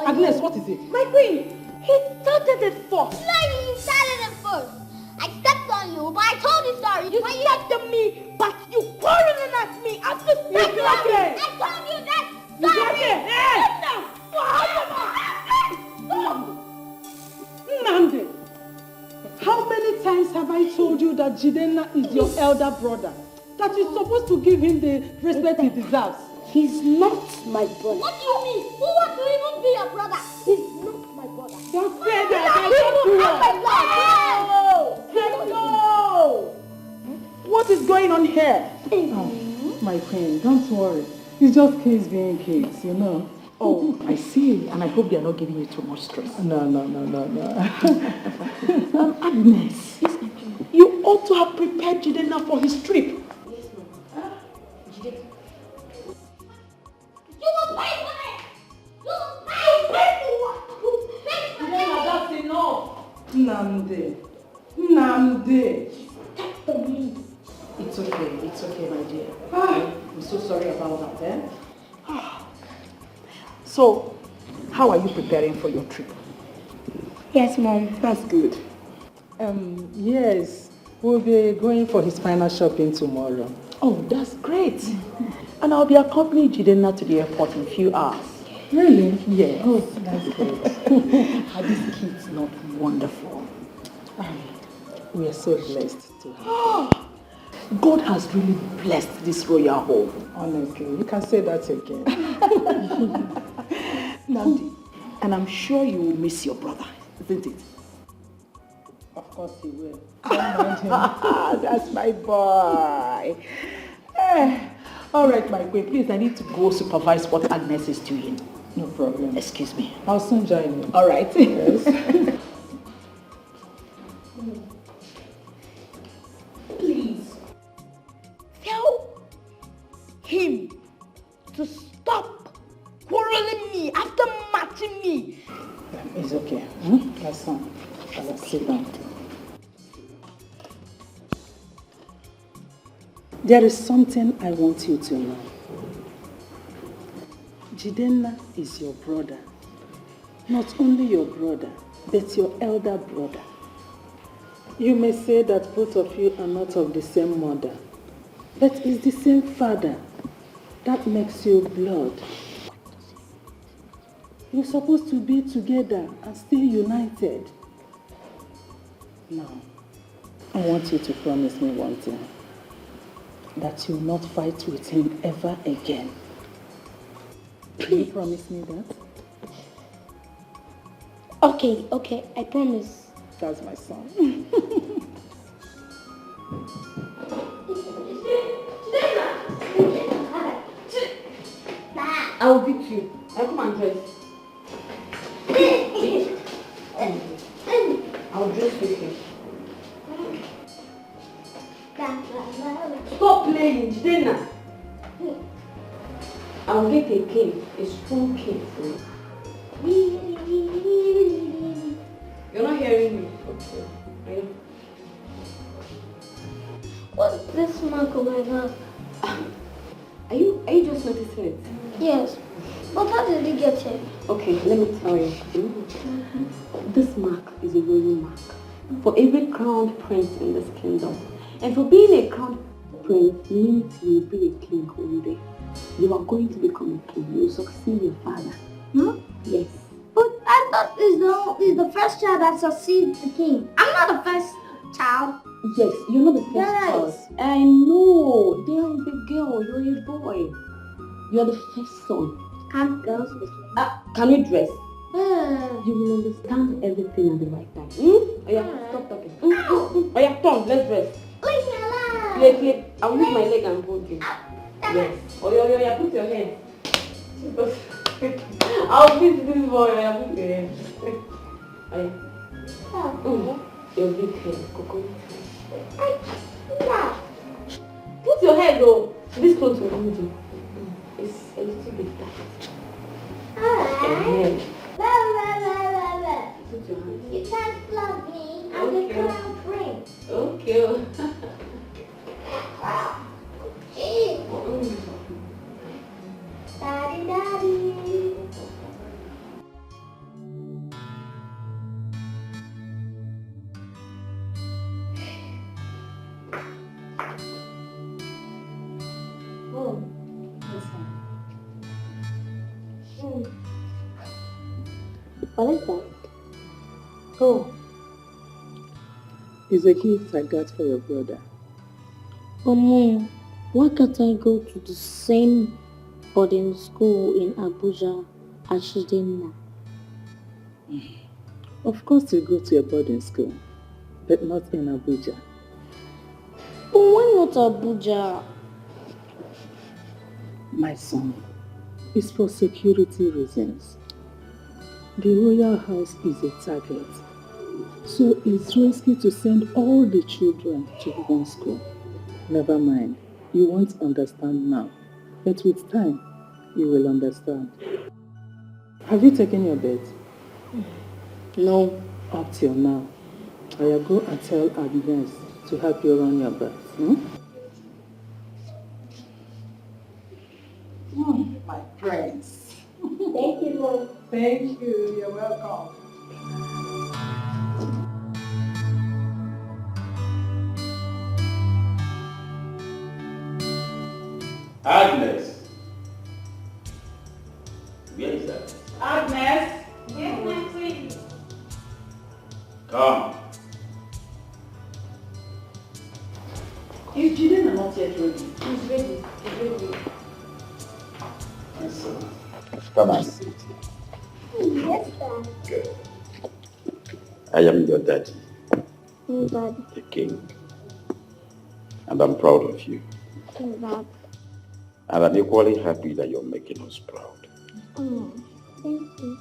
Agnes, what is it? My queen, he started it first. Lying, you started it first. I stepped on you, but I told you sorry. You stepped on me, but you quarreling at me after stepping on me. I told you that. Sorry. Nande, how many times have I told you that Jidenna is your elder brother? That you're supposed to give him the respect he deserves? He's not my brother. What do you mean? Who wants to even be your brother? He's not my brother. Don't say that. No! What is going on here? Oh, my queen, don't worry. It's just kids being kids, you know. Oh, I see. And I hope they are not giving you too much stress. No. Agnes, you ought to have prepared Jidenna for his trip. Yes, ma'am. You will pay for it! You will pay for what? You pay for it! That's enough. Nande. It's okay, my dear. I'm so sorry about that, eh? So, how are you preparing for your trip? Yes, Mom. That's good. Yes, we'll be going for his final shopping tomorrow. Oh, that's great. And I'll be accompanying Jidenna to the airport in a few hours. Really? Yes. Oh, that's great. Are these kids not wonderful? We are so blessed to have. God has really blessed this royal home. Honestly, you can say that again. Nandi, and I'm sure you will miss your brother, isn't it? Of course he will. Don't mind him. That's my boy. All right, my queen, please, I need to go supervise what Agnes is doing. No problem. Excuse me. I'll soon join you. All right. Yes. Please, tell him to stop quarreling me after matching me. It's okay. That's fine. Sit down. There is something I want you to know. Jidenna is your brother. Not only your brother, but your elder brother. You may say that both of you are not of the same mother, but it's the same father. That makes you blood. You're supposed to be together and stay united. Now, I want you to promise me one thing. That you'll not fight with him ever again. Can you promise me that? Okay, I promise. That's my son. I will beat you. I'll come and dress. I'll dress with you. Stop playing, Jidenna. I'll get a cane, a strong cane for you. You're not hearing me. Okay. What's this mark on my back? Are you just noticing it? Yes. But how did it get here? Okay, let me tell you. This mark is a royal mark for every crowned prince in this kingdom. And for being a crowned prince means you will be a king one day. You are going to become a king. You will succeed your father. Huh? Yes. But I thought he's the first child that succeeds the king. I'm not the first child. Yes, you're not the first Yes. child. I know. There is a girl. You're a boy. You're the first son. Can't girls be Can you dress? like You will understand everything at the right time. Oh yeah, stop talking. Oh yeah, come, let's dress. Leave me alone. Play. I'll use my leg and hold you. Yes. Oh yeah, put your hand. I'll beat this boy. Oh yeah, put your hand. Oh yeah. Your big hand, coconut. No. ahead though. This clothes will hold you. It's a little bit tight. Alright. Yeah. Put your hand. You can't flog me. I'm the crown prince. Okay. Daddy, daddy. Oh. What is that? Oh. It's a gift I got for your brother. Mom, why can't I go to the same boarding school in Abuja as Shidena? Of course you go to a boarding school, but not in Abuja. But why not Abuja? My son, it's for security reasons. The royal house is a target, so it's risky to send all the children to one school. Never mind, you won't understand now, but with time, you will understand. Have you taken your bed? No. Up till now, I will go and tell Agnes to help you run your bath. My friends. Thank you, Mom. Thank you. You're welcome. Agnes. Where is that? Agnes. Yes, my queen. Come. Is Jiden not yet ready? He's ready. He's ready. My son. Come and sit. Yes, Dad. Good. I am your daddy, Dad. the king. And I'm proud of you. Dad. And I'm equally happy that you're making us proud. Oh, thank you.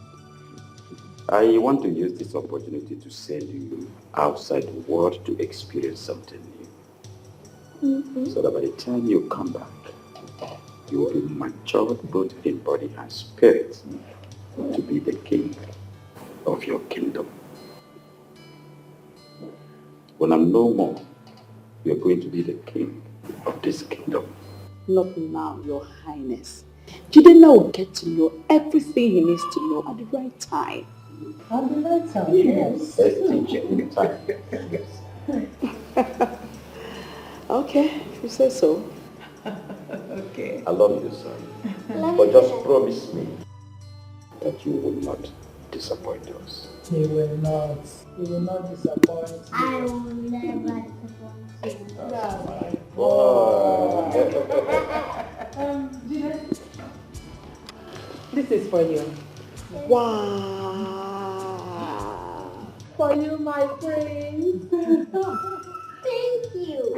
I want to use this opportunity to send you outside the world to experience something new. So that by the time you come back, you will be matured both in body and spirit to be the king of your kingdom. When I'm no more, you're going to be the king of this kingdom. Not now, Your Highness. Jidena will get to know everything he needs to know at the right time. At the right time, yes. Let's teach him the time. Yes. Okay, if you say so. Okay. I love you, son. But just promise me that you will not disappoint us. He will not. He will not disappoint you. I will never disappoint you. Jide, this is for you. Wow. For you, my prince. Thank you.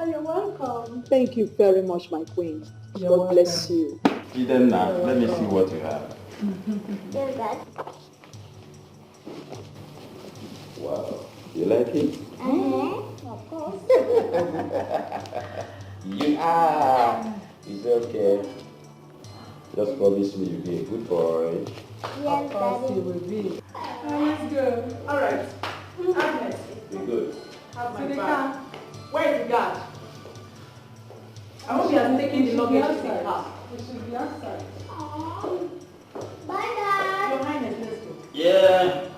You're welcome. Thank you very much, my queen. You're God bless you. Then now, let me see what you have. Yes, Dad. Wow. You like it? Of course. You are. It's okay. Just promise me you'll be a good boy. Yes, Daddy. will be. Let's go. All right. Agnes, Be good. have my bag. Where is the guard? I hope he has taken the luggage to the car. It should be outside. Aw. Bye, Dad. Your Highness, let's go. Yeah.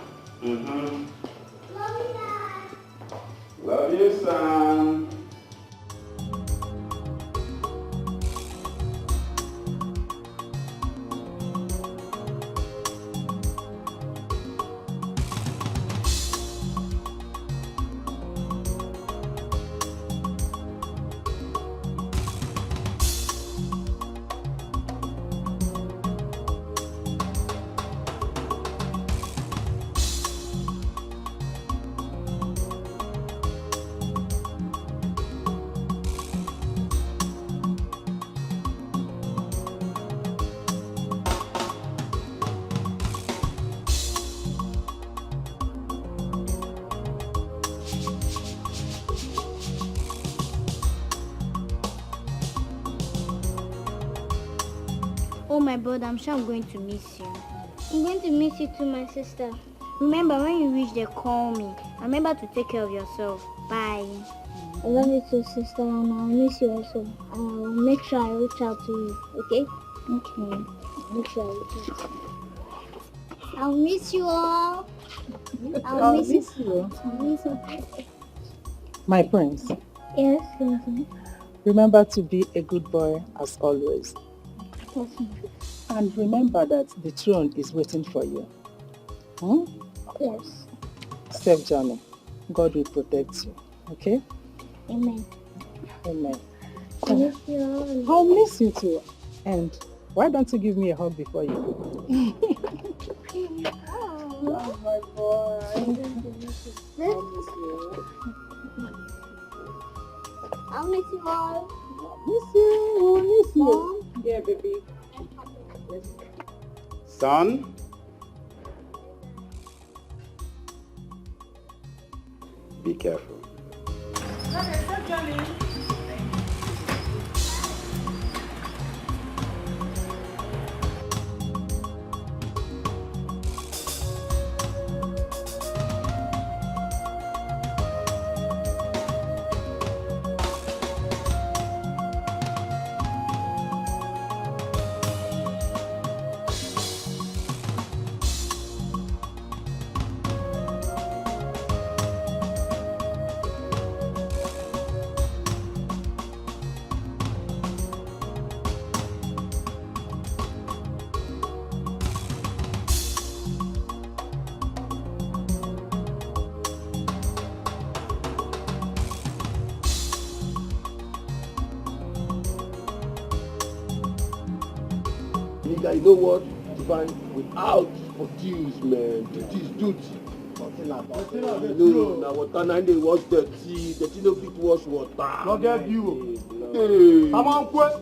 Love you, Dad. Love you, son. Oh, my brother, I'm sure I'm going to miss you. I'm going to miss you too, my sister. Remember, when you reach there, call me. Remember to take care of yourself. Bye. I love you too, sister, and I'll miss you also. I'll make sure I reach out to you, okay? Okay. Make sure I reach out. I'll miss you all. I'll miss you. I'll miss you. My prince, Yes, yes. remember to be a good boy as always. And remember that the throne is waiting for you. Yes. Safe journey. God will protect you. Okay? Amen. Amen. I miss you all. I'll miss you too. And why don't you give me a hug before you go? Oh my boy. I'll miss you. I'll miss you all. Miss you. We'll miss you. Yeah, baby. Son? Be careful. Nigga, you know what? Divine, without for things, man, duty is duty. No, now water now they wash dirty no fit wash water. No get you. Hey. Come on, quick.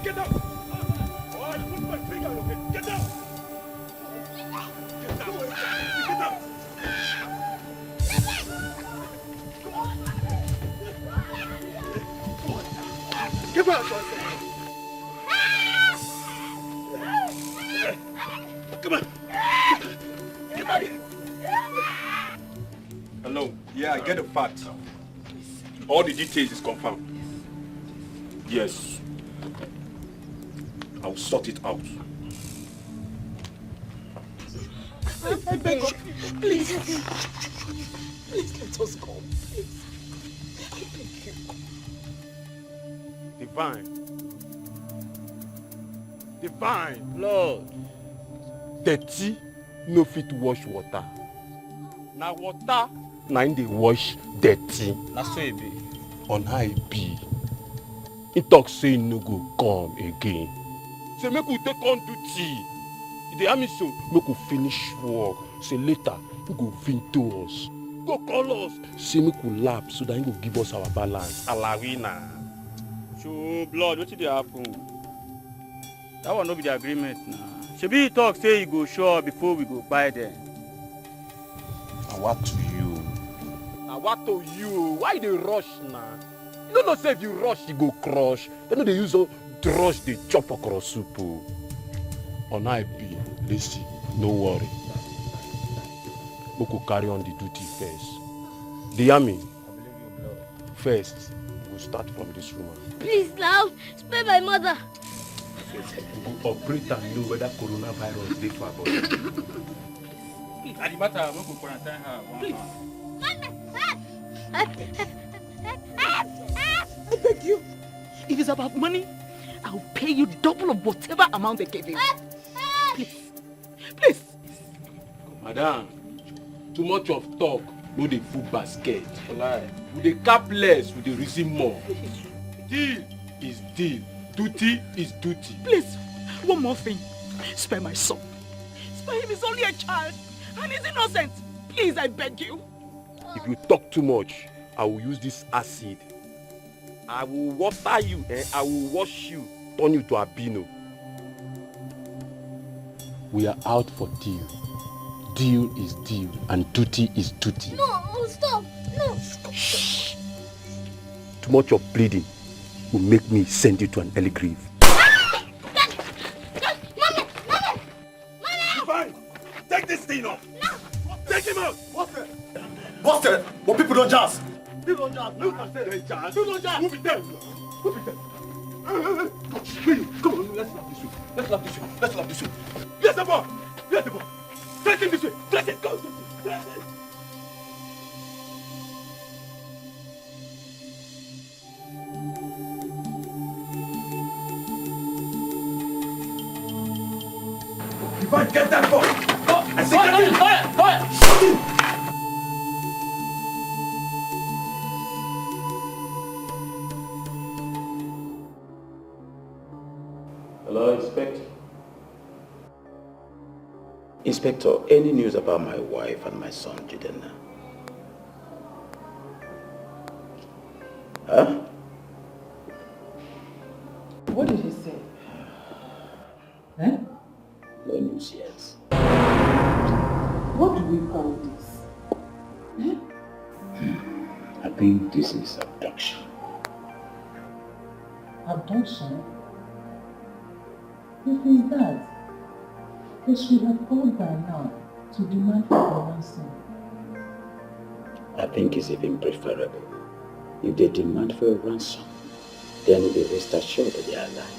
Get down! Oh, I put my finger on it. Get down! Get down! Get down! Get back! Come on! Get back! Hello. Yeah, I get the facts. All the details is confirmed. Yes. I'll sort it out. I beg of you, please. Please let us go. Please. I beg you. Divine. Lord. Dirty no fit wash water. Na water na im dey wash dirty. Na so it be. On how e be. He talk say he no go come again. Say make we take on duty. He dey army so make we finish work. Say later he go vinto us. Go call us. Say make we lap so that he go give us our balance. Alawina. So blood, wetin dey happen? That one no be the agreement na. Shebi he talk say he go show up before we go buy them. And what to you? And what to you? Why you dey rush na? You no know say if you rush you go crush. They no dey use rush dey chop okra soup o. On how e be, listen, no worry. Make we carry on the duty first. The army first. We'll start from this woman. Please now, spare my mother. We'll operate and know whether coronavirus is there for our body. Please. At the matter, we could quarantine her. Please. I beg you. If it's about money, I'll pay you double of whatever amount they gave you. Please. Please. Madam, too much of talk, no the food basket. With the cap less, with the reason more. Deal is deal. Duty is duty. Please, one more thing. Spare my son. Spare him, he's only a child. And he's innocent. Please, I beg you. If you talk too much, I will use this acid. I will water you, I will wash you, turn you to albino. We are out for deal. Deal is deal, and duty is duty. No, stop. No. Shh. Too much of bleeding will make me send you to an early grave. Fine. Take this thing off. No. Take him out. Busted. Busted. But people don't jazz. People don't jazz. Look and say they jazz. People don't jazz. Move it down. Move it down. Come on, let's laugh this way. Let's laugh this way. Let's laugh this way. Yes, the ball. Yes, the ball. Dress him this way. Dress it. Go. Dress it. Fine, get that ball. I say get him. Fire. Hello, Inspector. Inspector, any news about my wife and my son, Jidenna? Huh? What did he say? Eh? No news yet. What do we call this? Eh? I think this is abduction. Abduction? If it's that, they should have called by now to demand for the ransom. I think it's even preferable. If they demand for a ransom, then they rest assured that they are alive.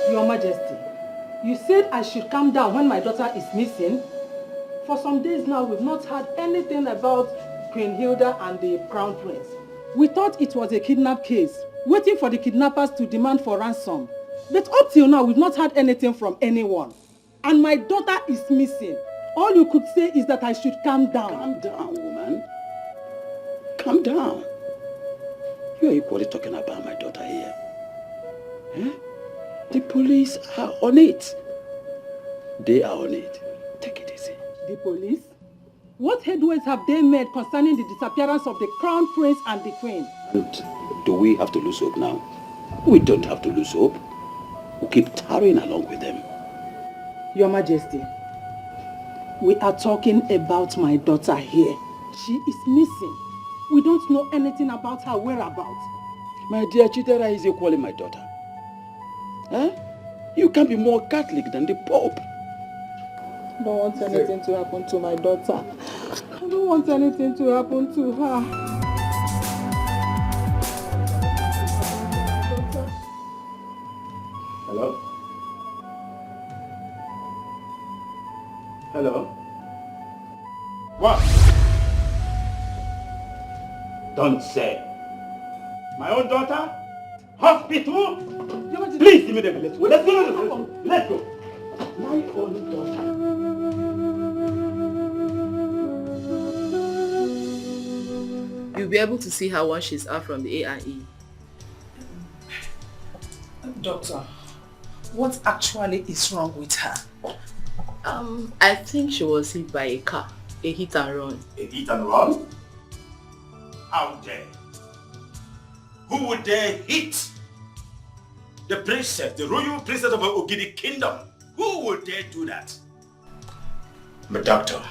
Your Majesty, you said I should calm down when my daughter is missing. For some days now, we've not heard anything about Queen Hilda and the Crown Prince. We thought it was a kidnap case, waiting for the kidnappers to demand for ransom. But up till now, we've not heard anything from anyone. And my daughter is missing. All you could say is that I should calm down. Calm down, woman. Calm down. You are equally talking about my daughter here. Eh? The police are on it. They are on it. Take it easy. The police? What headways have they made concerning the disappearance of the Crown Prince and the Queen? And do we have to lose hope now? We don't have to lose hope. We'll keep tarrying along with them. Your Majesty, we are talking about my daughter here. She is missing. We don't know anything about her whereabouts. My dear Chidera is equally my daughter. Huh? You can't be more Catholic than the Pope. I don't want anything to happen to my daughter. I don't want anything to happen to her. Hello? Hello? What? Don't say. My own daughter? Hospital? Please, immediately, let's go. Let's go. Let's go. My own daughter. You'll be able to see her once she's out from the A&E. Doctor, what actually is wrong with her? I think she was hit by a car, a hit and run. A hit and run? out there who would dare hit the princess, the royal princess of Ogidi Kingdom? Who would dare do that? But doctor,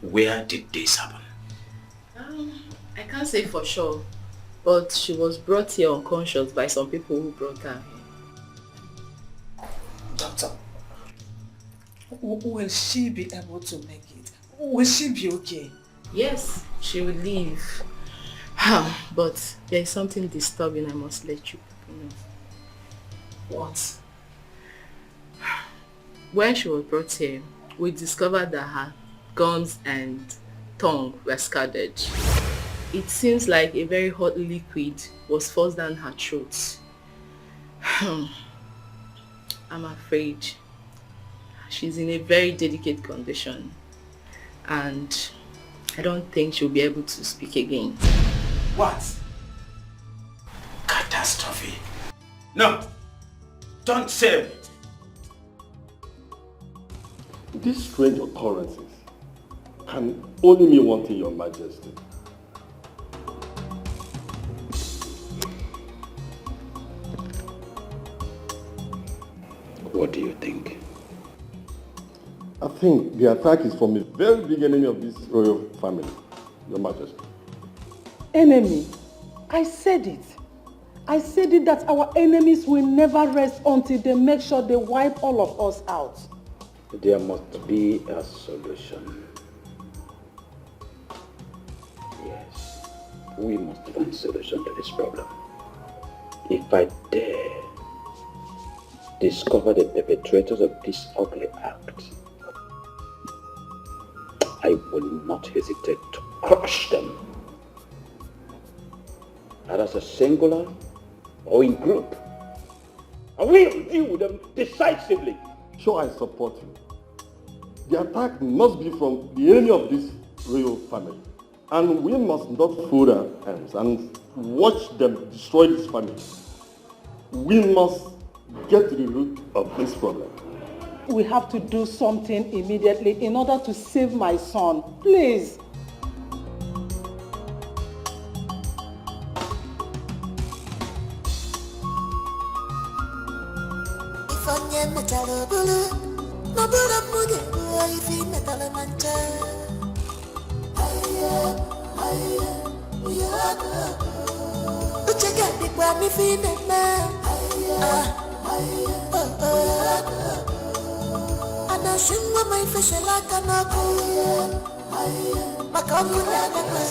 where did this happen? I can't say for sure, but she was brought here unconscious by some people who brought her here. Doctor, will she be able to make it? Will she be okay? Yes, she will leave. But there is something disturbing I must let you people know. What? When she was brought here, we discovered that her gums and tongue were scalded. It seems like a very hot liquid was forced down her throat. I'm afraid she's in a very delicate condition and I don't think she'll be able to speak again. What? Catastrophe. No, don't say it. These strange occurrences can only mean one thing, Your Majesty. What do you think? I think the attack is from a very big enemy of this royal family, Your Majesty. Enemy? I said it. I said it that our enemies will never rest until they make sure they wipe all of us out. There must be a solution. Yes, we must find a solution to this problem. If I dare discover the perpetrators of this ugly act, I will not hesitate to crush them. Either as a singular or in group. I will deal with them decisively. Sure, I support you. The attack must be from the enemy of this royal family. And we must not fold our hands and watch them destroy this family. We must get to the root of this problem. We have to do something immediately in order to save my son. Please.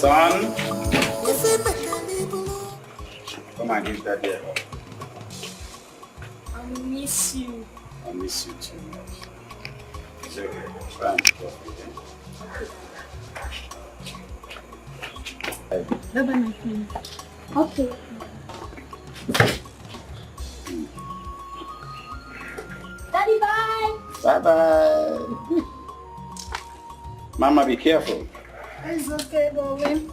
Son, come and give that there. I miss you. I miss you too much. It's okay. Try and talk again. Bye-bye, my friend. Okay. Daddy, bye. Bye-bye. Mama, be careful. It's okay, darling.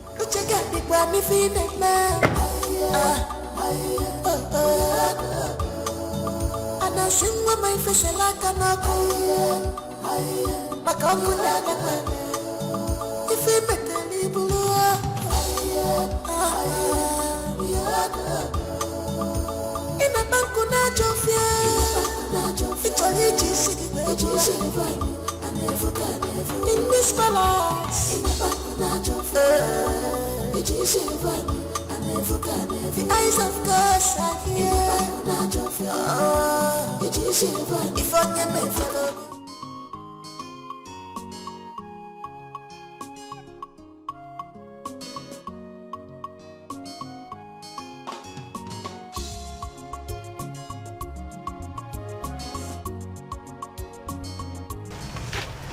In this palace, the eyes of God are here. If I can make follow.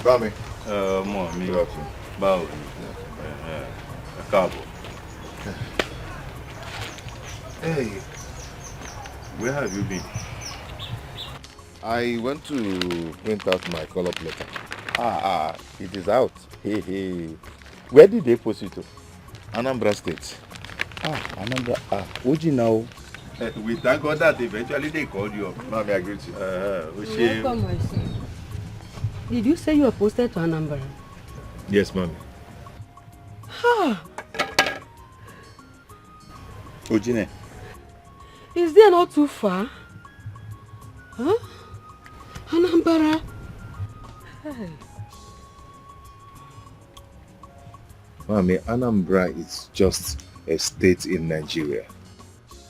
Bami. Mi. Báwo. Káàbọ̀. Hey, where have you been? I went to print out my call-up letter. It is out. Hey. Where did they post it to? Anambra State. Anambra. Oji now. We thank God that eventually they called you up. Mami, I greet you. Welcome, my son. Did you say you were posted to Anambra? Yes, Mami. Ojine. Is there not too far? Huh? Anambra? Hey. Mami, Anambra is just a state in Nigeria.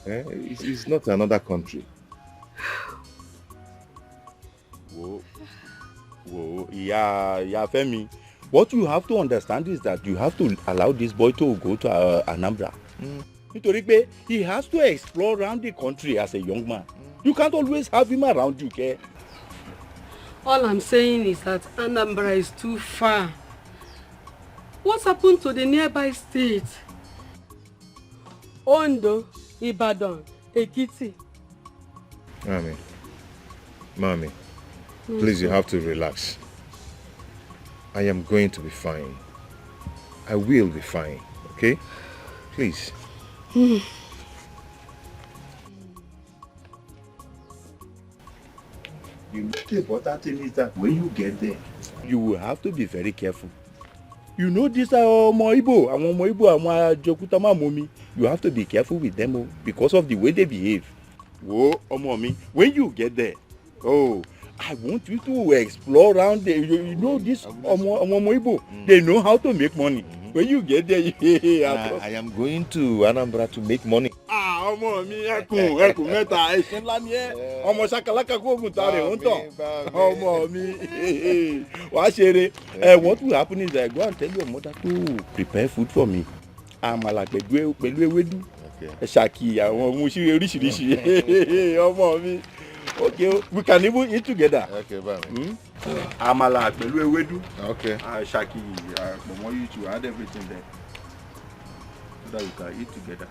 It's not another country. Whoa, yeah, Femi. What you have to understand is that you have to allow this boy to go to Anambra. Nítorí he has to explore around the country as a young man. You can't always have him around you, okay? All I'm saying is that Anambra is too far. What's happened to the nearby states? Ondo, Ibadan, Ekiti. Mami, please, you have to relax. I am going to be fine. I will be fine, okay? Please. The most important thing is that when you get there, you will have to be very careful. You know these are Omo Ibo, you have to be careful with them because of the way they behave. Whoa, Omo, when you get there, I want you to explore around there. You know this Omo Ibo, they know how to make money. When you get there, I am going to Anambra to make money. Ọmọ mi ẹkùn mẹ́ta ẹṣin ńlá ni ẹ ọmọ ṣakalaka kó oògùn ta rẹ̀ ń tàn ọmọ mi wàá ṣeré. What will happen is I go and tell your mother to prepare food for me. Àmàlà pẹ̀lú ewédú ṣàkì àwọn mushi oríṣiríṣi ọmọ mi. Okay, we can even eat together. Okay, bye. Àmàlà pẹ̀lú ewédú. Okay. Ṣàkì pọ̀mọ́ you to add everything there so that we can eat together.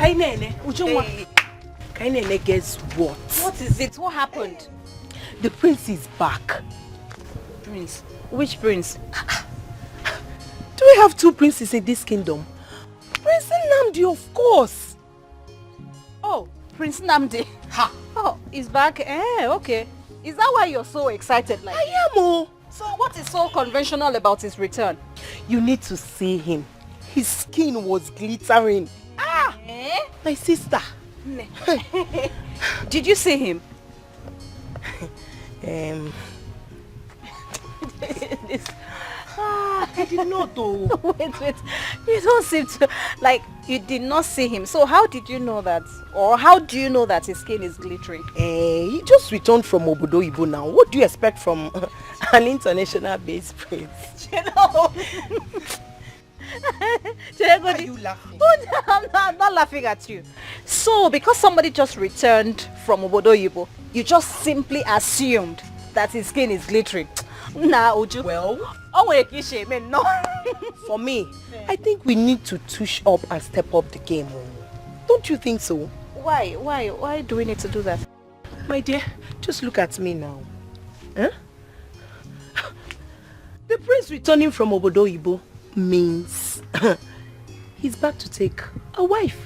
Kainene, Ujungwa. Kainene, guess what? What is it? What happened? The prince is back. Prince? Which prince? Do we have two princes in this kingdom? Prince Nnamdi, of course. Oh, Prince Nnamdi. Ha! Oh, he's back. Okay. Is that why you're so excited? Like I am. Oh. So what is so conventional about his return? You need to see him. His skin was glittering. Ah! My sister. Did you see him? I did not though. Wait. You don't seem to, like, you did not see him. So how did you know that? Or how do you know that his skin is glittering? He just returned from Obodo Ibo now. What do you expect from an international based prince? You know. Why are you laughing? I'm not laughing at you. So because somebody just returned from Obodo Ibo, you just simply assumed that his skin is glittering. Nah, Uju. Well, no. For me, I think we need to touch up and step up the game. Don't you think so? Why do we need to do that? My dear, just look at me now. Huh? The prince returning from Obodo Ibo means he's back to take a wife.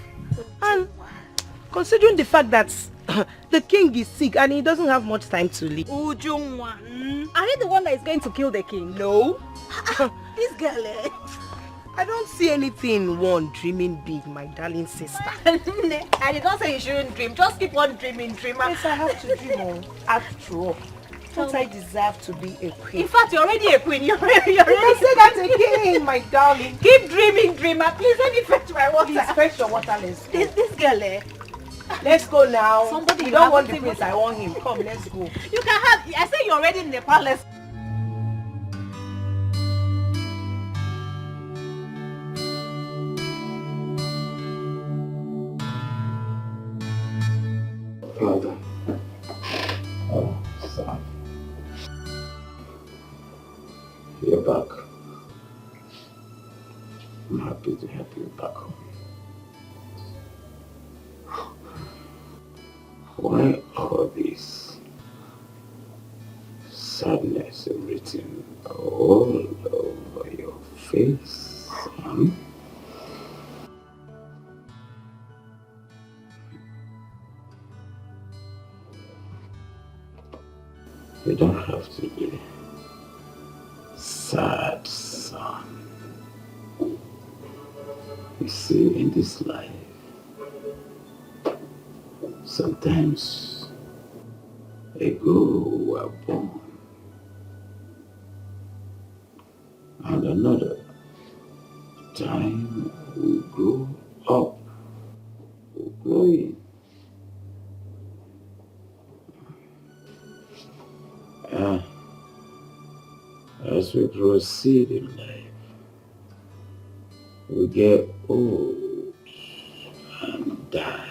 And considering the fact that the king is sick and he doesn't have much time to live. Ujungwa. Are you the one that is going to kill the king? No. This girl, I don't see anything in one dreaming big, my darling sister. I did not say you shouldn't dream. Just keep on dreaming. Yes, I have to dream. After all, don't I deserve to be a queen? In fact, you're already a queen. You're already say that again, my darling. Keep dreaming, dreamer. Please let me fetch my water. Please fetch your water, let's go. This girl, Let's go now. Somebody you don't want the prince, I want him. Come, let's go. You can have, I say you're already in the palace. Father. Oh, son. You're back. I'm happy to have you back home. Why all this sadness written all over your face, son? You don't have to be sad, son. You see, in this life, sometimes a girl were born and another time we grow up, we grow in. As we proceed in life, we get old and die.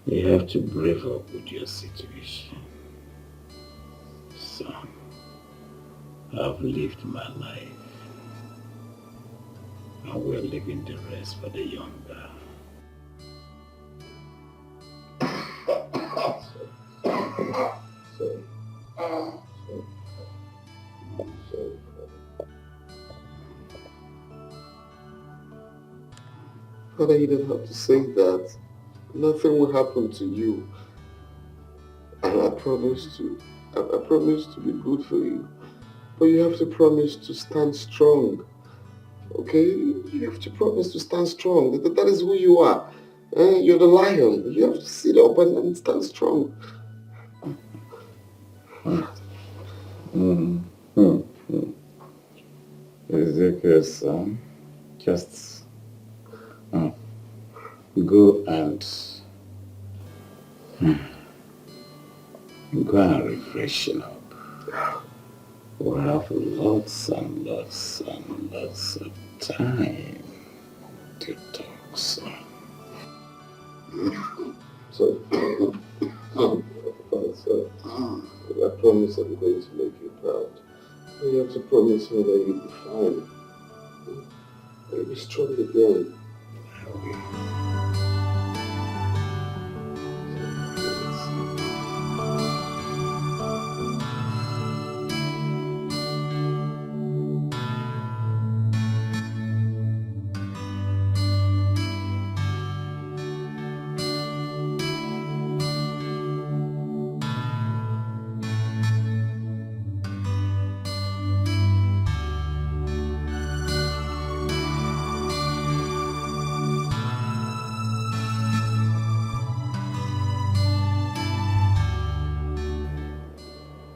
You have to brave up with your situation. Son, I've lived my life, and we're leaving the rest for the younger. Sorry. Father, you don't have to say that. Nothing will happen to you. And I promise to be good for you. But you have to promise to stand strong. Okay? You have to promise to stand strong. That is who you are. You're the lion. You have to sit up and stand strong. Ezekiel, son, just go and refreshen up. We'll have lots and lots and lots of time to talk, son. So, I promise I'm going to make you proud. But you have to promise me that you'll be fine. be strong again.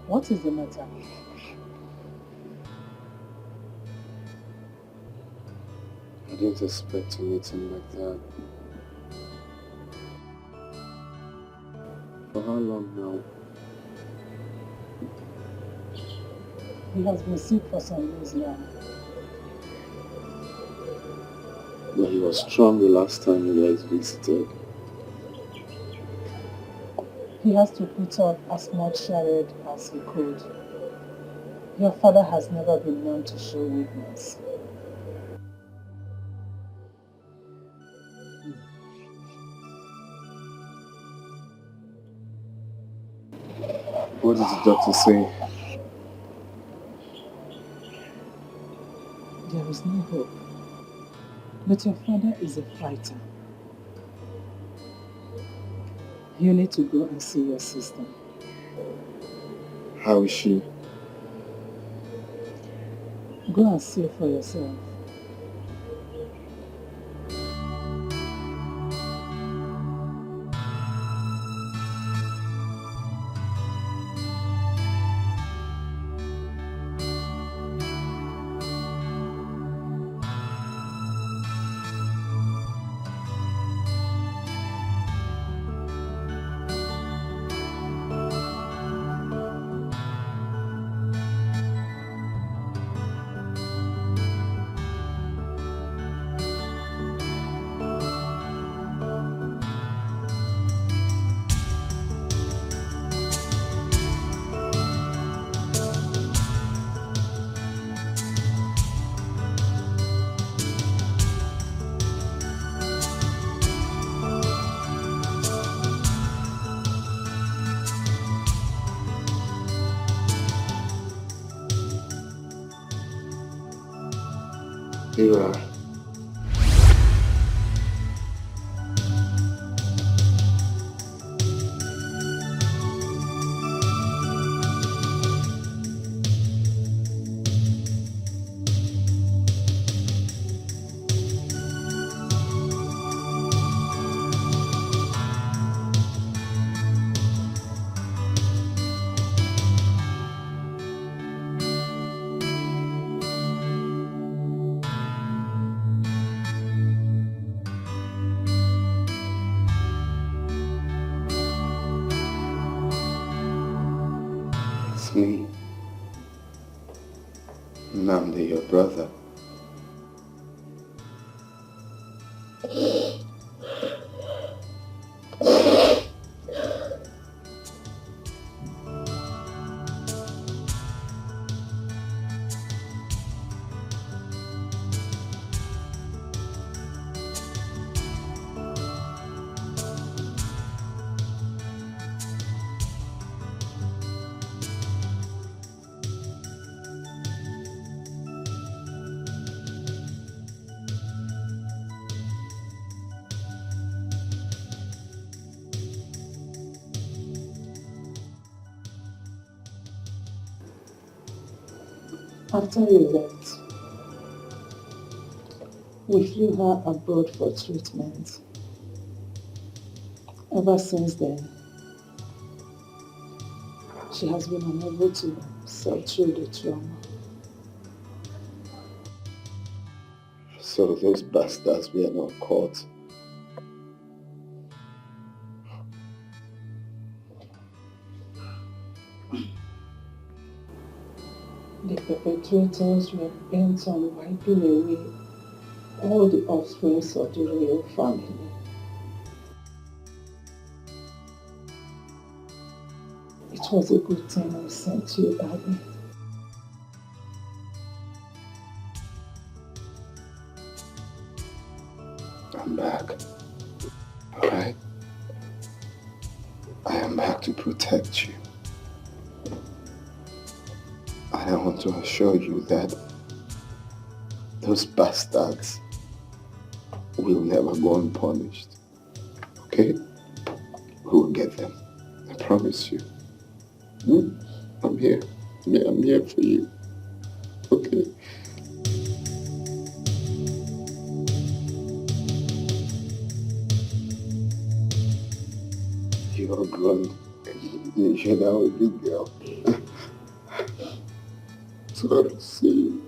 What is the matter? I didn't expect to meet him like that. For how long now? He has been sick for some years now. But he was strong the last time you guys visited. He has to put on as much charade as he could. Your father has never been known to show weakness. What did the doctor say? There is no hope. But your father is a fighter. You need to go and see your sister. How is she? Go and see for yourself. Here you are. It's me. Namdi, your brother. After you left, we flew her abroad for treatment. Ever since then, she has been unable to sail through the trauma. So those bastards were not caught. The perpetrators were bent on wiping away all the offspring of the royal family. It was a good thing I sent you, Abby. I am back to protect you. And I want to assure you that those bastards will never go unpunished. Okay? We will get them. I promise you. I'm here. I'm here for you. Okay? You're grown. You're now a big girl. So glad to see you.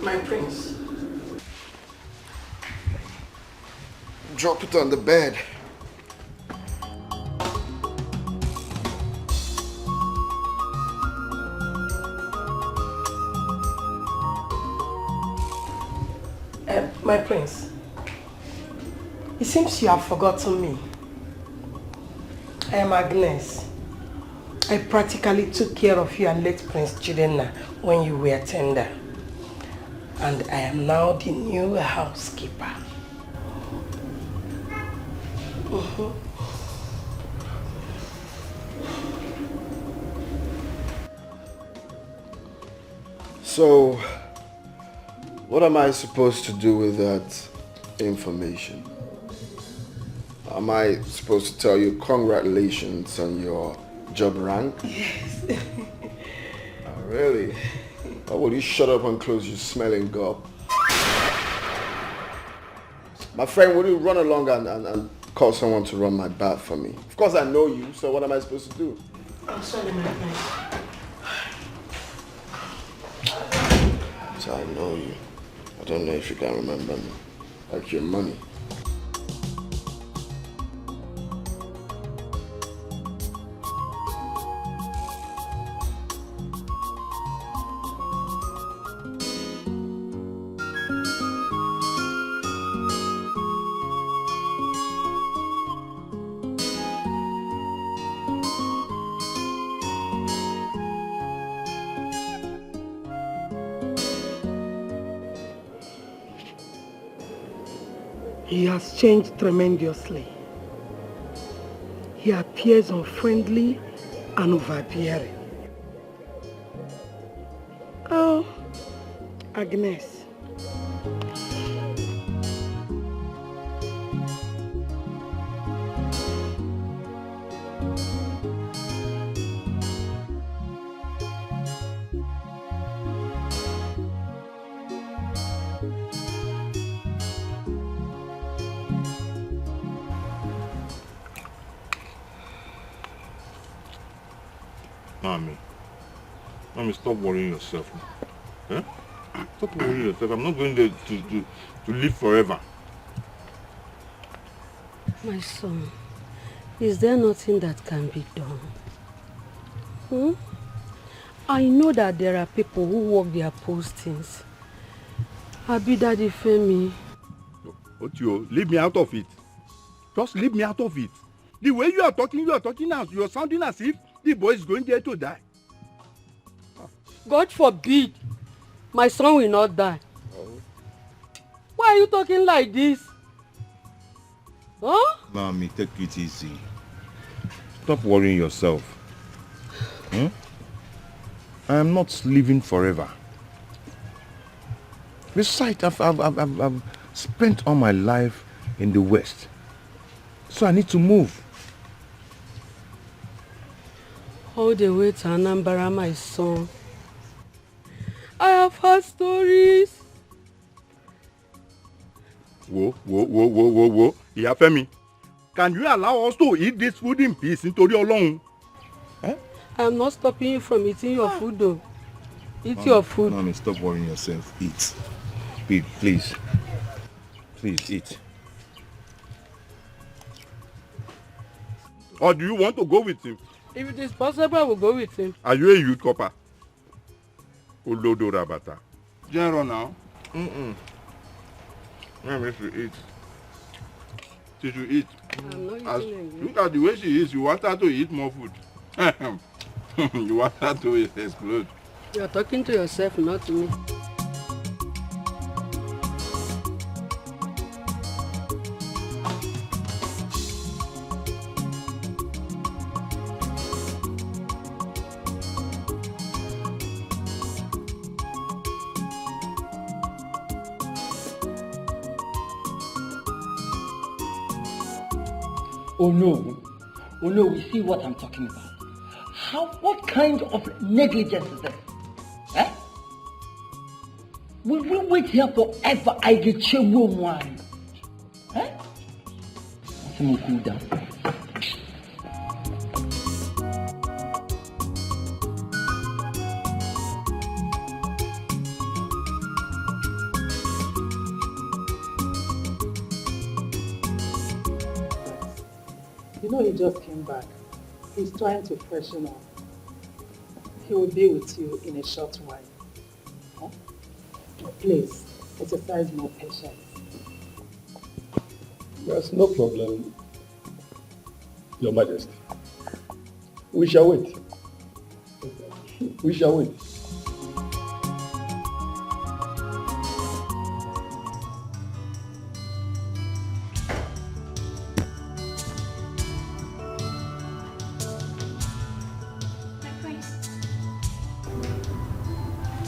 My prince. Drop it on the bed. My prince. It seems you have forgotten me. I am Agnes. I practically took care of you and late Prince Chidena when you were tender. And I am now the new housekeeper. So, what am I supposed to do with that information? Am I supposed to tell you congratulations on your job rank? Yes. Oh, really? Or will you shut up and close your smelling gob? My friend, will you run along and call someone to run my bath for me? Of course I know you, so what am I supposed to do? I'm sorry, my friend. So I know you. I don't know if you can remember me. Like your money. He has changed tremendously. He appears unfriendly and overbearing. Oh, Agnes. Mommy, stop worrying yourself. Eh? Stop worrying yourself. I'm not going there to live forever. My son, is there nothing that can be done? I know that there are people who work their postings. Abi Daddy Femi. Otio, leave me out of it. Just leave me out of it. The way you are talking now. You're sounding as if the boy is going there to die. God forbid, my son will not die. Why are you talking like this? Huh? Mommy, take it easy. Stop worrying yourself. I am not living forever. Besides, I've spent all my life in the West. So I need to move. All the way to Anambra, my son. I have heard stories. Whoa. Iyafemi, can you allow us to eat this food in peace nítorí Ọlọ́run? I am not stopping you from eating your food though. Eat your food. Mommy, stop worrying yourself. Eat. Eat, please. Please, eat. Or do you want to go with him? If it is possible, I will go with him. Are you a youth copper? Olodo Rabata. General now. Mommy should eat. She should eat. I'm not eating Look at the way she is. You want her to eat more food. You want her to explode. You're talking to yourself, not to me. Oh no, you see what I'm talking about. What kind of negligence is this? Eh? Will we wait here forever? I get you one. Eh? Let me cool down. You know he just came back. He's trying to freshen up. He will be with you in a short while. Huh? Please, exercise more patience. There's no problem, Your Majesty. We shall wait. We shall wait.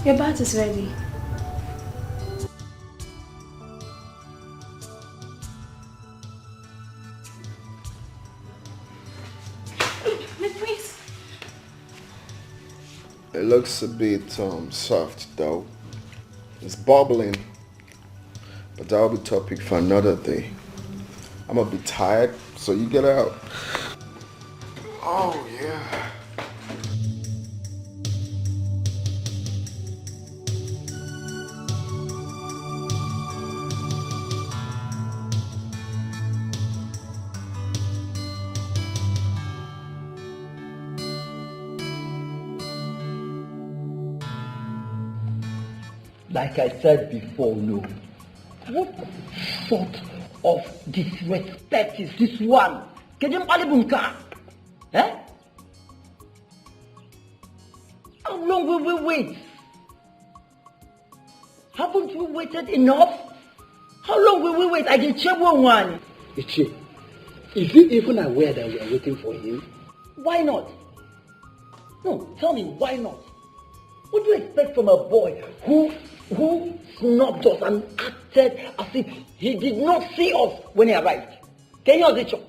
Your bath is ready. My prince. It looks a bit soft though. It's bubbling. But that'll be topic for another day. I'm a bit tired, so you get out. Oh yeah. Like I said before, no. What sort of disrespect is this one? Can you malibunka? Eh? How long will we wait? Haven't we waited enough? How long will we wait? I can check one. Ichi, is he even aware that we are waiting for him? Why not? No, tell me, why not? What do you expect from a boy who snubbed us and acted as if he did not see us when he arrived? Can you understand?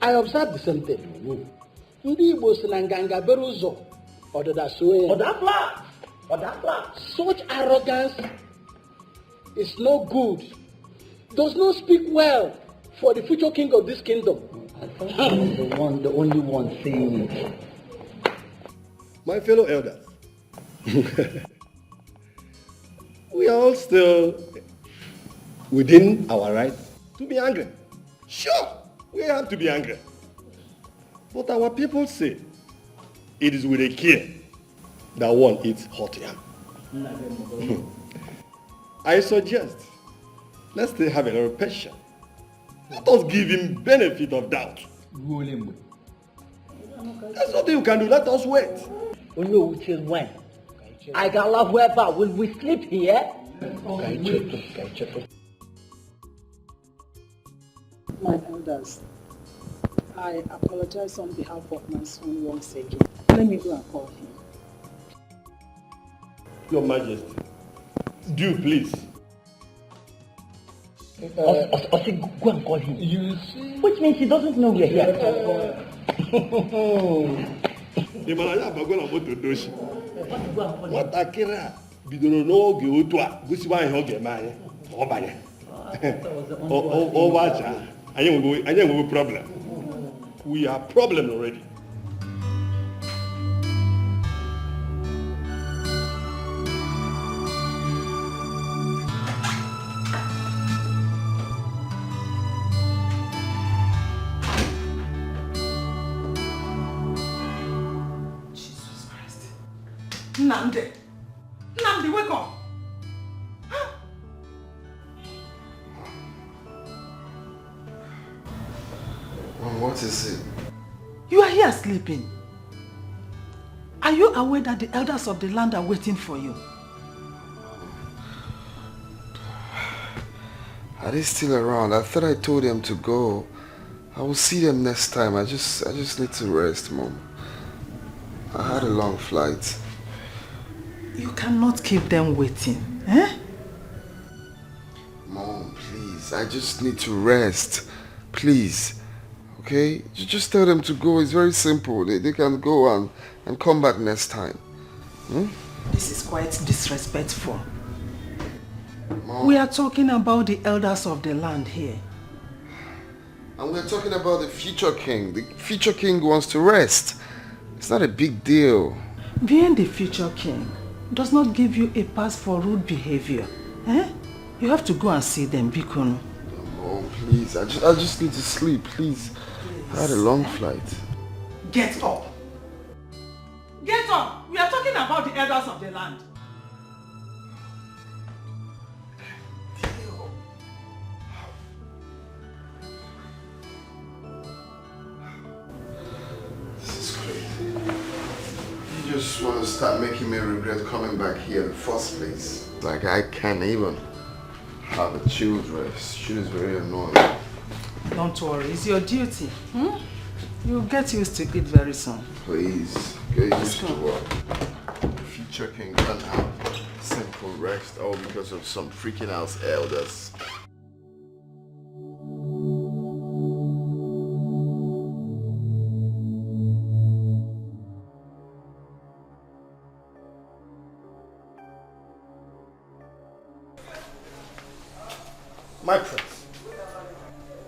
I observed the same thing. Ndị Igbo si na nganga bere ụzọ ọdịda suo ya. Ọdapla. Such arrogance is no good. Does not speak well for the future king of this kingdom. I thought I was the only one saying it. My fellow elders, we are all still within our right to be angry. Sure, we have to be angry. But our people say it is with a care that one eats hot yam. I suggest let's still have a little patience. Let us give him benefit of doubt. There's nothing you can do. Let us wait. We know which is when. I can love wherever. Will we sleep here? My elders, I apologize on behalf of my son once again. Let me go and call him. Your Majesty, do please. Go and call him. You see? Which means he doesn't know we're here. Nwatakịrị a bidoro n'oge otu a gosiwa ihe ọ ga-eme anyị ọ banye ọwacha anyị enweghị problem. We are problem already. Nnamdi, wake up! What is it? You are here sleeping. Are you aware that the elders of the land are waiting for you? Are they still around? I thought I told them to go. I will see them next time. I just need to rest, Mom. I had a long flight. You cannot keep them waiting, eh? Mom, please. I just need to rest. Please. Okay? Just tell them to go. It's very simple. They can go and come back next time. Hmm? This is quite disrespectful. Mom. We are talking about the elders of the land here. And we're talking about the future king. The future king wants to rest. It's not a big deal. Being the future king does not give you a pass for rude behavior. Eh? You have to go and see them, Bikono. Oh, please. I just need to sleep, please. I had a long flight. Get up. Get up. We are talking about the elders of the land. You just want to start making me regret coming back here in the first place. Like I can't even have a chilled rest. Shit is very annoying. Don't worry, it's your duty. You'll get used to it very soon. Please, get used to what? Future king can't have simple rest all because of some freaking house elders. My prince,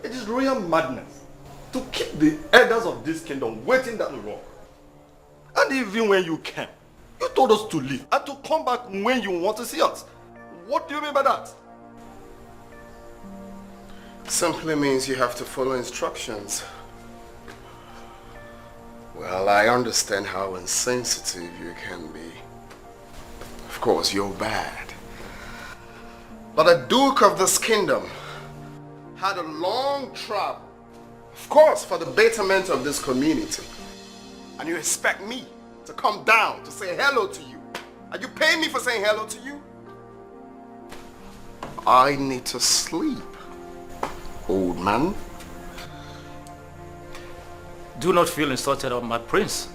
it is royal madness to keep the elders of this kingdom waiting that long. And even when you came, you told us to leave and to come back when you want to see us. What do you mean by that? Simply means you have to follow instructions. Well, I understand how insensitive you can be. Of course, you're bad. But the Duke of this kingdom had a long travel, of course, for the betterment of this community. And you expect me to come down to say hello to you? Are you paying me for saying hello to you? I need to sleep, old man. Do not feel insulted, my prince.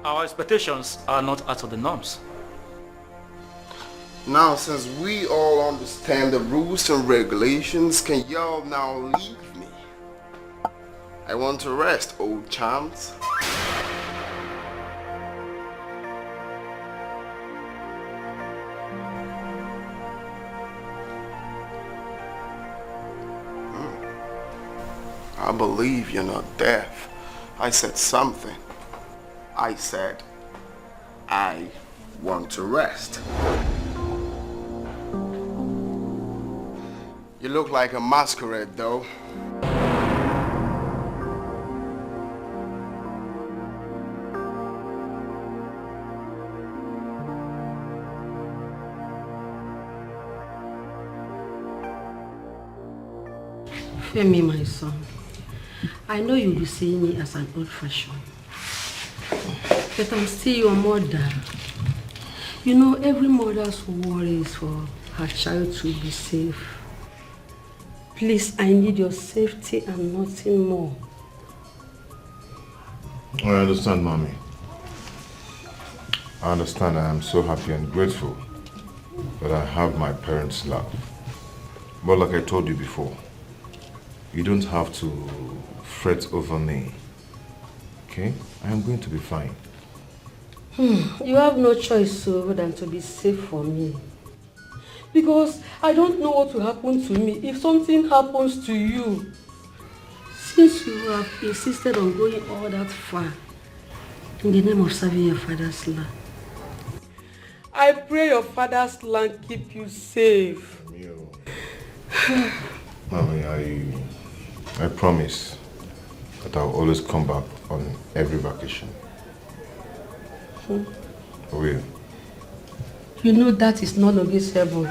Our expectations are not out of the norms. Now, since we all understand the rules and regulations, can y'all now leave me? I want to rest, old chums. I believe you're not deaf. I said something. I said, I want to rest. You look like a masquerade, though. Femi, my son, I know you'll be seeing me as an old fashion, but I'm still your mother. You know, every mother's worry is for her child to be safe. Please, I need your safety and nothing more. I understand, Mommy. I understand. I am so happy and grateful that I have my parents' love. But like I told you before, you don't have to fret over me. Okay? I am going to be fine. You have no choice other than to be safe for me. Because I don't know what will happen to me if something happens to you. Since you have insisted on going all that far in the name of serving your father's land, I pray your father's land keep you safe. Mommy, I promise that I'll always come back on every vacation. I will. You know that is not negotiable.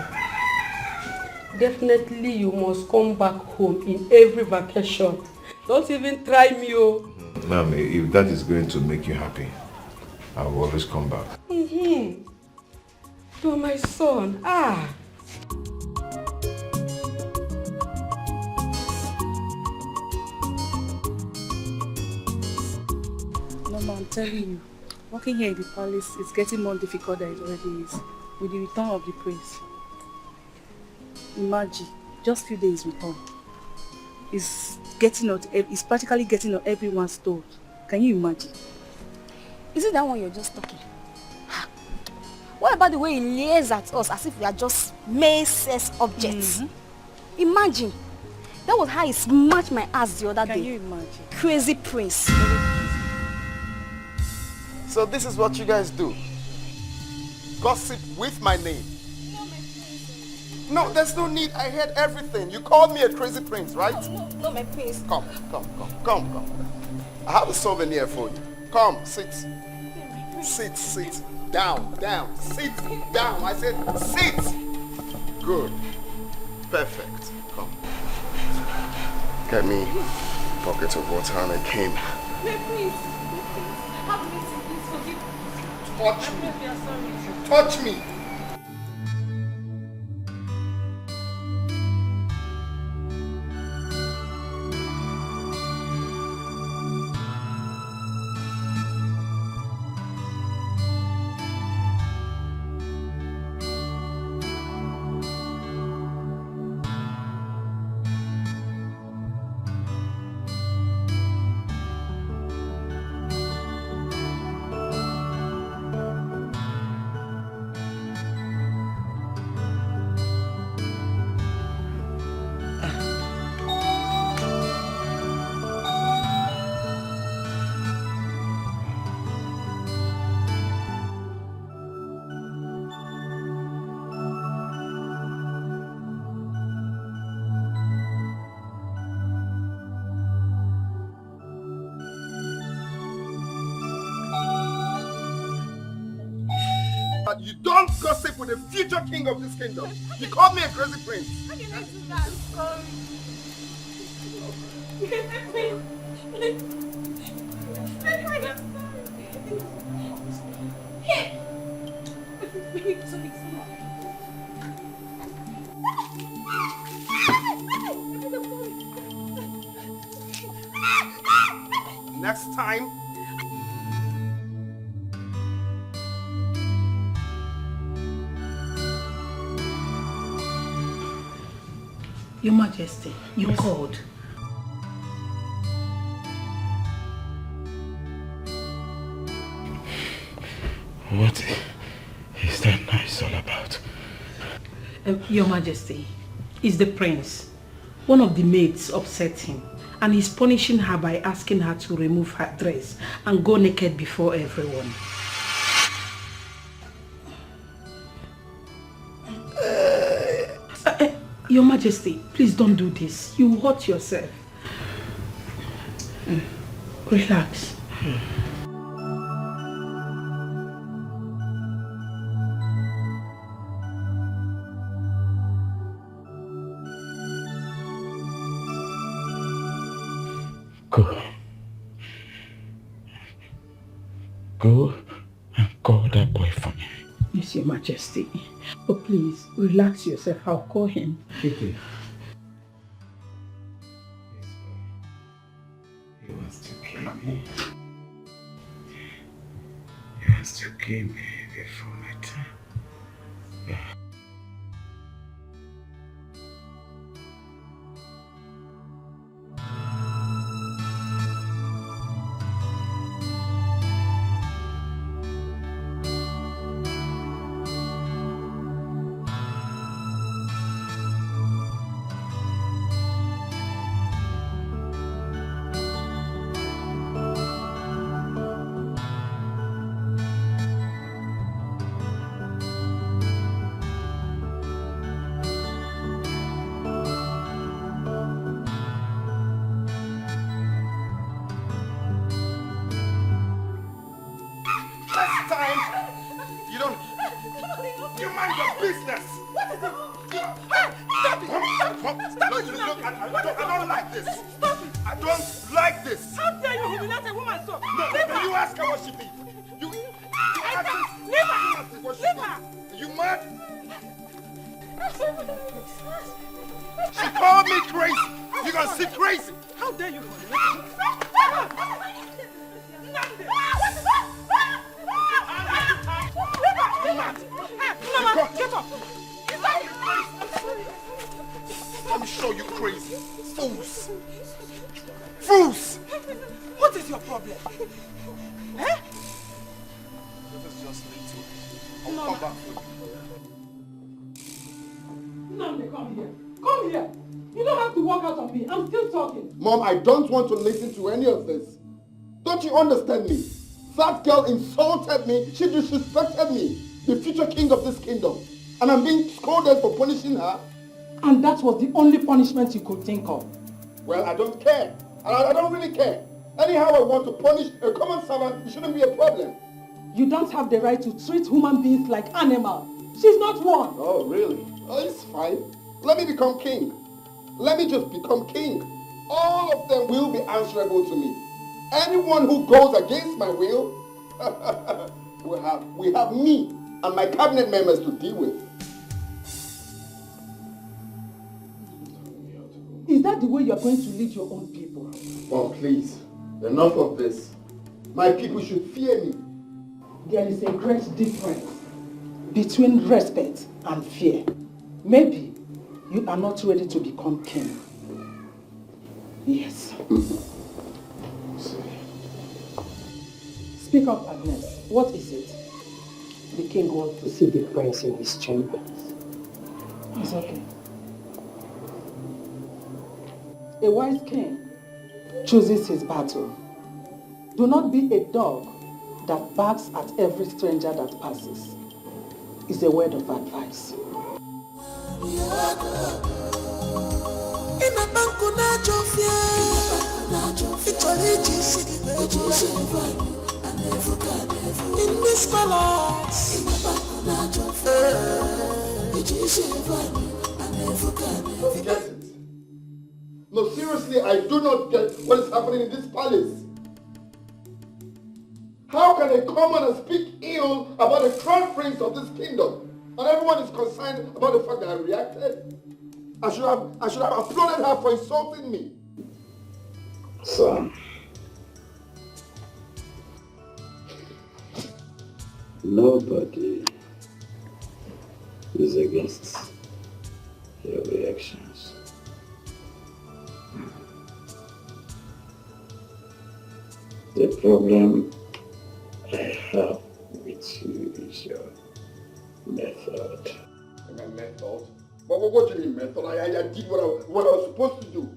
Definitely you must come back home in every vacation. Don't even try me, oh. Mommy, if that is going to make you happy, I will always come back. You are my son. Mama, I'm telling you, working here in the palace is getting more difficult than it already is with the return of the prince. Imagine, just few days return. It's practically getting on everyone's toes. Can you imagine? Is it that one you're just talking? What about the way he leers at us as if we are just mere sex objects? Imagine. That was how he smashed my ass the other day. Can you imagine? Crazy prince. So this is what you guys do. Gossip with my name. No, there's no need. I heard everything. You called me a crazy prince, right? No, my prince. Come. I have a souvenir for you. Come, sit. Sit. Down. Sit down. I said sit. Good. Perfect. Come. Get me a bucket of water and a cane. My prince. Have mercy, please forgive me. Touch me. We are sorry. You touch me. You don't gossip with the future king of this kingdom. You called me a crazy prince. How can I do that? Sorry. Next time. Your Majesty, you called. What is that noise all about? Your Majesty, it's the prince. One of the maids upset him and he's punishing her by asking her to remove her dress and go naked before everyone. Your Majesty, please don't do this. You will hurt yourself. Relax. Go and call that boy for me. Yes, Your Majesty. But please, relax yourself. I'll call him. Okay. He wants to kill me. He wants to kill me before my time. Yeah. before she Leave comes. her. Are you mad? She called me crazy. You gonna see crazy? How dare you? Mama, get up. Let me show you crazy. Fools. Fools. What is your problem? Eh? This is just little. I'll No, come back for you. Nnamdi, come here. Come here. You don't have to walk out on me. I'm still talking. Mom, I don't want to listen to any of this. Don't you understand me? That girl insulted me. She disrespected me. The future king of this kingdom. And I'm being scolded for punishing her. And that was the only punishment you could think of. Well, I don't care. I don't really care. Anyhow I want to punish a common servant, it shouldn't be a problem. You don't have the right to treat human beings like animals. She's not one. Oh, really? Oh, it's fine. Let me become king. Let me just become king. All of them will be answerable to me. Anyone who goes against my will, we have me and my cabinet members to deal with. Is that the way you're going to lead your own people? Mom, please. Enough of this. My people should fear me. There is a great difference between respect and fear. Maybe you are not ready to become king. Yes. Speak up, Agnes. What is it? The king wants to see the prince in his chamber. It's okay. A wise king chooses his battle. Do not be a dog that barks at every stranger that passes. It's a word of advice. In this palace, No, seriously, I do not get what is happening in this palace. How can I come and speak ill about the crown prince of this kingdom? And everyone is concerned about the fact that I reacted? I should have applauded her for insulting me. Son, nobody is against your reactions. The problem I have with you is your method. My method? What do you mean method? I did what I was supposed to do.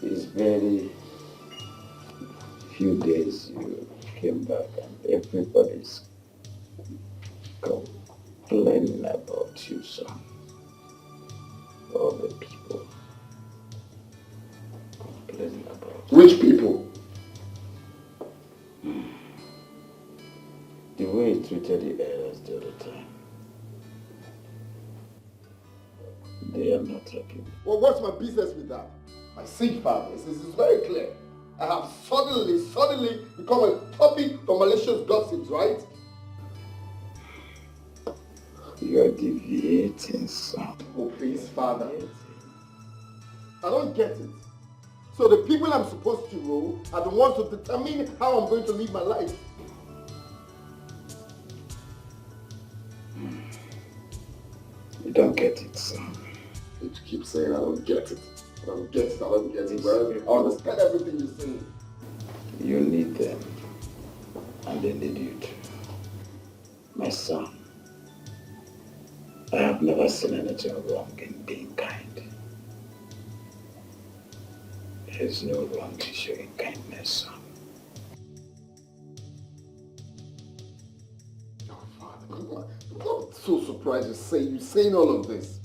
It's very few days you came back and everybody's complaining about you, son. All the people complaining about you. Which people? The way you treated the elders the other time. They are not happy. Well, what's my business with that? I see, Father, it's very clear. I have suddenly become a topic for malicious gossips, right? You are deviating, son. Oh, please, Father. I don't get it. So the people I'm supposed to rule are the ones to determine how I'm going to live my life. You don't get it, son. You keep saying I don't get it. I don't get it. Well, I understand everything you're saying. You need them, and they need you too. My son, I have never seen anything wrong in being kind. There's no wrong to showing kindness, son. I'm so surprised you're saying all of this.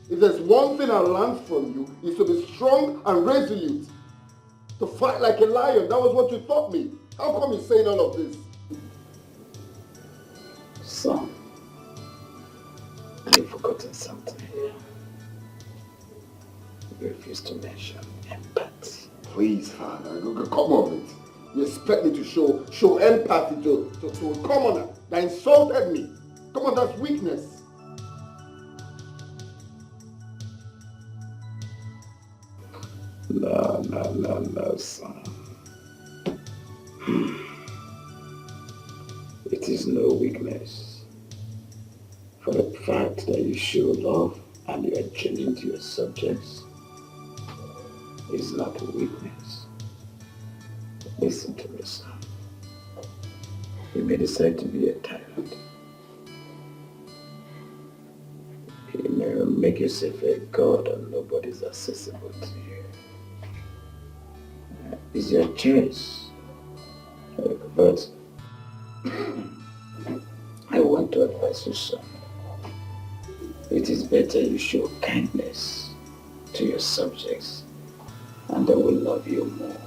If there's one thing I learned from you, is to be strong and resolute. To fight like a lion. That was what you taught me. How come you're saying all of this? Son, you've forgotten something here. You refuse to mention empathy. Please, Father, come on it. You expect me to show empathy to a commoner that insulted me? Come on, that's weakness. No, son. It is no weakness. For the fact that you show love and you are genuine to your subjects is not a weakness. Listen to me, son. You may decide to be a tyrant. You may make yourself a god and nobody's accessible to you. It's your choice. But I want to advise you, son. It is better you show kindness to your subjects and they will love you more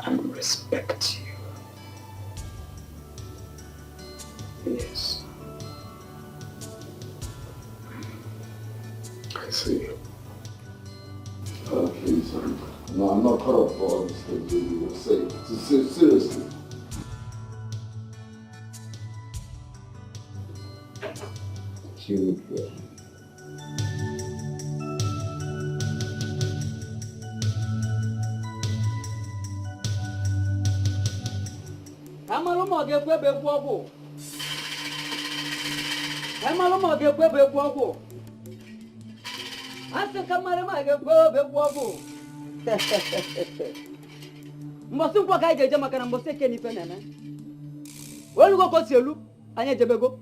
and respect you. Yes. I see. Please, no, I'm not caught up for all this thing you were saying. Seriously. Children. Mbosi mpo ka jeje makana mbosi ke ni penene. Wolu go ko sielu anya jebego.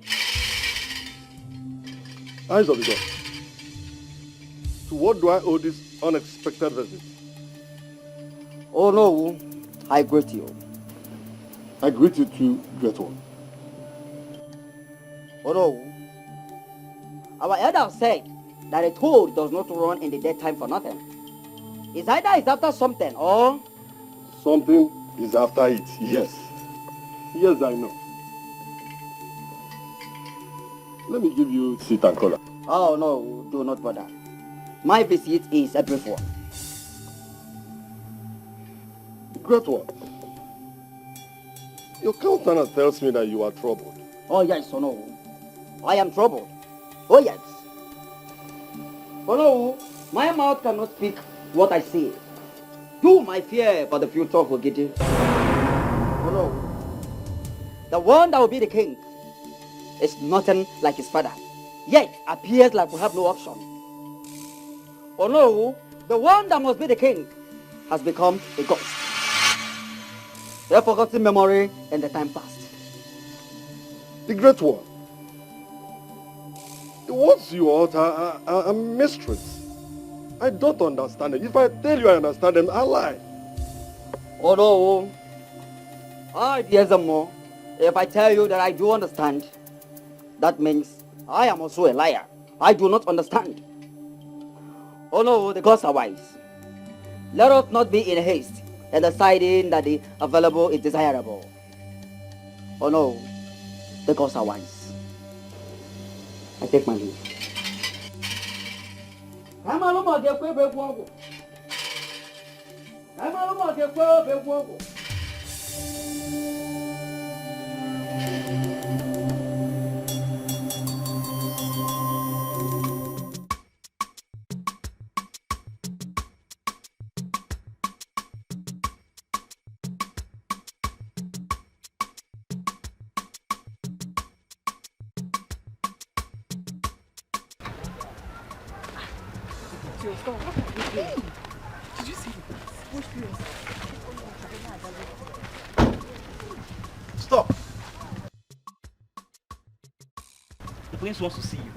Eyes of the God. To what do I owe this unexpected visit? Oh no, I greet you. I greet you too, great one. Oh no. Our elder said that a toad does not run in the daytime for nothing. It's either it's after something or... Something is after it, yes. Yes, I know. Let me give you seat and color. Oh no, do not bother. My visit is a brief one. Great one. Your countenance tells me that you are troubled. Oh yes, oh no. I am troubled. Oh yes. Oh no, my mouth cannot speak what I say. Do my fear for the future will get you. Oh no. The one that will be the king is nothing like his father, yet appears like we have no option. Oh no, the one that must be the king has become a ghost. They have forgotten memory in the time past. The great one. The words you utter are mysteries. I don't understand it. If I tell you I understand them, I lie. Oh no. I hear them more. If I tell you that I do understand, that means I am also a liar. I do not understand. Oh no, the gods are wise. Let us not be in haste in deciding that the available is desirable. Oh no, the gods are wise. I take my leave. Did you see it? Stop! The prince wants to see you.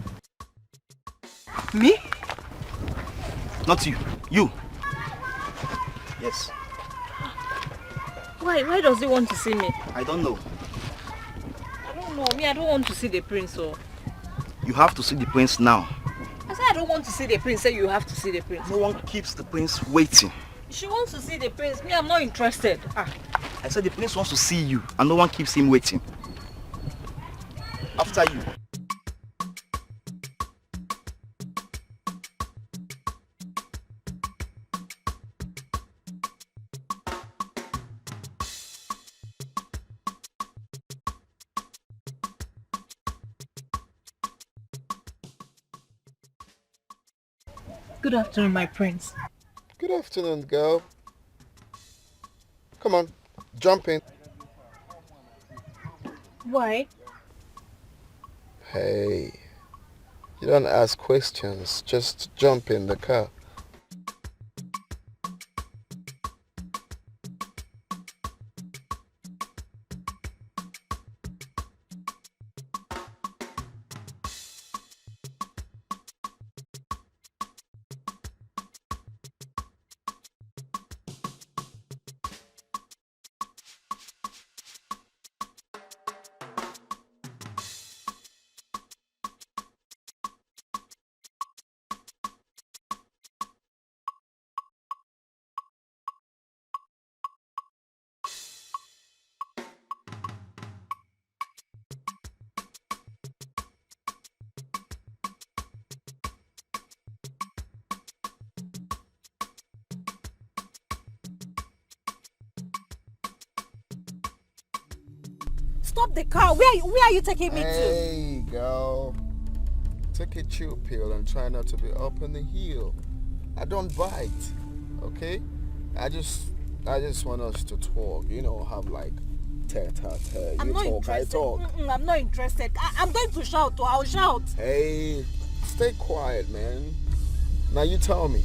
Me? Not you. You. Yes. Why does he want to see me? I don't know. I don't know. Me, I don't want to see the prince. So. You have to see the prince now. I said I don't want to see the prince. Say you have to see the prince. No one keeps the prince waiting. She wants to see the prince. Me, I'm not interested. I said the prince wants to see you and no one keeps him waiting. After you. Good afternoon, my prince. Good afternoon, girl. Come on, jump in. Why? Hey, you don't ask questions, just jump in the car. Stop the car. Where are you taking me to? Hey, girl. Take a chill pill and try not to be up in the hill. I don't bite, okay? I just want us to talk, you know, have like tete-a-tete. I'm not interested. I'm not interested. I'm going to shout, or I'll shout. Hey, stay quiet, man. Now you tell me,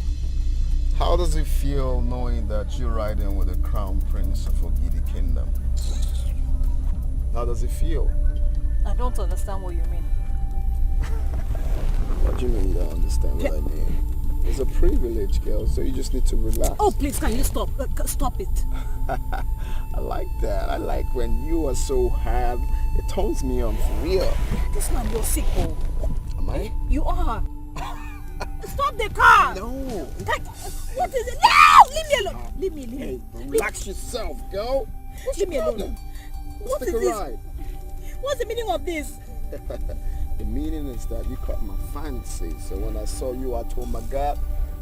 how does it feel knowing that you're riding with the crown prince of Ogidi Kingdom? How does it feel? I don't understand what you mean. What do you mean you don't understand what I mean? It's a privilege, girl, so you just need to relax. Oh, please, can you stop? Stop it. I like that. I like when you are so hard. It turns me on for real. This man, you're sick, oh. Am I? You are. Stop the car! No. What is it? No! Leave me alone. Leave me. Hey, relax yourself, girl. Leave me alone. What is this? Ride. What's the meaning of this? The meaning is that you caught my fancy. So when I saw you, I told my God,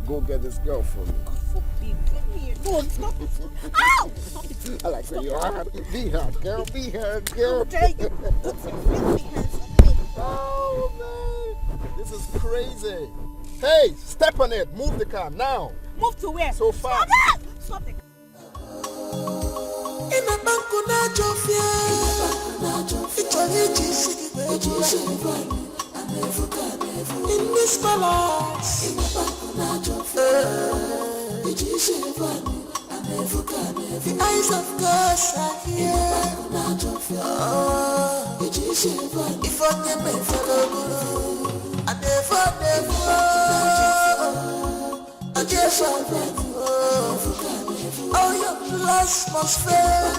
go get this girl for me. God forbid. Leave me alone. Stop it. Ow! Stop it. I like when you're hard. Be hard, girl. Be hard, girl. How dare you? Put your filthy hands on me. Oh, man. This is crazy. Hey, step on it. Move the car now. Move to where? So fast. Stop it! Stop the car. In this palace, the eyes of God are here. If I can make follow, I never. Oh, your lust must fail,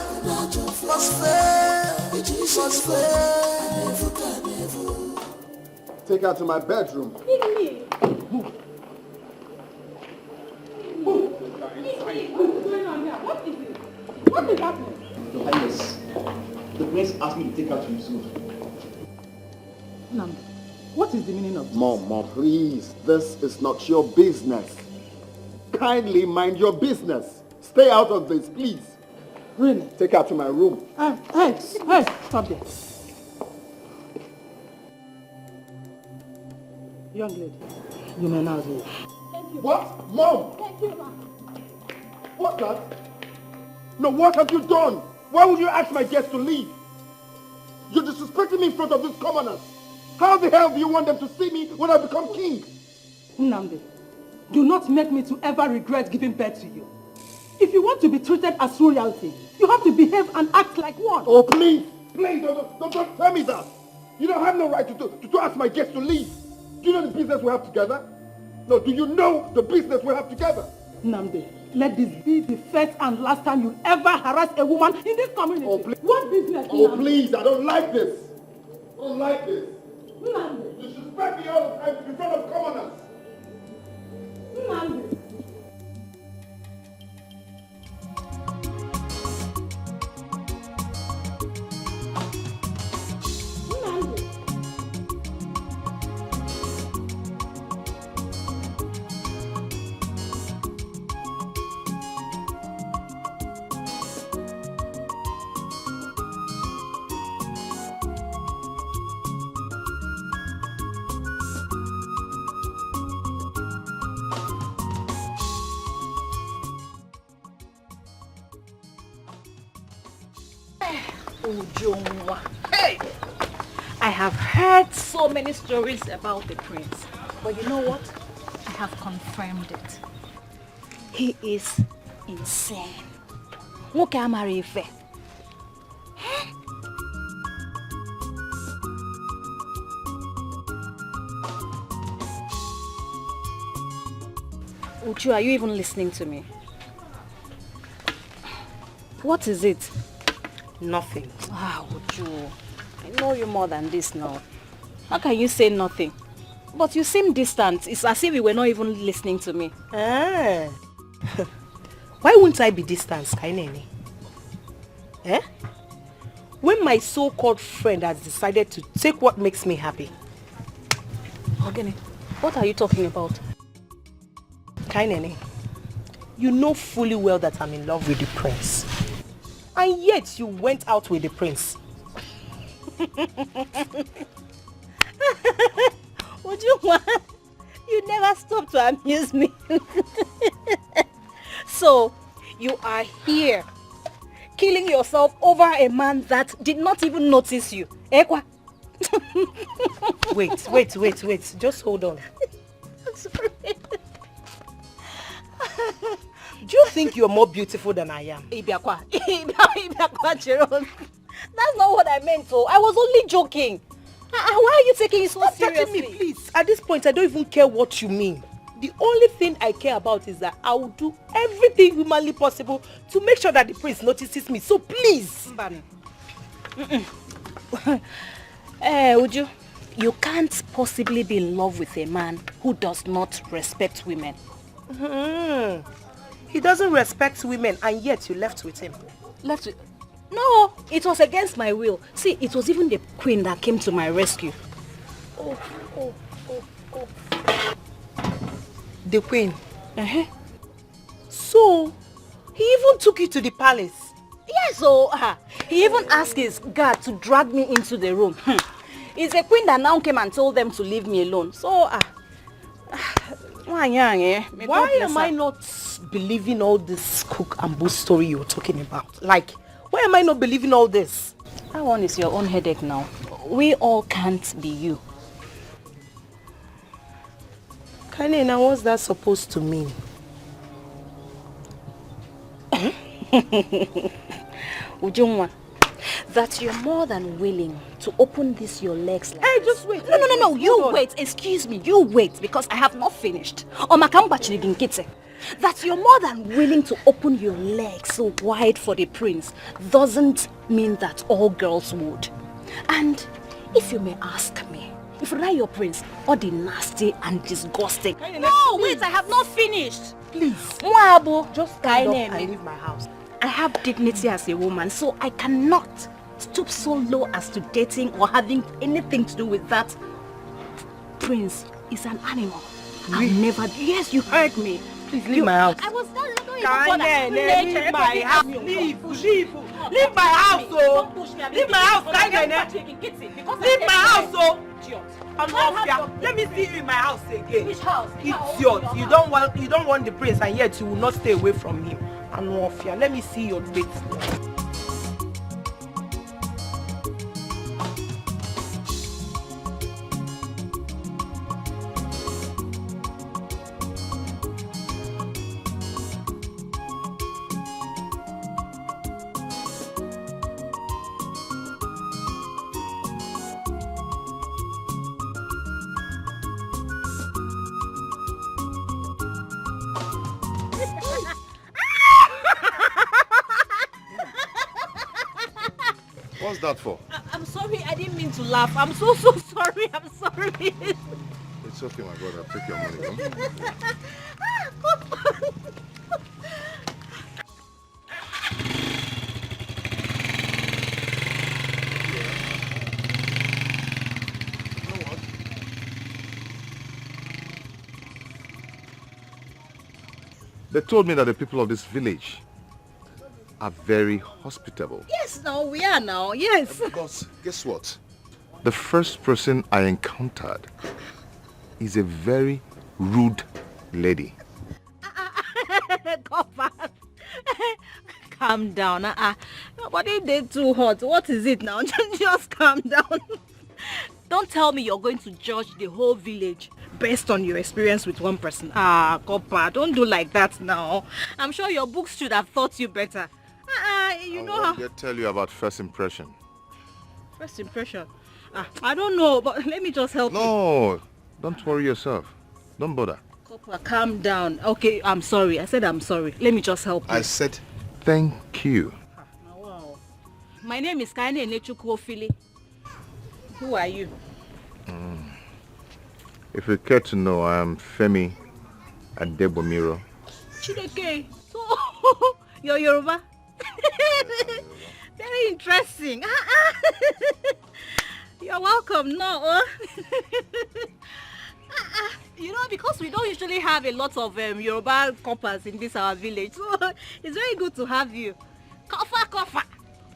must fail. Take her to my bedroom. Move. What's going on here? What is it? What is happening? Your Highness, the prince asked me to take her to his room. Nam, what is the meaning of this? Mom, please. This is not your business. Kindly mind your business. Stay out of this, please. Really? Take her to my room. Hey, stop there. Young lady, you may now leave. What? Mom! Thank you, ma. What's that? No, what have you done? Why would you ask my guests to leave? You're disrespecting me in front of these commoners. How the hell do you want them to see me when I become king? Nnamdi, do not make me to ever regret giving birth to you. If you want to be treated as royalty, you have to behave and act like one. Oh, please, don't tell me that. You don't have no right to ask my guests to leave. Do you know the business we have together? No, do you know the business we have together? Nnamdi, let this be the first and last time you'll ever harass a woman in this community. Oh, please. What business? Oh, Nnamdi? please, I don't like this. I don't like this. Nnamdi. You disrespect me all the time in front of commoners. Nnamdi. Ujungwa. Hey! I have heard so many stories about the prince. But you know what? I have confirmed it. He is insane. Nwoke amara ife. Uchu, are you even listening to me? What is it? Nothing. Ah, Uchu, I know you more than this now. How can you say nothing? But you seem distant. It's as if you were not even listening to me. Ah. Why wouldn't I be distant, Kainene? Eh? When my so-called friend has decided to take what makes me happy. Ogene, what are you talking about? Kainene, you know fully well that I'm in love with the prince. And yet you went out with the prince. You never stop to amuse me. So, you are here, killing yourself over a man that did not even notice you. Ekwa? Wait. Just hold on. I'm sorry. Do you think you're more beautiful than I am? Ibiakwa, Jerome. That's not what I meant, so I was only joking. Why are you taking it so seriously? Me, please. At this point, I don't even care what you mean. The only thing I care about is that I will do everything humanly possible to make sure that the prince notices me. So please. Uju, you can't possibly be in love with a man who does not respect women. He doesn't respect women, and yet you left with him. Left with... No, it was against my will. See, it was even the queen that came to my rescue. Oh. The queen? So, he even took you to the palace? Yes, he even asked his guard to drag me into the room. It's a queen that now came and told them to leave me alone. So, why am I not believing all this cook and boo story you're talking about? Like, why am I not believing all this? That one is your own headache now. We all can't be you. Kanina, what's that supposed to mean? Ujungwa, that you're more than willing to open this your legs like Hey, just wait. No, you wait. Excuse me, you wait, because I have not finished. That you're more than willing to open your legs so wide for the prince doesn't mean that all girls would. And if you may ask me, if you like your prince, all the nasty and disgusting. No, wait, I have not finished. Please. Just stand up and leave my house. I have dignity as a woman, so I cannot stoop so low as to dating or having anything to do with that. Prince is an animal. I'll never... Yes, you heard me. Please leave my house. I was not leave my house. Leave my house, oh. Leave my house, leave my house, oh. Let me see you in my house again. Which house? Idiot. You don't want the prince, and yet you will not stay away from him. Anofia, let me see your date. What's that for? I'm sorry, I didn't mean to laugh. I'm so sorry. I'm sorry. It's okay, my brother. Take your money. They told me that the people of this village are very hospitable. Yes, now we are now. Yes. Because guess what? The first person I encountered is a very rude lady. calm down. Nobody did too hot. What is it now? Just calm down. Don't tell me you're going to judge the whole village based on your experience with one person. Copper, don't do like that now. I'm sure your books should have taught you better. You know how... They tell you about first impression. First impression? I don't know, but let me just help you. No, don't worry yourself. Don't bother. Copper, calm down. Okay, I'm sorry. I said I'm sorry. Let me just help you. I said thank you. Wow. My name is Kaine Nechukwofili. Who are you? If you care to know, I am Femi Adebomiro. Chideke. So, you're Yoruba? Very interesting. You're welcome. No. You know, because we don't usually have a lot of Yoruba coppers in this our village, so it's very good to have you. Koffa.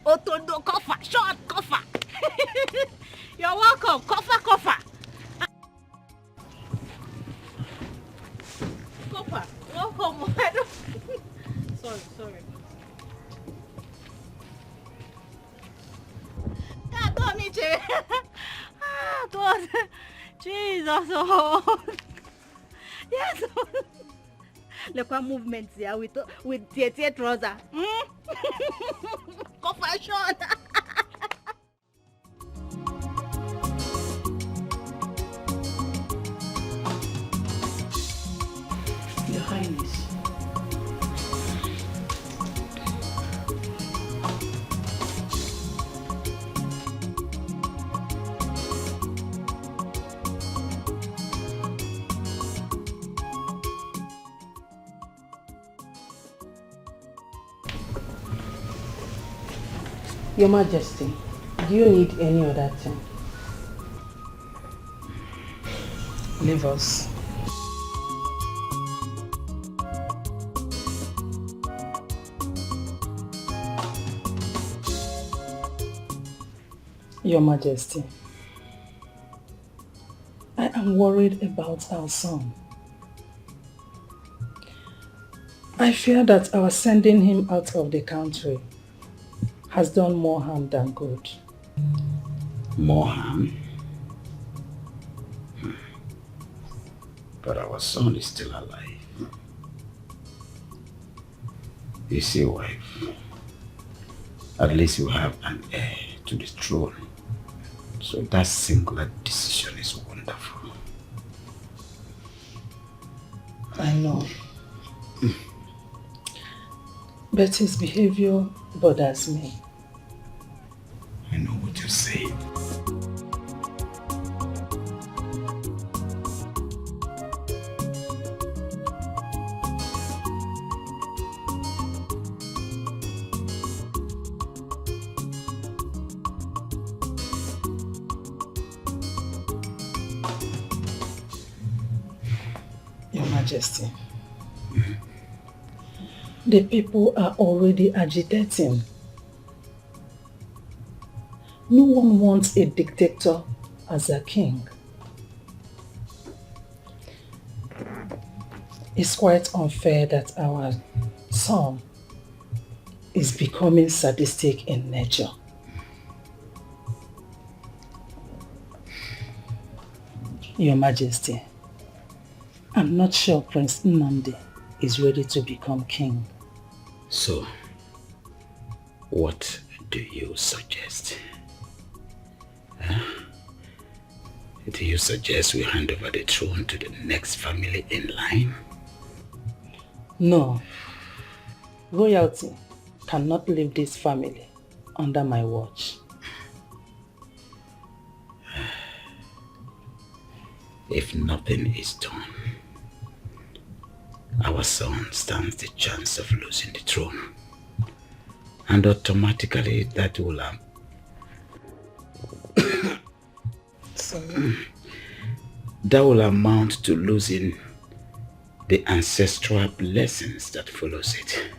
Otondo koffa. Short koffa. You're welcome. Koffa. Koffa. Welcome. Sorry. God. Jesus. Oh. Yes. Look at movements here with tear trouser. Confession. Your Highness. Your Majesty, do you need any other thing? Leave us. Your Majesty, I am worried about our son. I fear that our sending him out of the country has done more harm than good. More harm? But our son is still alive. You see, wife, at least you have an heir to the throne. So that singular decision is wonderful. I know. But his behavior bothers me. I know what you're saying. Your Majesty, the people are already agitating. No one wants a dictator as a king. It's quite unfair that our son is becoming sadistic in nature. Your Majesty, I'm not sure Prince Nnamdi is ready to become king. So, what do you suggest? Do you suggest we hand over the throne to the next family in line? No. Royalty cannot leave this family under my watch. If nothing is done, our son stands the chance of losing the throne. And automatically that will that will amount to losing the ancestral blessings that follows it.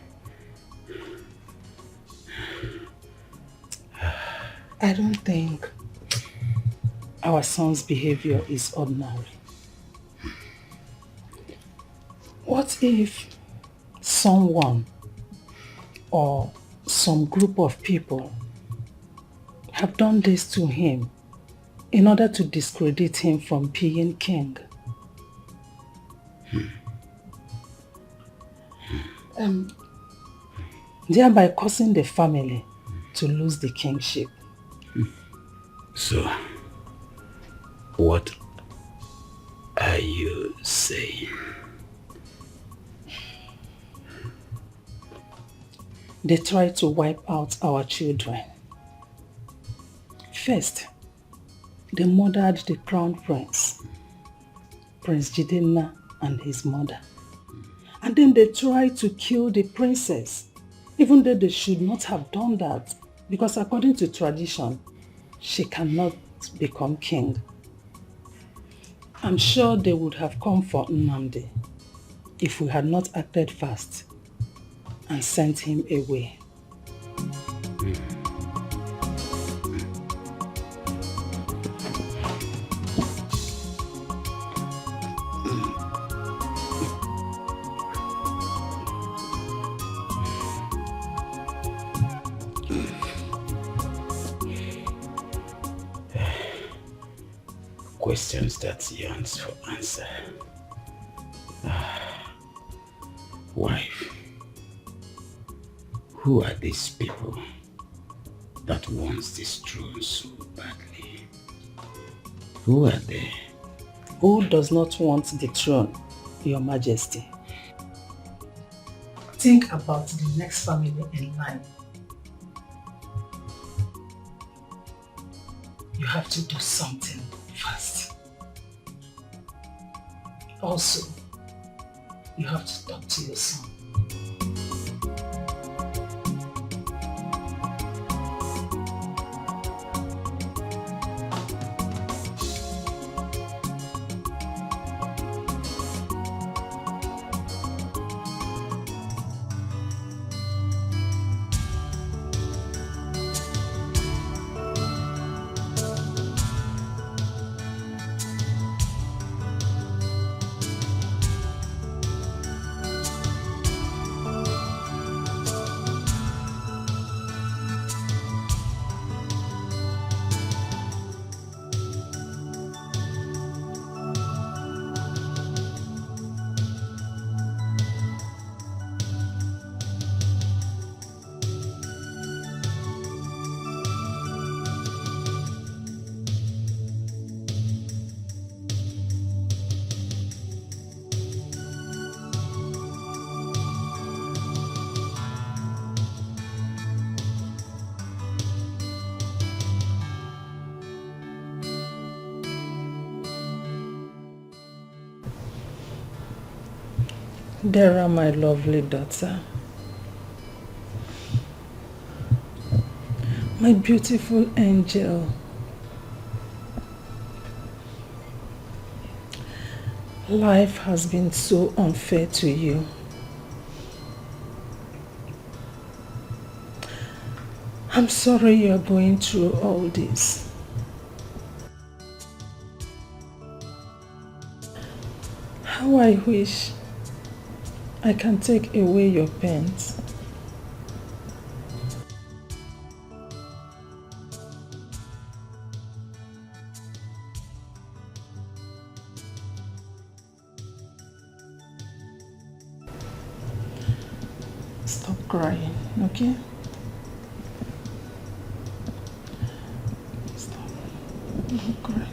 I don't think our son's behavior is ordinary. What if someone or some group of people have done this to him in order to discredit him from being king. Thereby causing the family to lose the kingship. So, what are you saying? They tried to wipe out our children. First, they murdered the crown prince, Prince Jidenna and his mother. And then they tried to kill the princess, even though they should not have done that, because according to tradition, she cannot become king. I'm sure they would have come for Nnamdi if we had not acted fast and sent him away. Questions that yearns for answer. Wife, who are these people that wants this throne so badly? Who are they? Who does not want the throne, Your Majesty? Think about the next family in line. You have to do something fast. Also, you have to talk to your son. Dara, my lovely daughter, my beautiful angel, life has been so unfair to you. I'm sorry you're going through all this. How I wish I can take away your pains. Stop crying, okay? Stop. Don't cry.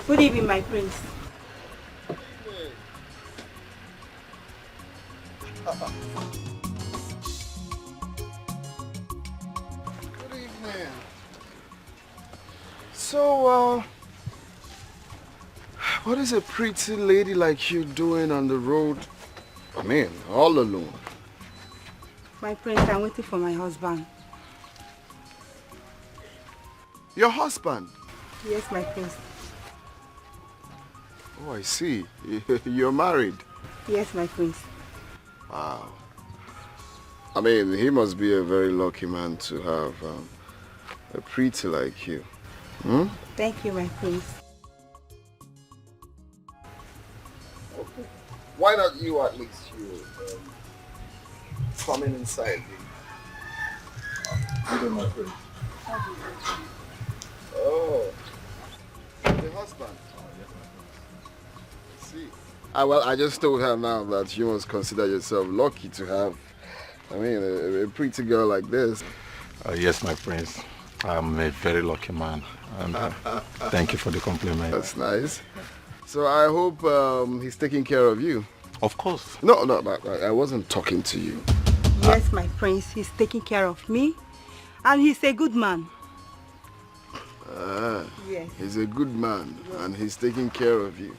Good evening, my prince. Good evening. So, what is a pretty lady like you doing on the road? I mean, all alone. My prince, I'm waiting for my husband. Your husband? Yes, my prince. Oh, I see. You're married. Yes, my prince. Wow. I mean, he must be a very lucky man to have a pretty like you. Hmm? Thank you, my prince. Okay. Why not you at least? You coming inside. You know, my friend. Oh, the husband. See. Well, I just told her now that you must consider yourself lucky to have, I mean, a pretty girl like this. Yes, my prince. I'm a very lucky man. And thank you for the compliment. That's nice. So I hope he's taking care of you. Of course. No, I wasn't talking to you. Yes, my prince. He's taking care of me. And he's a good man. Yes. He's a good man and he's taking care of you.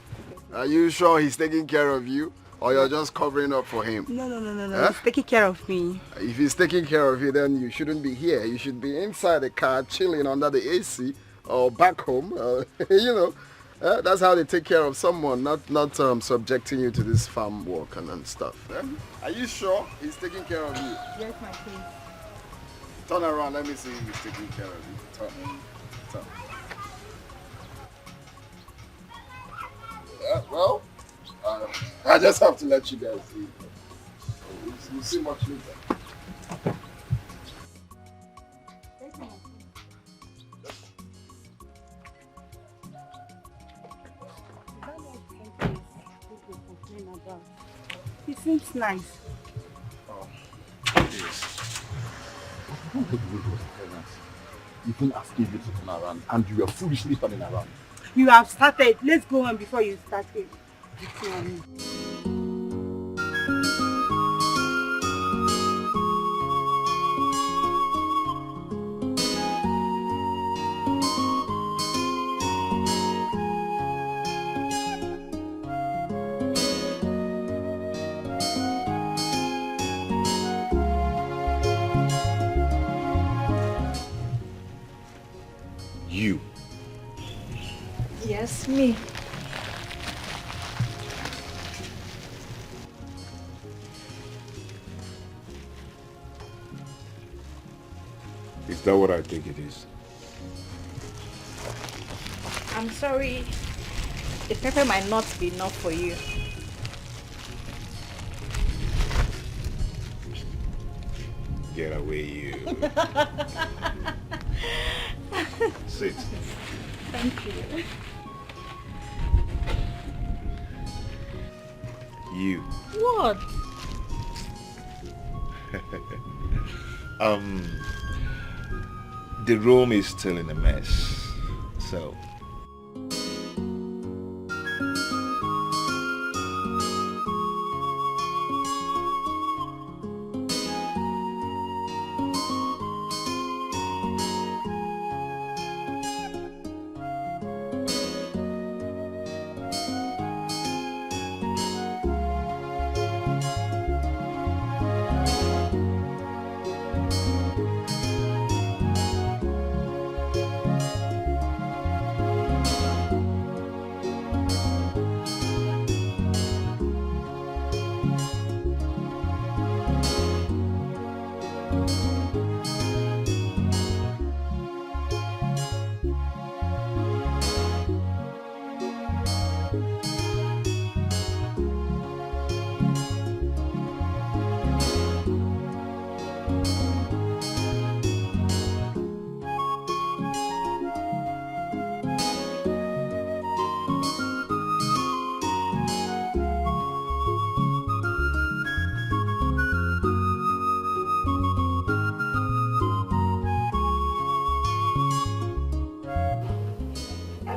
Are you sure he's taking care of you? Or you're just covering up for him? No. He's taking care of me. If he's taking care of you, then you shouldn't be here. You should be inside the car, chilling under the AC, or back home. You know, that's how they take care of someone, not subjecting you to this farm work and stuff. Are you sure he's taking care of you? Yes, my prince. Turn around, let me see if he's taking care of you. Turn. Well, I just have to let you guys see. We'll see much later. He seems nice. Even asking you to turn around, and you were foolishly turning around. You have started. Let's go on before you start it. You. Yes, me. Is that what I think it is? I'm sorry. The pepper might not be enough for you. Get away, you. Sit. Thank you. You. What? The room is still in a mess, so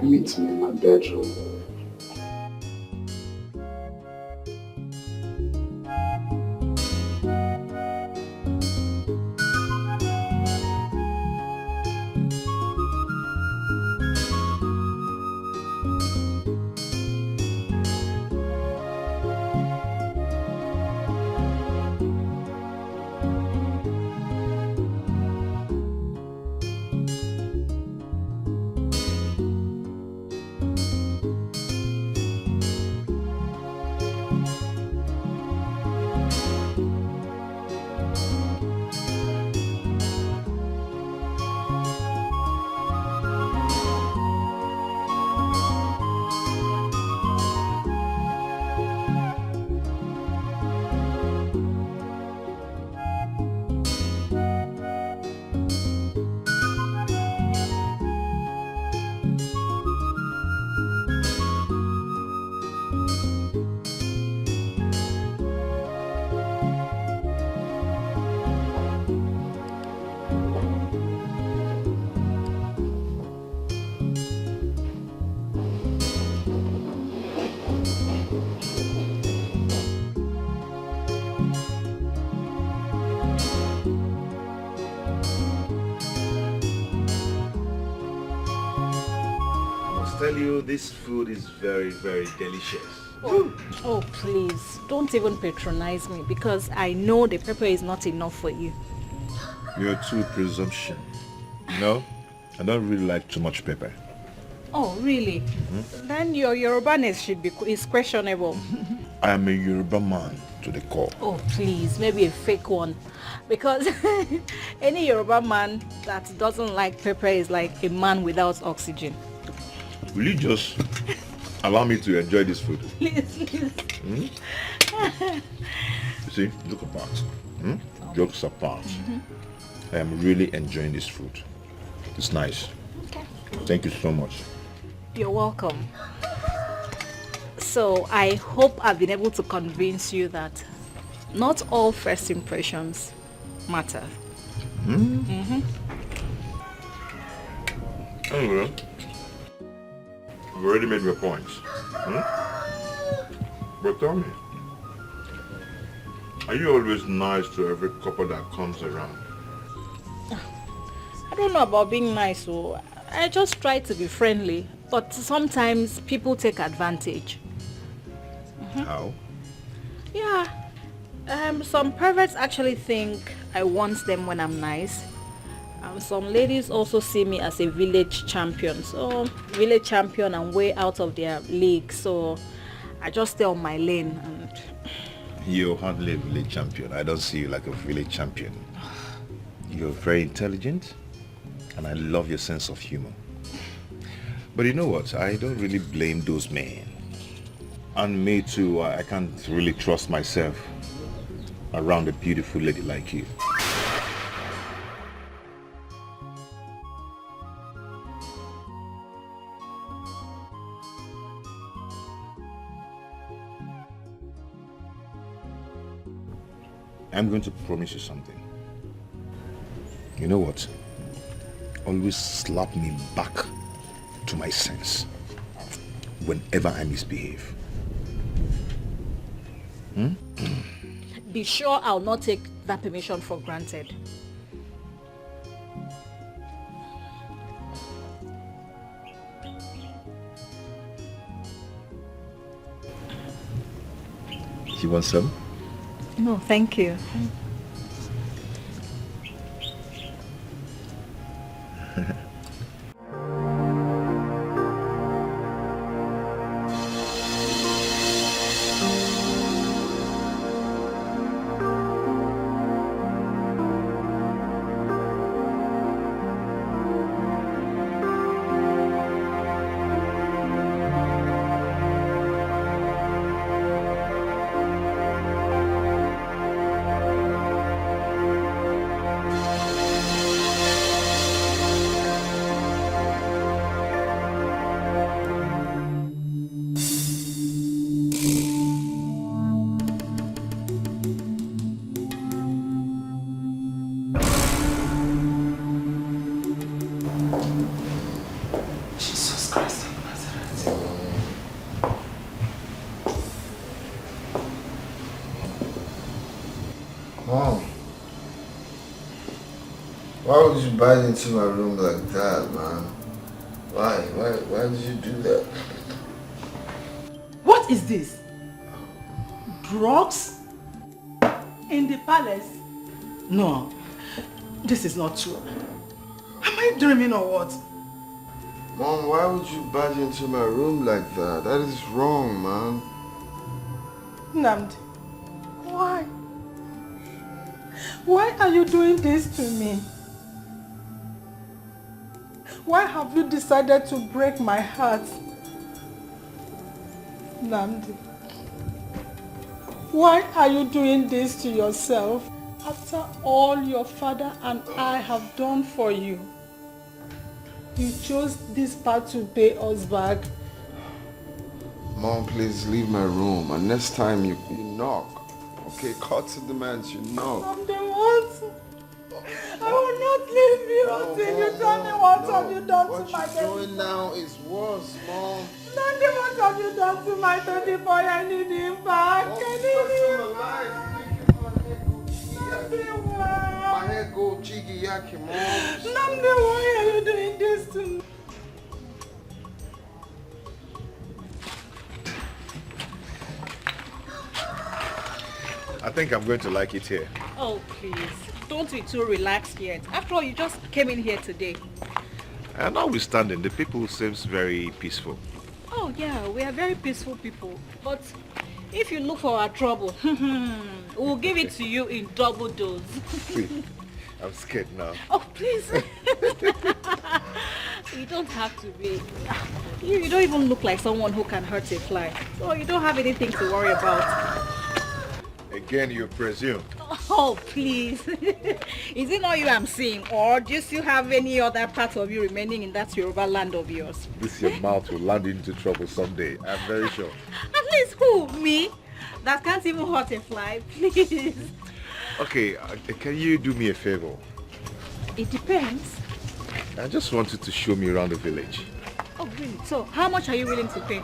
Meet me in my bedroom. Tell you, this food is very, very delicious. Oh, please, don't even patronize me because I know the pepper is not enough for you. You're too presumption. No, I don't really like too much pepper. Oh, really? Then your Yorubaness is questionable. I am a Yoruba man to the core. Oh, please, maybe a fake one. Because any Yoruba man that doesn't like pepper is like a man without oxygen. Will you just allow me to enjoy this food? Please. You see, look apart. Jokes apart. I am really enjoying this food. It's nice. Okay. Thank you so much. You're welcome. So I hope I've been able to convince you that not all first impressions matter. Anyway, you've already made your points. But tell me, are you always nice to every couple that comes around? I don't know about being nice, so I just try to be friendly, but sometimes people take advantage. How? Yeah. Some perverts actually think I want them when I'm nice. Some ladies also see me as a village champion. So, village champion, I'm way out of their league. So, I just stay on my lane. And You're hardly a village champion. I don't see you like a village champion. You're very intelligent, and I love your sense of humor. But you know what? I don't really blame those men. And me too, I can't really trust myself around a beautiful lady like you. I'm going to promise you something. You know what? Always slap me back to my sense whenever I misbehave. be sure I'll not take that permission for granted. You want some? No, thank you. Mom, why would you bite into my room like that, man? Why did you do that? What is this? Drugs? In the palace? No, this is not true. Am I dreaming or what? Mom, why would you barge into my room like that? That is wrong, man. Nnamdi, why? Why are you doing this to me? Why have you decided to break my heart? Nnamdi, why are you doing this to yourself after all your father and I have done for you? You chose this path to pay us back. Mom, please leave my room. And next time you knock. Okay, cut to the man, you knock. I'm the one. I will not leave you until you tell me what have you done to my baby. What you're doing now is worse, Mom. Nandi, what have you done to my baby boy? I need him back. I need him back. My head go jiggy yaki, Mom. Nandi, why are you doing this to me? I think I'm going to like it here. Oh, please. Don't be too relaxed yet. After all, you just came in here today. And notwithstanding, the people seems very peaceful. Oh, yeah, we are very peaceful people. But if you look for our trouble, we'll give it to you in double dose. I'm scared now. Oh, please. You don't have to be. You don't even look like someone who can hurt a fly. So you don't have anything to worry about. Again, you presume. Oh, please. Is it not you I'm seeing? Or do you still have any other part of you remaining in that Yoruba land of yours? This your mouth will land into trouble someday. I'm very sure. At least who? Me? That can't even hurt a fly, please. Okay, can you do me a favor? It depends. I just want you to show me around the village. Oh, really? So, how much are you willing to pay?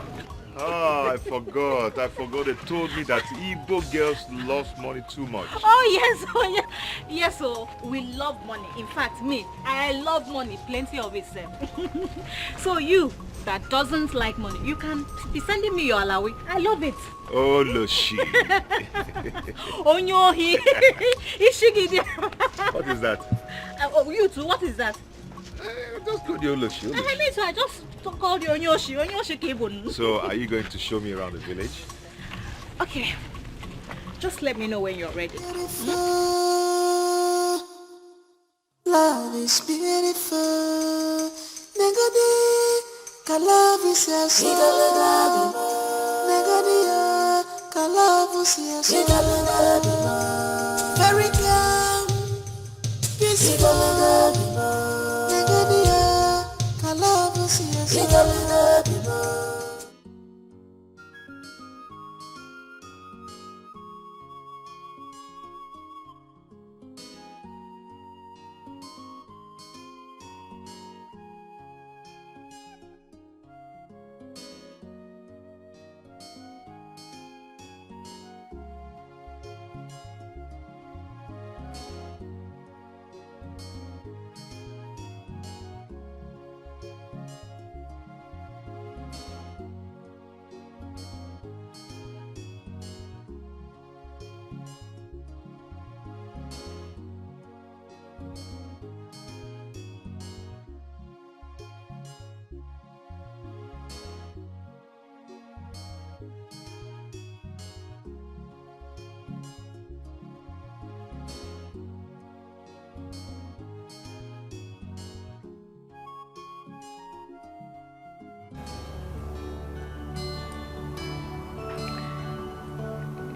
Oh, I forgot. They told me that Igbo girls lost money too much. Oh, yes. Oh, yeah. Yes, so we love money. In fact, me, I love money. Plenty of it, sir. So you, that doesn't like money, you can be sending me your alawi. I love it. Oh, Loshi. Onyohi. What is that? Oh, you too. What is that? Just call the Oloshi. I mean, so I just called you Onyoshi. Onyoshi Kebun. So, are you going to show me around the village? Okay. Just let me know when you're ready. Love is beautiful. Negodi, kalavu siyaso. Negodi, kalavu siyaso. Very young, beautiful.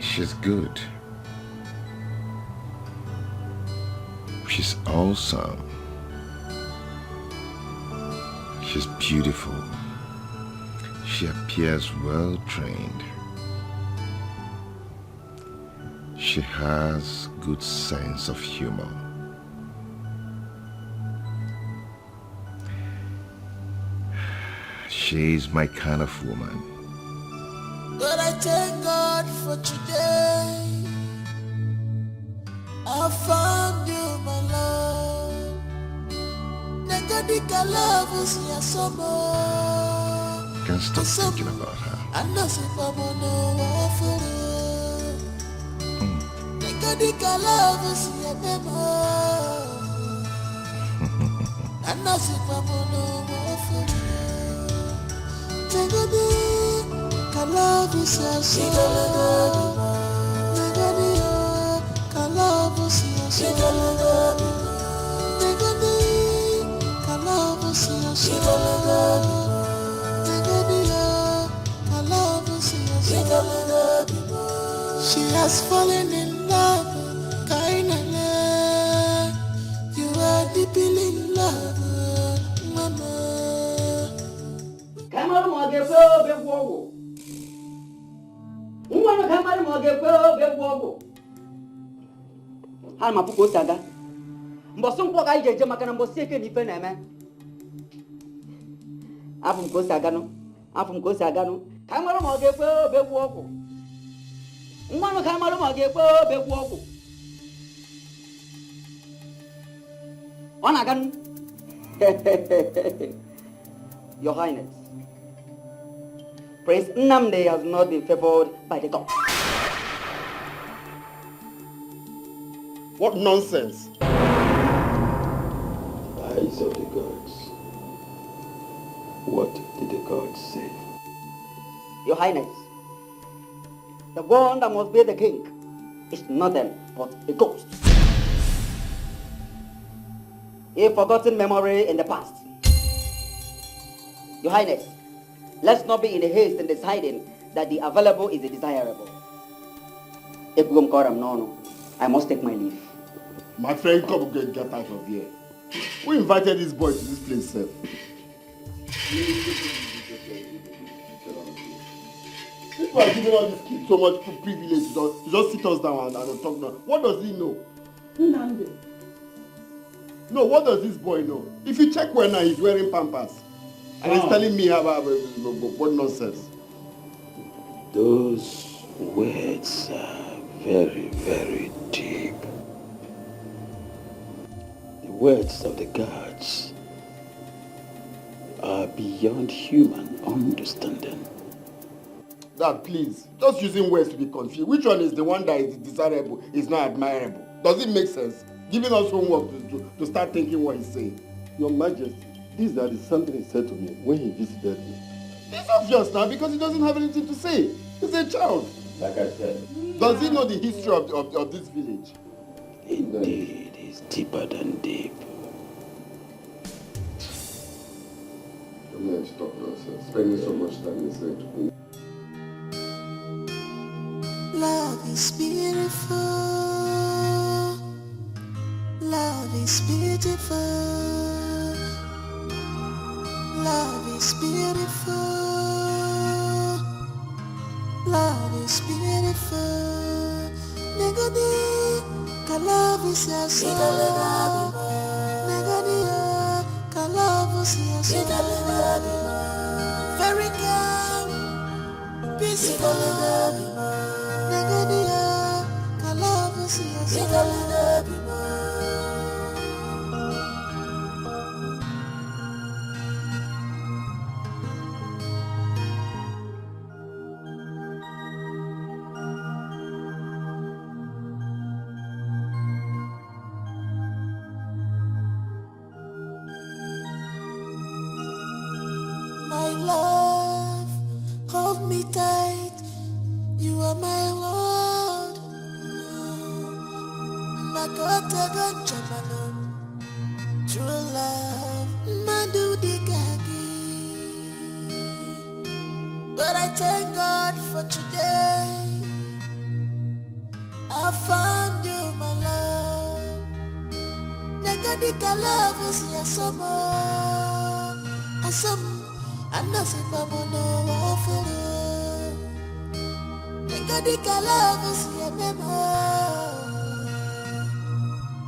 She's good. She's awesome. She's beautiful. She appears well trained. She has good sense of humor. She's my kind of woman. But I thank God for today. I found you, my love. Dikeh love was your summer. Can't stop thinking about her. I know if I'm on no for it. Dikeh love was your memo. I know if I'm on no for it. Dikeh love is your summer. She has fallen in love, kinda. You are deeply in love, mama. Come on, get so big wobble. Woman, come on, get so big wobble. Hana mapuko saga. Mboso mpo ka ijeje maka na mbosi eke ni fe na eme. Afum ko saga no. Ka maro mo ge pe begwu ogu. Nwa no ka maro mo ge pe begwu ogu. Ona gan. Your Highness. Prince Nnamdi has not been favored by the gods. What nonsense! Eyes of the gods. What did the gods say? Your Highness, the one that must be the king is nothing but a ghost. A forgotten memory in the past. Your Highness, let's not be in a haste in deciding that the available is the desirable. If I must take my leave. My friend, come get out of here. We invited this boy to this place, sir. People are giving all these kids so much privilege to just sit us down and talk now. What does he know? Nnamdi. No, what does this boy know? If you check when he's wearing Pampers and he's telling me about what nonsense. Those words are very, very deep. The words of the gods are beyond human understanding. Dad, please, just using words to be confused. Which one is the one that is desirable, is not admirable? Does it make sense? Giving us homework to start thinking what he's saying. Your Majesty, this is something he said to me when he visited me. It's obvious now because he doesn't have anything to say. He's a child. Like I said. Does he know the history of this village? Indeed, it's deeper than deep. The man stop nonsense. Spending so much time listening to me. Love is beautiful. Love is beautiful. Love is beautiful. Love is beautiful. Negadi, love is your soul. Negadi, love is your soul. Very calm, peaceful. Negadi, love is your soul. My love, hold me tight. You are my world. Makota true love, Madu Dikeh. But I thank God for today. I found you, my love. Dikeh love is your summer. I'm not saying I'm no for it. Dikeh love is your memo.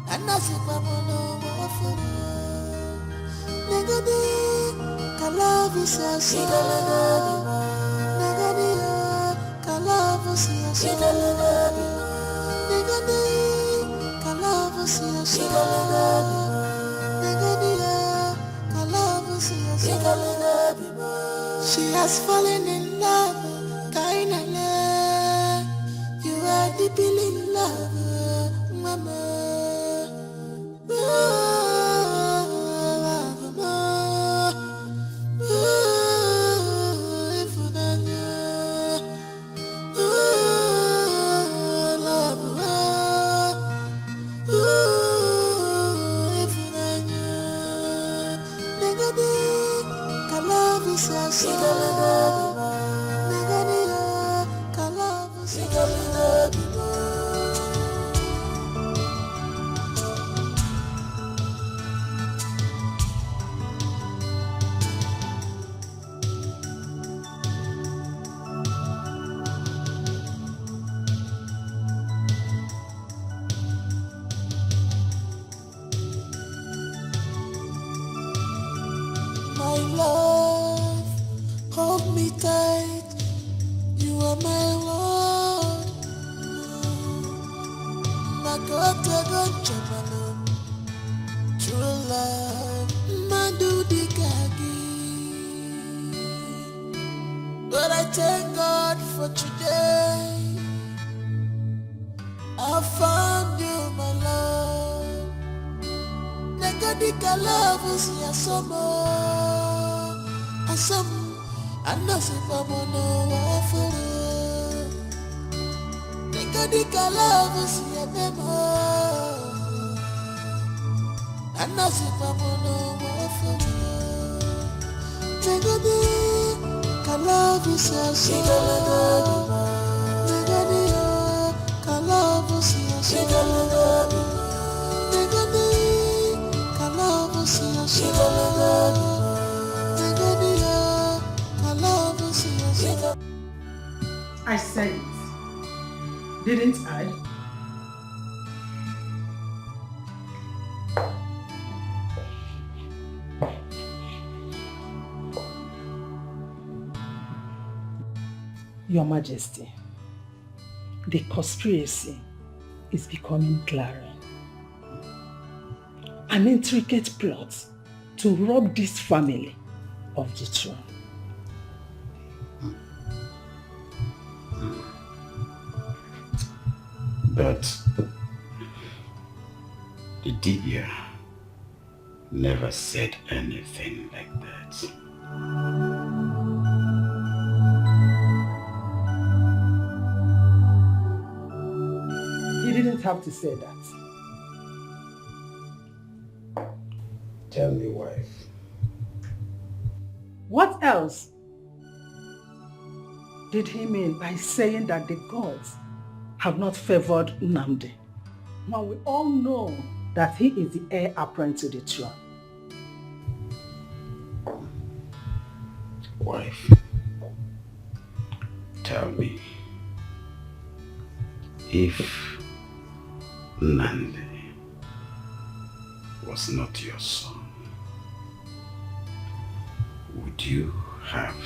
I'm not saying I'm no for it. Dikeh love is your soul. Dikeh love is your soul. She has fallen in love, kinda. You are deeply in love, mama. My love, hold me tight. You are my world. True love, Madu Dikeh. But I thank God for today. I found you, my love. Dikeh love is your summer. I know if I'm on no for it. Dikeh love is your demo. I know if I'm on no for it. Dikeh love is your summer. Dikeh love is your summer. Dikeh love is your summer. I said it, didn't I? Your Majesty, the conspiracy is becoming glaring. An intricate plot to rob this family of the throne. But the Dikeh never said anything like that. He didn't have to say that. Tell me, wife. What else did he mean by saying that the gods have not favored Nnamdi? Now we all know that he is the heir apparent to the throne. Wife, tell me, if Nnamdi was not your son, would you have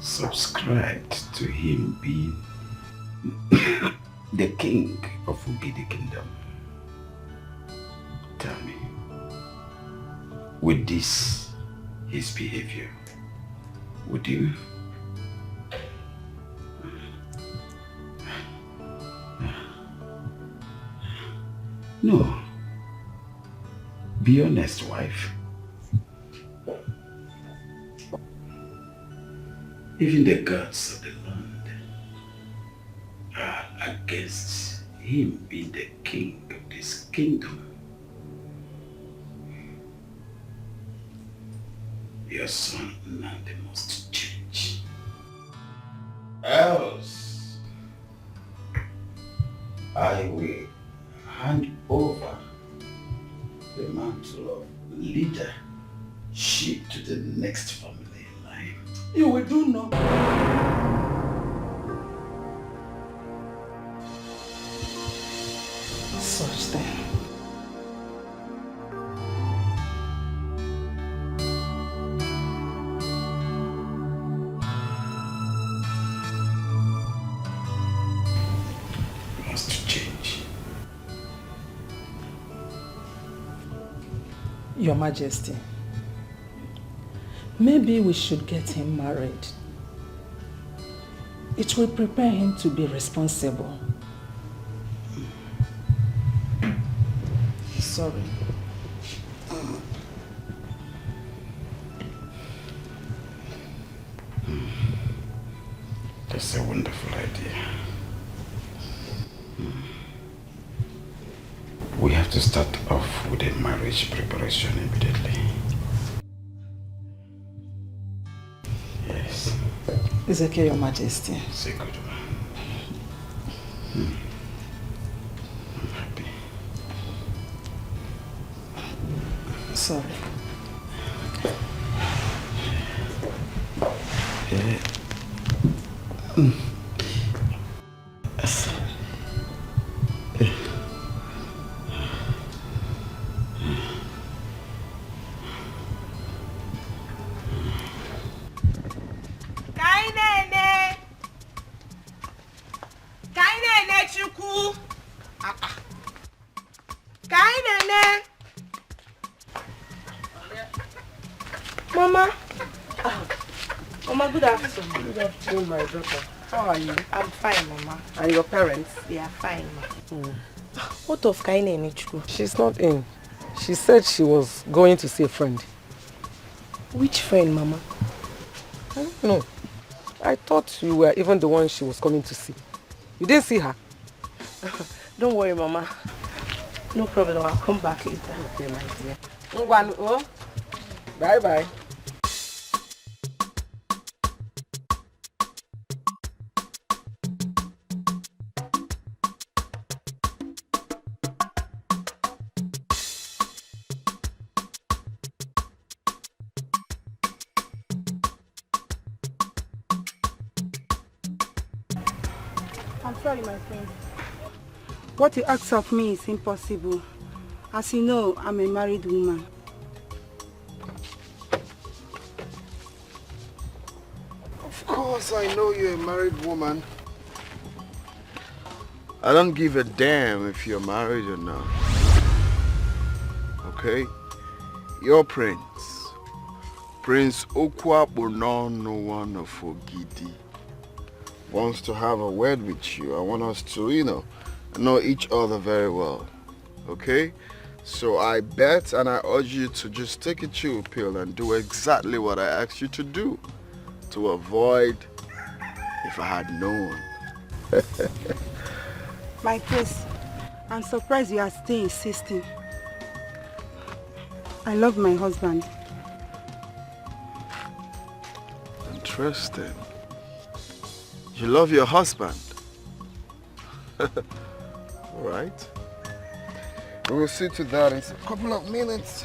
subscribed to him being the king of Ubidi Kingdom? Tell me, with this, his behavior, would you? No. Be honest, wife. Even the gods of the land are against him being the king of this kingdom. Your son Nnamdi must change. Else, I will hand over the mantle of leadership to the next family in line. You will do no. Such thing. Must change. Your Majesty, maybe we should get him married. It will prepare him to be responsible. Sorry. That's a wonderful idea. We have to start off with a marriage preparation immediately. Yes. It's okay, Your Majesty. Say good one. I'm happy. Sorry. Mama. Mama, good afternoon. Good afternoon, my daughter. How are you? I'm fine, Mama. And your parents? They are fine, Ma. What of Kaine Enichukwu? She's not in. She said she was going to see a friend. Which friend, Mama? I don't know. I thought you were even the one she was coming to see. You didn't see her? Don't worry, Mama. No problem. I'll come back later. Okay, my dear. Bye-bye. I'm sorry, my friend. What you ask of me is impossible. As you know, I'm a married woman. Of course, I know you're a married woman. I don't give a damn if you're married or not. Okay? Your prince, Prince Okwabonono of Ogidi, wants to have a word with you. I want us to, know each other very well. Okay? So I bet and I urge you to just take a chill pill and do exactly what I asked you to do. To avoid if I had known. My prince, I'm surprised you are still insisting. I love my husband. Interesting. You love your husband? Alright. We will see to that in a couple of minutes.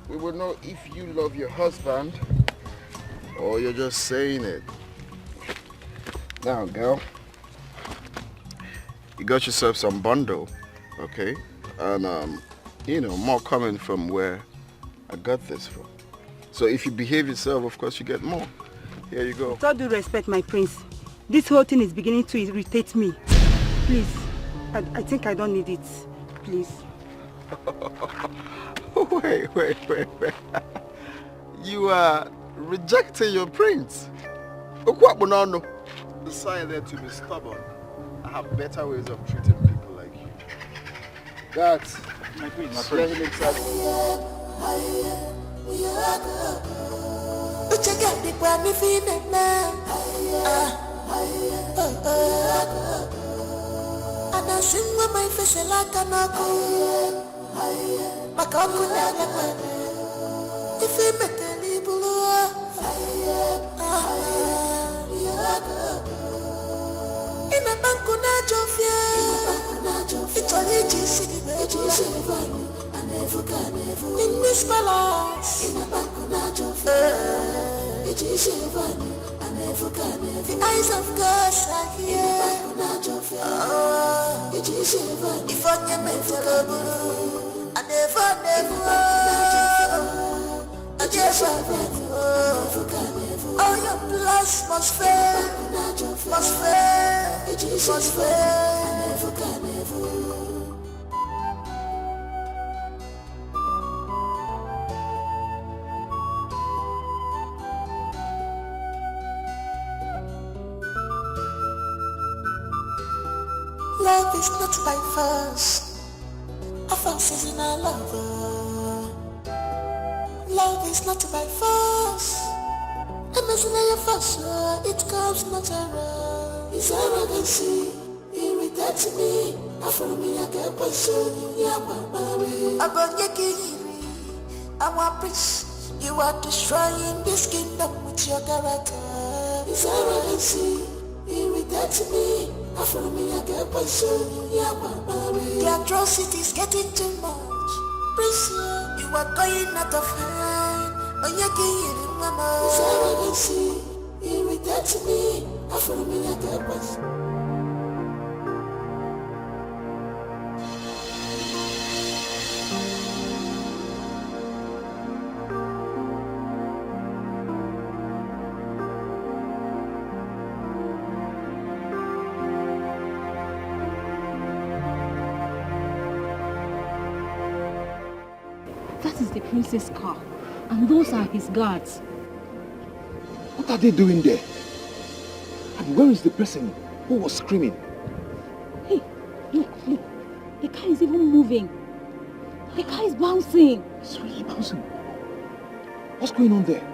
We will know if you love your husband or you're just saying it. Now, girl, you got yourself some bundle, okay? And, more coming from where I got this from. So if you behave yourself, of course, you get more. Here you go. With all due respect, my prince, this whole thing is beginning to irritate me. Please, I think I don't need it. Please. Wait. You are rejecting your prince. Okwabonono decided to be stubborn. I have better ways of treating people like you. That's my prince. Let him inside. My face like a knuckle. If you met any blue, in a bancuna jofia, it's a legis, in this palace, in a bancuna jofia, it is the eyes of God are here. If I can make for the I never, I just all your blood must fail, must fail. Love is not by force. A force is in a lover. Love is not by force. A mercenary force, it comes natural. His arrogancy irritates me. After me, I get poison in your memory. I'm gonna get I want preach. You are destroying this kingdom with your character. His arrogancy irritates me. After me, I get poison in your memory. The atrocity is getting too much. Please, you are going out of hand. Oh, you're getting mama. His arrogancy irritates me. After me, I get poison. That is the prince's car, and those are his guards. What are they doing there? And where is the person who was screaming? Hey, look. The car is even moving. The car is bouncing. It's really bouncing. What's going on there?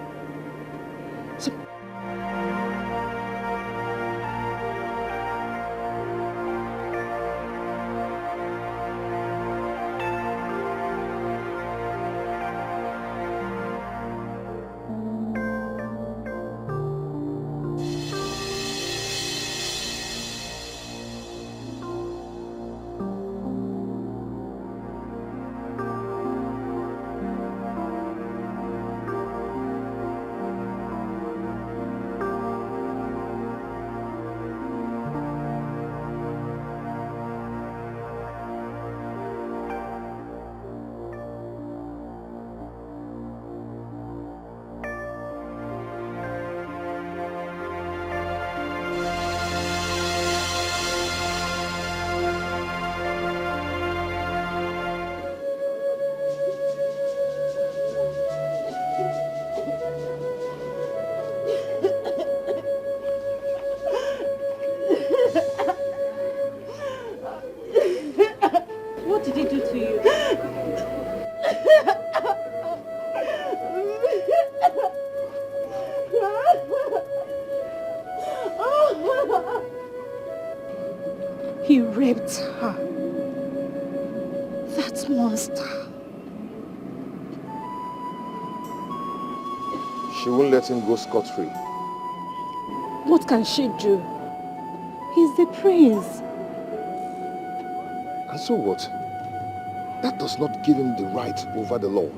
He raped her. That monster. She won't let him go scot-free. What can she do? He's the prince. And so what? That does not give him the right over the law.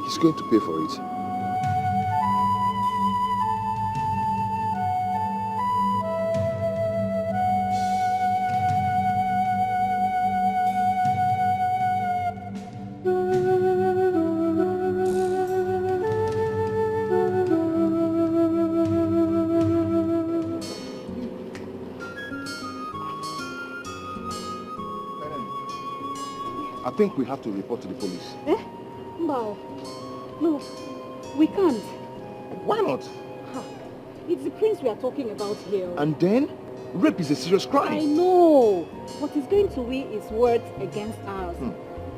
He's going to pay for it. I think we have to report to the police. Eh? No. No, we can't. Why not? It's the prince we are talking about here. And then, rape is a serious crime. I know, but he's going to weigh his words against ours.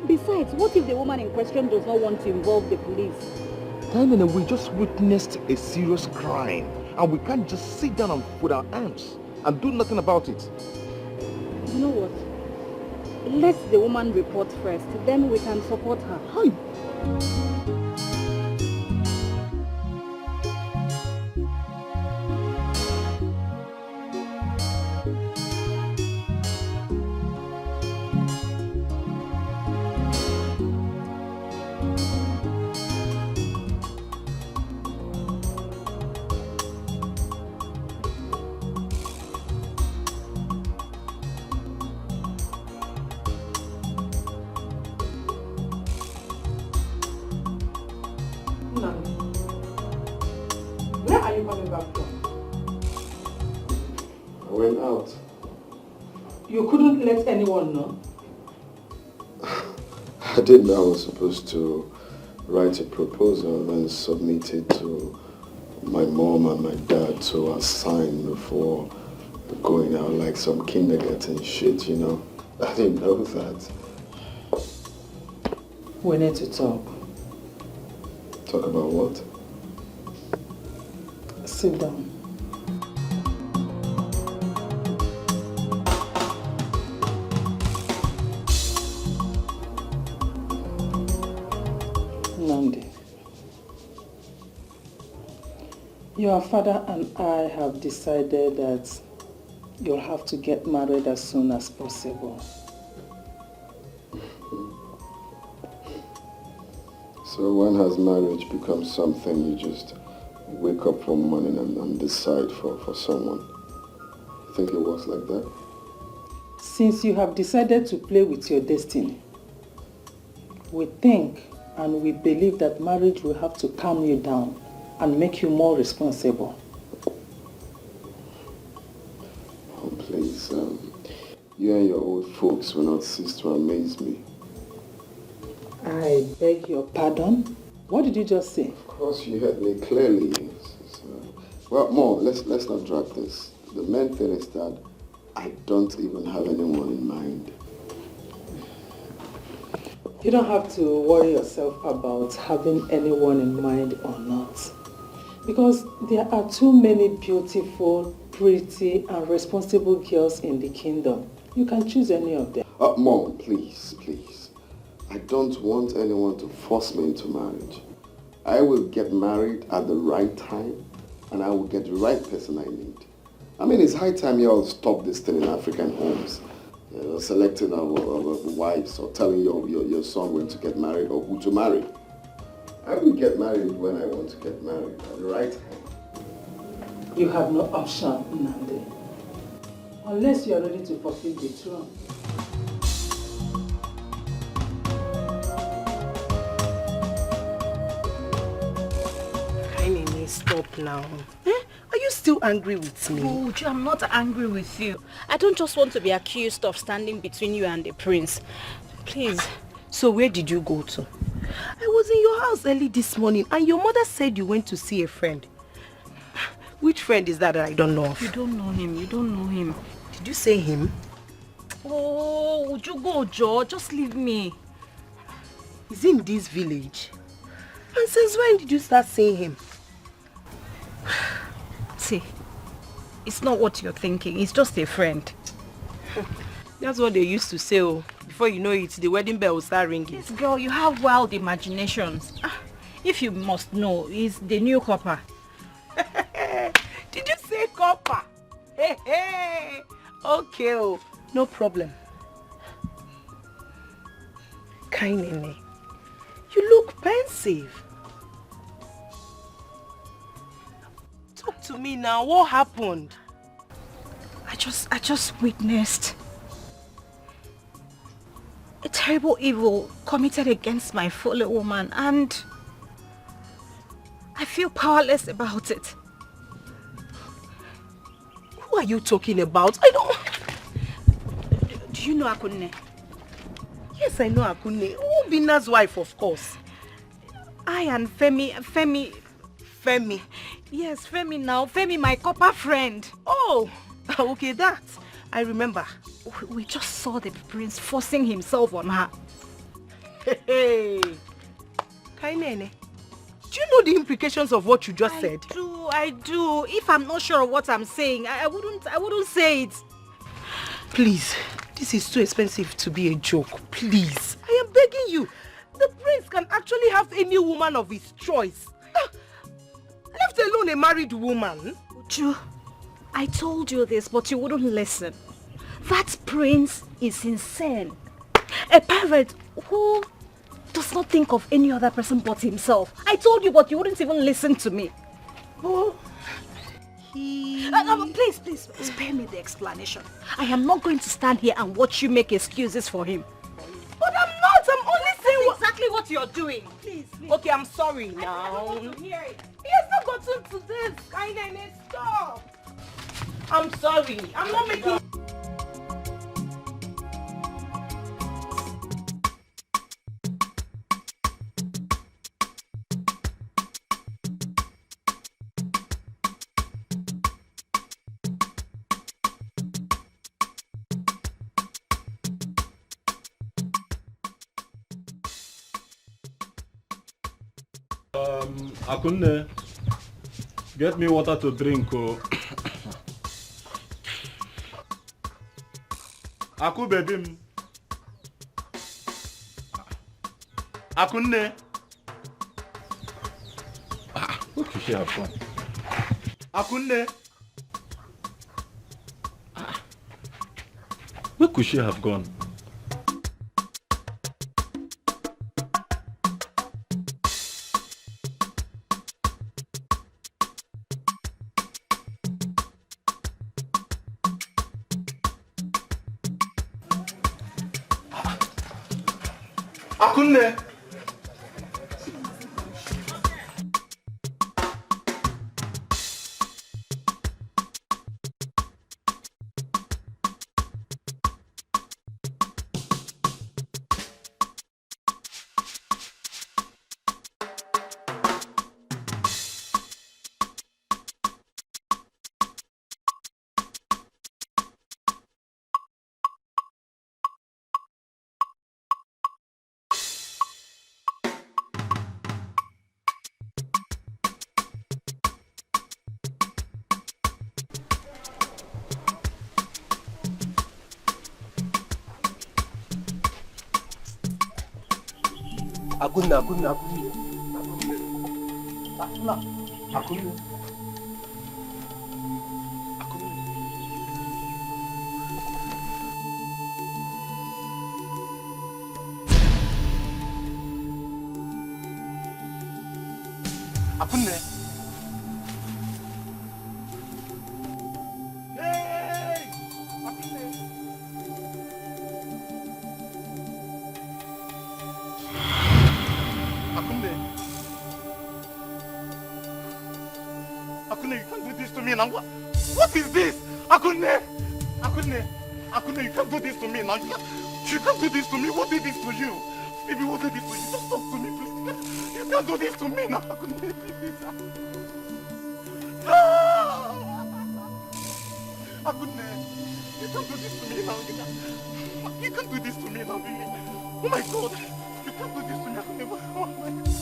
Besides, what if the woman in question does not want to involve the police? Then we just witnessed a serious crime, and we can't just sit down and put our hands and do nothing about it. You know what? Let the woman report first, then we can support her. Hi. Where are you coming back from? I went out. You couldn't let anyone know? I didn't know I was supposed to write a proposal and submit it to my mom and my dad to assign before going out like some kindergarten shit, you know. I didn't know that. We need to talk. Talk about what? Sit down. Nandi, your father and I have decided that you'll have to get married as soon as possible. So when has marriage become something you just wake up one morning and decide for someone? You think it works like that? Since you have decided to play with your destiny, we think and we believe that marriage will have to calm you down and make you more responsible. Oh, please, you and your old folks will not cease to amaze me. I beg your pardon? What did you just say? Of course, you heard me clearly. Well, Mom, let's not drag this. The main thing is that I don't even have anyone in mind. You don't have to worry yourself about having anyone in mind or not. Because there are too many beautiful, pretty, and responsible girls in the kingdom. You can choose any of them. Mom, please, please. I don't want anyone to force me into marriage. I will get married at the right time, and I will get the right person I need. I mean, it's high time you all stop this thing in African homes. You know, selecting wives or telling your son when to get married or who to marry. I will get married when I want to get married at the right time. You have no option, Nandi. Unless you are ready to fulfill the throne. Stop now. Are you still angry with me? Oh, I'm not angry with you. I don't just want to be accused of standing between you and the prince. Please. So where did you go to? I was in your house early this morning and your mother said you went to see a friend. Which friend is that I don't know of? You don't know him. You don't know him. Did you say him? Oh, would you go, Joe? Just leave me. Is he in this village? And since when did you start seeing him? See, it's not what you're thinking. It's just a friend. That's what they used to say. Oh, before you know it, the wedding bell will start ringing. Yes, girl, you have wild imaginations. If you must know, he's the new copper. Did you say copper? Hey, hey. Okay, oh, no problem. Kainene, you look pensive. Talk to me now. What happened? I just witnessed a terrible evil committed against my fellow woman, and I feel powerless about it. Who are you talking about? I don't... Do you know Akunne? Yes, I know Akunne. Obina's wife, of course. I and Femi... Yes, Femi now. Femi, my copper friend. Oh, okay, that. I remember. We just saw the prince forcing himself on her. Hey, Kainene, do you know the implications of what you just said? I do. If I'm not sure of what I'm saying, I wouldn't say it. Please, this is too expensive to be a joke. Please, I am begging you. The prince can actually have any woman of his choice. Left alone a married woman. Uju, I told you this, but you wouldn't listen. That prince is insane. A pervert who does not think of any other person but himself. I told you, but you wouldn't even listen to me. Oh, please, spare me the explanation. I am not going to stand here and watch you make excuses for him. But I'm not. I'm only saying exactly what you're doing. Please. Okay, I'm sorry now. I don't want to hear it. He has not gotten to this. Kainene, stop. I'm sorry. I'm not making... Akunne, get me water to drink, oh. Aku baby. Akunne. What could she have gone? Akunne. Where could she have gone? Akunne. Akunne. Akunne, you can't do this to me now. What is this? Akunne, you can't do this to me now. You can't do this to me. What did this to you? Baby, what did this to you? Just talk to me, please. You can't do this to me now. Akunne, please. No! Akunne, you can't do this to me now. You can't do this to me now, baby. Oh my God. You can't do this to me, Akunne. Oh my God.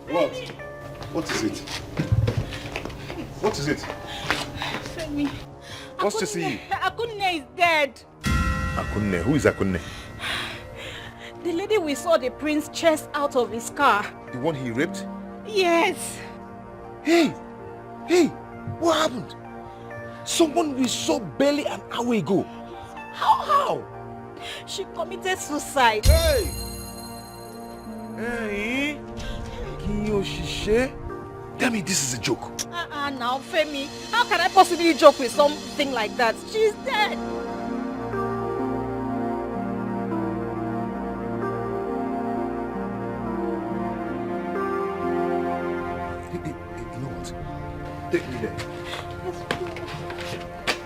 What? What is it? What is it? Femi. What's to see you? Akunne is dead. Akunne? Who is Akunne? The lady we saw the prince chase out of his car. The one he raped? Yes. Hey! What happened? Someone we saw barely an hour ago. How? She committed suicide. Hey! Tell me this is a joke. Now, Femi, how can I possibly joke with something like that? She's dead. You know what? Take me there.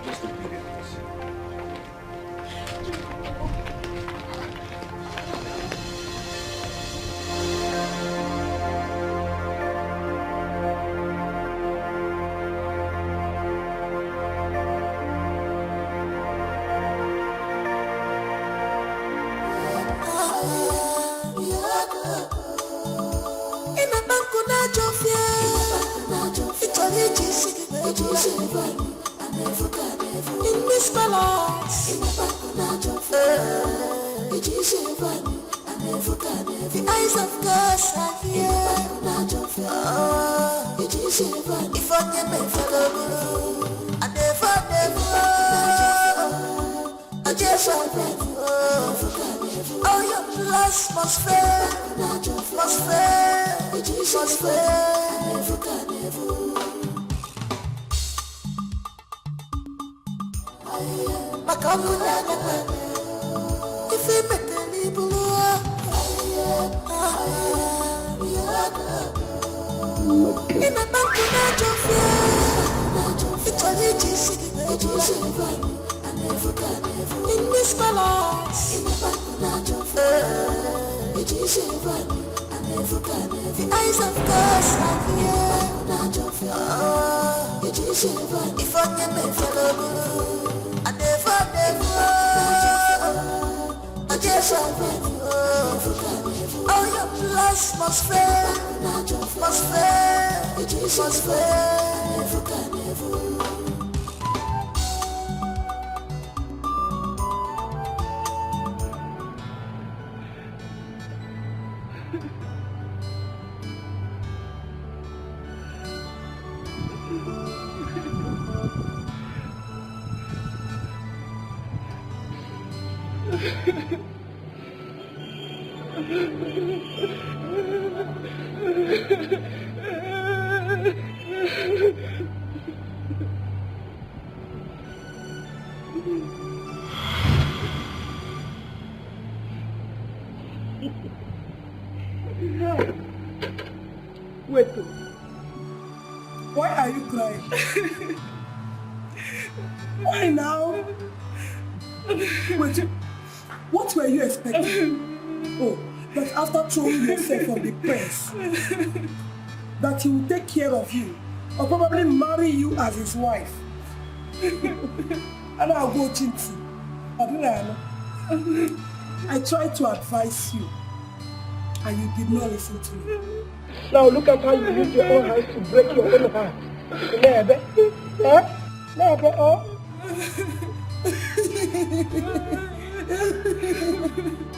Just take me there, please. In this balance, the eyes of God are here. If I can make follow, I never, I just all your plans must fail. If you make the people in a bank in this balance, the eyes of God are here. If I never follow, I never, I just all your plans must fail, must fail, must fail. Wait. Why are you crying? Why now? Wait, what were you expecting? Oh, that after throwing yourself on the prince, that he will take care of you, or probably marry you as his wife. And I'll go Chinti. I tried to advise you, and you did not listen to me. Now look at how you use your own hands to break your own heart. Nebe? Eh? Nebe, oh?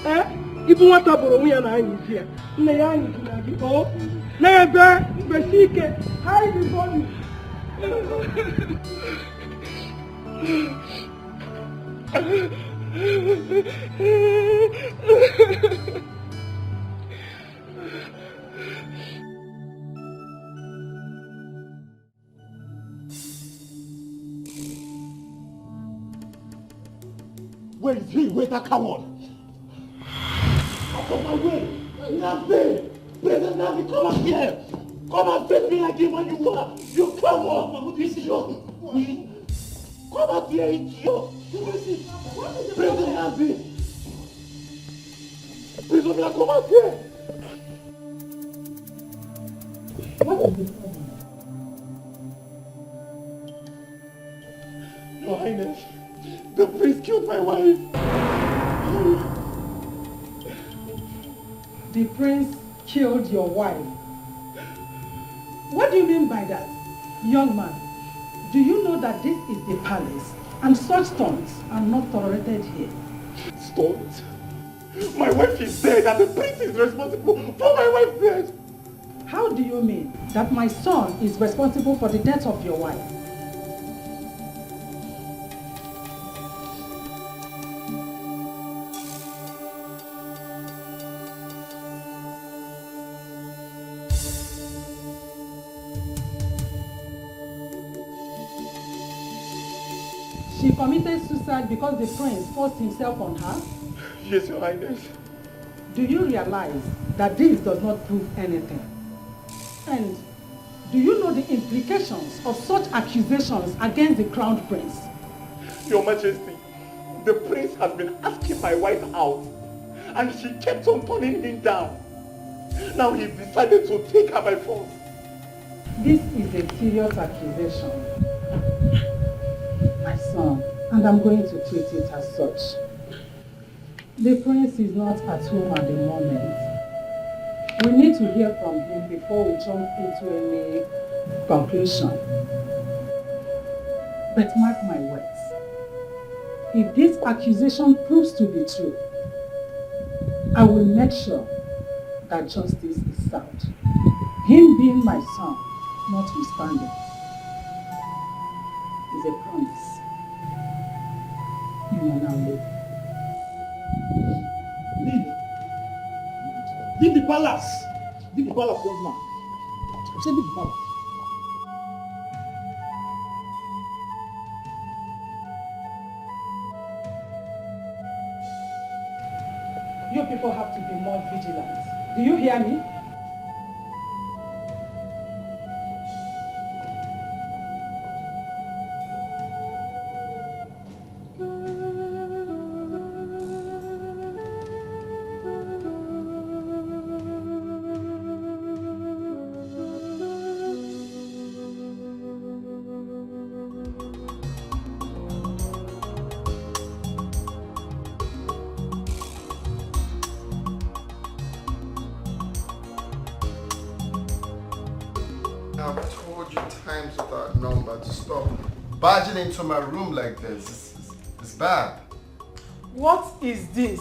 Eh? Even what about me and I is here? Nayani is here. Oh? Nebe, Besike, hide the body. Where is he? Where's that coward? Out of my way! Nazi! President Nazi, come up here! Come and face me like him when you are! You coward! Idiot! Come up here, idiot! President Nazi! President, come up here! What is the problem? Your Highness, the priest killed my wife. The prince killed your wife. What do you mean by that? Young man, do you know that this is the palace and such stunts are not tolerated here? Stunts? My wife is dead and the prince is responsible for my wife's death. How do you mean that my son is responsible for the death of your wife? She committed suicide because the prince forced himself on her? Yes, Your Highness. Do you realize that this does not prove anything? And do you know the implications of such accusations against the crown prince? Your Majesty, the prince has been asking my wife out and she kept on turning him down. Now he decided to take her by force. This is a serious accusation, my son, and I'm going to treat it as such. The prince is not at home at the moment. We need to hear from him before we jump into any conclusion. But mark my words. If this accusation proves to be true, I will make sure that justice is served. Him being my son, notwithstanding, is a promise. You may now leave. Leave the palace! Leave the palace, young man. I said leave the palace. You people have to be more vigilant. Do you hear me? I've told you times without number to stop barging into my room like this. It's bad. What is this?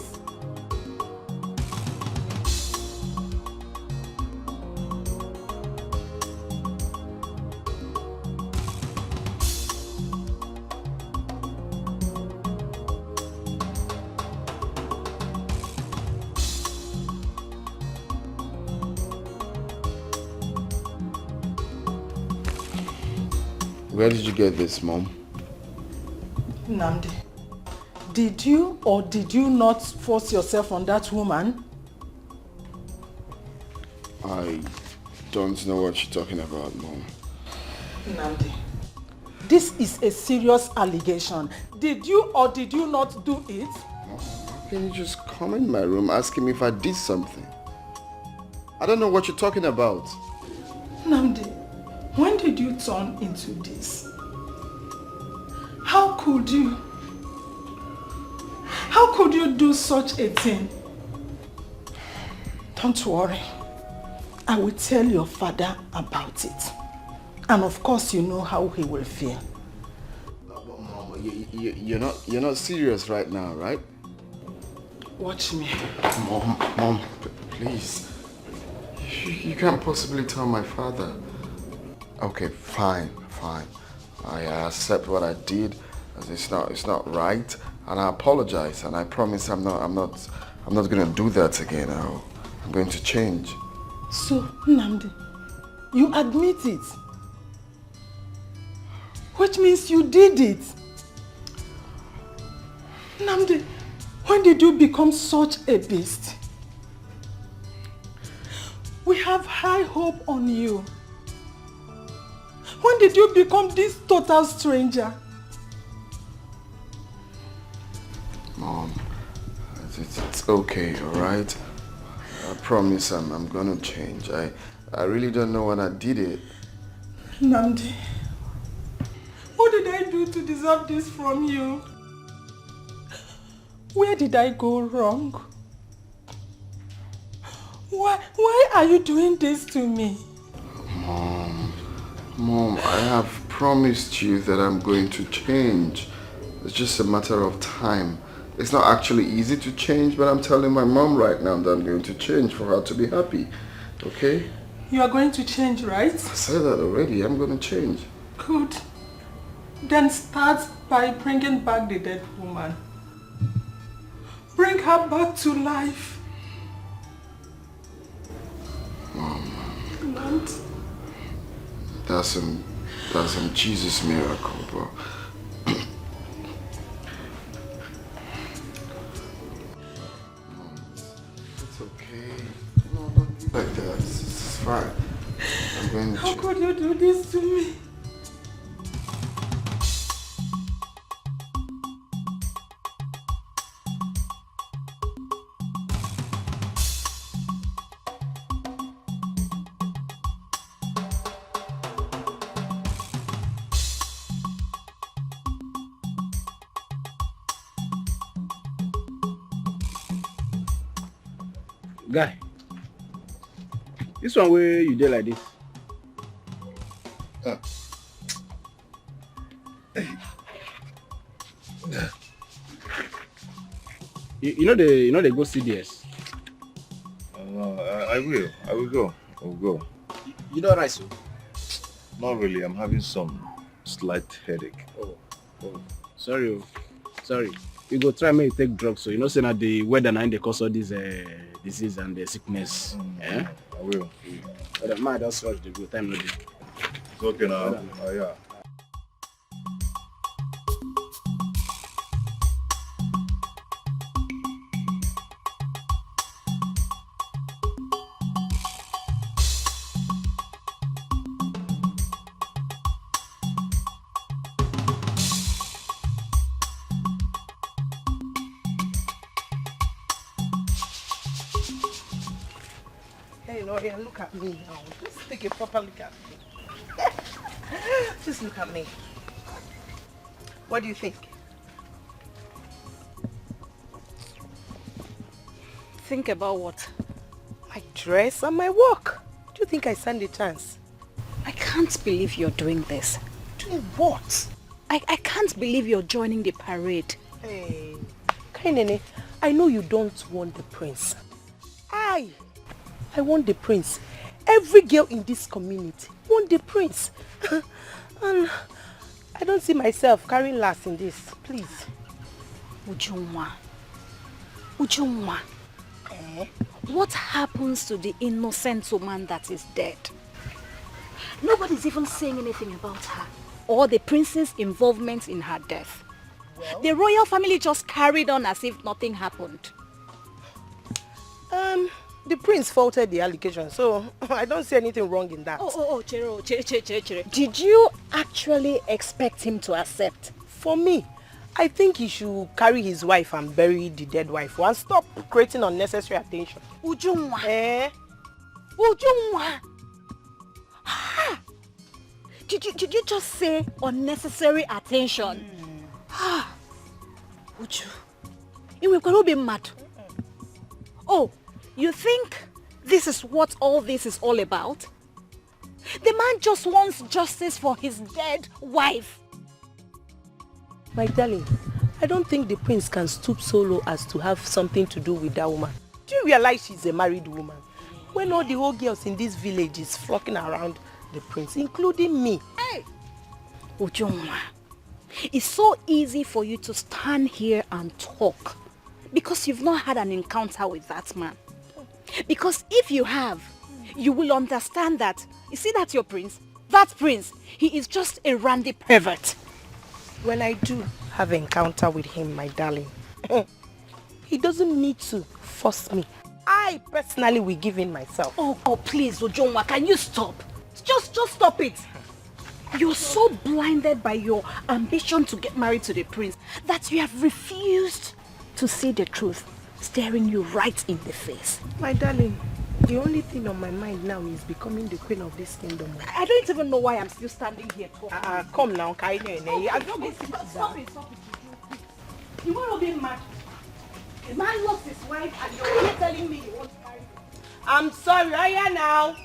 Where did you get this, Mom? Nnamdi, did you or did you not force yourself on that woman? I don't know what you're talking about, Mom. Nnamdi, this is a serious allegation. Did you or did you not do it? How can you just come in my room asking me if I did something? I don't know what you're talking about. Nnamdi, when did you turn into this? How could you? How could you do such a thing? Don't worry. I will tell your father about it. And of course you know how he will feel. Mom, you're not serious right now, right? Watch me. Mom, please. You can't possibly tell my father. Okay, fine. I accept what I did, as it's not right, and I apologize, and I promise I'm not gonna do that again. I'm going to change. So, Nnamdi, you admit it, which means you did it. Nnamdi, when did you become such a beast? We have high hope on you. When did you become this total stranger? Mom, it's okay, alright? I promise I'm gonna change. I really don't know when I did it. Nnamdi, what did I do to deserve this from you? Where did I go wrong? Why are you doing this to me? Mom, I have promised you that I'm going to change. It's just a matter of time. It's not actually easy to change, but I'm telling my mom right now that I'm going to change for her to be happy. Okay? You are going to change, right? I said that already. I'm going to change. Good. Then start by bringing back the dead woman. Bring her back to life. Mom. Not. That's some Jesus miracle, bro. It's okay. No, don't be like that. It's fine. I'm going to... How could you do this to me? Guy, this one where you did like this. You know they go CDS. I will go. You don't right, so? Not really. I'm having some slight headache. Oh, sorry. You go try me take drugs, so you know saying that the weather and they cause all this disease and the sickness. I will. But I just rush the go time no dey. It's okay now. Yeah. Look at me now. Just take a proper look at me. Just look at me. What do you think? Think about what? My dress and my work. Do you think I stand a chance? I can't. can't believe you're doing this. Doing what? I can't believe you're joining the parade. Hey, Kainene, I know you don't want the prince. I want the prince. Every girl in this community want the prince. And I don't see myself carrying last in this. Please. Ujunwa. What happens to the innocent woman that is dead? Nobody's even saying anything about her or the prince's involvement in her death. Well, the royal family just carried on as if nothing happened. The prince faulted the allegation, so I don't see anything wrong in that. Chere. Did you actually expect him to accept? For me, I think he should carry his wife and bury the dead wife and stop creating unnecessary attention. Ujunwa. Ujunwa. Ha! Did you just say unnecessary attention? Ha! Uju, you will be mad. Oh, you think this is what all this is all about? The man just wants justice for his dead wife. My darling, I don't think the prince can stoop so low as to have something to do with that woman. Do you realize she's a married woman? When all the old girls in this village is flocking around the prince, including me. Hey! Ujunwa, it's so easy for you to stand here and talk because you've not had an encounter with that man. Because if you have, you will understand that, you see that your prince? That prince, he is just a randy pervert. When I do have an encounter with him, my darling, he doesn't need to force me. I personally will give in myself. Oh, please, Ujunwa, can you stop? Just stop it. You're so blinded by your ambition to get married to the prince that you have refused to see the truth staring you right in the face. My darling, the only thing on my mind now is becoming the queen of this kingdom. I don't even know why I'm still standing here talking. Come now, Kaine. Stop it. You want to be mad? A man lost his wife and you're here telling me you want to marry him. I'm sorry, now.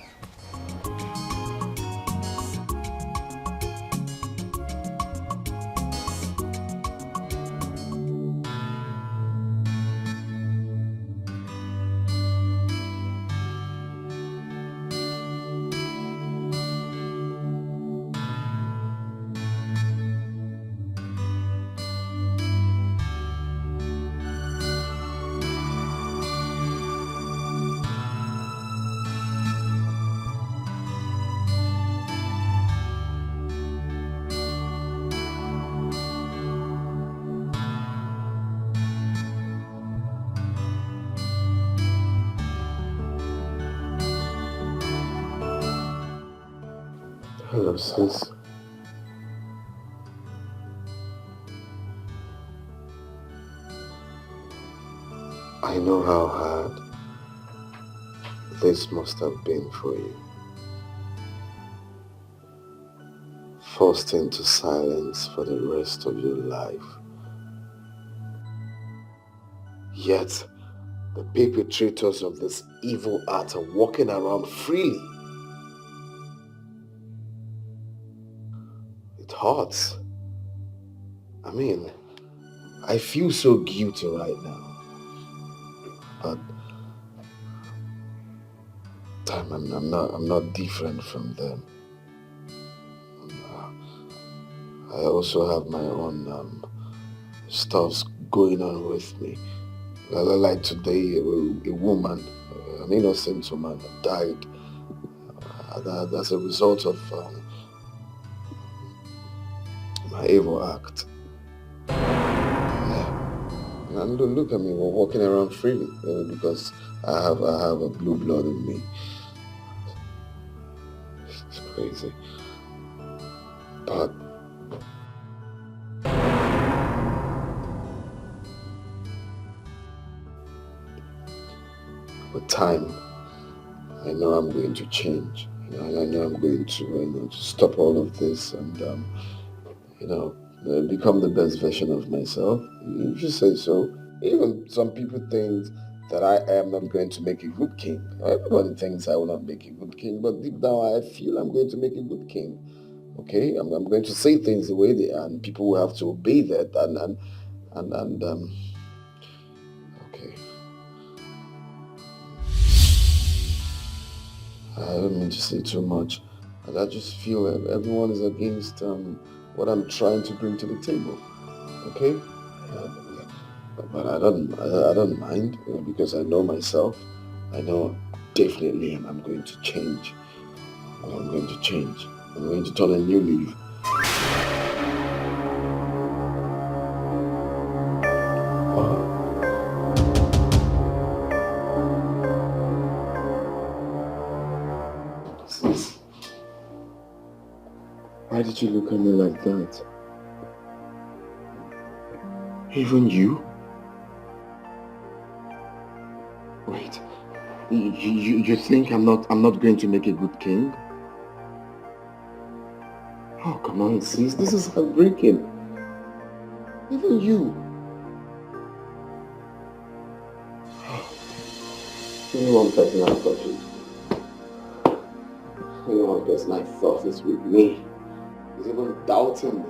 Hello, sis. I know how hard this must have been for you. Forced into silence for the rest of your life. Yet, the perpetrators of this evil act are walking around freely. It hurts. I mean, I feel so guilty right now. But I'm not different from them. I also have my own stuffs going on with me. Like today, a woman, an innocent woman, died. That's a result of my evil act. Yeah. And look at me, we're walking around freely because I have a blue blood in me. It's crazy. But with time, I know I'm going to change. I know I'm going to stop all of this and become the best version of myself. You should say so. Even some people think that I am not going to make a good king. Everybody thinks I will not make a good king, but deep down I feel I'm going to make a good king. Okay, I'm going to say things the way they are, and people will have to obey that. Okay. I don't mean to say too much. I just feel that everyone is against what I'm trying to bring to the table. Okay, but I don't mind, because I know myself. I know definitely I'm going to change. I'm going to change. I'm going to turn a new leaf. Sis, why did you look at me like that? Even you? Wait, you think I'm not going to make a good king? Oh, come on, sis, this is heartbreaking. Even you. Only one person I thought you. Only one person I thought is with me is even doubting me.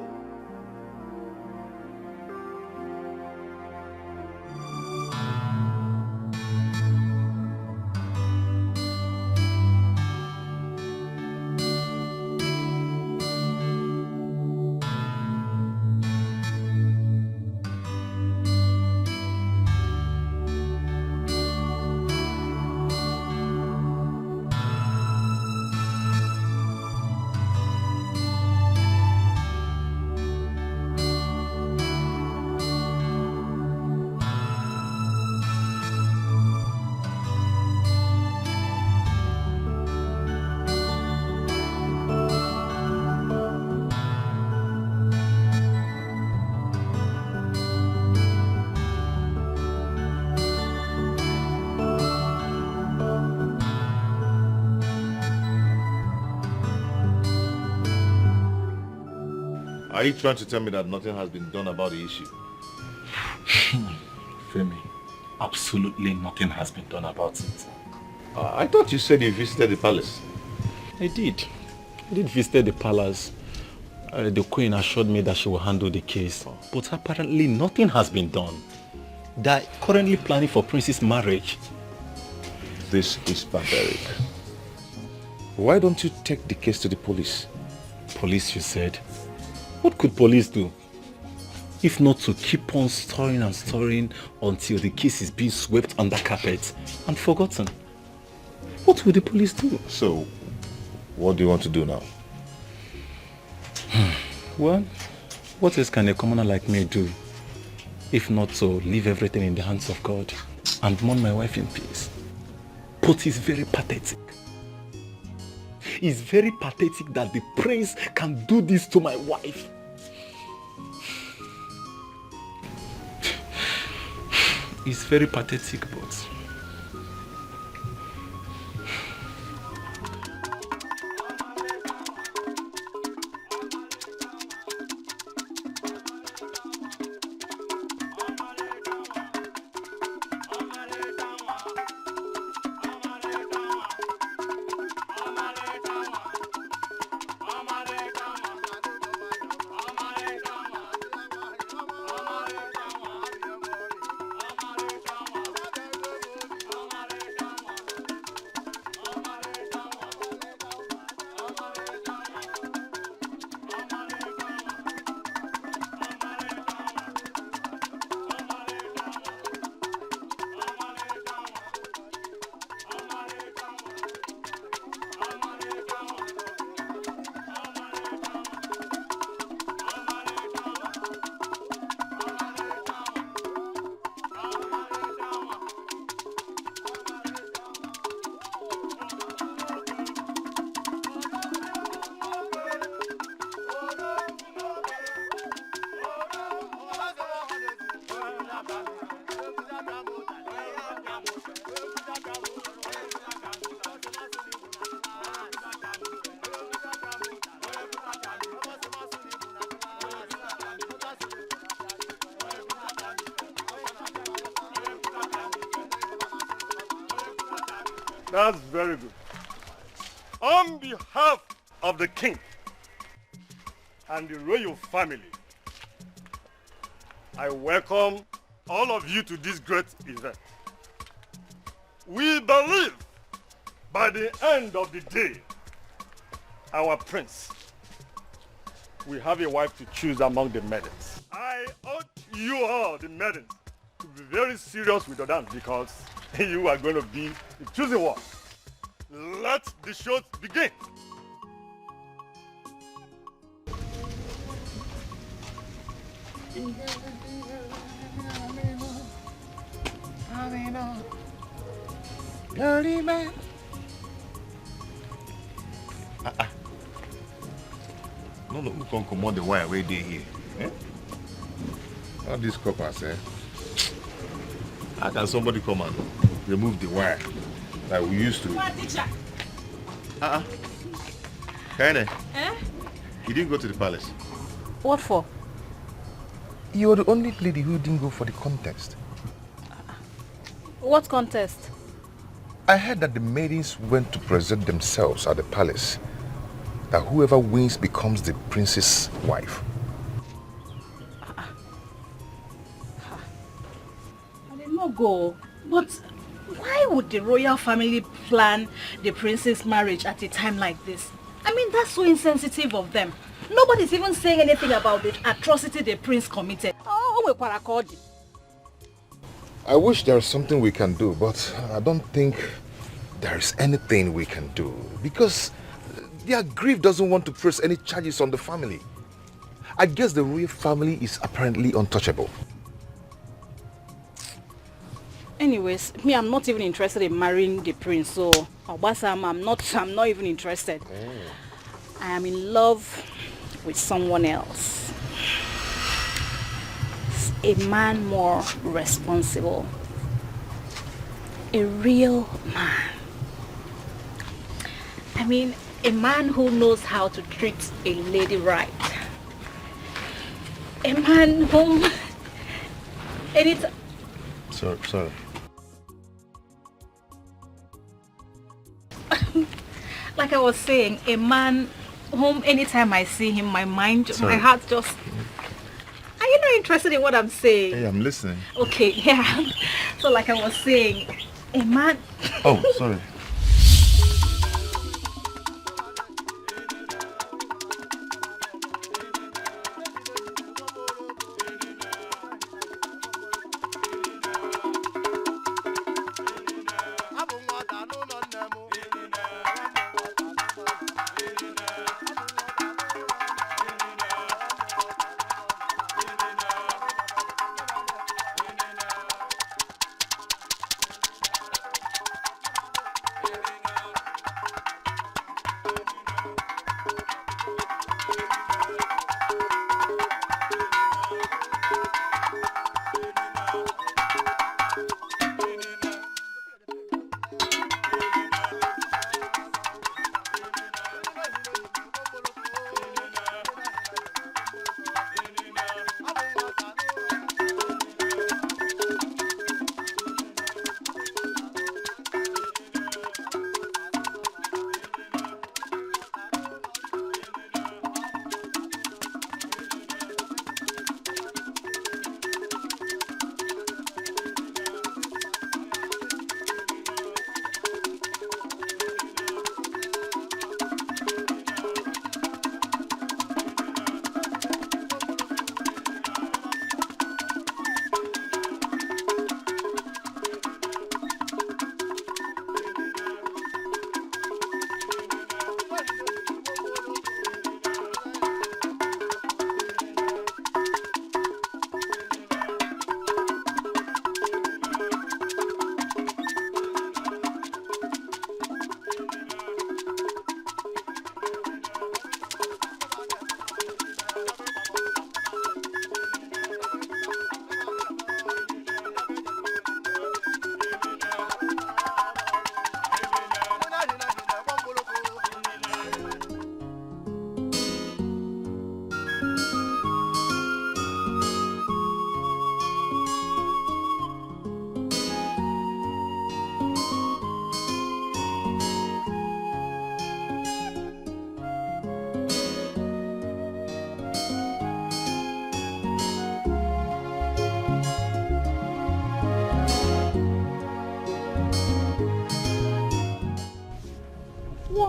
Are you trying to tell me that nothing has been done about the issue? Femi, absolutely nothing has been done about it. I thought you said you visited the palace. I did. I did visit the palace. The queen assured me that she will handle the case. But apparently nothing has been done. They're currently planning for Prince's marriage. This is barbaric. Why don't you take the case to the police? Police, you said? What could police do? If not to keep on stirring and stirring until the case is being swept under carpet and forgotten. What will the police do? So, what do you want to do now? Well, what else can a commoner like me do? If not to leave everything in the hands of God and mourn my wife in peace. But it's very pathetic. It's very pathetic that the prince can do this to my wife. It's very pathetic, but... That's very good. On behalf of the king and the royal family, I welcome all of you to this great event. We believe by the end of the day, our prince will have a wife to choose among the maidens. I urge you all, the maidens, to be very serious with your dance because you are going to be the chosen one. Let the show begin. Dirty man. No, we can command the wire where they here. Eh? All these coppers, eh? How can somebody come and remove the wire like we used to? Kene, you didn't go to the palace. What for? You're the only lady who didn't go for the contest. What contest? I heard that the maidens went to present themselves at the palace. That whoever wins becomes the prince's wife. I did not go. But why would the royal family plan the prince's marriage at a time like this? I mean, that's so insensitive of them. Nobody's even saying anything about the atrocity the prince committed. Oh, we're paracording. I wish there was something we can do, but I don't think there is anything we can do because their grief doesn't want to press any charges on the family. I guess the royal family is apparently untouchable. Anyways, me, I'm not even interested in marrying the prince, so Obasam, I'm not even interested. I am in love with someone else. A man more responsible. A real man. I mean, a man who knows how to treat a lady right. A man whom... Sorry. Like I was saying, a man whom anytime I see him, my heart just... Are you not interested in what I'm saying? Hey, I'm listening. Okay, yeah. So like I was saying, a man... Oh, sorry.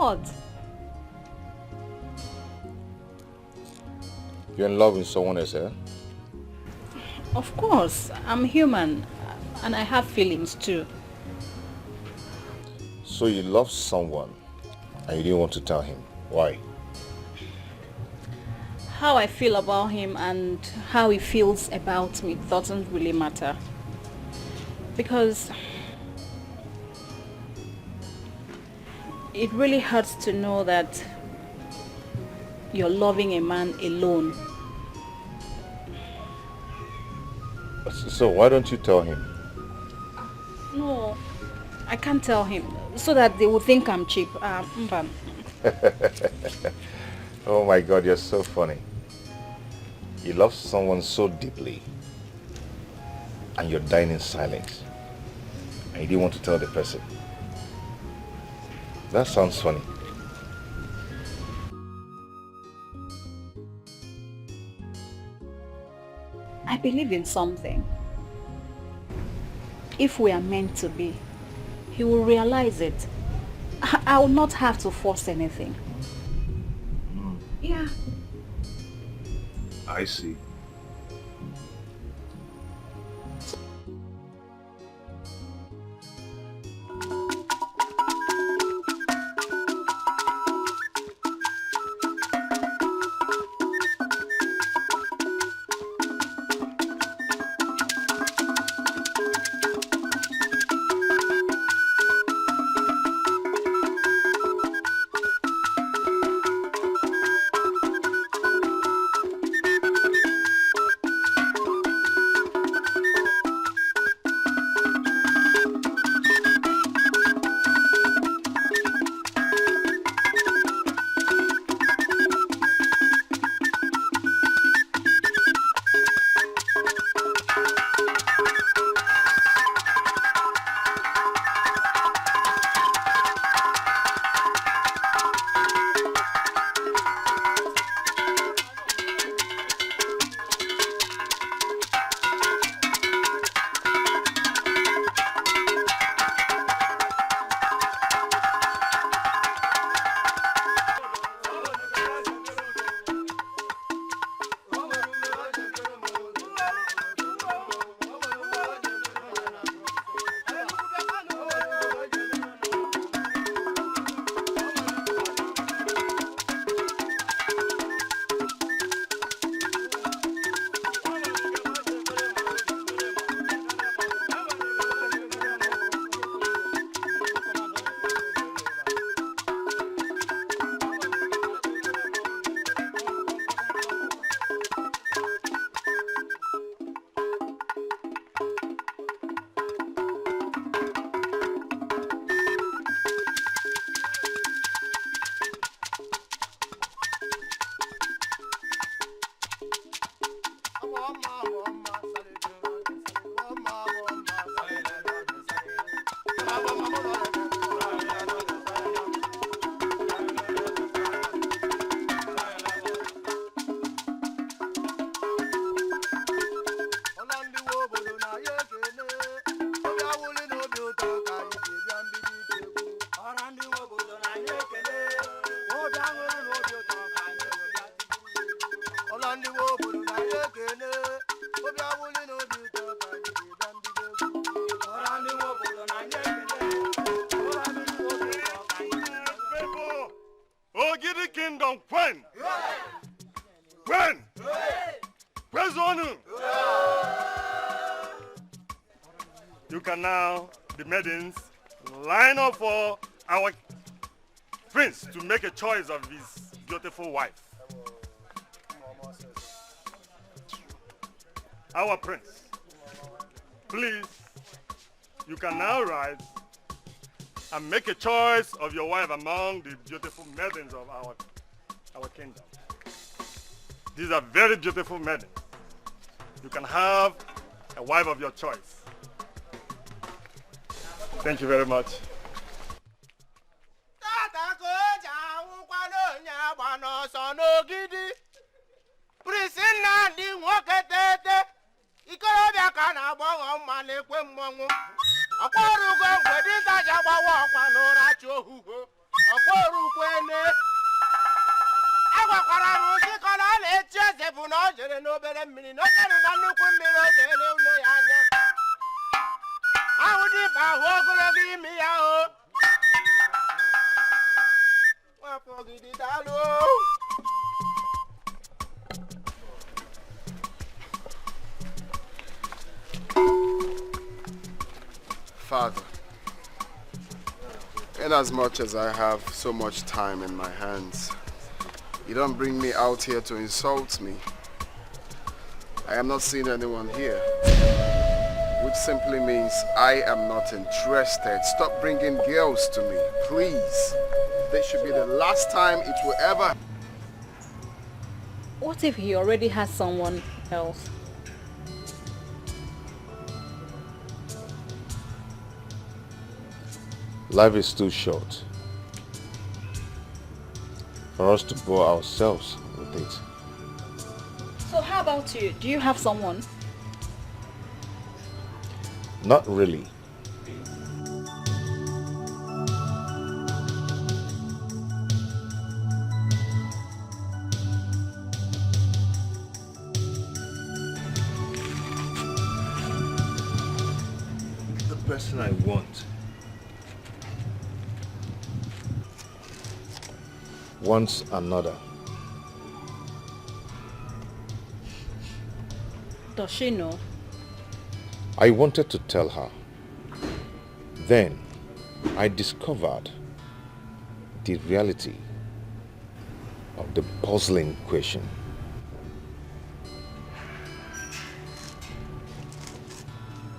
What? You're in love with someone else, eh? Of course, I'm human and I have feelings too. So you love someone and you didn't want to tell him. Why? How I feel about him and how he feels about me doesn't really matter. Because it really hurts to know that you're loving a man alone. So why don't you tell him? No, I can't tell him so that they will think I'm cheap. Oh my God, you're so funny. You love someone so deeply and you're dying in silence and you didn't want to tell the person. That sounds funny. I believe in something. If we are meant to be, he will realize it. I will not have to force anything. Yeah. I see. You can now, the maidens, line up for our prince to make a choice of his beautiful wife. Our prince, please, you can now rise and make a choice of your wife among the beautiful maidens of our kingdom. These are very beautiful maidens. You can have a wife of your choice. Thank you very much. Ọkwa ọrụ ugbo mgbe dinta ji agbawa ọkwa n'ụra chi ohuho. Ọkwa ọrụ ukwe Father, in as much as I have so much time in my hands, you don't bring me out here to insult me. I am not seeing anyone here, which simply means I am not interested. Stop bringing girls to me, please. This should be the last time it will ever. What if he already has someone else? Life is too short for us to bore ourselves with it. So how about you? Do you have someone? Not really. The person I want wants another. Does she know? I wanted to tell her. Then I discovered the reality of the puzzling question.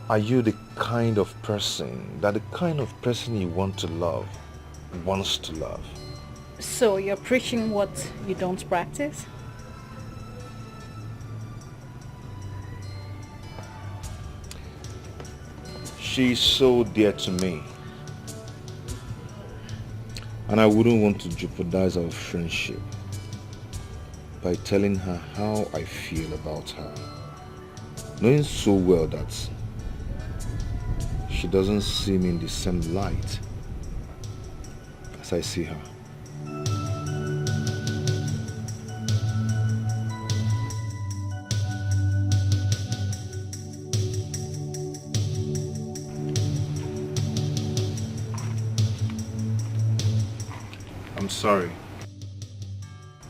Are you the kind of person that the kind of person you want to love wants to love? So you're preaching what you don't practice? She's so dear to me, and I wouldn't want to jeopardize our friendship by telling her how I feel about her, knowing so well that she doesn't see me in the same light as I see her. I'm sorry.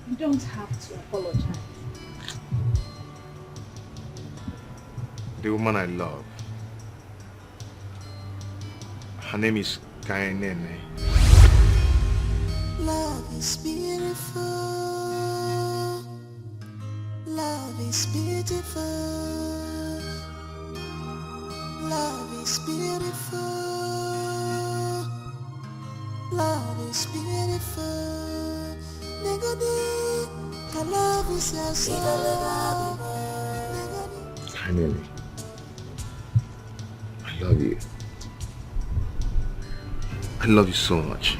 You don't have to apologize. The woman I love, her name is Kainene. Love is beautiful. Love is beautiful. Love is beautiful. Love is beautiful. Nigga, love is your soul. Kainene, I love you. I love you so much.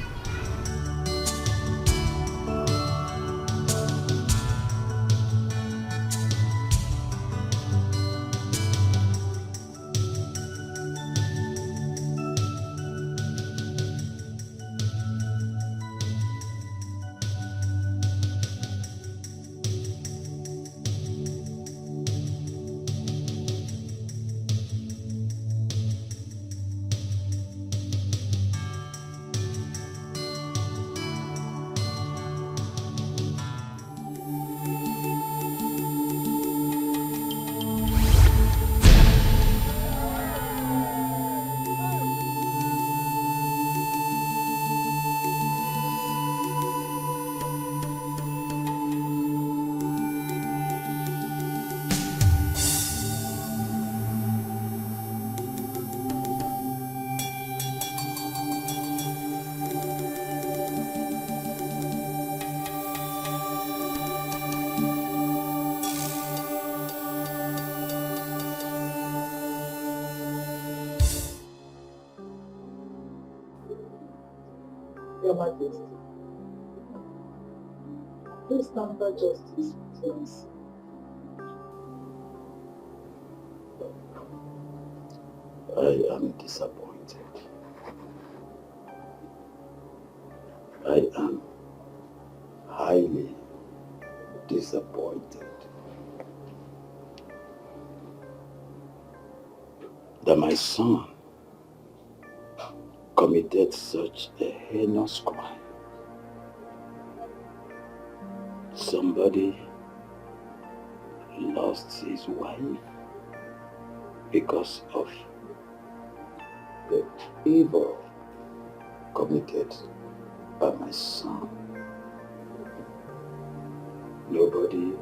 Your Majesty, please temper justice with us. I am disappointed. I am highly disappointed. that my son committed such a heinous crime. Somebody lost his wife because of the evil committed by my son. Nobody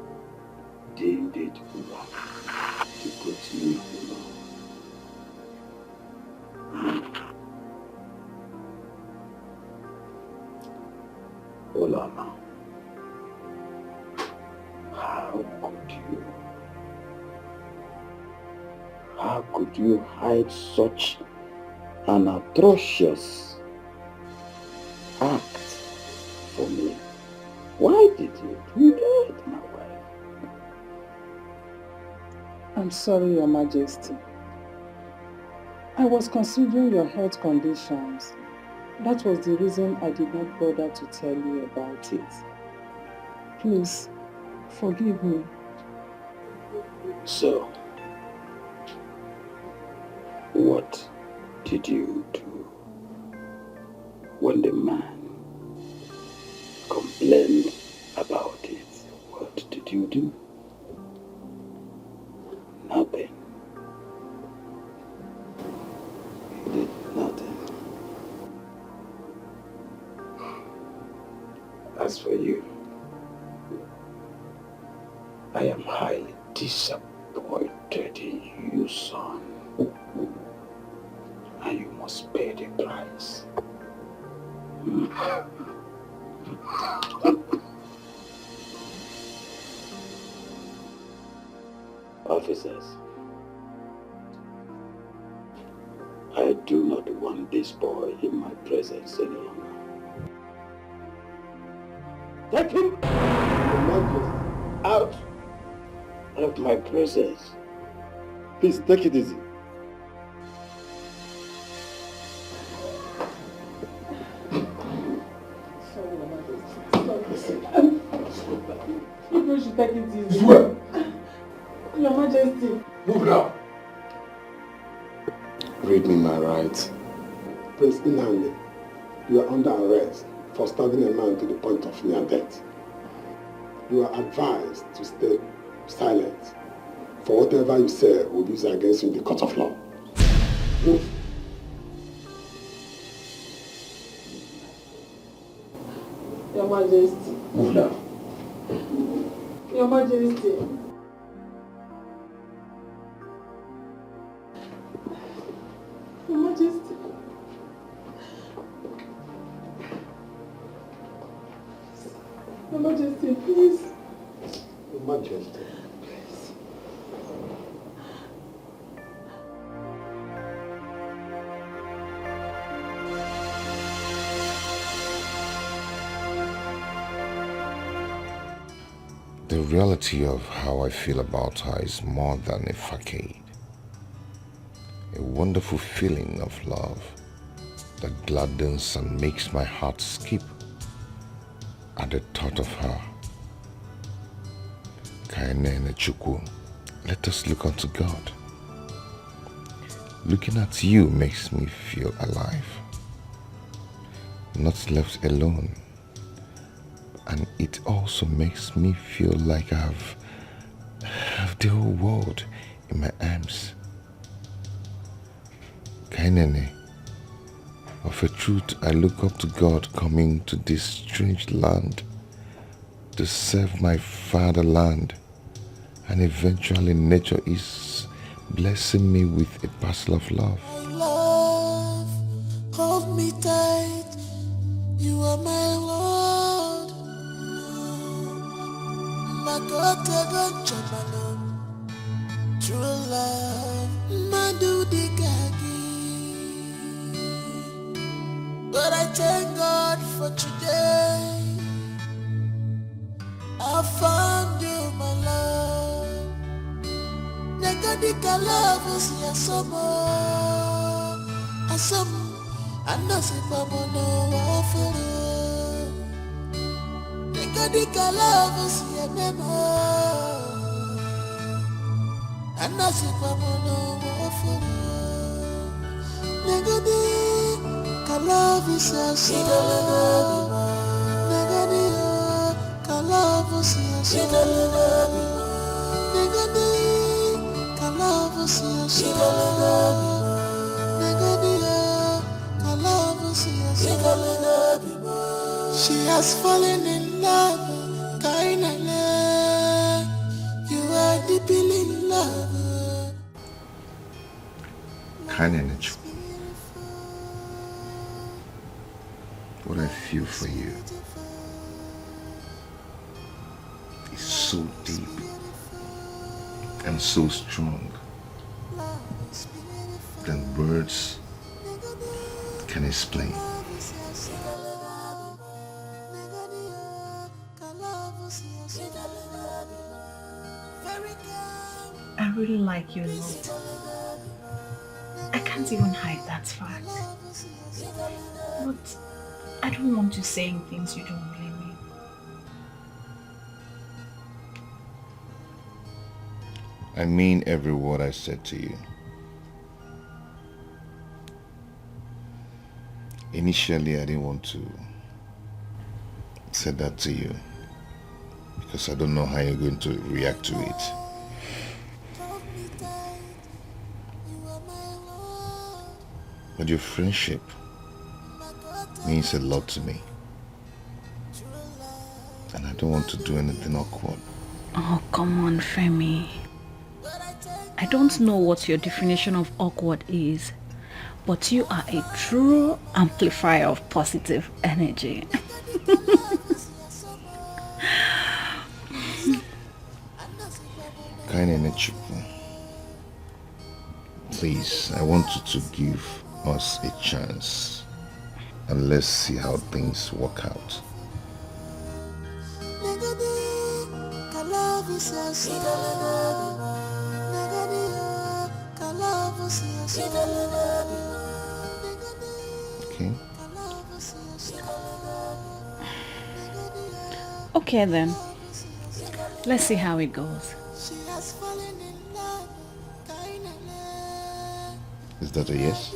deemed it right to put me alone. Olama, how could you hide such an atrocious act for me? Why did you do that, my wife? I'm sorry, Your Majesty. I was considering your health conditions. That was the reason I did not bother to tell you about it. Please, forgive me. So, what did you do when the man complained about it? What did you do? Nothing. You did nothing. As for you, I am highly disappointed in you, son. And you must pay the price. Officers, I do not want this boy in my presence any longer. Take him out of my presence. Please, take it easy. You should take it easy. Swear. Your Majesty. Move now. Read me my rights. Prince Inandi, you are under arrest for stabbing a man to the point of near death. You are advised to stay silent, for whatever you say will be used against you in the court of law. Move. Your Majesty. Move now. Your Majesty. Your Majesty. Your Majesty, please. Your Majesty. The reality of how I feel about her is more than a facade. A wonderful feeling of love that gladdens and makes my heart skip at the thought of her. Kainene Chukwu, let us look unto God. Looking at you makes me feel alive, not left alone. And it also makes me feel like I have the whole world in my arms. Kainene, of a truth I look up to God coming to this strange land to serve my fatherland, and eventually nature is blessing me with a parcel of love. Love, hold me tight, you are my world. True love, Madu Dikeh. But I thank God for today. I found you, my love. Dikeh love is your summer. I know si pamono wafere. Dikeh love is your name. I know si pamono wafere. Negadi, Calavisa, Negadi, Calavisia, Negadi, Calavisia, Negadi, Calavisia. She has fallen in love, Kainale. You are deeply in love. Kindness. What I feel for you is so deep and so strong than words can explain. I really like you a lot. I can't even hide that fact. But I don't want you saying things you don't really mean. I mean every word I said to you. Initially, I didn't want to say that to you because I don't know how you're going to react to it. But your friendship means a lot to me. And I don't want to do anything awkward. Oh, come on, Femi. I don't know what your definition of awkward is, but you are a true amplifier of positive energy. Kind energy. Please, I want you to give us a chance and let's see how things work out. Okay? Okay then. Let's see how it goes. Is that a yes?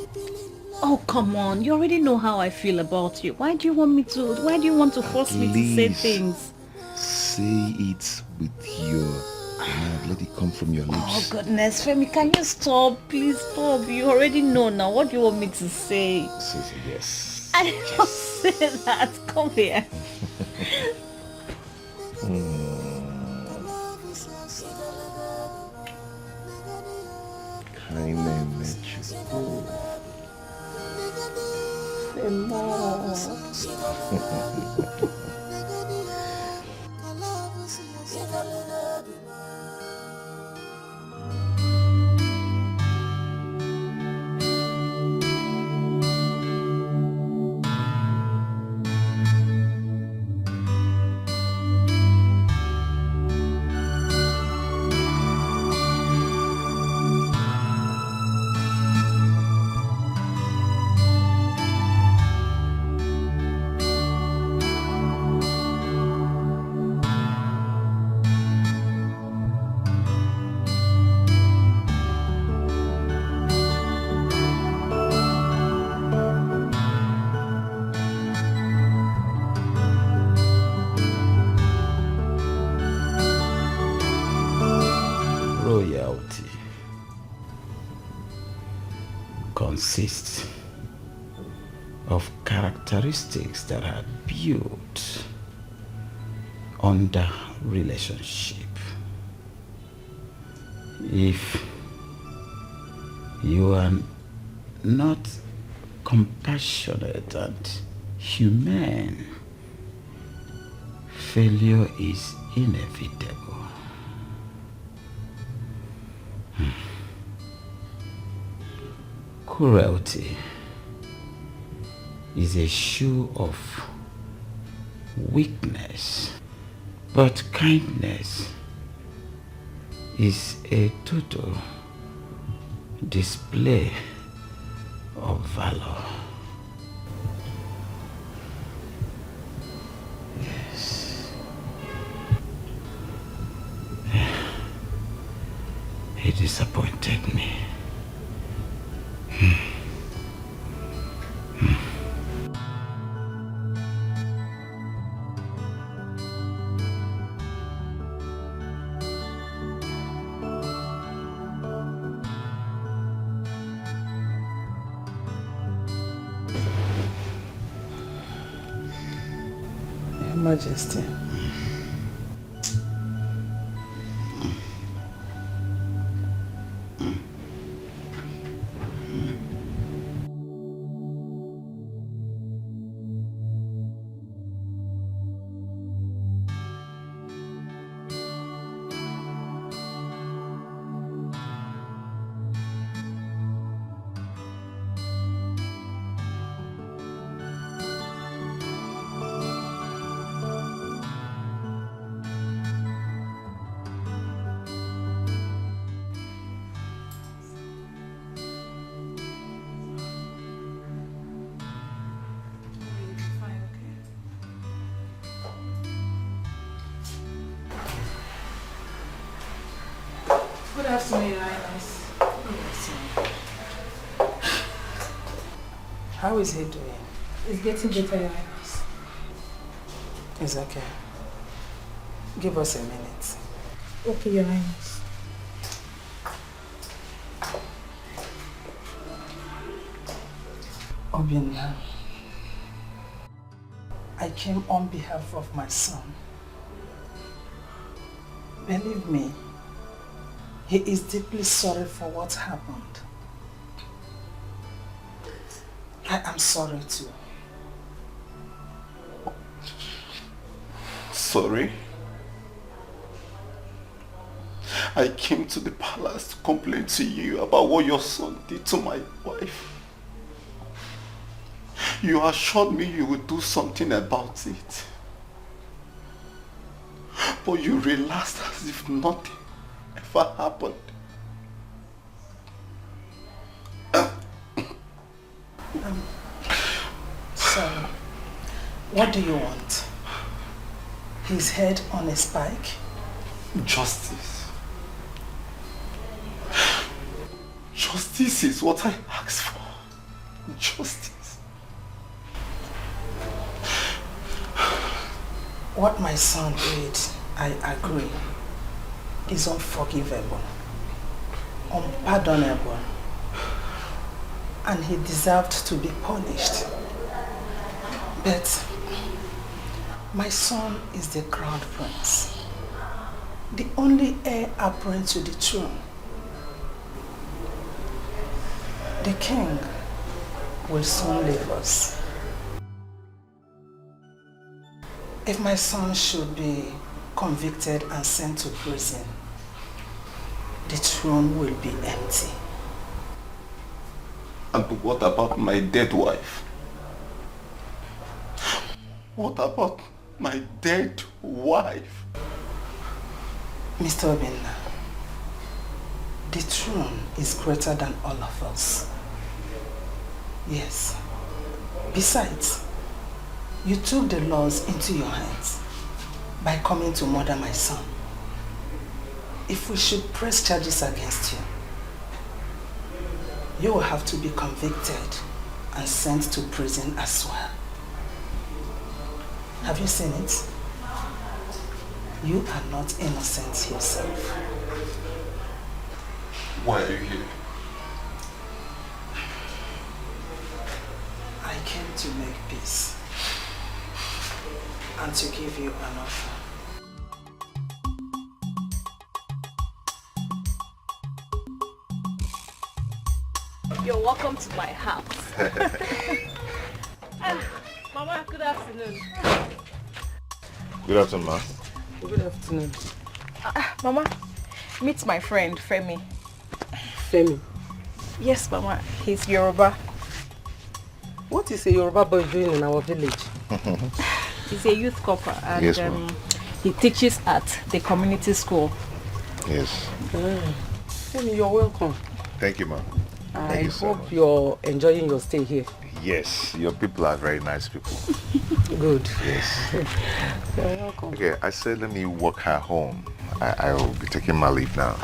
Oh, come on. You already know how I feel about you. Why do you want to force me to say things? Say it with your mouth. Let it come from your lips. Oh, goodness. Femi, can you stop? Please stop. You already know now. What do you want me to say? Say yes. I didn't say that. Come here. Royalty consists of characteristics that are built under relationship. If you are not compassionate and humane, failure is inevitable. Cruelty is a show of weakness, but kindness is a total display of valor. Yes. He disappointed me. Your Majesty. Good afternoon, Your Highness. How is he doing? It's getting better, Your Highness. It's okay. Give us a minute. Okay, Your Highness. Obinna, I came on behalf of my son. Believe me, he is deeply sorry for what happened. I am sorry too. Sorry? I came to the palace to complain to you about what your son did to my wife. You assured me you would do something about it. But you relaxed as if nothing ever happened. So, what do you want? His head on a spike? Justice. Justice is what I asked for. Justice. What my son did, I agree, is unforgivable, unpardonable, and he deserved to be punished. But my son is the crown prince, the only heir apparent to the throne. The king will soon leave us. If my son should be convicted and sent to prison, the throne will be empty. And what about my dead wife? What about my dead wife? Mr. Obinna, the throne is greater than all of us. Yes. Besides, you took the laws into your hands by coming to murder my son. If we should press charges against you, you will have to be convicted and sent to prison as well. Have you seen it? You are not innocent yourself. Why are you here? I came to make peace and to give you an offer. You're welcome to my house. Mama, good afternoon. Good afternoon, ma. Good afternoon. Mama, meet my friend, Femi. Femi? Yes, Mama. He's Yoruba. What is a Yoruba boy doing in our village? He's a youth corper and yes, he teaches at the community school. Yes. Femi, you're welcome. Thank you, ma. I hope you're enjoying your stay here. Yes, your people are very nice people. Good. Yes. You're welcome. Okay, I said let me walk her home. I will be taking my leave now.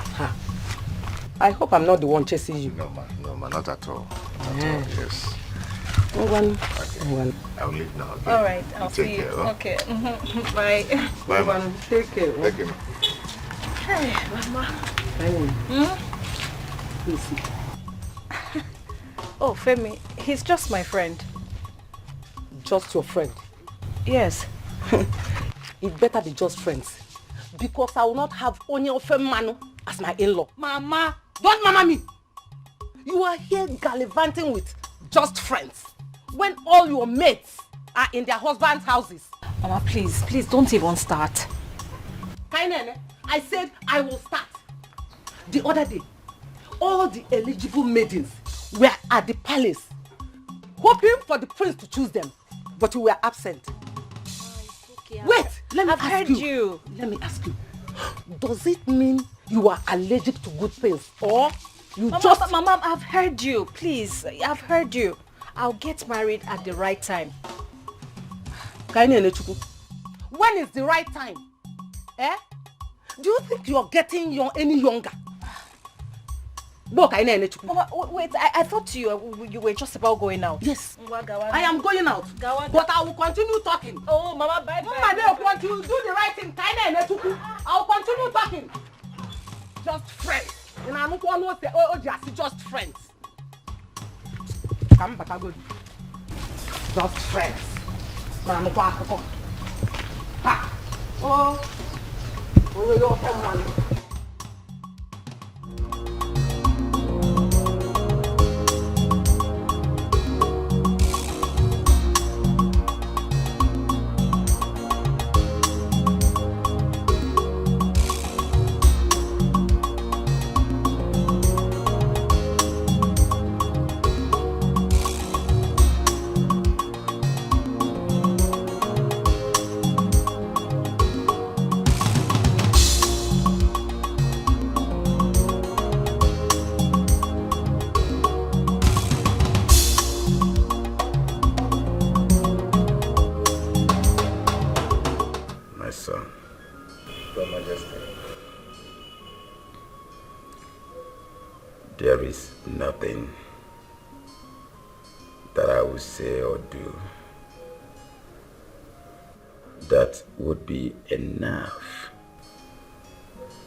I hope I'm not the one chasing you. No, ma, not at all. Not at all, yes. Okay. I'll leave now. Okay? All right, I'll take see care, you. huh? Okay. Bye. Bye, ma. Take care. Thank you, ma. Hey, Mama. Oh, Femi, he's just my friend. Just your friend? Yes. It better be just friends. Because I will not have Onyeofe Manu as my in-law. Mama, don't mama me. You are here gallivanting with just friends when all your mates are in their husband's houses. Mama, please don't even start. Kainene, I said I will start. The other day, all the eligible maidens were at the palace, hoping for the prince to choose them, but you were absent. Okay, wait, let me I've ask heard you. Let me ask you. Does it mean you are allergic to good things, or you Mama, I've heard you. Please, I've heard you. I'll get married at the right time. Kainene Chukwu, when is the right time? Eh? Do you think you're getting any younger? Mama, wait, I thought you were just about going out. Yes, I am going out, but I will continue talking. Oh, Mama, bye. Want you do the right thing. I will continue talking. Just friends. And I don't want to say, just friends. Come back, I'm good. Just friends. There is nothing that I would say or do that would be enough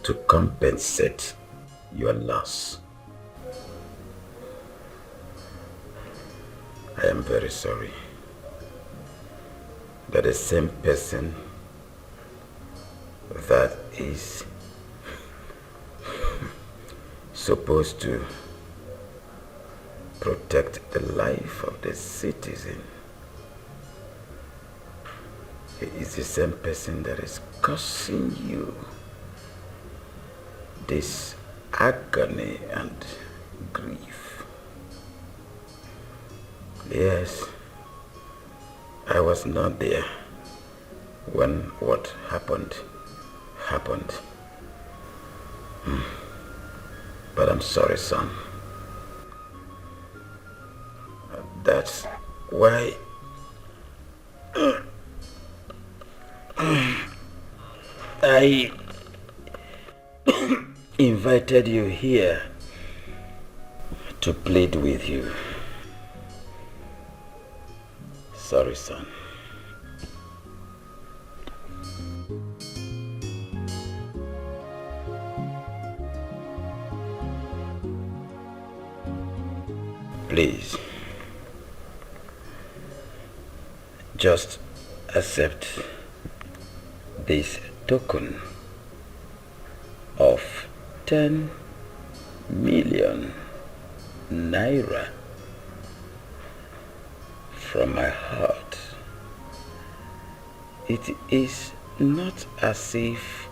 to compensate your loss. I am very sorry that the same person that is supposed to protect the life of the citizen, he is the same person that is causing you this agony and grief. Yes, I was not there when what happened. But I'm sorry, son. That's why I invited you here to plead with you. Sorry, son. Please, just accept this token of 10 million naira from my heart. It is not as if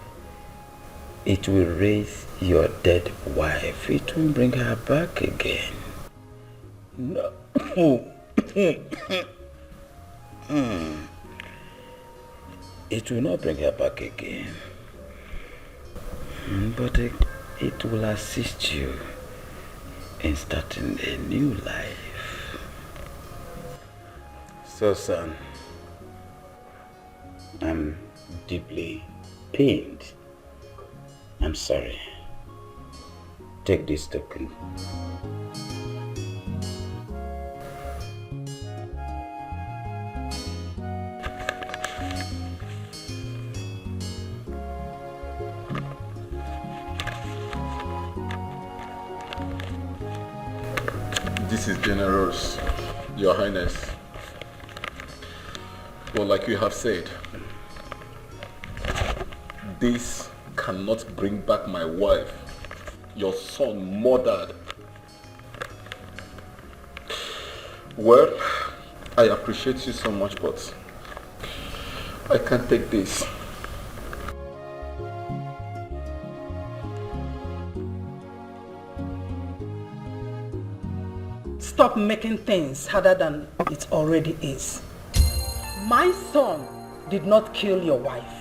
it will raise your dead wife. It will bring her back again. No. It will not bring her back again. But it will assist you in starting a new life. So, son, I'm deeply pained. I'm sorry. Take this token. This is generous, Your Highness. Well, like you have said, This cannot bring back my wife, your son murdered. Well, I appreciate you so much, but I can't take this. Stop making things harder than it already is. My son did not kill your wife.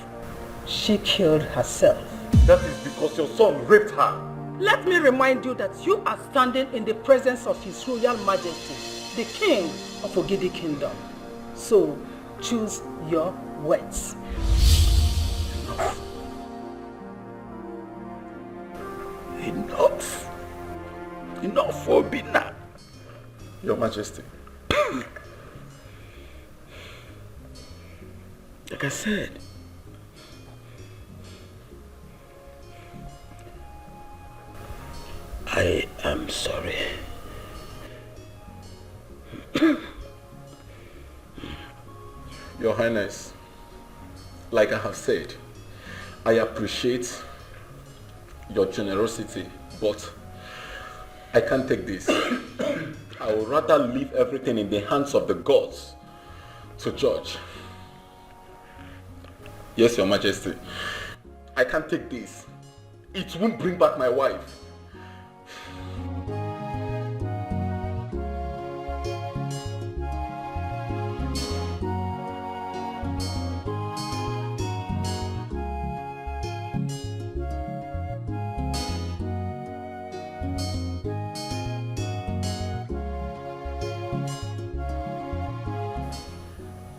She killed herself. That is because your son raped her. Let me remind you that you are standing in the presence of His Royal Majesty, the King of Ogidi Kingdom. So, choose your words. Enough. Enough, Obina. Your Majesty. Like I said, I am sorry. Your Highness, like I have said, I appreciate your generosity, but I can't take this. I would rather leave everything in the hands of the gods to judge. Yes, Your Majesty. I can't take this. It won't bring back my wife.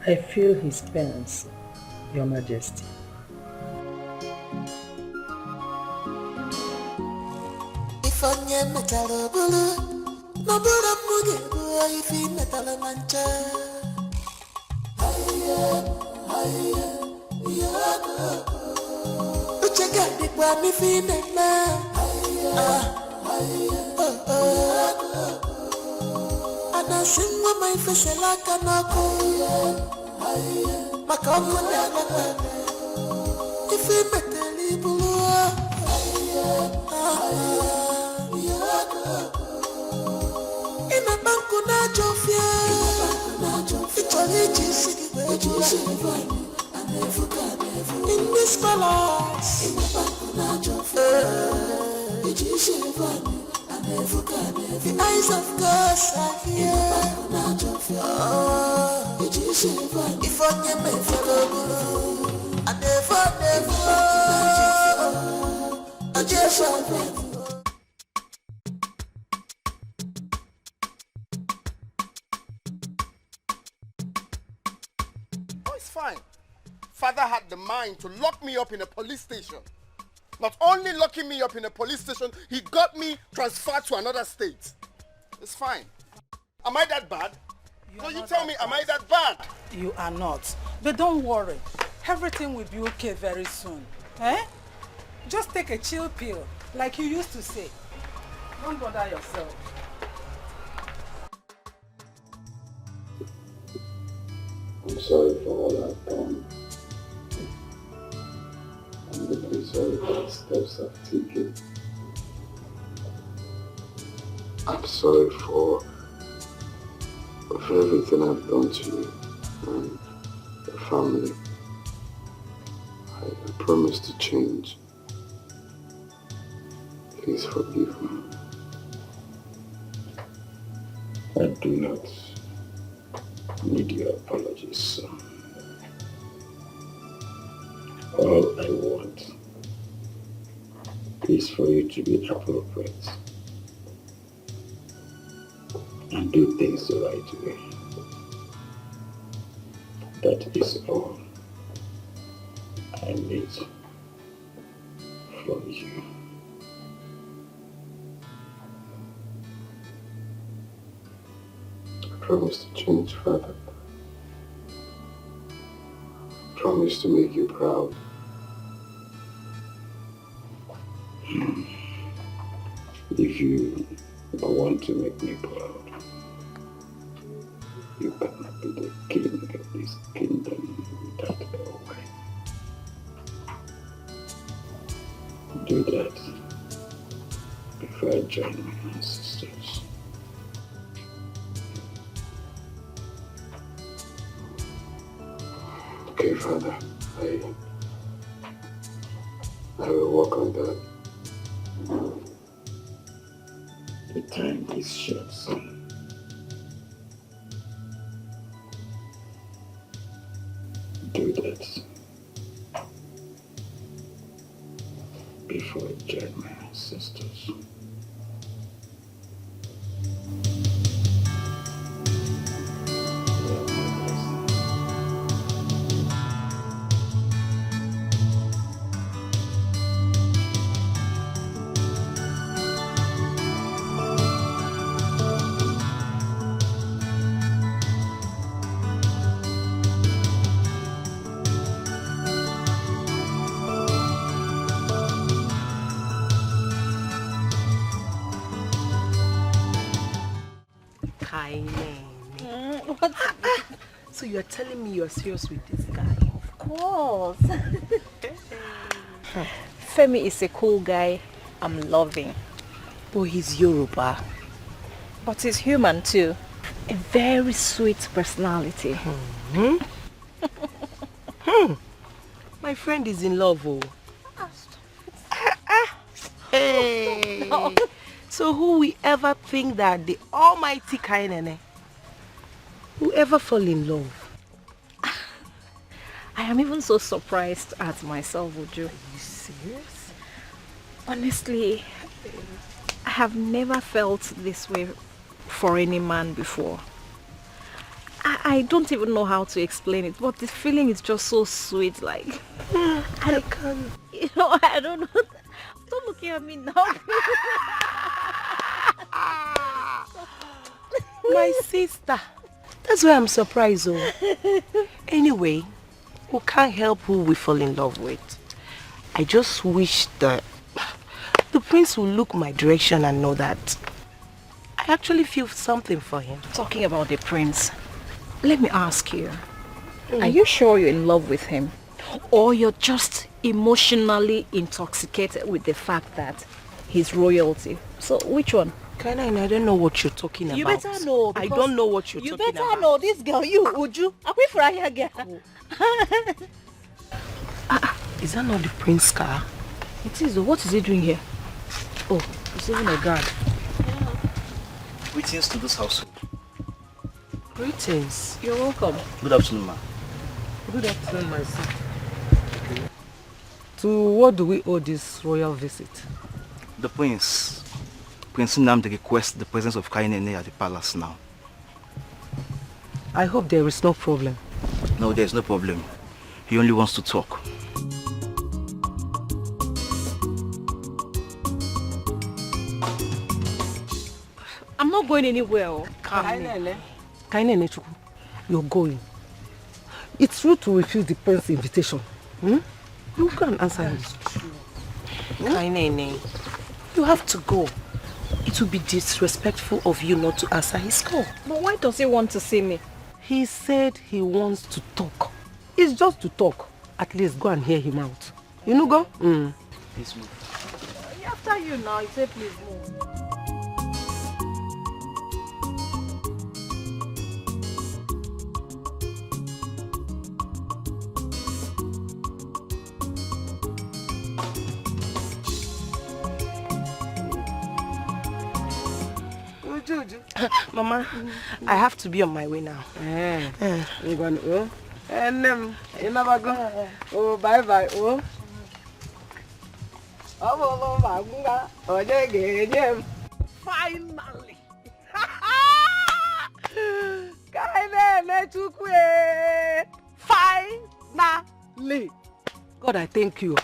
I feel his pains, Your Majesty. If onye metala bulu, no bulu muge boy if he metala mancha. Uchega di kwa mi fi netla. Ana singwa mai fesela kanako. Makamu na naka. If he metali bulu. Ina banku na jofia, ichole jisi in this palace. Ina banku na jofia, the eyes of God are here. If I can make I never, I just want. Fine. Father had the mind to lock me up in a police station. Not only locking me up in a police station, he got me transferred to another state. It's fine. Am I that bad? No, you tell me, am I that bad? You are not. But don't worry. Everything will be okay very soon. Eh? Just take a chill pill, like you used to say. Don't bother yourself. I'm sorry for all I've done. I'm deeply sorry for the steps I've taken. I'm sorry for everything I've done to you and your family. I promise to change. Please forgive me. I do not need your apologies, son. All I want is for you to be appropriate and do things the right way. That is all I need from you. Promise to change, Father. Promise to make you proud. If you want to make me proud, you cannot be the king of this kingdom without a wife. join my ancestors. Okay, Father, I will work on that. The time is short, son. Do that before I join my ancestors. So you're telling me you're serious with this guy? Of course. Femi is a cool guy I'm loving. But he's Yoruba. But he's human too. A very sweet personality. My friend is in love, oh. Hey. No. So who will ever think that the almighty Kainene will ever fall in love? I am even so surprised at myself, Uju. Are you serious? Honestly, I have never felt this way for any man before. I don't even know how to explain it, but the feeling is just so sweet, like... I can't... You know, I don't know. Don't look at me now. My sister. That's why I'm surprised, oh. Anyway, we can't help who we fall in love with. I just wish that the prince will look my direction and know that I actually feel something for him. Talking about the prince, let me ask you. Are you sure you're in love with him? Or you're just emotionally intoxicated with the fact that he's royalty? So which one? Kaina, I don't know what you're talking about. You better know. I don't know what you're talking about. You better know this girl, you, Uju. Akwifurahia girl. Is that not the prince car? It is. What is he doing here? Oh, he's even a guard. Greetings to this household. Greetings. You're welcome. Good afternoon, ma. Good afternoon, my son. To what do we owe this royal visit? The Prince Nnamdi requests the presence of Kainene at the palace now. I hope there is no problem. No, there is no problem. He only wants to talk. I'm not going anywhere. Kainene, you're going. It's rude to refuse the prince's invitation. You can answer him. Kainene, you have to go. It would be disrespectful of you not to answer his call. But why does he want to see me? He said he wants to talk. It's just to talk. At least go and hear him out. You know, go? Please move. After you now, he said please move. Mama, I have to be on my way now. You never go. Oh, bye bye. Oh. Finally. Finally. God, I thank you.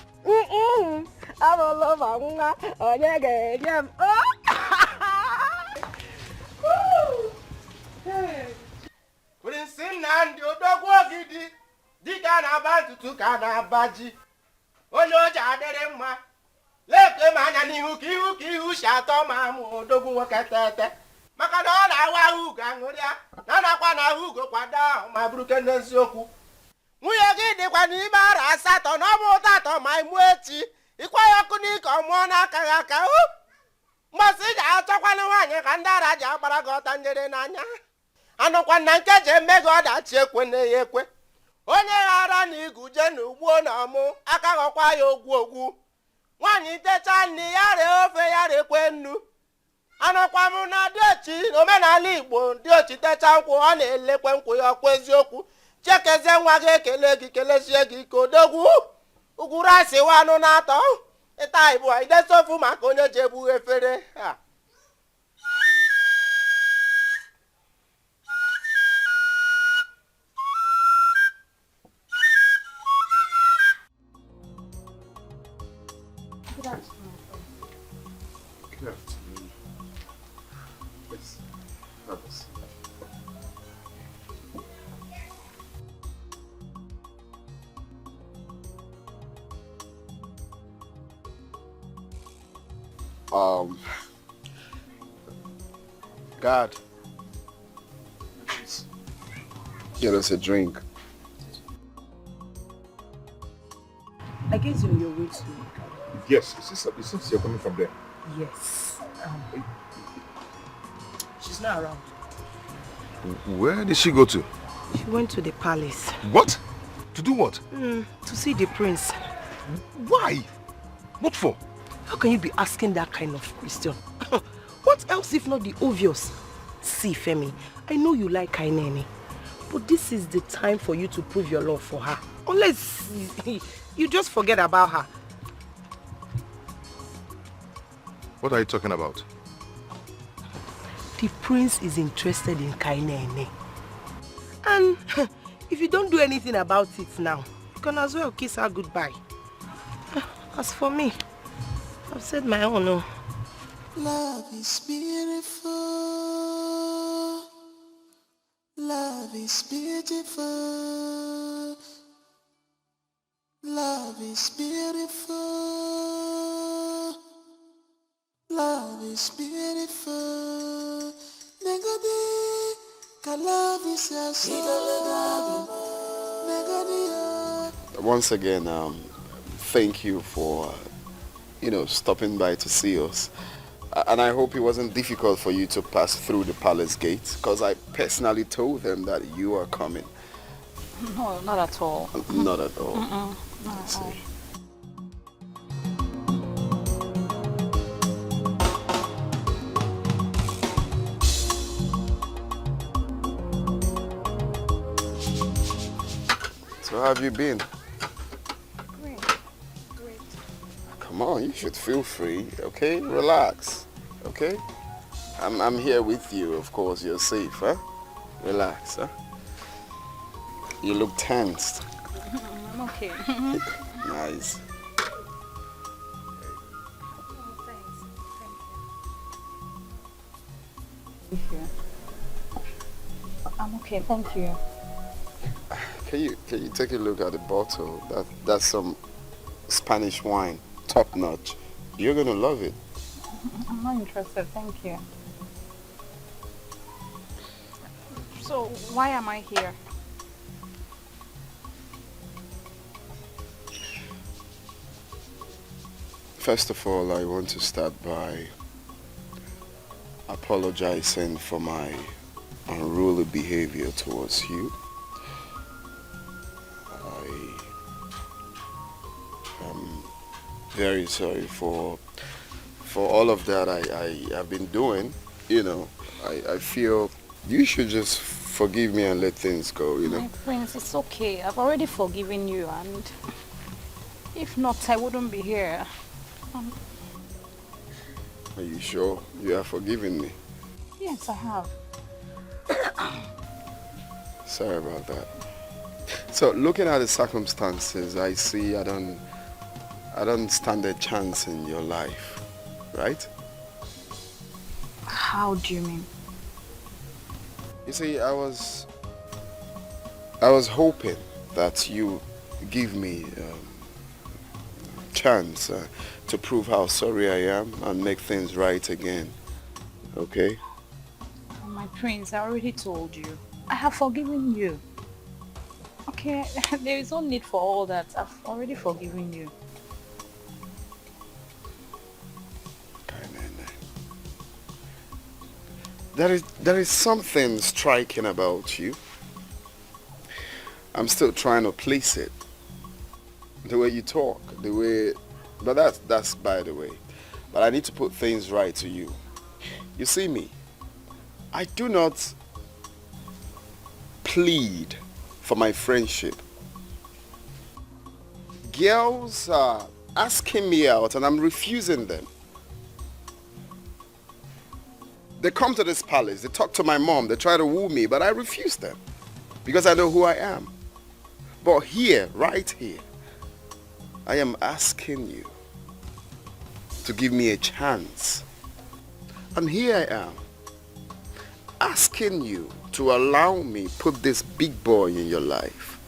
Prince Nnamdi odogwu ogidi dịka na-aba ntutu ka na-abaji onye oji adịrị mma lekwe m anya n'ihu ka ihu si atọ ma mụ odogwu nwoke tete maka na ọ na-awa ahụ ugo aṅụrịa na nakwa na ahụ ugo kwado ahụ ma bụrụke n'eziokwu nwunye gị dịkwa n'ime ara asatọ na ọ bụ ụtọ atọ ma ịmụ echi ịkwa ya ọkụ n'ike ọmụọ n'aka gị aka Mmasị ji achọkwana nwaanyị ka ndị ara ji agbara gị ọta njere n'anya. Anụkwa na nke ji eme gị ọdachi ekwe na ya ekwe. Onye ghara na iguje na ugbo na ọmụ aka ghọkwa ya ogwu. Nwaanyị techa nri ya ree ofe ya rekwe nnu. Anụkwa m na dịochi omenala Igbo dịochi techa nkwụ ọ na-elekwe nkwụ ya ọkwa eziokwu. Chekezie nwa gị ekele gị kelesie gị ike odogwu. Ugwuru asịwa anụ na-atọ. Ịta Igbo idesofu maka onye ji ebu efere. Good afternoon. Good afternoon. Let's have a seat. God. Get us a drink. I guess you're on your way to... Yes, it seems you're coming from there. Yes. She's not around. Where did she go to? She went to the palace. What? To do what? To see the prince. Why? What for? How can you be asking that kind of question? What else if not the obvious? See, Femi, I know you like Kainene, but this is the time for you to prove your love for her. Unless you just forget about her. What are you talking about? The prince is interested in Kainene. And if you don't do anything about it now, you can as well kiss her goodbye. As for me, I've said my own. No. Love is beautiful. Love is beautiful. Love is beautiful. Love is beautiful. Negadi, love is your soul. Once again, thank you for, stopping by to see us. And I hope it wasn't difficult for you to pass through the palace gate, because I personally told them that you are coming. No, not at all. Not at all. Not at all. So how have you been? Great. Come on, you should feel free, okay? Relax, okay? I'm here with you, of course. You're safe, huh? Relax, huh? You look tensed. I'm okay. Nice. Thank you. I'm okay, thank you. Can you take a look at the bottle? That's some Spanish wine, top notch. You're gonna love it. I'm not interested, thank you. So, why am I here? First of all, I want to start by apologizing for my unruly behavior towards you. I am very sorry for all of that I have been doing. I feel you should just forgive me and let things go, My prince, it's okay. I've already forgiven you, and if not, I wouldn't be here. Are you sure you have forgiven me? Yes, I have. Sorry about that. So, looking at the circumstances, I see I don't stand a chance in your life, right? How do you mean? You see, I was hoping that you give me a chance to prove how sorry I am and make things right again. Okay? My prince, I already told you. I have forgiven you. Okay, there is no need for all that. I've already forgiven you. there is something striking about you. I'm still trying to place it. The way you talk, the way, but that's by the way. But I need to put things right to you. You see me, I do not plead for my friendship. Girls are asking me out and I'm refusing them. They come to this palace, they talk to my mom, they try to woo me, but I refuse them because I know who I am. But here, right here, I am asking you to give me a chance. And here I am, asking you to allow me put this big boy in your life.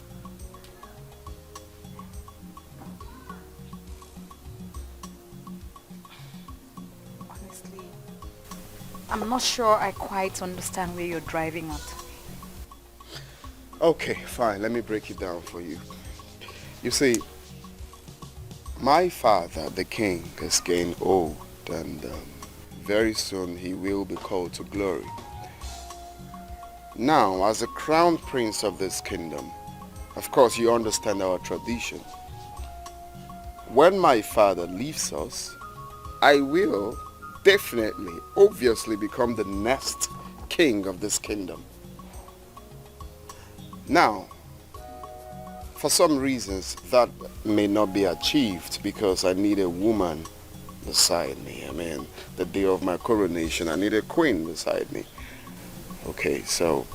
Honestly, I'm not sure I quite understand where you're driving at. Okay, fine, let me break it down for you. You see, my father, the king, is getting old and very soon he will be called to glory. Now, as the crown prince of this kingdom, of course you understand our tradition. When my father leaves us, I will definitely, obviously become the next king of this kingdom. Now, for some reasons that may not be achieved because I need a woman beside me. I mean, the day of my coronation, I need a queen beside me. Okay, so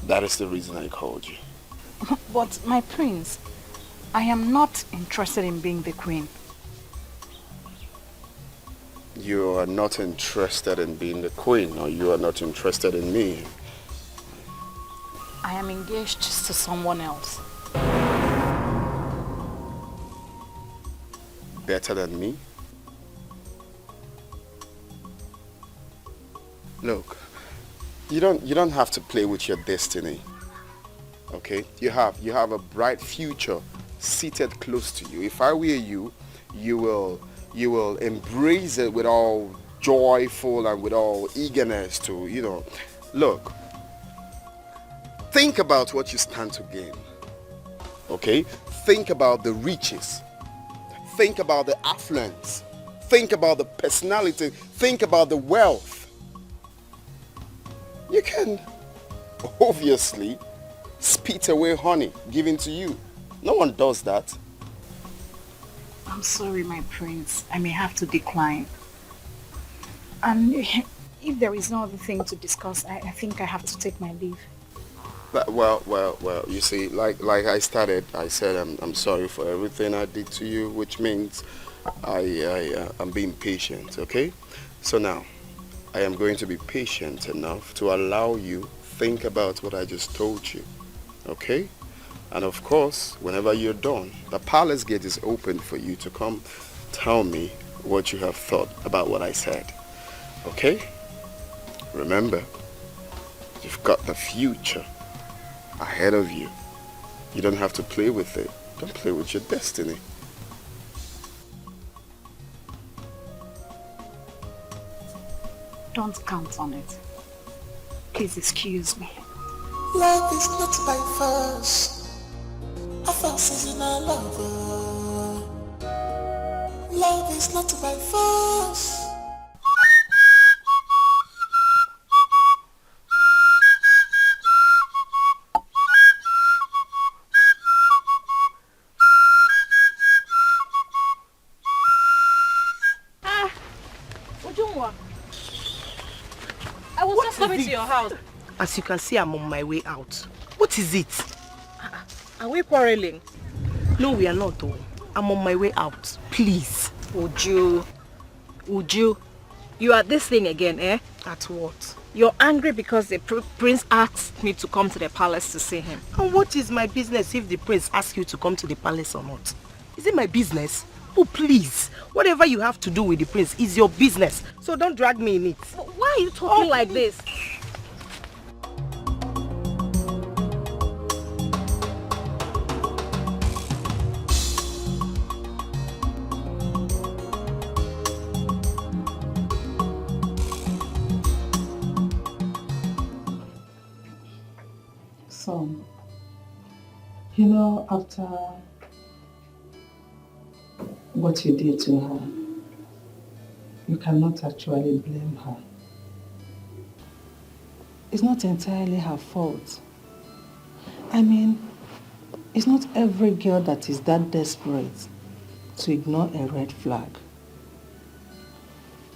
that is the reason I called you. But my prince, I am not interested in being the queen. You are not interested in being the queen, or you are not interested in me. I am engaged to someone else. Better than me? Look, you don't have to play with your destiny. Okay? You have a bright future seated close to you. If I were you, you will embrace it with all joyful and with all eagerness to, look, think about what you stand to gain. Okay? Think about the riches. Think about the affluence. Think about the personality. Think about the wealth. You can obviously spit away honey given to you. No one does that. I'm sorry, my prince. I may have to decline. And if there is no other thing to discuss, I think I have to take my leave. Well, you see, like I said I'm sorry for everything I did to you, which means I'm being patient, okay? So now, I am going to be patient enough to allow you think about what I just told you, okay? And of course, whenever you're done, the palace gate is open for you to come tell me what you have thought about what I said, okay? Remember, you've got the future ahead of you. You don't have to play with it. Don't play with your destiny. Don't count on it. Please excuse me. Love is not by force. A force is in our love. Love is not by force. I was just coming to your house. As you can see, I'm on my way out. What is it? Are we quarreling? No, we are not though. I'm on my way out. Please. Uju, you are this thing again, eh? At what? You're angry because the prince asked me to come to the palace to see him. And what is my business if the prince asks you to come to the palace or not? Is it my business? Oh, please. Whatever you have to do with the prince is your business. So don't drag me in it. But why are you talking like this? Son, you know, after what you did to her, you cannot actually blame her. It's not entirely her fault. I mean, it's not every girl that is that desperate to ignore a red flag.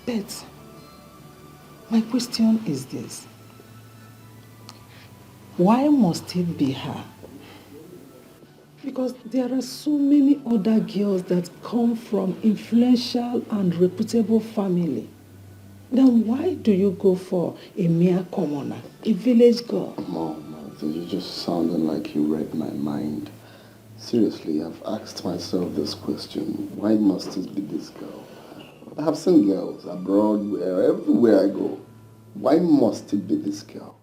But my question is this. Why must it be her? Because there are so many other girls that come from influential and reputable family. Then why do you go for a mere commoner, a village girl? Mom, you're just sounding like you read my mind. Seriously, I've asked myself this question. Why must it be this girl? I have seen girls abroad, everywhere I go. Why must it be this girl?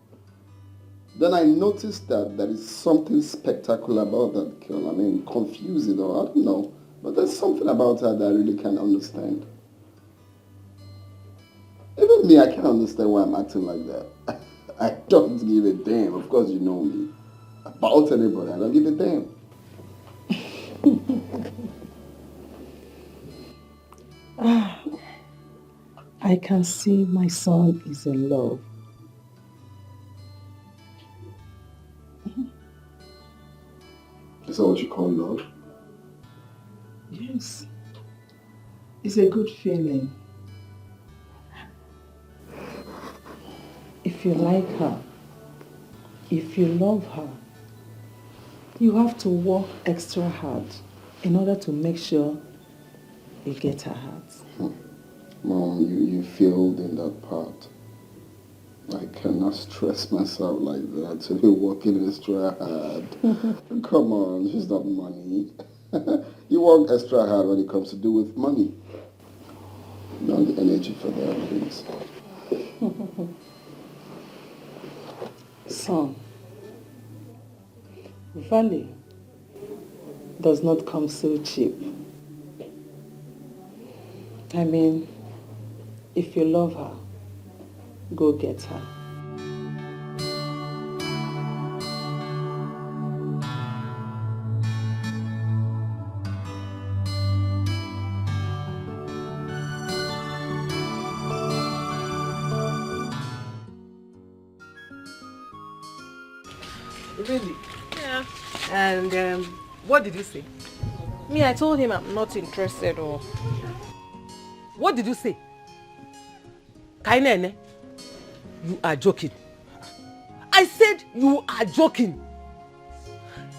Then I noticed that there is something spectacular about that girl. I mean, confusing or I don't know. But there's something about her that I really can't understand. Even me, I can't understand why I'm acting like that. I don't give a damn. Of course you know me. About anybody, I don't give a damn. I can see my son is in love. Is that what you call love? Yes. It's a good feeling. If you like her, if you love her, you have to work extra hard in order to make sure you get her heart. Mom, you failed in that part. I cannot stress myself like that to be working extra hard. Come on, she's not money. You work extra hard when it comes to do with money. Not the energy for that, please. Son, value does not come so cheap. I mean, if you love her, go get her. Really? Yeah. And what did you say? Me, I told him I'm not interested or... What did you say? Kainene, you are joking. I said you are joking.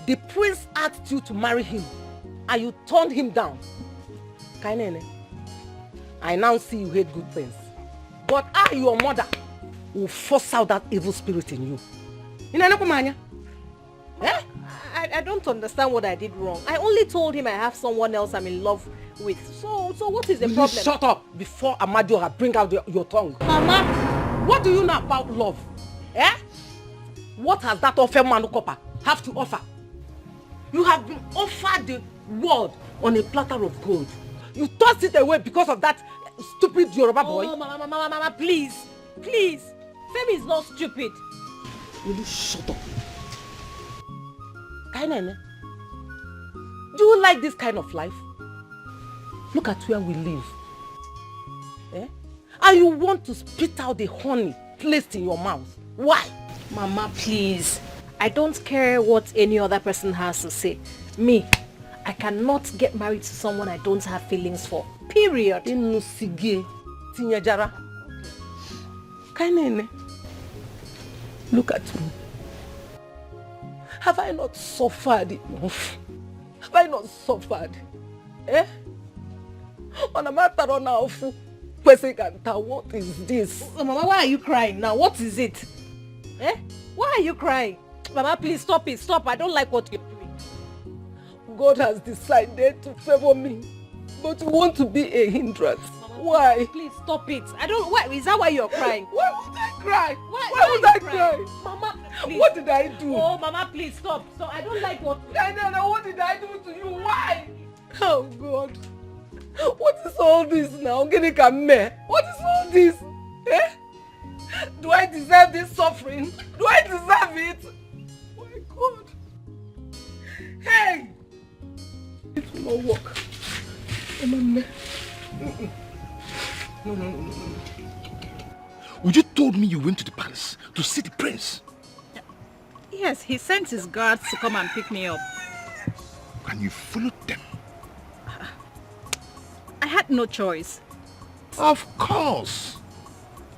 The prince asked you to marry him and you turned him down. Kainene, I now see you hate good things. But I, your mother, will force out that evil spirit in you. Eh? I don't understand what I did wrong. I only told him I have someone else I'm in love with. So what is the problem? You shut up before Amadioha bring out your tongue. Mama! What do you know about love? Eh? What has that offer Manukopa have to offer? You have been offered the world on a platter of gold. You tossed it away because of that stupid Yoruba boy. Oh, Mama, please. Please. Femi is not stupid. Will you shut up? Kainene, do you like this kind of life? Look at where we live. Eh? And you want to spit out the honey placed in your mouth. Why? Mama, please. I don't care what any other person has to say. Me, I cannot get married to someone I don't have feelings for. Period. Inusige Tinyajara. Kainene, look at me. Have I not suffered enough? Have I not suffered? Eh? On a matter of now, what is this? Mama, why are you crying now? What is it? Eh? Why are you crying? Mama, please stop it. Stop. I don't like what you're doing. God has decided to favor me, but you want to be a hindrance. Mama, why? Please stop it. I don't. Why? Is that why you're crying? Why would I cry? Why would I cry? Mama, please. What did I do? Oh, Mama, please stop. So I don't like what. What did I do to you? Why? Oh God. What is all this now? What is all this? Eh? Do I deserve this suffering? Do I deserve it? Why not work. No. Would you told me you went to the palace to see the prince? Yes, he sent his guards to come and pick me up. And you followed them? I had no choice. Of course.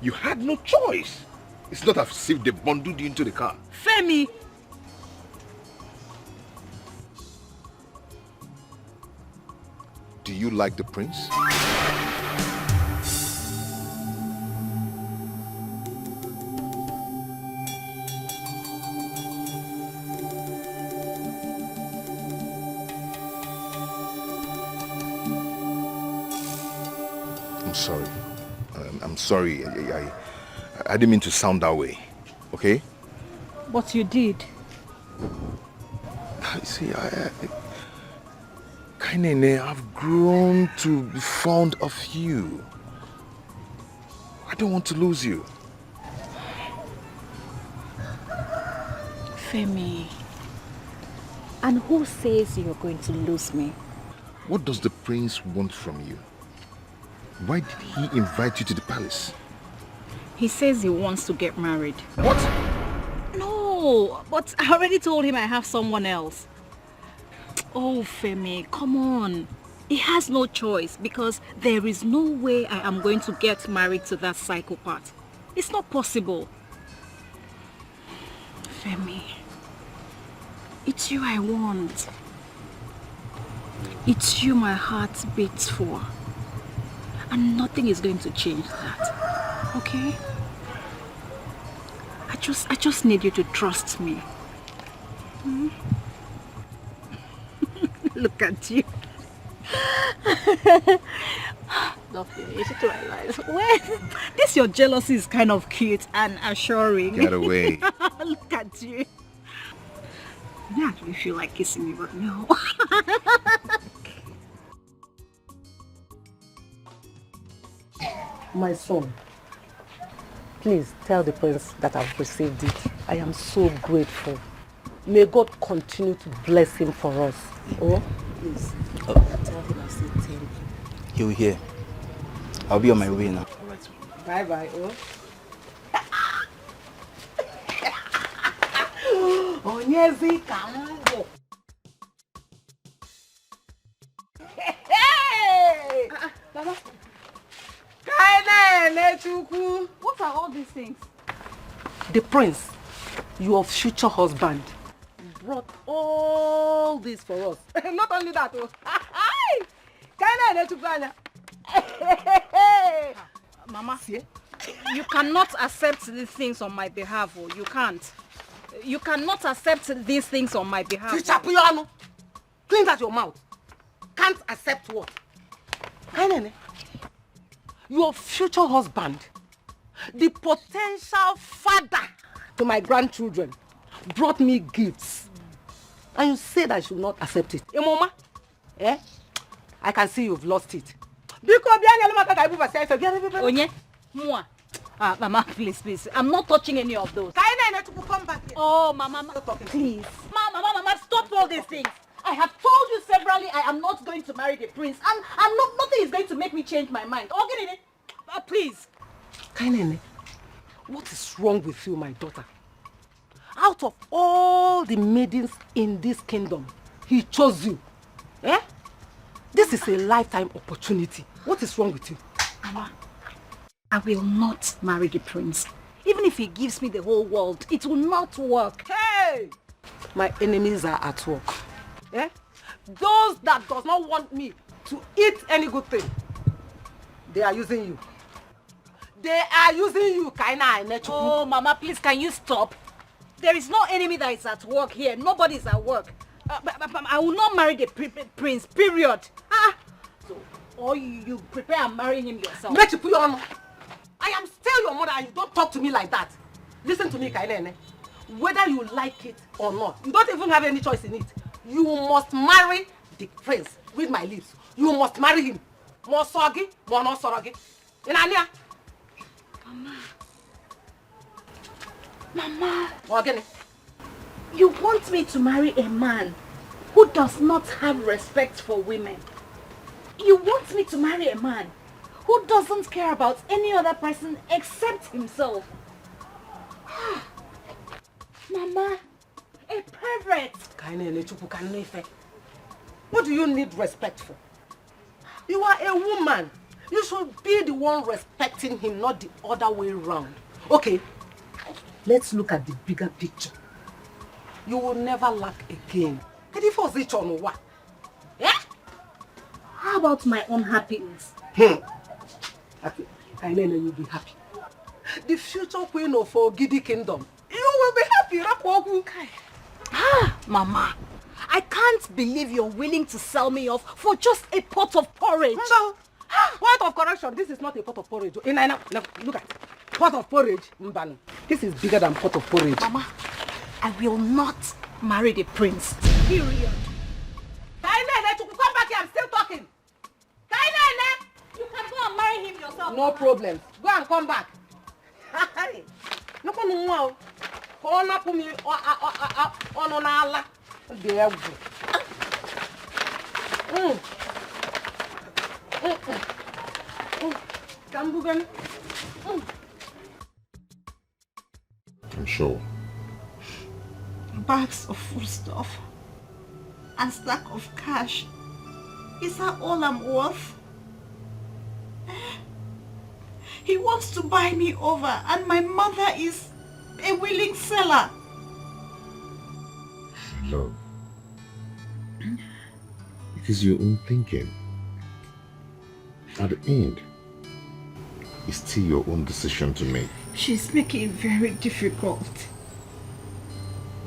You had no choice. It's not as if they bundled you into the car. Femi! Do you like the prince? I'm sorry. I'm sorry. I didn't mean to sound that way. Okay? But you did. See, Kainene, I've grown to be fond of you. I don't want to lose you. Femi, and who says you're going to lose me? What does the prince want from you? Why did he invite you to the palace? He says he wants to get married. What? No, but I already told him I have someone else. Oh, Femi, come on. He has no choice because there is no way I am going to get married to that psychopath. It's not possible. Femi, it's you I want. It's you my heart beats for. And nothing is going to change that. Okay? I just need you to trust me. Hmm? Look at you. Don't finish it my life. Well, this your jealousy is kind of cute and assuring. Get away. Look at you. I actually feel like kissing me, but no. My son, please tell the prince that I've received it. I am so grateful. May God continue to bless him for us. Oh, please. Oh. Tell him I say thank you. He will hear. I'll be on my way now. Bye-bye. Oh, Onyezi Kambo. Hey! Mama. What are all these things? The prince, your future husband, brought all this for us. Not only that, Mama, you cannot accept these things on my behalf. Oh, you can't. You cannot accept these things on my behalf. Clean out your mouth. Can't accept what? Your future husband, the potential father to my grandchildren, brought me gifts. And you said I should not accept it. Mama, I can see you've lost it. Onye, Mua. Mama, please. I'm not touching any of those. Come back here. Oh, Mama, please. Mama, stop all these things. I have told you severally I am not going to marry the prince. And nothing is going to make me change my mind. Oh, get it? Please. Kainene, what is wrong with you, my daughter? Out of all the maidens in this kingdom, he chose you. This is a lifetime opportunity. What is wrong with you? Mama, I will not marry the prince. Even if he gives me the whole world, it will not work. Hey! My enemies are at work. Those that does not want me to eat any good thing, they are using you. They are using you, Kaina. Oh, Mama, please, can you stop? There is no enemy that is at work here. Nobody is at work. I will not marry the prince, period. So, or you prepare and marry him yourself. I am still your mother and you don't talk to me like that. Listen to me, Kainene. Whether you like it or not, you don't even have any choice in it. You must marry the prince with my lips. You must marry him. More soggy, more not soggy. Inania. Mama. What again? You want me to marry a man who does not have respect for women. You want me to marry a man who doesn't care about any other person except himself. Mama, a pervert. What do you need respect for? You are a woman. You should be the one respecting him, not the other way around. Okay, let's look at the bigger picture. You will never lack again. How about my own happiness? Happy. I know you'll be happy. The future queen of Ogidi Kingdom. You will be happy. Mama, I can't believe you're willing to sell me off for just a pot of porridge. No. Pot of correction. This is not a pot of porridge. Look at it. Pot of porridge. This is bigger than pot of porridge. Mama, I will not marry the prince. Period. Come back here. I'm still talking. You can go and marry him yourself. No problem. Go and come back. No problem. I'm sure. Bags of foodstuff and stack of cash. Is that all I'm worth? He wants to buy me over and my mother is a willing seller. Love. It is your own thinking. At the end, it's still your own decision to make. She's making it very difficult.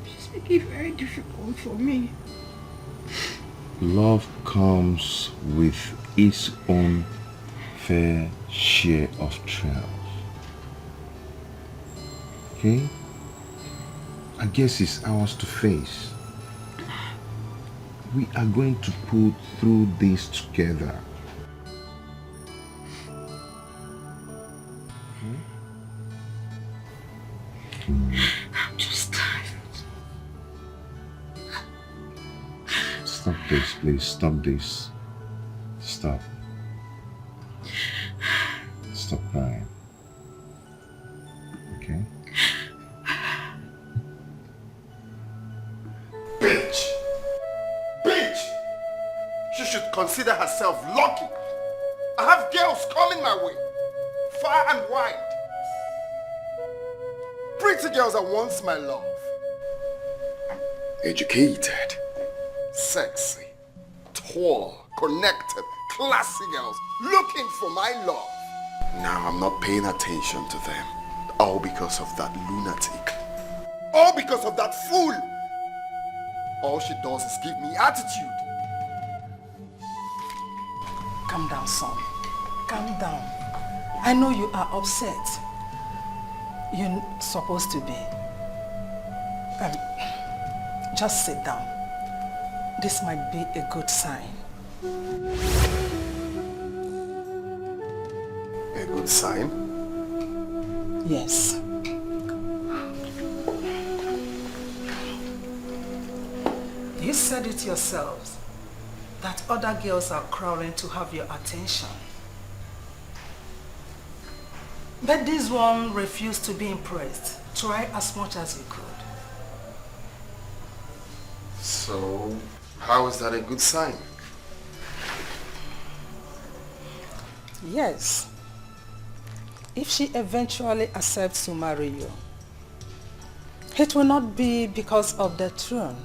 She's making it very difficult for me. Love comes with its own fair share of trials. Okay? I guess it's ours to face. We are going to pull through this together. I'm just tired. Stop this, please. Stop this. Stop. Stop crying. Okay? Bitch! Bitch! She should consider herself lucky. I have girls coming my way, far and wide. Pretty girls are once my love. Educated, sexy, tall, connected, classy girls looking for my love. Now I'm not paying attention to them. All because of that lunatic. All because of that fool. All she does is give me attitude. Calm down, son. Calm down. I know you are upset. You're supposed to be. Just sit down. This might be a good sign. A good sign? Yes. You said it yourselves that other girls are crawling to have your attention. But this one refused to be impressed. Try as much as you could. So, how is that a good sign? Yes. If she eventually accepts to marry you, it will not be because of the throne,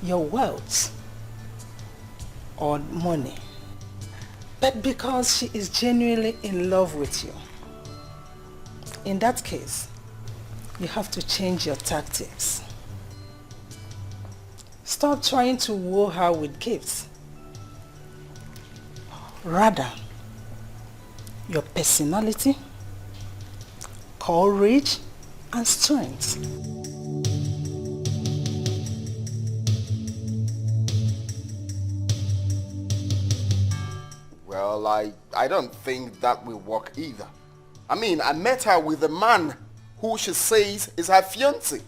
your wealth, or money, but because she is genuinely in love with you. In that case, you have to change your tactics. Stop trying to woo her with gifts. Rather, your personality, courage, and strength. Well, I don't think that will work either. I mean, I met her with a man who she says is her fiancé.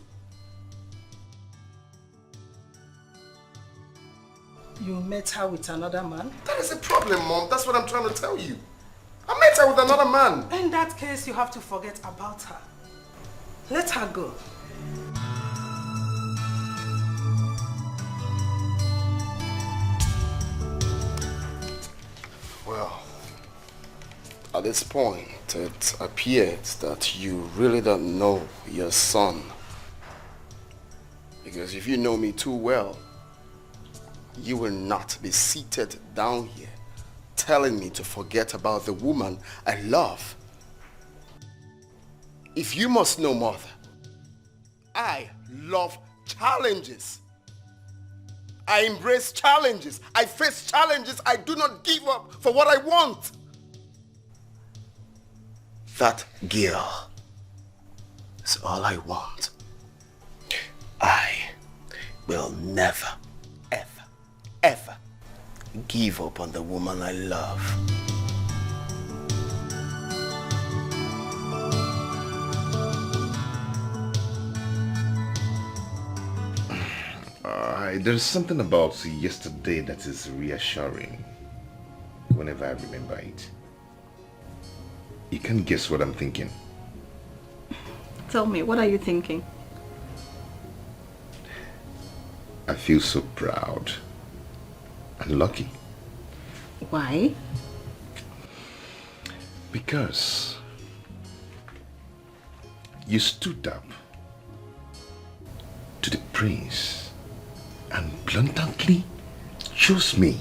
You met her with another man? That is a problem, Mom. That's what I'm trying to tell you. I met her with another man. In that case, you have to forget about her. Let her go. Well, at this point, it appears that you really don't know your son. Because if you know me too well, you will not be seated down here telling me to forget about the woman I love. If you must know, Martha, I love challenges. I embrace challenges. I face challenges. I do not give up for what I want. That girl is all I want. I will never, ever, ever give up on the woman I love. There's something about yesterday that is reassuring whenever I remember it. You can't guess what I'm thinking. Tell me, what are you thinking? I feel so proud and lucky. Why? Because you stood up to the prince and bluntly chose me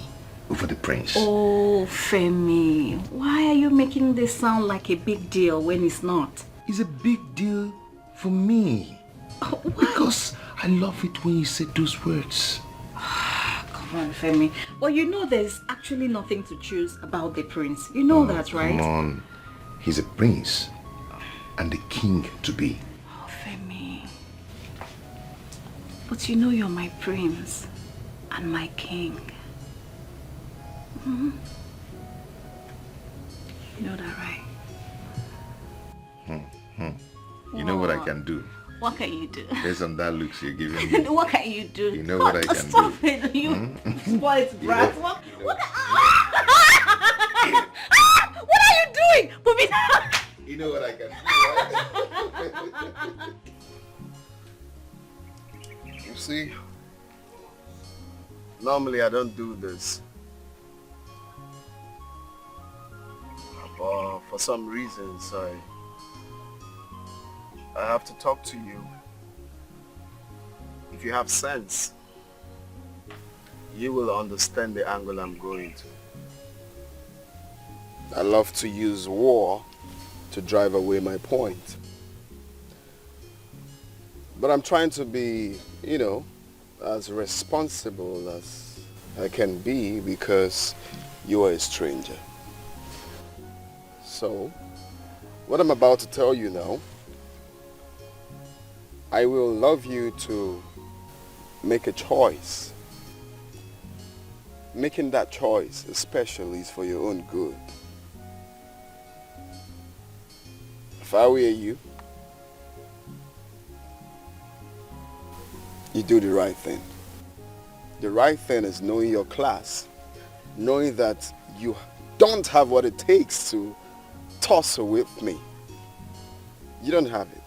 over the prince. Oh, Femi, why are you making this sound like a big deal when it's not? It's a big deal for me. Oh, because I love it when you say those words. Come on, Femi. Well, you know there's actually nothing to choose about the prince. You know that, right? Come on. He's a prince and the king to be. Oh, Femi. But you know you're my prince and my king. Mm-hmm. You know that, right? You know what I can do? What can you do? Based on that looks you're giving me. What can you do? You know what I can Stop do. it, you spoiled brat. What are you doing? Put me down. You know what I can do, right? You see, normally I don't do this. But for some reasons, I have to talk to you. If you have sense, you will understand the angle I'm going to. I love to use war to drive away my point. But I'm trying to be, as responsible as I can be because you are a stranger. So, what I'm about to tell you now, I will love you to make a choice. Making that choice especially is for your own good. If I were you, you do the right thing. The right thing is knowing your class, knowing that you don't have what it takes to tussle with me. You don't have it.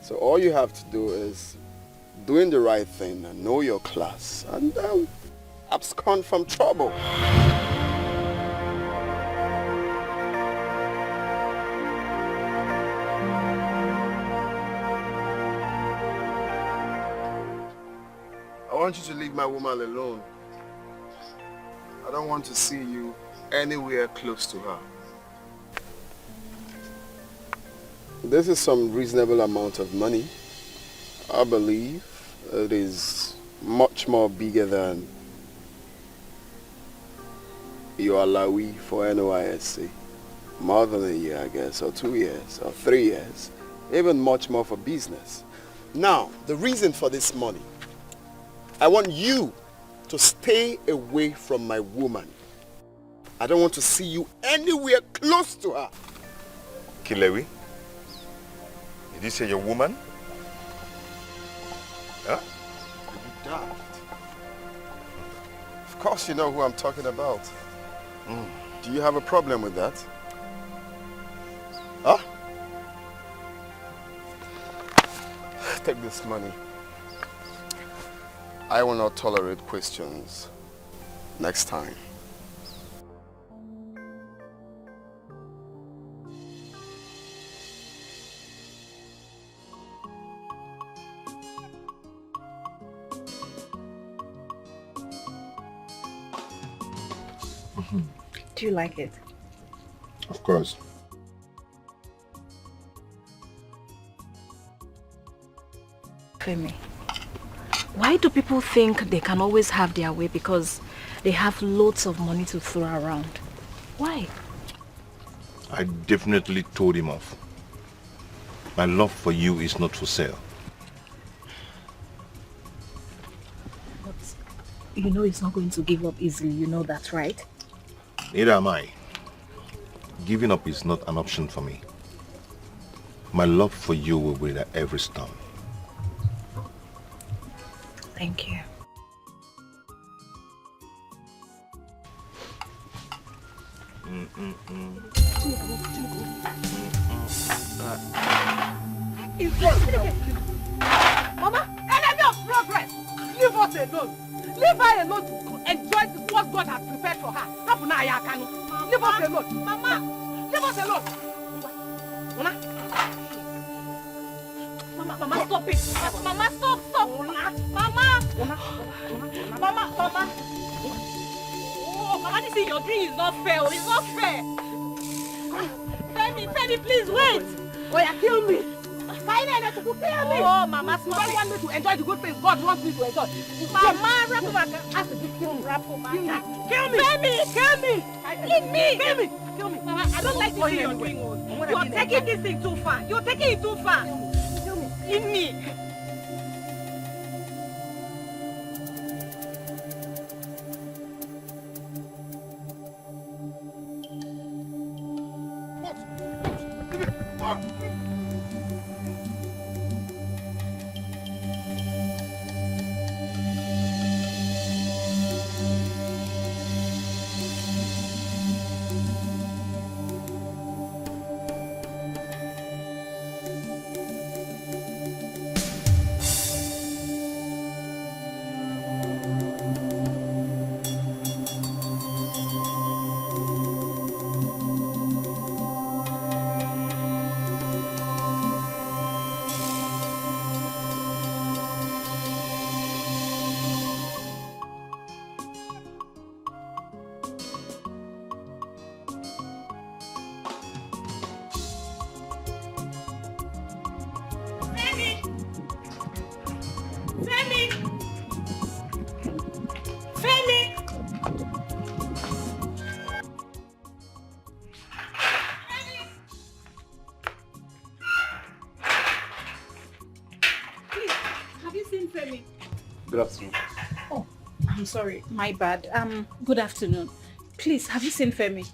So all you have to do is doing the right thing and know your class and abscond from trouble. I want you to leave my woman alone. I don't want to see you anywhere close to her. This is some reasonable amount of money. I believe it is much more bigger than your alawi for NYSC. More than a year, I guess, or 2 years, or 3 years. Even much more for business. Now, the reason for this money, I want you to stay away from my woman. I don't want to see you anywhere close to her. Kilewi? Did you say your woman? Huh? You daft. course you know who I'm talking about. Do you have a problem with that? Huh? Take this money. I will not tolerate questions next time. Do you like it? Of course. Femi, why do people think they can always have their way because they have loads of money to throw around? Why? I definitely told him off. My love for you is not for sale. But you know he's not going to give up easily, you know that, right? Neither am I. Giving up is not an option for me. My love for you will be at every stone. Thank you. Mama, enemy of progress! Leave us alone. Leave her alone to enjoy what God has prepared for her. Leave us alone. Mama, leave us alone. Mama, stop it. Mama, stop. Mama. Oh, Mama, this is your dream is not fair. It's not fair. Femi, please wait. Oh, yeah, kill me. Kill me. Oh, Mama, you don't want me to enjoy the good things God wants me to enjoy. Mama, kill me. Femi, kill me. Leave me. Kill me. Mama, I don't like this thing you're doing. You are taking this thing too far. You're taking it too far. Kill me. Leave me. Good afternoon. Oh, I'm sorry. My bad. Good afternoon. Please, have you seen Femi?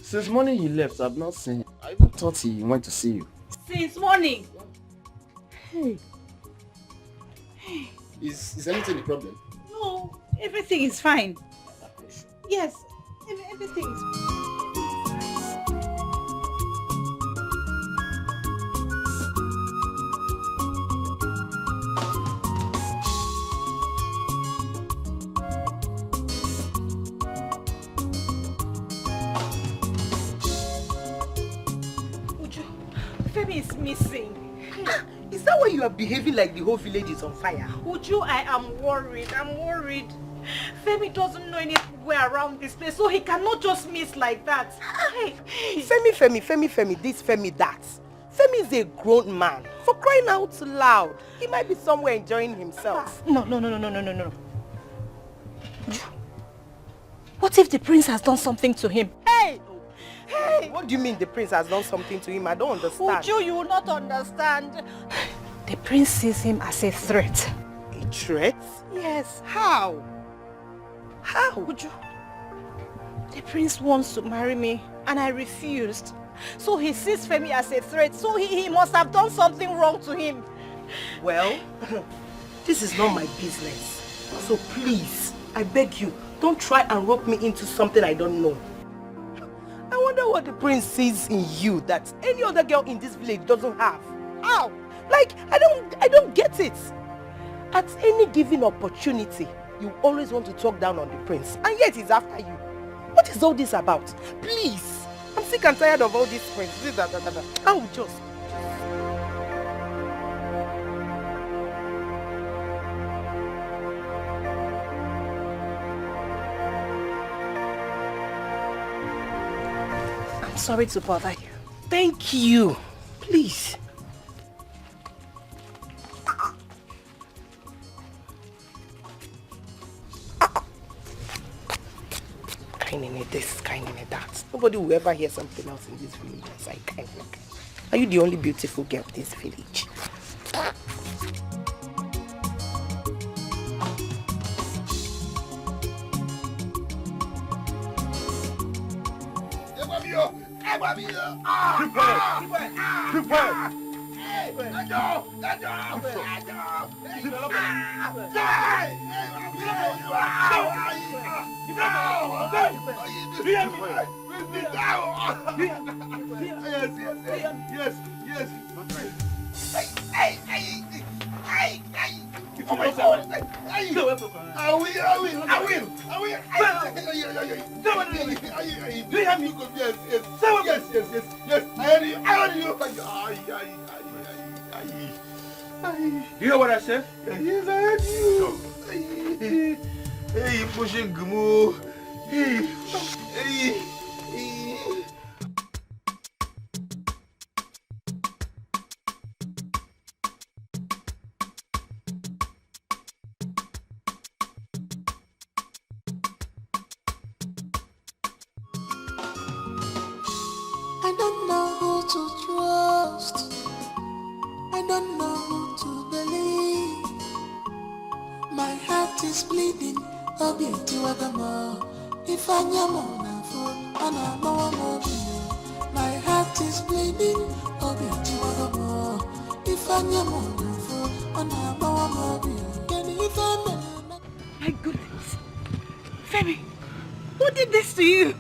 Since morning he left, I've not seen him. I even thought he went to see you. Since morning? Hey. Is anything the problem? No, everything is fine. Yes, everything is fine. Femi is missing. Is that why you are behaving like the whole village is on fire? Uju, I am worried. Femi doesn't know anywhere around this place, so he cannot just miss like that. Femi, this, Femi, that. Femi is a grown man. For crying out loud. He might be somewhere enjoying himself. No. What if the prince has done something to him? Hey! What do you mean the prince has done something to him? I don't understand. Uju, you will not understand. The prince sees him as a threat. A threat? Yes. How? Uju, the prince wants to marry me and I refused. So he sees Femi as a threat, so he must have done something wrong to him. Well, this is not my business. So please, I beg you, don't try and rope me into something I don't know. I wonder what the prince sees in you that any other girl in this village doesn't have. How? Like, I don't get it. At any given opportunity, you always want to talk down on the prince, and yet he's after you. What is all this about? Please, I'm sick and tired of all this prince. I will just... I'm sorry to bother you. Thank you. Please. Kind of this, kind of that. Nobody will ever hear something else in this village. I kind of. Are you the only beautiful girl in this village? You hear what I said? Yes, I heard you. Hey, you pushing Gumu. Hey. I don't know who to trust. I don't know who to believe. My heart is bleeding. Obio tiwagamo. If I am my heart is bleeding. Obio tiwagamo. If I am My goodness. Femi, who did this to you?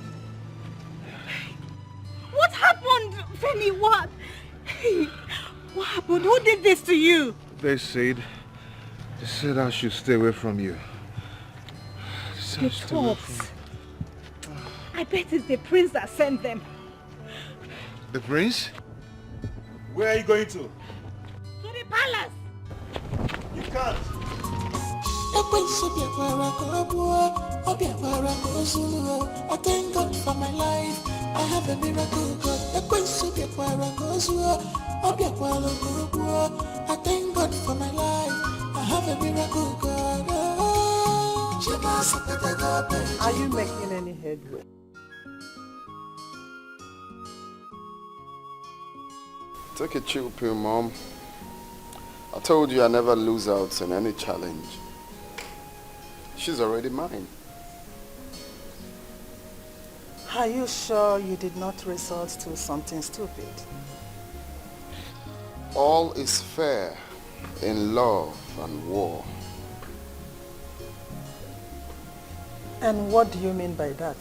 What happened, Femi? What? What happened? Who did this to you? They said I should stay away from you. The corpse. I bet it's the prince that sent them. The prince? Where are you going to? To the palace. You can't. I thank God for my life. I have a miracle God. I thank God for my life. I have a miracle God. Are you making any headway? Take a chill pill, Mom. I told you I never lose out in any challenge. She's already mine. Are you sure you did not resort to something stupid? All is fair in love and war. And what do you mean by that?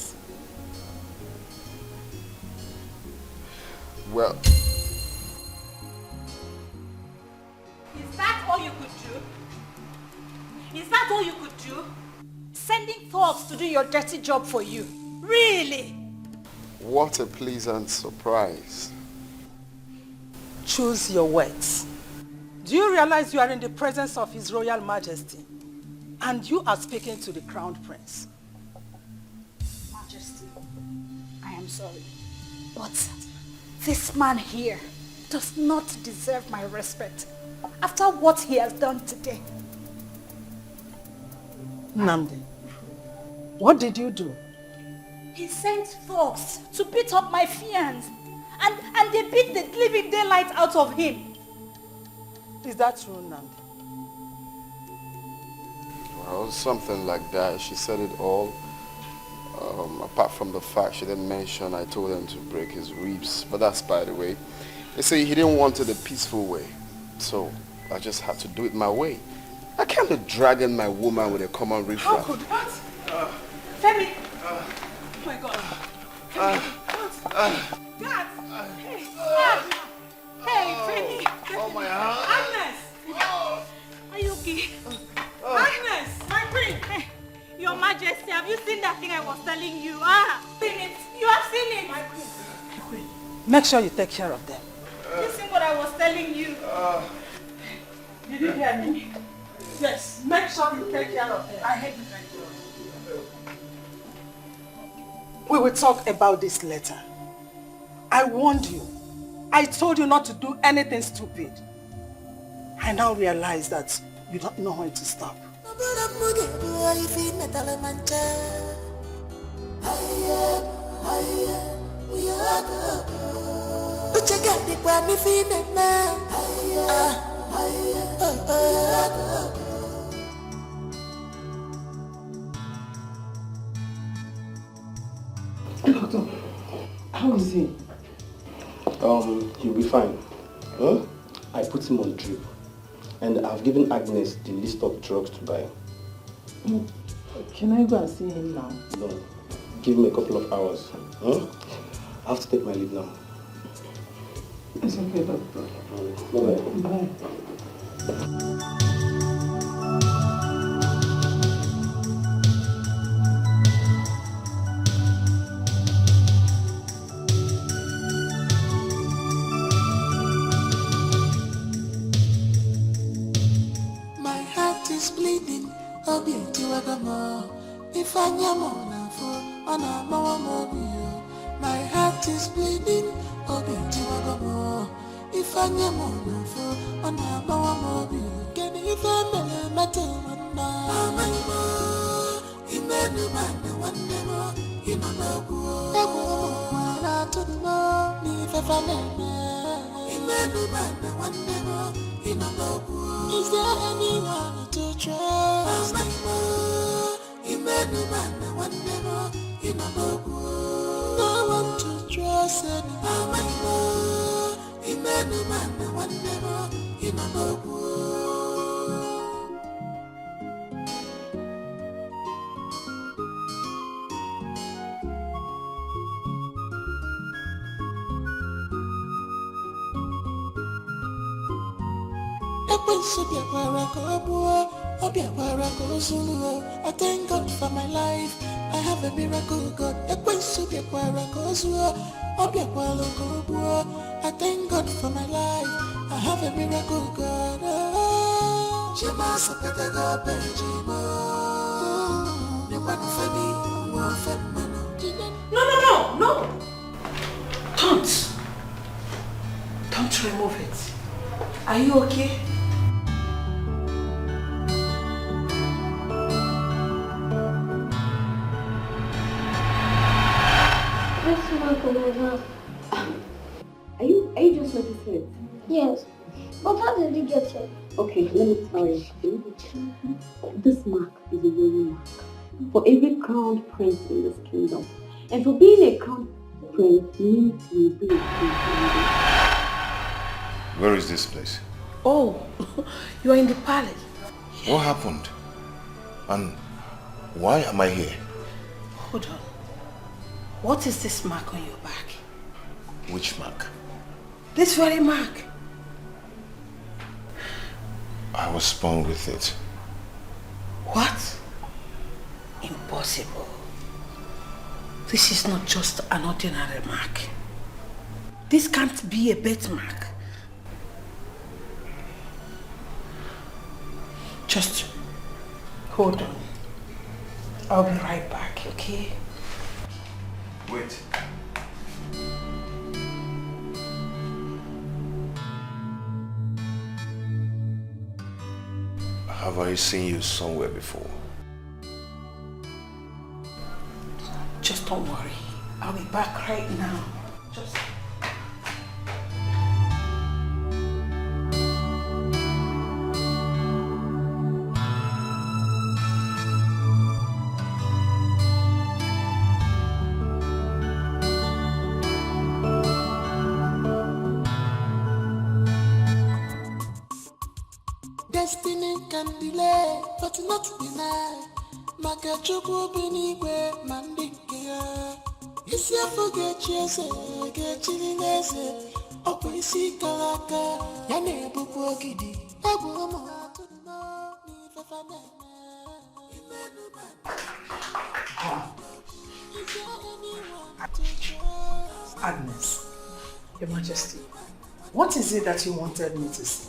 Well, Is that all you could do? Is that all you could do? Sending thugs to do your dirty job for you? Really? what a pleasant surprise. Choose your words. Do you realize you are in the presence of His Royal Majesty? And you are speaking to the Crown Prince. Majesty, I am sorry. But this man here does not deserve my respect after what he has done today. Nnamdi, what did you do? He sent thugs to beat up my fiancé. And they beat the living daylight out of him. Is that true, Nnamdi? Well, something like that. She said it all. Apart from the fact she didn't mention I told him to break his ribs. But that's by the way. They say he didn't want it the peaceful way. So I just had to do it my way. I can't be dragging my woman with a common riffraff. How could what? Femi! Oh my God. Femi, God! Hey! Hey, Femi! Oh, my hand! Agnes! Are you okay? Agnes! My queen! Hey, Your Majesty, have you seen that thing I was telling you? Seen it? You have seen it? My queen. Make sure you take care of them. You seen what I was telling you? Did you hear me? Yes, make sure you take care of them. I hate it. We will talk about this later. I warned you. I told you not to do anything stupid. I now realize that you don't know when to stop. Doctor, how is he? He'll be fine. Huh? I put him on drip. And I've given Agnes the list of drugs to buy. Can I go and see him now? No. Give him a couple of hours. Huh? I have to take my leave now. It's okay, doctor. Bye-bye. Bye. My heart is bleeding, obio tiwagamo. If I am my heart is bleeding, obio tiwagamo. If I am on can you find me metal Imenu mana one more, Imanabu, ni Imenu mana one more, Imanabu. Is there anyone to trust? Imenu mana one more, Imanabu. No one to trust anymore. Imenu mana one more, Imanabu. I thank God for my life. I have a miracle God. I thank God for my life. I have a miracle God. No. Don't remove it. Are you okay? Are you just noticing it? Yes. But how did you get it? Okay, let me tell you. This mark is a royal mark for every crowned prince in this kingdom. And for being a crowned prince means you will be a king. Where is this place? Oh, you are in the palace. What happened? And why am I here? Hold on. What is this mark on your back? Which mark? This very mark. I was born with it. What? Impossible. This is not just an ordinary mark. This can't be a birthmark. Just hold on. I'll be right back, okay? Wait. Have I seen you somewhere before? Just don't worry. I'll be back right now. Just... Destiny can delay, but not deny. maka chukwu bi n'igwe ma ndị nke ya. Isi afọ ga-echi eze, ga-echiri n'eze. Ọ bụ isi kara aka, ya na-ebukwa ogidi. Egwu ụmụ atụrụ n'ifefe na-eme. Agnes, Your Majesty, what is it that you wanted me to say?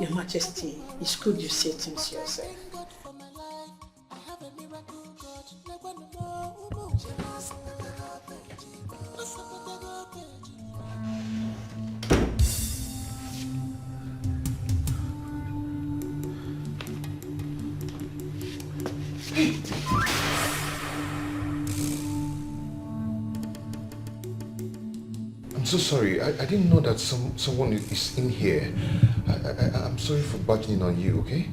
Your Majesty, it's good you say things yourself. I'm so sorry. I didn't know that someone is in here. I'm sorry for barging in on you, okay?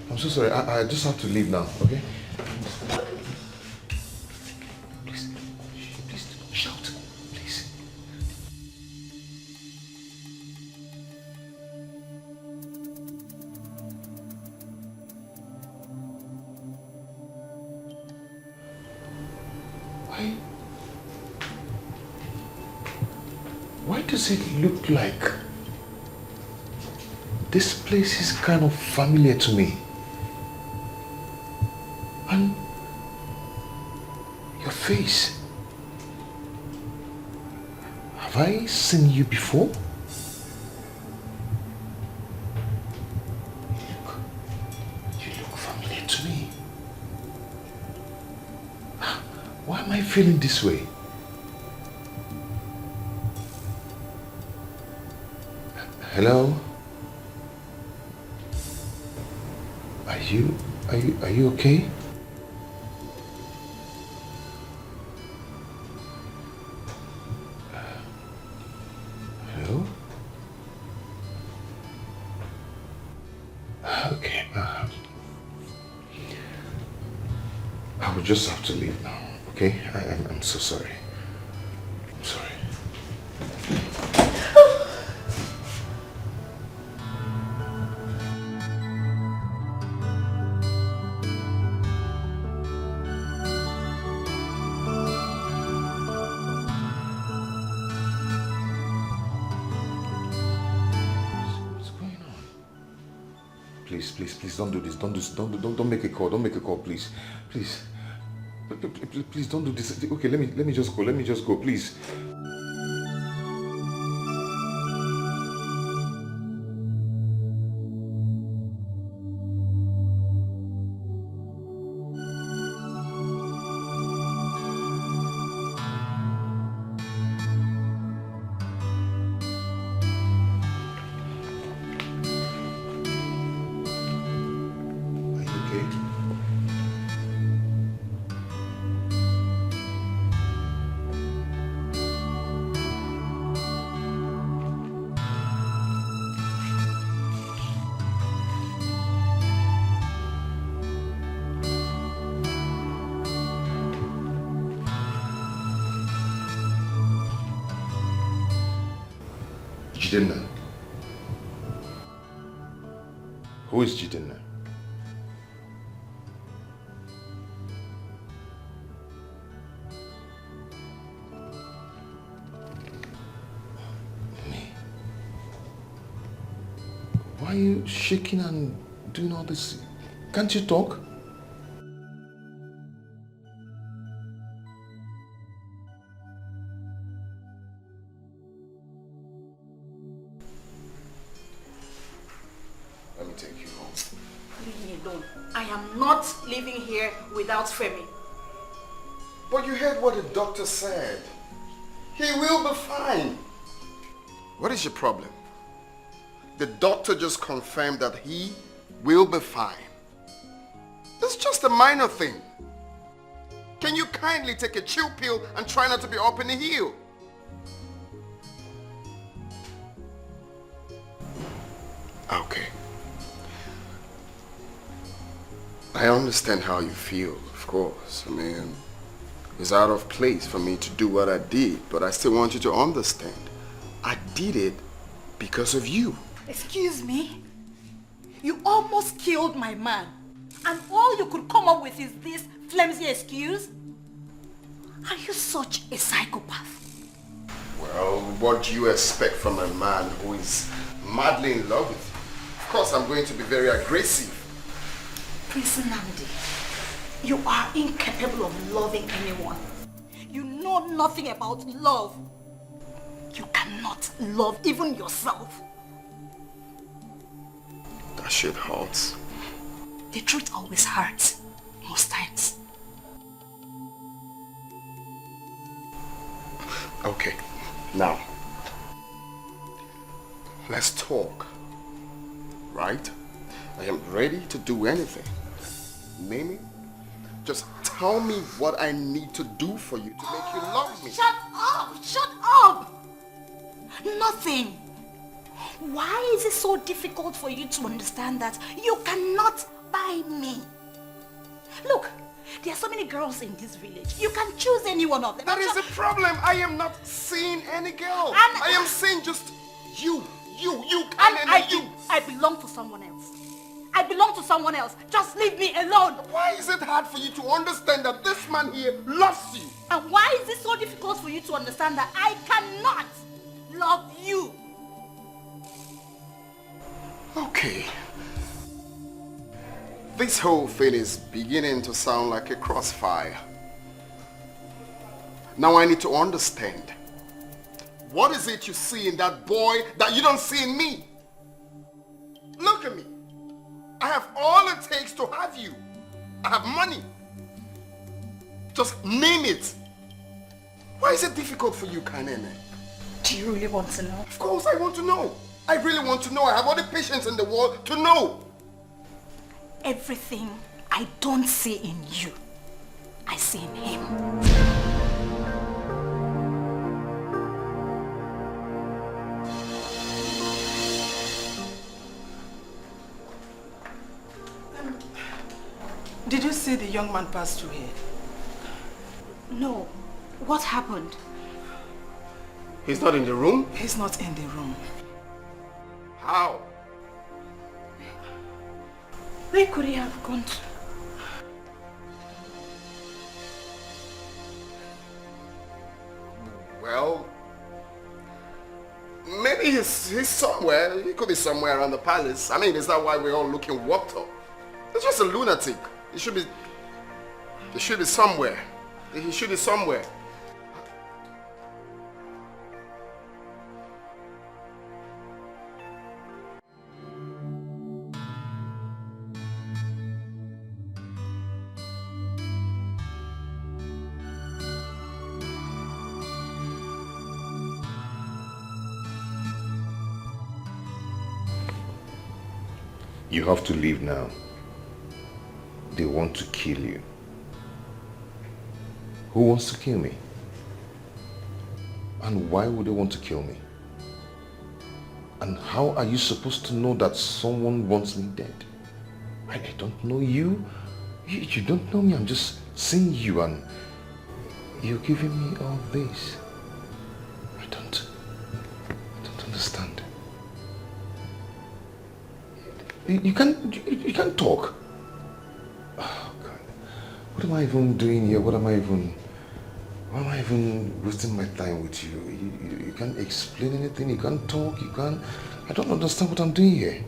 I'm so sorry. I just have to leave now, okay? Please don't shout, please. Why does it look like this place is kind of familiar to me? And your face. Have I seen you before? You look familiar to me. Why am I feeling this way? Hello? Are you okay? Hello? Okay. I will just have to leave now, okay? I'm so sorry. I'm sorry. Please don't do this. Don't make a call. Don't make a call, please. Please don't do this. Okay, let me just go, please. Jidenna. Who is Jidenna? Me? Why are you shaking and doing all this? Can't you talk? Living here without Femi. But you heard what the doctor said. He will be fine. What is your problem? The doctor just confirmed that he will be fine. It's just a minor thing. Can you kindly take a chill pill and try not to be up in the heel? Okay. I understand how you feel, of course. I mean, it's out of place for me to do what I did, but I still want you to understand. I did it because of you. Excuse me? You almost killed my man. And all you could come up with is this flimsy excuse? Are you such a psychopath? Well, what do you expect from a man who is madly in love with you? Of course, I'm going to be very aggressive. Prince Nnamdi, you are incapable of loving anyone. You know nothing about love. You cannot love even yourself. That shit hurts. The truth always hurts, most times. Okay, now, let's talk, right? I am ready to do anything. Name it. Just tell me what I need to do for you to make you love me. Shut up! Shut up! Nothing. Why is it so difficult for you to understand that you cannot buy me? Look, there are so many girls in this village. You can choose any one of them. That is the problem. I am not seeing any girl. I am seeing just you. I belong to someone else. I belong to someone else. Just leave me alone. Why is it hard for you to understand that this man here loves you? And why is it so difficult for you to understand that I cannot love you? Okay. This whole thing is beginning to sound like a crossfire. Now I need to understand. What is it you see in that boy that you don't see in me? Look at me. I have all it takes to have you. I have money. Just name it. Why is it difficult for you, Kanene? Do you really want to know? Of course I want to know. I really want to know. I have all the patience in the world to know. Everything I don't see in you, I see in him. Did you see the young man pass through here? No. What happened? He's not in the room? He's not in the room. How? Where could he have gone to? Well, maybe he's somewhere. He could be somewhere around the palace. I mean, is that why we're all looking whopped up? He's just a lunatic. He should be somewhere. He should be somewhere. You have to leave now. They want to kill you. Who wants to kill me? And why would they want to kill me? And how are you supposed to know that someone wants me dead? I don't know you. You don't know me. I'm just seeing you and you're giving me all this. I don't understand. You can't talk. Oh God. What am I even doing here? Why am I even wasting my time with you? You can't explain anything, you can't talk, I don't understand what I'm doing here.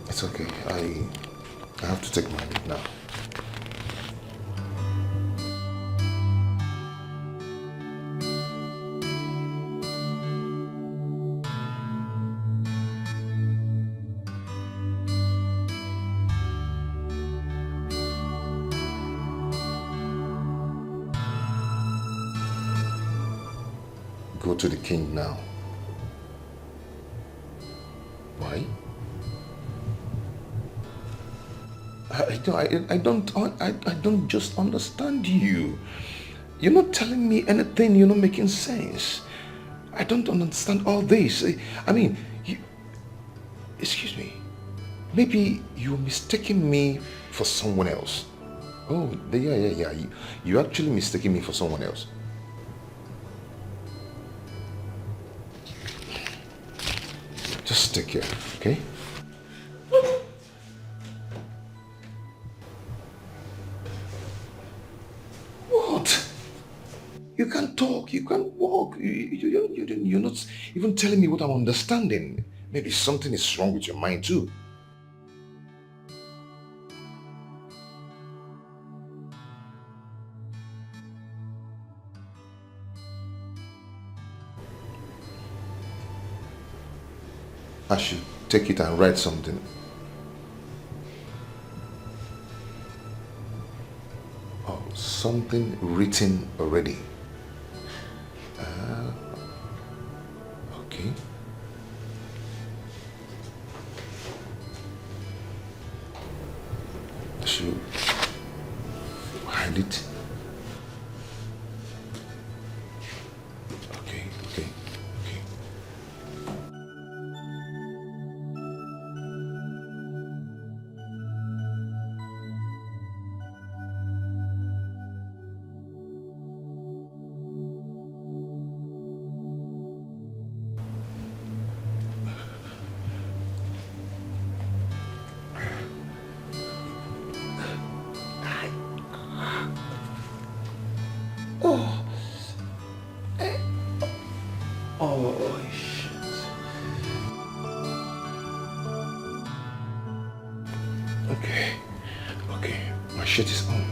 It's okay. I have to take my leave now. Go to the king now. Why? I don't just understand you. You're not telling me anything. You're not making sense. I don't understand all this. I mean, excuse me. Maybe you're mistaking me for someone else. Oh, yeah. You're actually mistaking me for someone else. Just take care, okay? What? You can't talk, you can't walk. You're not even telling me what I'm understanding. Maybe something is wrong with your mind too. I should take it and write something. Oh, something written already. Okay. I should hide it. Okay. Okay. My shirt is on.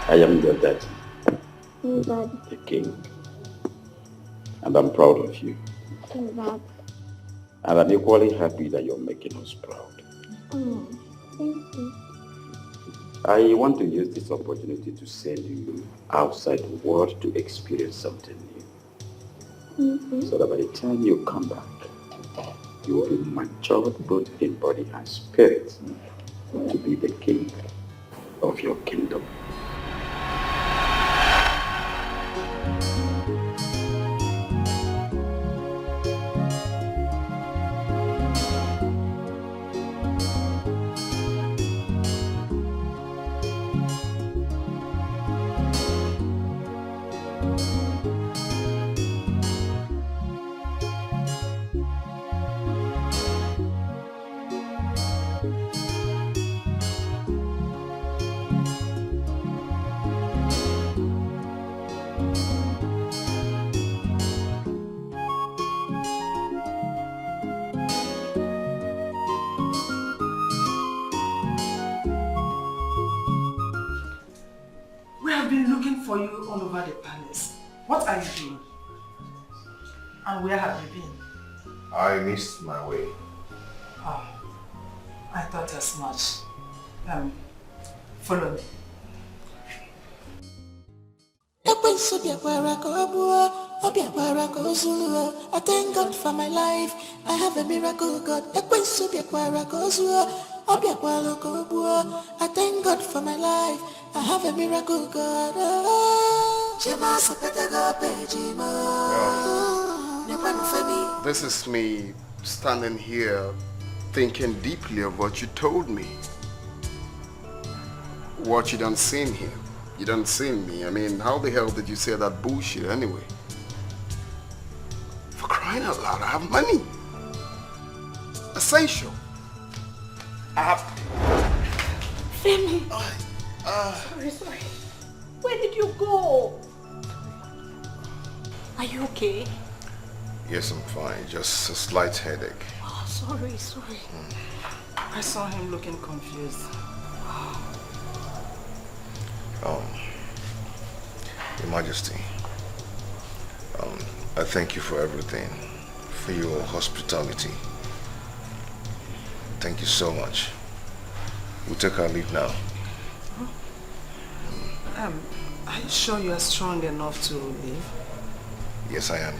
I am your daddy, Dad. the king, and I'm proud of you. Dad. And I'm equally happy that you're making us proud. Oh, thank you. I want to use this opportunity to send you outside the world to experience something new. So that by the time you come back, you will be matured both in body and spirit to be the king of your kingdom. We have been looking for you all over the palace. What are you doing? And where have you been? I missed my way. Oh, I thought as much. Follow me. I thank God for my life. I have a miracle God. I thank God for my life. I have a miracle God. This is me standing here thinking deeply of what you told me. What you done seen here. You done seen me. I mean, how the hell did you say that bullshit anyway? For crying out loud, I have money. Essential. I have... Femi! Sorry. Where did you go? Are you okay? Yes, I'm fine. Just a slight headache. Oh, sorry. I saw him looking confused. Your Majesty, I thank you for everything, for your hospitality. Thank you so much. We'll take our leave now. Are you sure you are strong enough to leave? Yes, I am.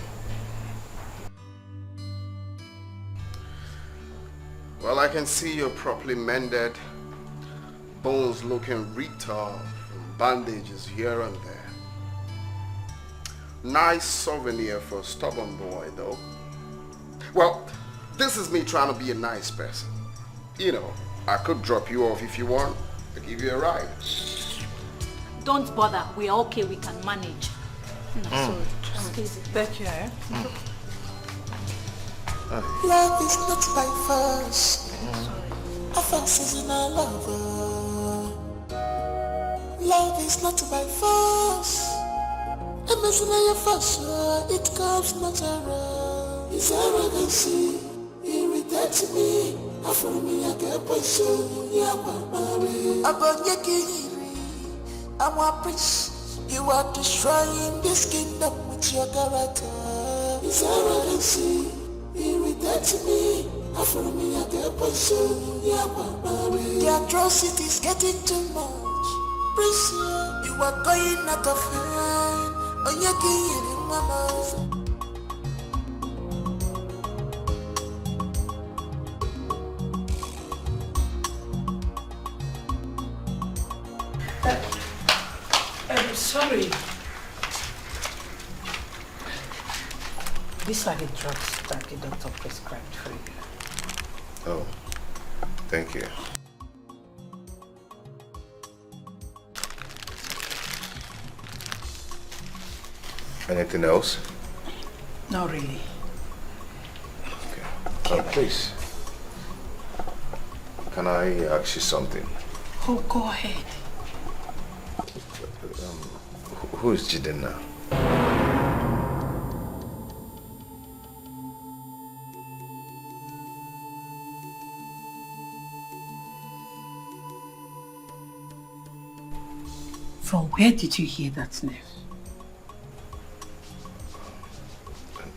Well, I can see you're properly mended. Bones looking ripped off, and bandages here and there. Nice souvenir for a stubborn boy, though. Well, this is me trying to be a nice person. You know, I could drop you off if you want. I'll give you a ride. Don't bother. We are okay. We can manage. Sorry. Just easy. Take care. Love is not by force. Offense is in our love. Love is not by force. Emotional force, it comes natural. His arrogancy irritates me. After me, I get poison. I'm a prince. You are destroying this kingdom with your character. His arrogancy irritates me. After me, I get poison. The atrocity is getting too much. Prince, you are going out of hand. On your key in my mouth. I'm sorry. These are the drugs that the doctor prescribed for you. Oh, thank you. Anything else? Not really. Okay. Please. Can I ask you something? Oh, go ahead. Who is Jiden now? From where did you hear that name?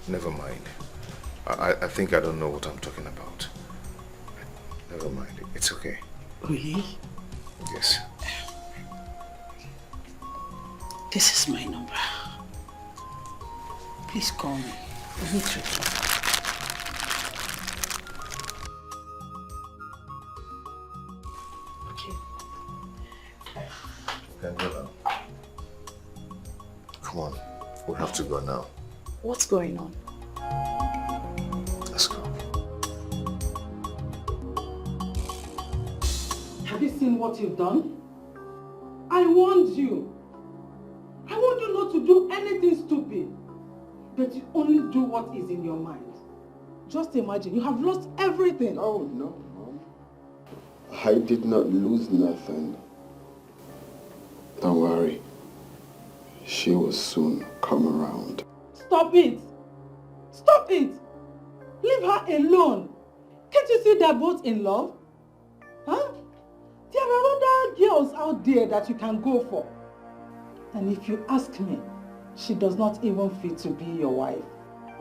Never mind. I think I don't know what I'm talking about. Never mind. It's okay. Really? Yes. This is my number. Please call me. I need to talk. Can go now. Come on. We have to go now. What's going on? Let's go. Have you seen what you've done? I warned you. I warned you not to do anything stupid. But you only do what is in your mind. Just imagine, you have lost everything. Oh, no, Mom. I did not lose nothing. Don't worry. She will soon come around. Stop it! Stop it! Leave her alone. Can't you see they're both in love? Huh? There are other girls out there that you can go for. And if you ask me, she does not even fit to be your wife.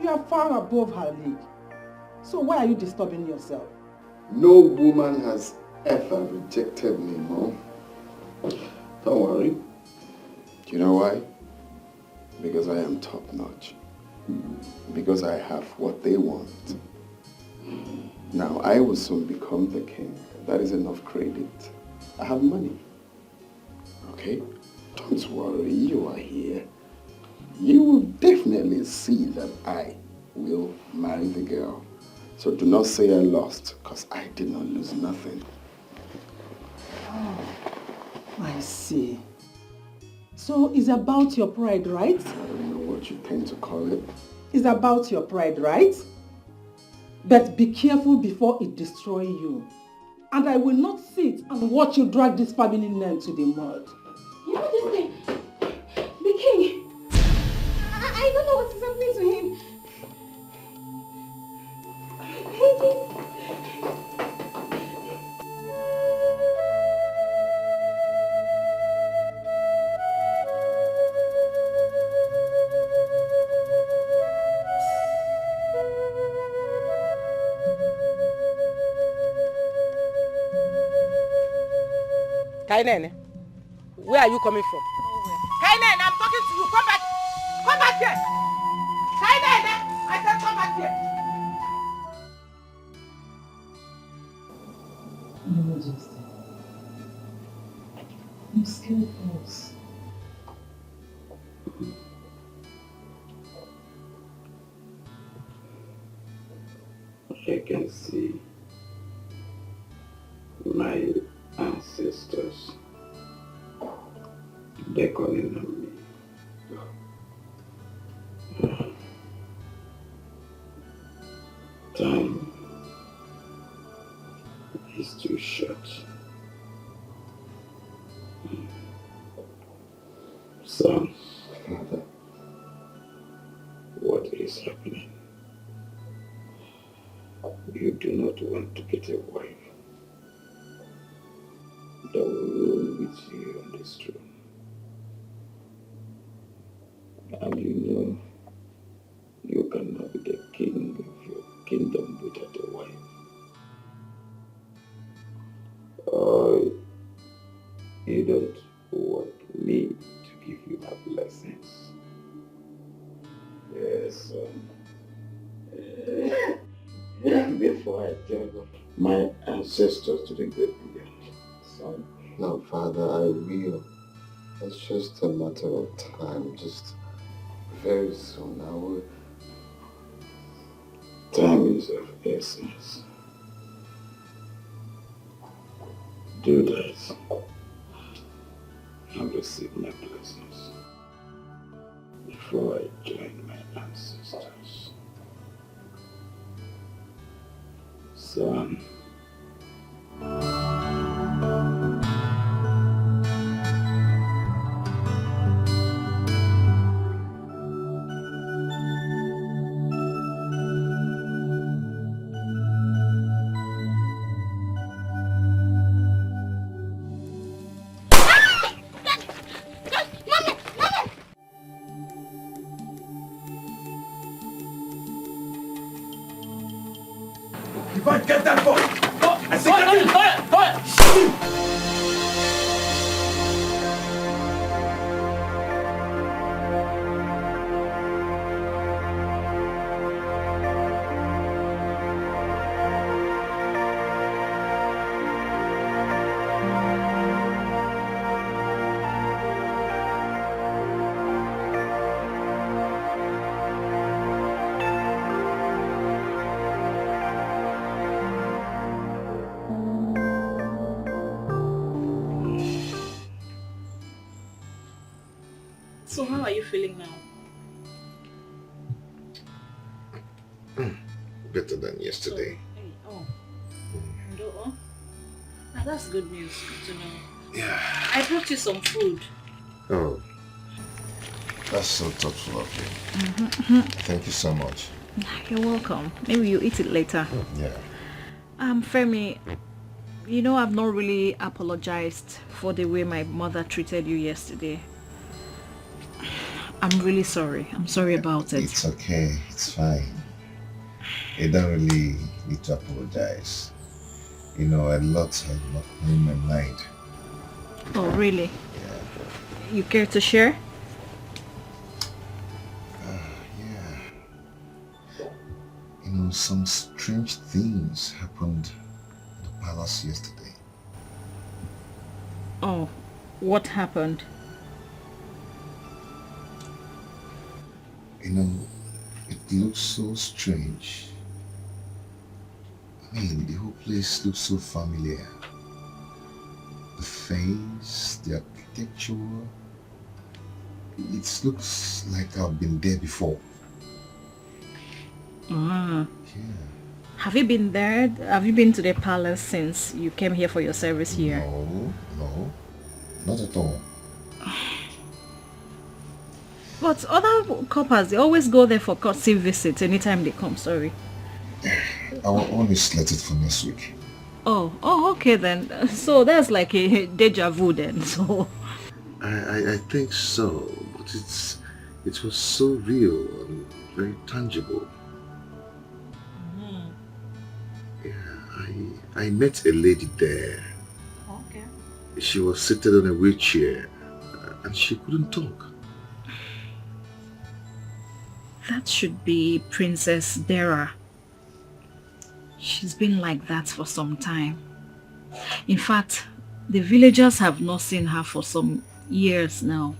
You are far above her league. So why are you disturbing yourself? No woman has ever rejected me, Mom. Don't worry. Do you know why? Because I am top-notch. Because I have what they want. Now, I will soon become the king. That is enough credit. I have money. Okay? Don't worry, you are here. You will definitely see that I will marry the girl. So do not say I lost, because I did not lose nothing. Oh, I see. So it's about your pride, right? I don't know what you tend to call it. It's about your pride, right? But be careful before it destroys you. And I will not sit and watch you drag this family name to the mud. You know this thing? The king. I don't know what is happening to him. Kainene, where are you coming from? Kainen, I'm talking to you. Come back. Come back here. Kainen, I said come back here. Your Majesty, I'm scared for us. I can see my ancestors beckoning on me. Time is too short. Son, what is happening? You do not want to get a wife that will rule with you on this throne. And you know you cannot be the king of your kingdom without a wife. Or you don't want me to give you my blessings. Yes, son. Before I tell my ancestors to the great beyond, son. No, Father, I will. It's just a matter of time. Just very soon I will. Time is of essence. Do that and receive my blessings before I join my ancestors. Son. Divine, get that boy! I said get him! So how are you feeling now? Better than yesterday. That's good news. Good to know. Yeah. I brought you some food. Oh. That's so thoughtful of you. Thank you so much. You're welcome. Maybe you eat it later. Yeah. Femi, you know I've not really apologized for the way my mother treated you yesterday. I'm really sorry. I'm sorry about it. It's okay. It's fine. You don't really need to apologize. You know, a lot had not in my mind. Oh, really? Yeah. You care to share? Yeah. You know, some strange things happened at the palace yesterday. Oh, what happened? You know, it looks so strange. I mean, the whole place looks so familiar. The face, the architecture. It looks like I've been there before. Yeah. Have you been there? Have you been to the palace since you came here for your service here? No, not at all. But other coppers, they always go there for courtesy visits anytime they come, sorry. Our own is slated for next week. Oh, okay then. So that's like a deja vu then, so... I think so, but it was so real and very tangible. Yeah, I met a lady there. Okay. She was seated on a wheelchair and she couldn't talk. That should be Princess Dara. She's been like that for some time. In fact, the villagers have not seen her for some years now.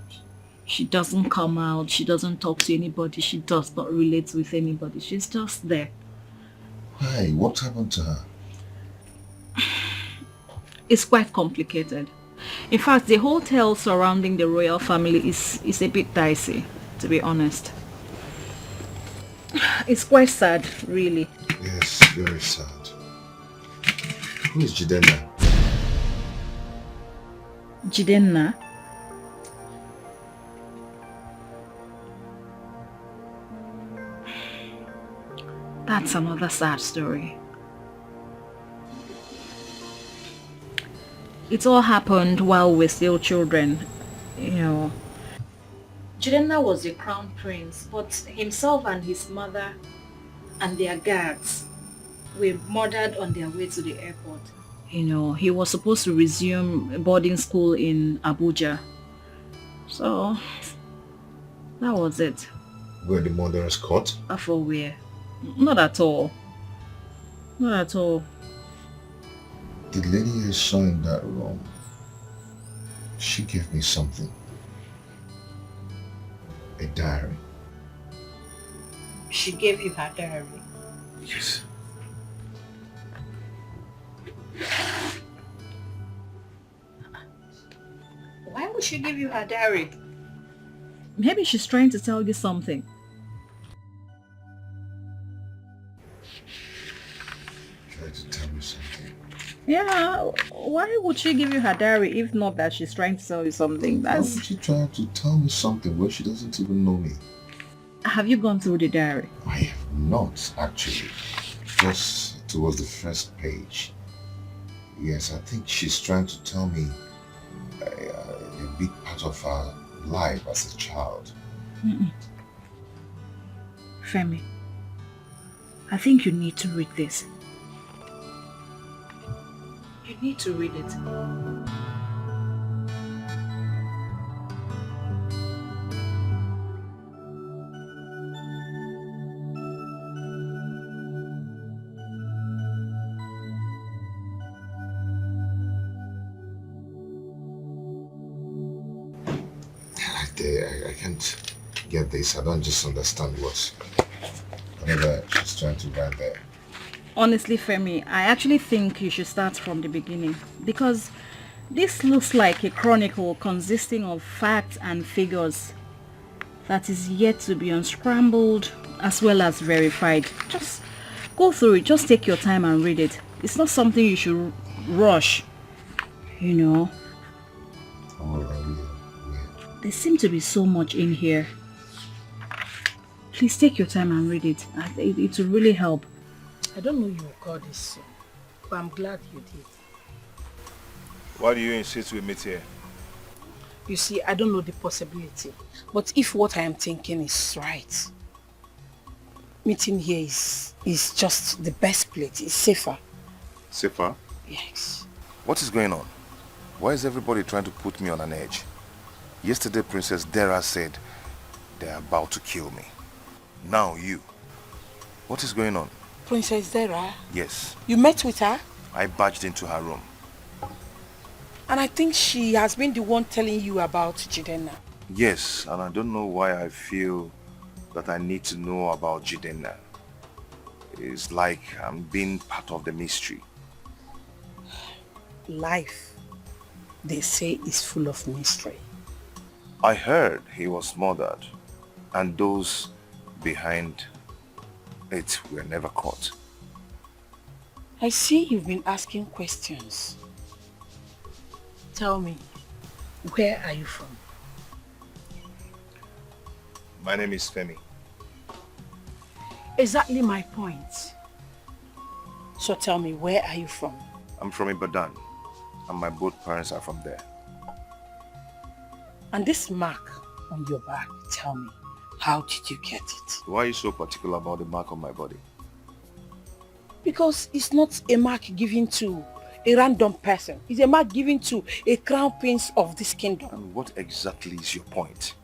She doesn't come out, she doesn't talk to anybody, she does not relate with anybody. She's just there. Why? What happened to her? It's quite complicated. In fact, the whole tale surrounding the royal family is a bit dicey, to be honest. It's quite sad, really. Yes, very sad. Who is Jidenna? Jidenna? That's another sad story. It all happened while we're still children, you know. Jidenna was the crown prince, but himself and his mother and their guards were murdered on their way to the airport. You know, he was supposed to resume boarding school in Abuja. So, that was it. Were the murderers caught? For where? Not at all. Not at all. The lady I saw in that room, she gave me something. A diary. She gave you her diary? Yes. Why would she give you her diary? Maybe she's trying to tell you something. Try to tell me something. Yeah, why would she give you her diary if not that she's trying to tell you something? Why would she try to tell me something where she doesn't even know me? Have you gone through the diary? I have not, actually. Just towards the first page. Yes, I think she's trying to tell me a big part of her life as a child. Femi, I think you need to read this. You need to read it. I can't get this. I don't just understand whatever she's trying to write there. Honestly, Femi, I actually think you should start from the beginning because this looks like a chronicle consisting of facts and figures that is yet to be unscrambled as well as verified. Just go through it. Just take your time and read it. It's not something you should rush, you know. There seems to be so much in here. Please take your time and read it. It will really help. I don't know you would call this so, but I'm glad you did. Why do you insist we meet here? You see, I don't know the possibility. But if what I am thinking is right, meeting here is just the best place. It's safer. Safer? Yes. What is going on? Why is everybody trying to put me on an edge? Yesterday, Princess Dara said they're about to kill me. Now you. What is going on? Princess Dara? Yes. You met with her? I barged into her room. And I think she has been the one telling you about Jidenna. Yes, and I don't know why I feel that I need to know about Jidenna. It's like I'm being part of the mystery. Life, they say, is full of mystery. I heard he was murdered, and those behind it were never caught. I see you've been asking questions. Tell me, where are you from? My name is Femi. Exactly my point. So tell me, where are you from? I'm from Ibadan, and my both parents are from there. And this mark on your back, tell me, how did you get it? Why are you so particular about the mark on my body? Because it's not a mark given to a random person. It's a mark given to a crown prince of this kingdom. And what exactly is your point?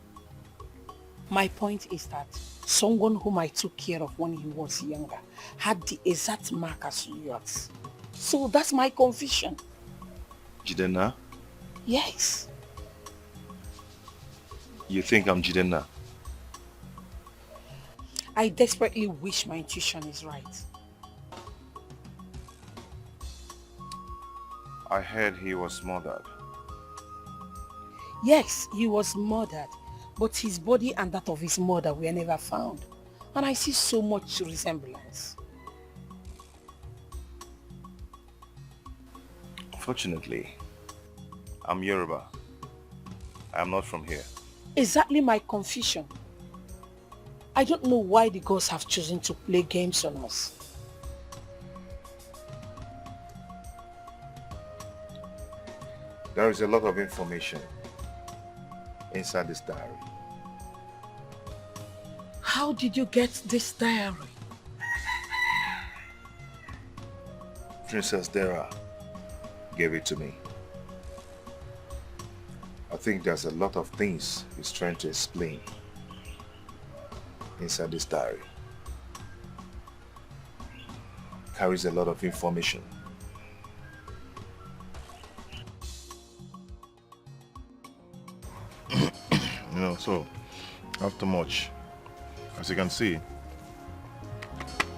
My point is that someone whom I took care of when he was younger had the exact mark as yours. So that's my confusion. Jidenna? Yes. You think I'm Jidenna? I desperately wish my intuition is right. I heard he was murdered. Yes, he was murdered, but his body and that of his mother were never found. And I see so much resemblance. Fortunately, I'm Yoruba. I am not from here. Exactly my confusion. I don't know why the gods have chosen to play games on us. There is a lot of information inside this diary. How did you get this diary? Princess Dara gave it to me. I think there's a lot of things he's trying to explain inside this diary. Carries a lot of information. You know, so after much, as you can see,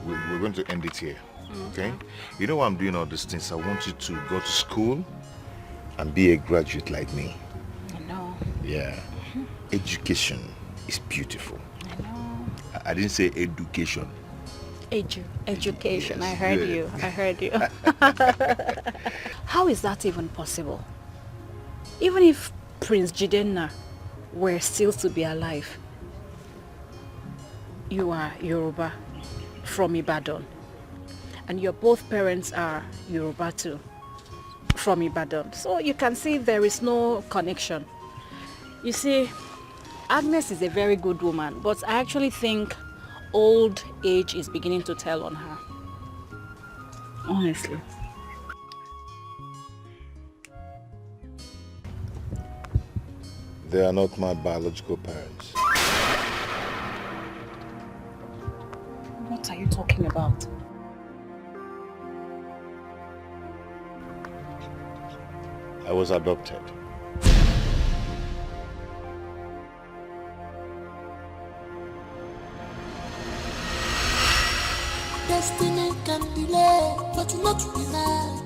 we're going to end it here. Okay? You know why I'm doing all these things? I want you to go to school and be a graduate like me. I know. Yeah. Education is beautiful. I know. I didn't say education. Education. Yes, I heard good. you. I heard you. How is that even possible? Even if Prince Jidenna were still to be alive, you are Yoruba from Ibadan, and your both parents are Yoruba too from Ibadan, so you can see there is no connection. You see, Agnes is a very good woman, but I actually think old age is beginning to tell on her, honestly. They are not my biological parents. What are you talking about? I was adopted. Destiny can delay, but not deny.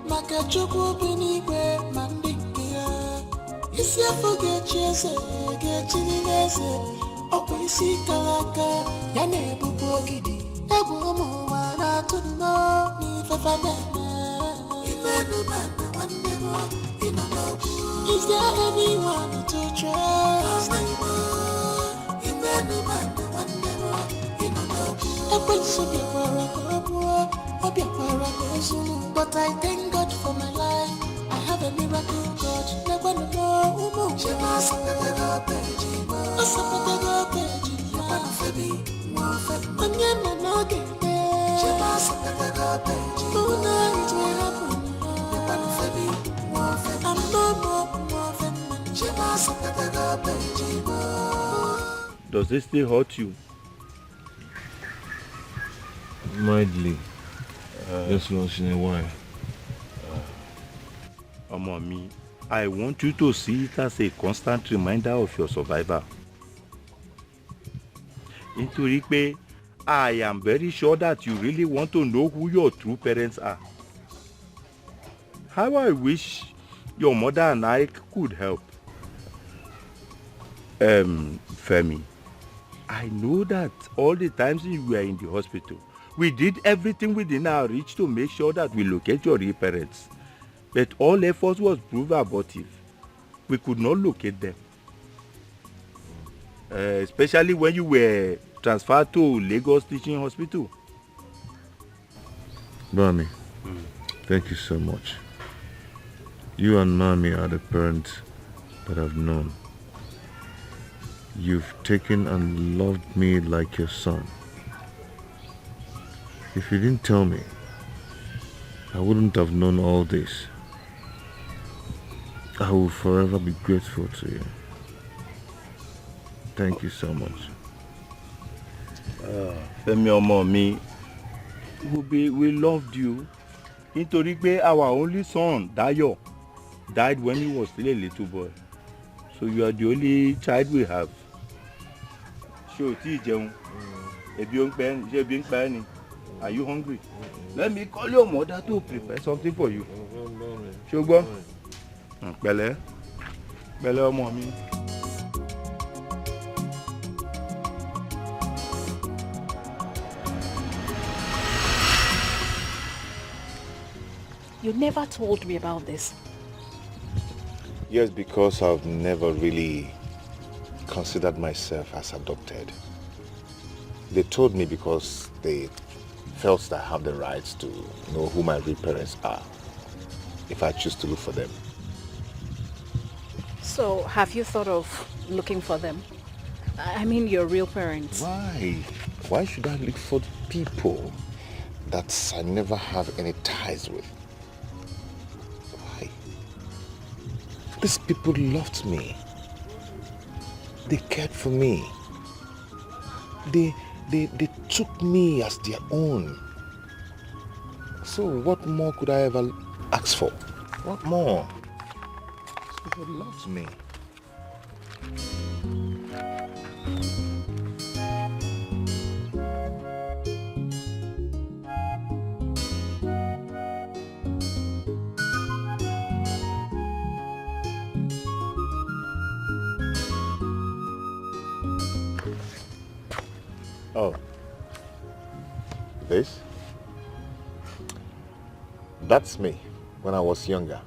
Makachoku binigwe mandingia. Isi afuge chese, gechiniese. Opo isi kalaka, yane bubu gidi. Ebu omo wana tuno, ni fafademe. Imenu manda wandemo, inanobu. Is there anyone to trust? Imenu manda wandemo, inanobu. But I thank God for my life. I have a miracle God. Never know. Does this still hurt you? Mildly. Just once in a while. Mommy, I want you to see it as a constant reminder of your survival. Nítorí pé, I am very sure that you really want to know who your true parents are. How I wish your mother and I could help. Femi, I know that all the times you were in the hospital, we did everything within our reach to make sure that we locate your real parents. But all efforts was proved abortive. We could not locate them. Especially when you were transferred to Lagos Teaching Hospital. Bami, thank you so much. You and Mommy are the parents that I've known. You've taken and loved me like your son. If you didn't tell me, I wouldn't have known all this. I will forever be grateful to you. Thank you so much. Femi ọmọ mi, we loved you. Nítorí pé our only son, Dayo, died when he was still a little boy. So you are the only child we have. Ṣé o tí jẹun? Ebi ń pẹ́ ni, ṣé ebi ń pa ẹ́ ni? Are you hungry? Let me call your mother to prepare something for you. Ṣé o gbọ́? Pẹ̀lẹ́, pẹ̀lẹ́ ọmọ mi. You never told me about this. Yes, because I've never really considered myself as adopted. They told me because they felt that I have the rights to know who my real parents are if I choose to look for them. So, have you thought of looking for them? I mean, your real parents. Why? Why should I look for people that I never have any ties with? Why? These people loved me. They cared for me. They took me as their own. So what more could I ever ask for? What more? These people loved me. Oh, this? That's me when I was younger.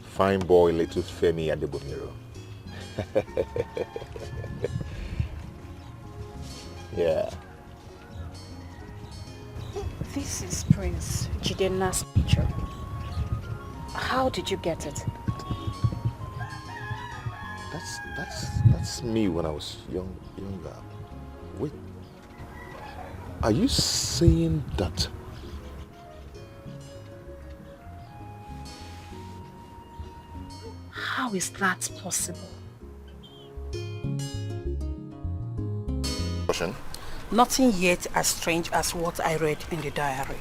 Fine boy, little Femi at the Bonero. Yeah. This is Prince Jidenna's picture. How did you get it? That's me when I was younger. Wait, are you saying that? How is that possible? Question? Nothing yet as strange as what I read in the diary.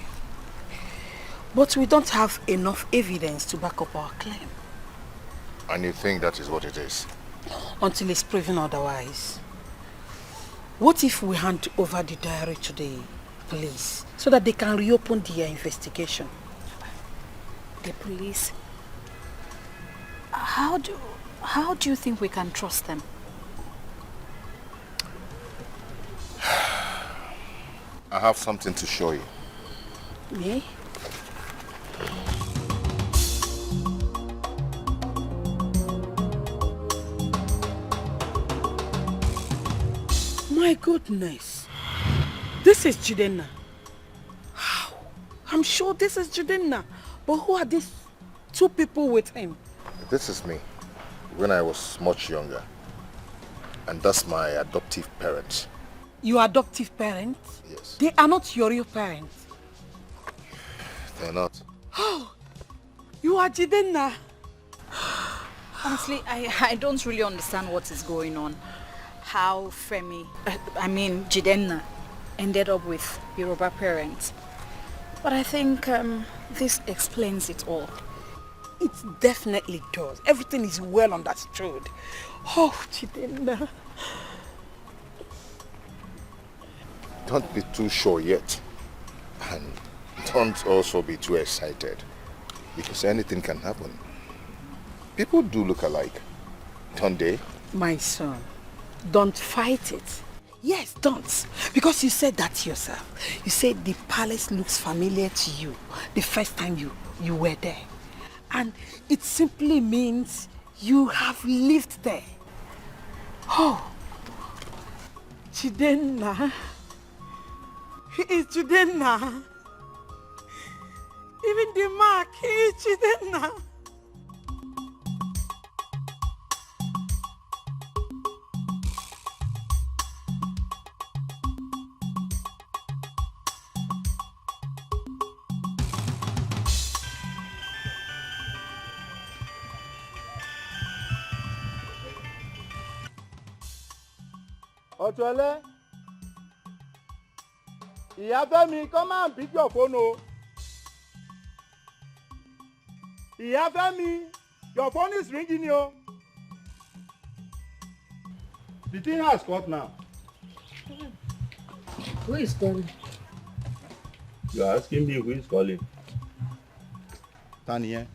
But we don't have enough evidence to back up our claim. And you think that is what it is? Until it's proven otherwise. What if we hand over the diary to the police so that they can reopen their investigation? The police? How do you think we can trust them? I have something to show you. Me? My goodness. This is Jidenna. How? I'm sure this is Jidenna. But who are these two people with him? This is me when I was much younger. And that's my adoptive parents. Your adoptive parents? Yes. They are not your real parents. They're not. Oh, you are Jidenna. Honestly, I don't really understand what is going on. How Jidenna ended up with Yoruba parents. But I think this explains it all. It definitely does. Everything is well understood. Oh, Jidenna. Don't be too sure yet. And don't also be too excited. Because anything can happen. People do look alike, don't they? My son, don't fight it. Yes, don't. Because you said that yourself. You said the palace looks familiar to you the first time you were there. And it simply means you have lived there. Oh, Jidenna. He is Jidenna. Even the mark, he is Jidenna. Ọ̀túnẹlẹ́. Ìyá Fẹ́mi, come and pick your phone o. Ìyá Fẹ́mi, your phone is ringing o. The thing has cut now. Who is calling? You are asking me who is calling? Tani yẹn?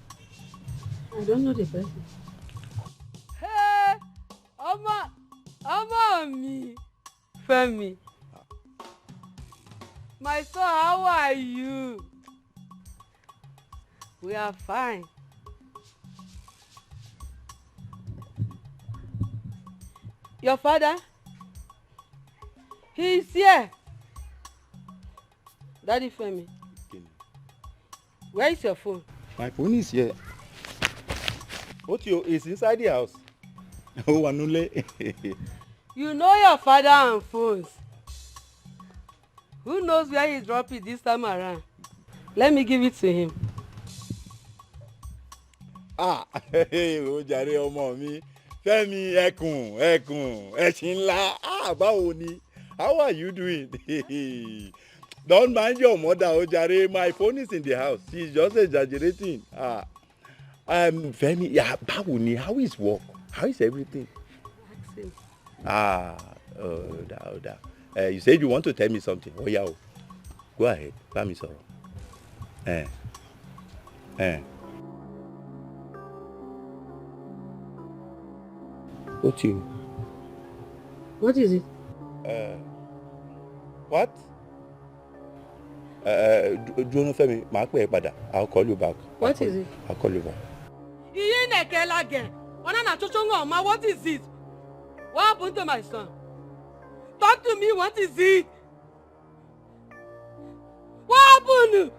I don't know the person. Hey, ọmọ mi, Fẹ́mi. My son, how are you? We are fine. Your father? He is here. Daddy Fẹ́mi. Where is your phone? My phone is here. Otio is inside the house. Oh, Anule. You know your father and phones. Who knows where he dropped it this time around? Let me give it to him. Ah, ó jàre ọmọ mi. Fẹ́mi ẹkùn ẹṣin ńlá. Ah, báwo ni? How are you doing? Don't mind your mother, ó jàre. My phone is in the house. She's just exaggerating. Fẹ́mi, yeah, báwo ni? How is work? How is everything? Ask him. Oda. You said you want to tell me something. Oh yeah. Go ahead. Bá mi sọ̀rọ̀. What you? What is it? What? Dúró Fẹ́mi, màá pè é padà. I'll call you back. What is it? I'll call you back. Iye nekelage. Onana chochongo ma, what is it? What happened to my son? Talk to me, what is it? What happened?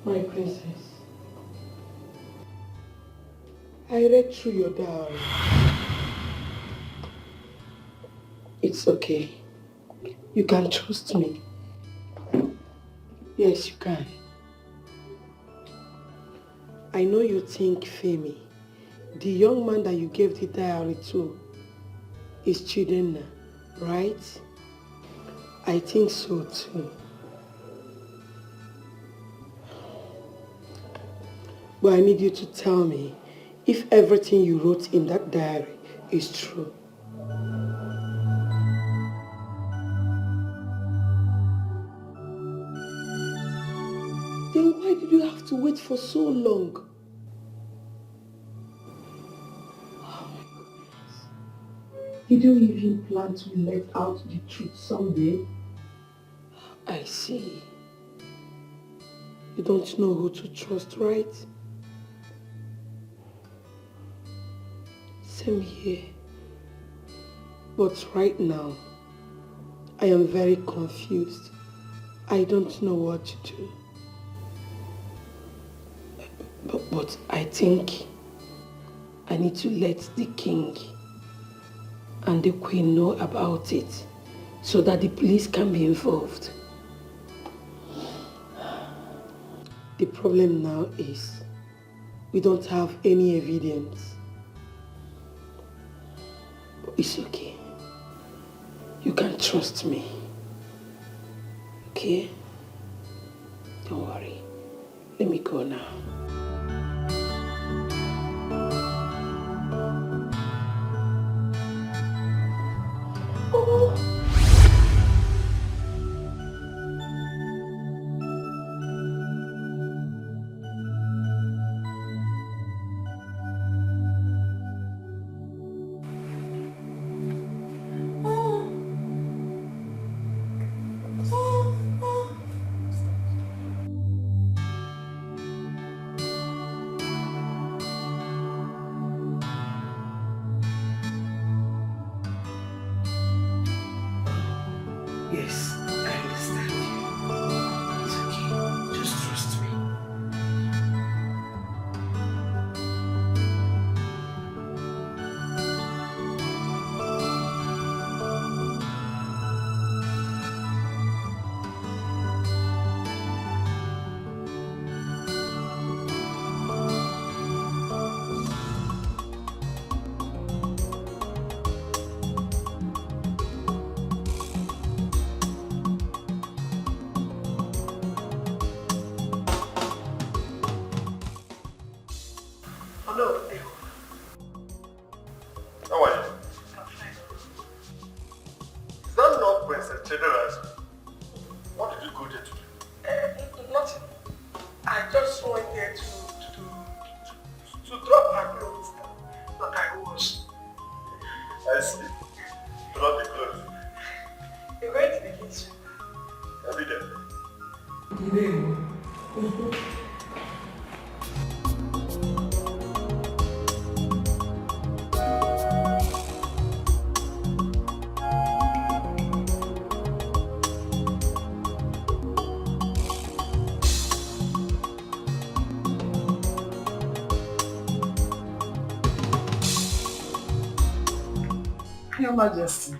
My princess, I read through your diary. It's okay. You can trust me. Yes, you can. I know you think Femi, the young man that you gave the diary to, is Chidenna, right? I think so too. But I need you to tell me if everything you wrote in that diary is true. Then why did you have to wait for so long? Oh my goodness. Did you even plan to let out the truth someday? I see. You don't know who to trust, right? Same here. But right now, I am very confused. I don't know what to do. But I think I need to let the king and the queen know about it so that the police can be involved. The problem now is we don't have any evidence. But it's okay. You can trust me. Okay? Don't worry. Let me go now. Oh. Hello. How are you? Is that not Princess General? What did you go there to do? Nothing. I just went there to drop my clothes that I wash. I see. Drop the clothes. You're going to the kitchen. I'll be there. Your Majesty,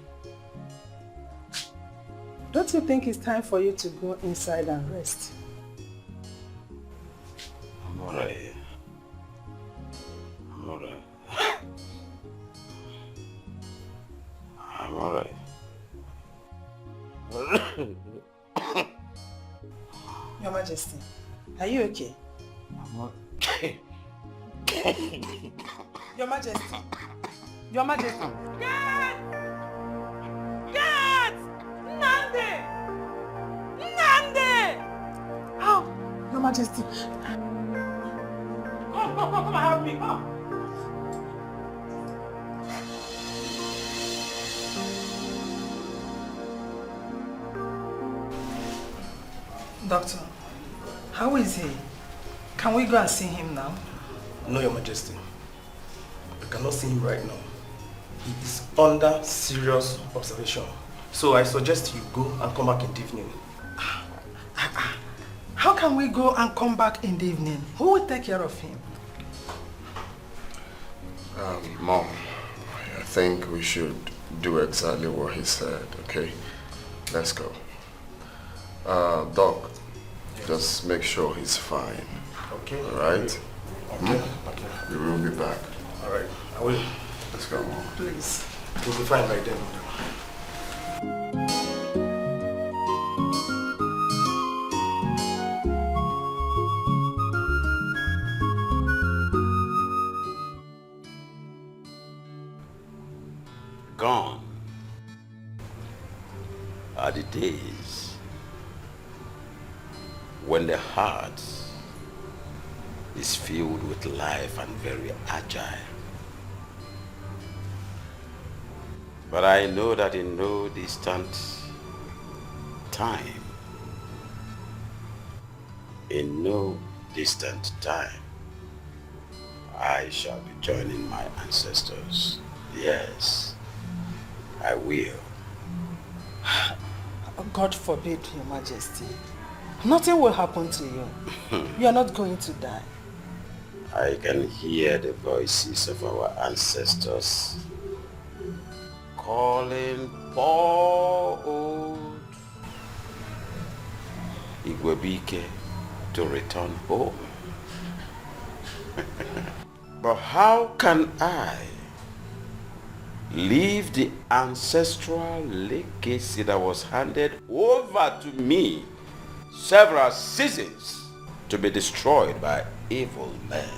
don't you think it's time for you to go inside and rest? I'm alright. I'm alright. I'm alright. Your Majesty, are you okay? I'm okay. Your Majesty. Your Majesty. Nande! Nande! How? Your Majesty. Come and help me, come. Doctor, how is he? Can we go and see him now? No, Your Majesty. I cannot see him right now. He is under serious observation. So I suggest you go and come back in the evening. How can we go and come back in the evening? Who will take care of him? Mom, I think we should do exactly what he said, okay? Let's go. Doc, just make sure he's fine. Okay. All right? Okay. We will be back. All right. I will. Let's go. Please. We'll be fine by then. Gone are the days when the heart is filled with life and very agile. But I know that in no distant time, I shall be joining my ancestors. Yes, I will. God forbid, Your Majesty. Nothing will happen to you. You are not going to die. I can hear the voices of our ancestors calling poor old Dikeh to return home. But how can I leave the ancestral legacy that was handed over to me several seasons to be destroyed by evil men?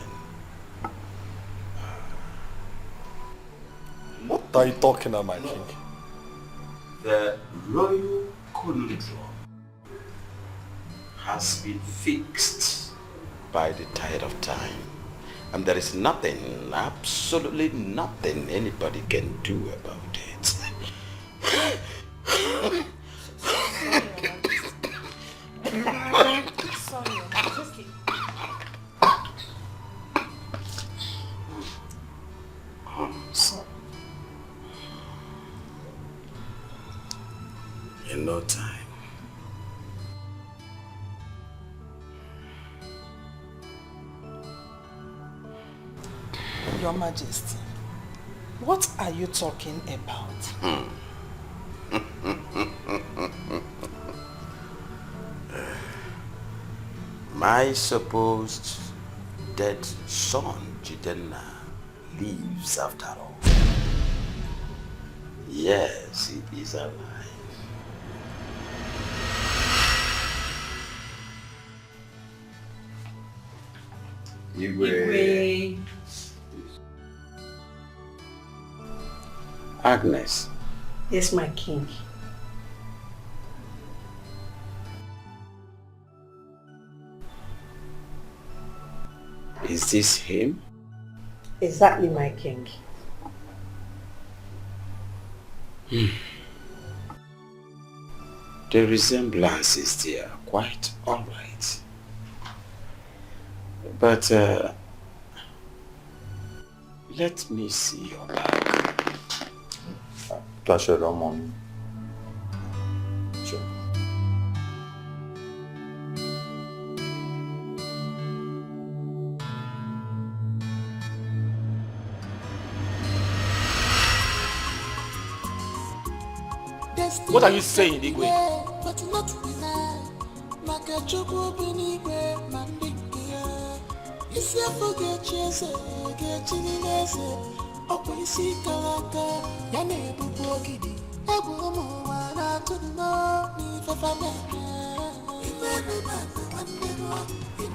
What are you talking about, my king? The royal conundrum has been fixed by the tide of time. And there is nothing, absolutely nothing anybody can do about it. Sorry, Your Majesty. So, in no time, Your Majesty, what are you talking about? my supposed dead son, Jidenna, lives after all. Yes, he is alive. Igwe. Agnes. Yes, my king. Is this him? Exactly, my king. The resemblance is there, quite alright. But let me see your back. Touch it, Ramon. Sure. What are you saying, Igwe?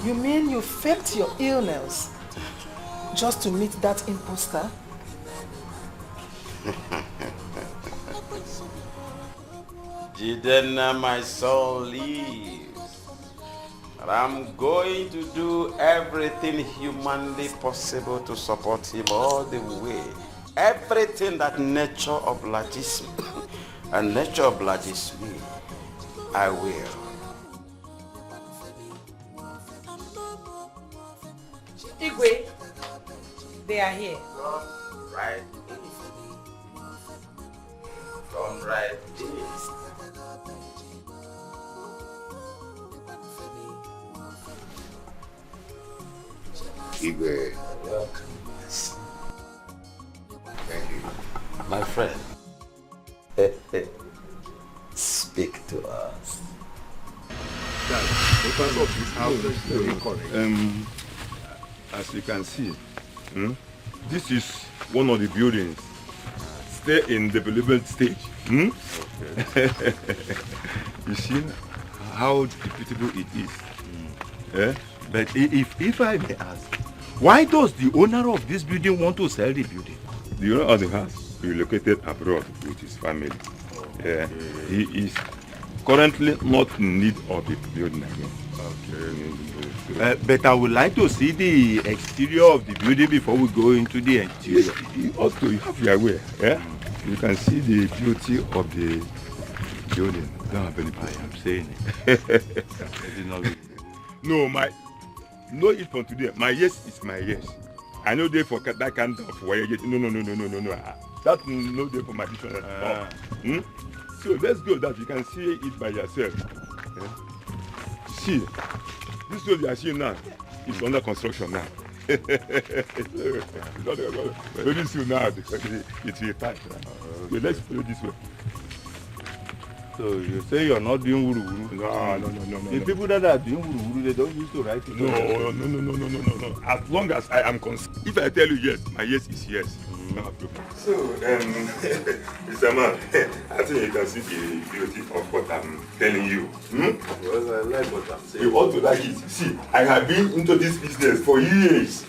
You mean you faked your illness just to meet that imposter? Jidenna, my soul lives. And I'm going to do everything humanly possible to support him all the way. Everything that nature obliges me and nature obliges me, I will. Igwe, they are here. Come right in. Come right in. Igwe. Welcome. Thank you. My friend, speak to us. As you can see, this is one of the buildings still in development stage. Okay. You see how beautiful it is. But if I may ask, why does the owner of this building want to sell the building? The owner of the house relocated abroad with his family. Okay. He is currently not in need of the building again. Okay. But I would like to see the exterior of the building before we go into the interior. Also, you have your way. Yeah? You can see the beauty of the building. Don't have any problem. I am saying it. No, it from today. My yes is my yes. I know they for that kind of way. No. That's no day for my dictionary. So let's go that you can see it by yourself. See, this road you are seeing now is under construction now. Very soon now, it will pass. So let's follow this way. So you say you're not doing wuru-wuru? No. The people that are doing wuru-wuru, they don't used to write it. No. As long as I am if I tell you yes, my yes is yes. So, Mr. Man, I think you can see the beauty of what I'm telling you. Because I like what I'm saying. You ought to like it. See, I have been into this business for years.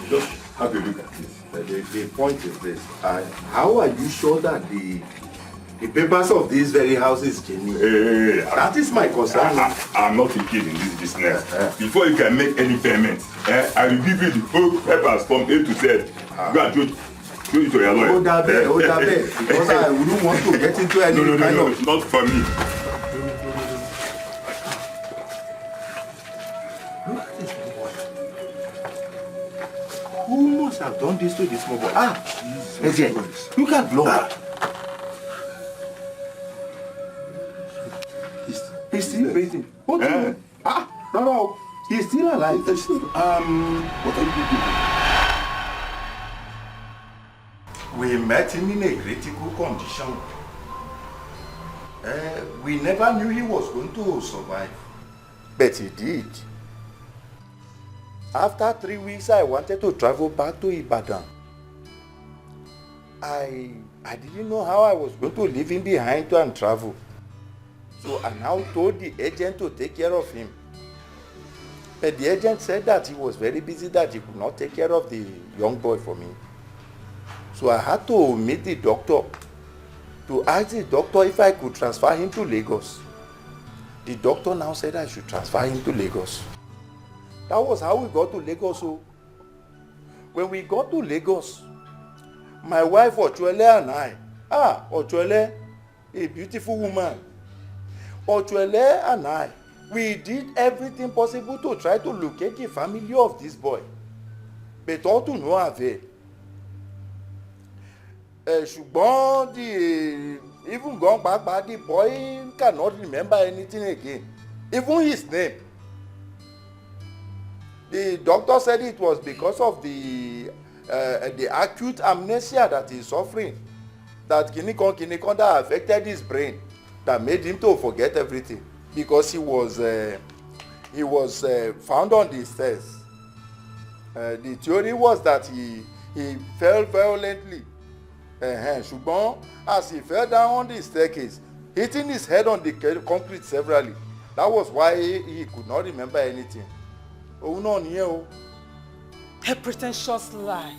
Just have a look at this. The point is this. How are you sure that the papers of this very house is genuine? That is my concern. I'm not a kid in this business. Before you can make any payment, I will give you the whole papers from A to Z. Go and show it to your lawyer. Hold that bed. Because I wouldn't want to get into any kind of... Not for me. Look at this boy. Who must have done this to this small boy? Jesus. Look at blood. He's still breathing. What do you mean? No. He's still alive. What are you doing? We met him in a critical condition. We never knew he was going to survive. But he did. After 3 weeks, I wanted to travel back to Ibadan. I didn't know how I was going to leave him behind and travel. So I now told the agent to take care of him. But the agent said that he was very busy, that he could not take care of the young boy for me. So I had to meet the doctor to ask the doctor if I could transfer him to Lagos. The doctor now said I should transfer him to Lagos. That was how we got to Lagos. So when we got to Lagos, my wife Ochuele and I, Ochuele, a beautiful woman, Ochuele and I, we did everything possible to try to locate the family of this boy, but all to no avail. Ṣùgbọ́n even gone back, the boy cannot remember anything again, even his name. The doctor said it was because of the acute amnesia that he's suffering, that kinikon that affected his brain, that made him to forget everything, because he was found on the stairs. The theory was that he fell violently. Ṣùgbọ́n as he fell down on the staircase, hitting his head on the concrete severally, that was why he could not remember anything. Oh no, A pretentious lie.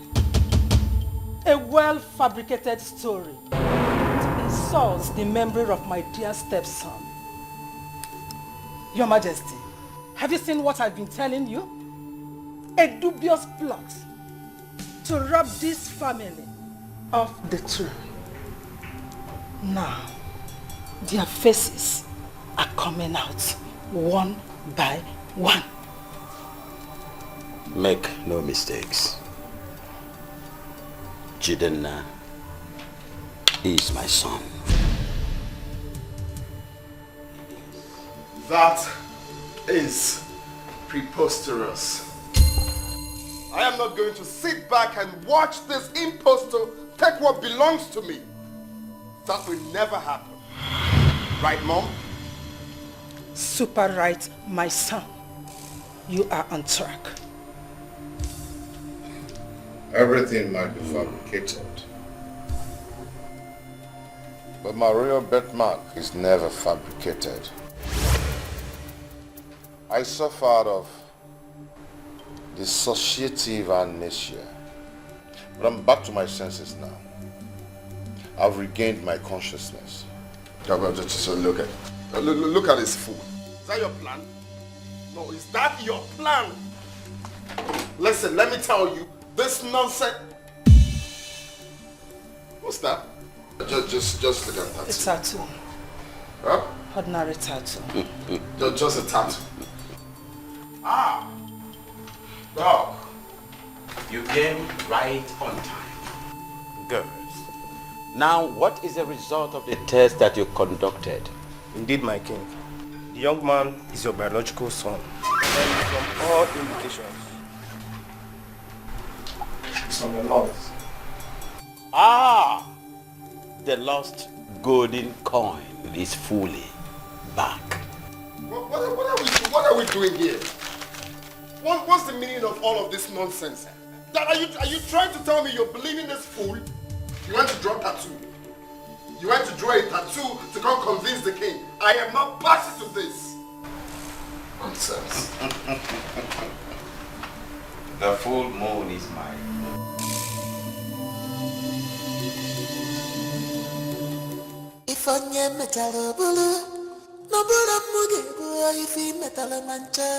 A well-fabricated story. It insults the memory of my dear stepson. Your Majesty, have you seen what I've been telling you? A dubious plot to rob this family of the throne. Now, their faces are coming out one by one. Make no mistakes. Jidenna is my son. That is preposterous. I am not going to sit back and watch this impostor take what belongs to me. That will never happen. Right, Mom? Super right, my son. You are on track. Everything might be fabricated, but my royal birthmark is never fabricated. I suffered of dissociative amnesia, but I'm back to my senses now. I've regained my consciousness. Just look at this fool. Is that your plan? No, is that your plan? Listen, let me tell you, this nonsense. What's that? Just look at that. A tattoo. Huh? Ordinary tattoo. Just a tattoo. Dog. You came right on time. Girls. Now, what is the result of the test that you conducted? Indeed, my king. The young man is your biological son. And from all indications, it's on the lost. The lost golden coin is fully back. What are we doing here? What's the meaning of all of this nonsense? Are you trying to tell me you're believing this fool? You went to draw a tattoo. You went to draw a tattoo to come convince the king. I am not party to this. Nonsense. The full moon is mine. If onye metala bulu, no bula muge go if he metala mancha.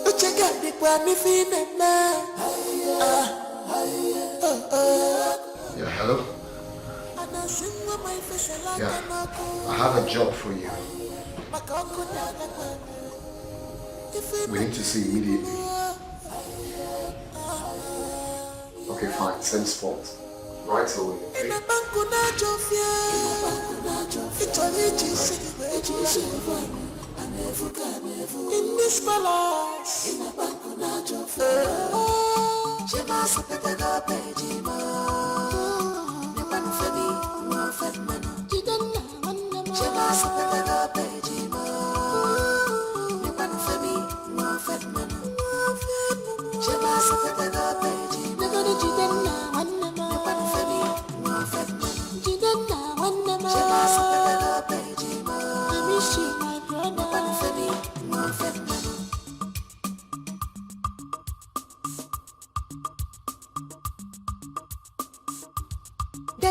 Uchega di kwa mi fine na. Yeah, hello? Yeah, I have a job for you. We need to see immediately. Okay, fine, send spot. Right away. In this palace, she must have been a pejima. She must have been a pejima. She must have been a pejima.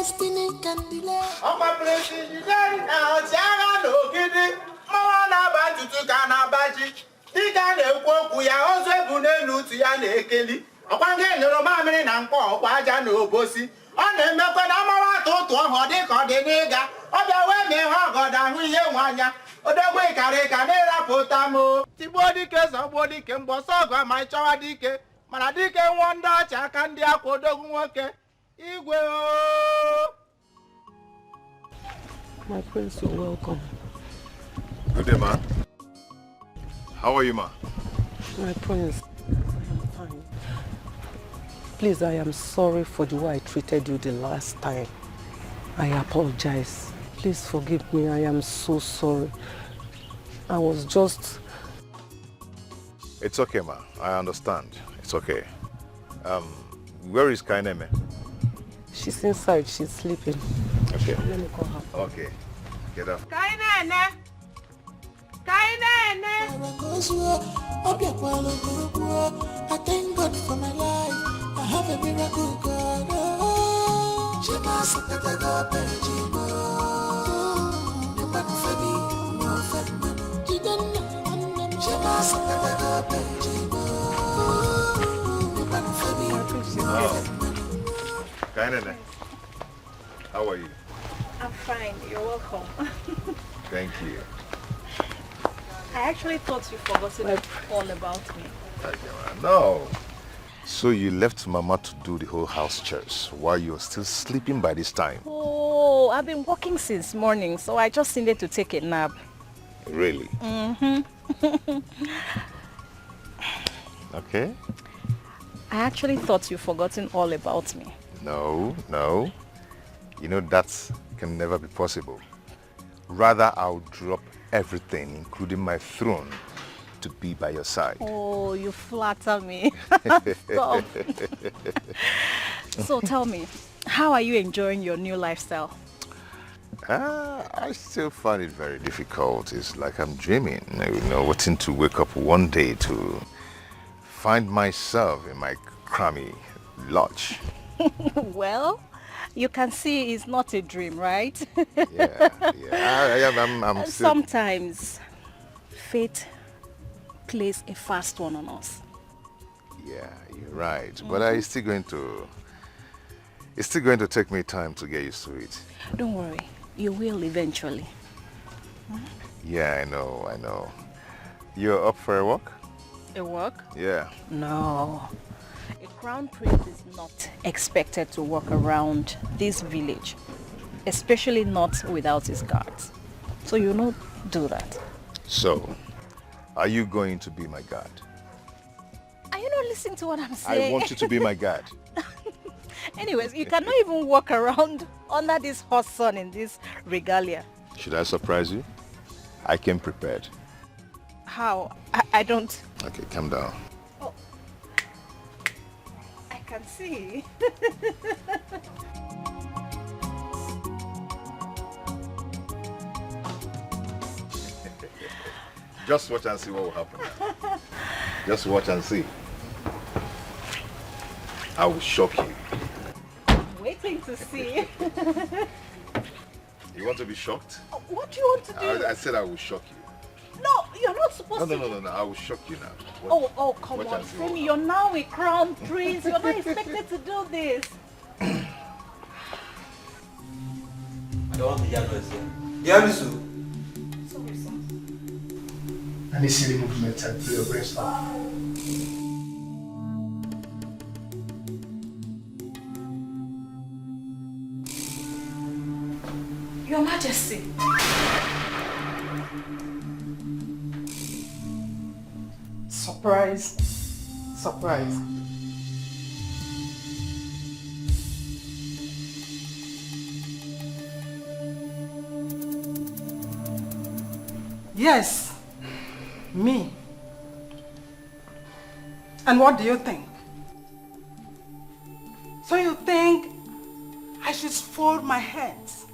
destiny can delay. Ọkwa president ọchịagha n'ogidi mmanwụ na-aba ntutu ka na-abaji dịka a na-ekwu okwu ya ozu ebu n'elu utu ya na-ekeli ọkwa nke nyere mamịrị na mkpọ ọkwa aja na obosi ọ na-emekwa na ọmawa atụ ụtụ ọhụ dịka ọ dị n'ịga ọ bịa wee mee ihe ọgọdọ ahụ ihe nwe anya odogwu ịkarịka na-erapụta m tigbuo dike zọgbuo dike mgbọsọ ọgụ ma ịchọwa dike mana dike nwụọ ndị ọcha aka ndị akwa odogwu nwoke igwe o. My prince, you're welcome. Good day, ma. How are you, ma? My prince, I am fine. Please, I am sorry for the way I treated you the last time. I apologize. Please forgive me. I am so sorry. I was just... It's okay, ma. I understand. It's okay. Where is Kaineme? She's inside. She's sleeping. Okay. Let me call her. Okay. Get up. Kainene! Kainene! I thank God for my life. I have a miracle God. She must have got a go Benjimo. The man for me, no fun. She don't know. She must have got a go Benjimo. The man for me, no fun. Kainene, how are you? I'm fine. You're welcome. Thank you. I actually thought you forgotten all about me. No. So you left Mama to do the whole house chores while you're still sleeping by this time? Oh, I've been working since morning, so I just needed to take a nap. Really? Mm-hmm. Okay. I actually thought you'd forgotten all about me. No. You know, that can never be possible. Rather, I'll drop everything, including my throne, to be by your side. Oh, you flatter me. Stop. So tell me, how are you enjoying your new lifestyle? I still find it very difficult. It's like I'm dreaming, waiting to wake up one day to find myself in my crummy lodge. Well, you can see it's not a dream, right? I'm still... Sometimes fate plays a fast one on us. Yeah, you're right. But it's still going to take me time to get used to it. Don't worry, you will eventually. Yeah, I know. You're up for a walk? A walk? Yeah. No. A crown prince is not expected to walk around this village, especially not without his guards. So you not do that. So, are you going to be my guard? Are you not listening to what I'm saying? I want you to be my guard. Anyways, you cannot even walk around under this hot sun in this regalia. Should I surprise you? I came prepared. How? I don't... Okay, calm down. Oh. I can see. Just watch and see what will happen. Just watch and see. I will shock you. Waiting to see. You want to be shocked? What do you want to do? I said I will shock you. No, you're not supposed to. No. I will shock you now. Come on, Femi. You're now a crown prince. You're not expected to do this. I don't want the youngest. Yamisu. Sorry, sir. Any silly movements and play your breast off. Your Majesty. Surprise. Yes, me. And what do you think? So you think I should fold my hands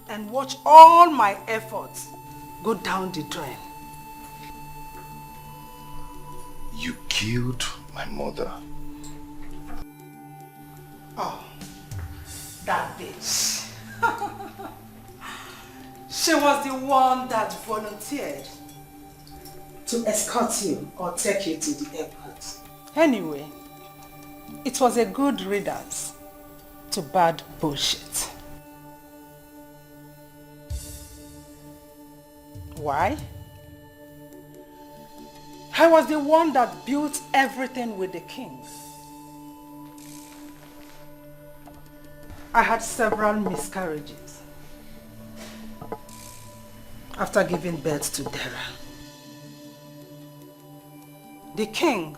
and watch all my efforts go down the drain? You killed my mother. Oh, That bitch. She was the one that volunteered to escort you or take you to the airport. Anyway, it was a good riddance to bad bullshit. Why? I was the one that built everything with the king. I had several miscarriages after giving birth to Dara. The king,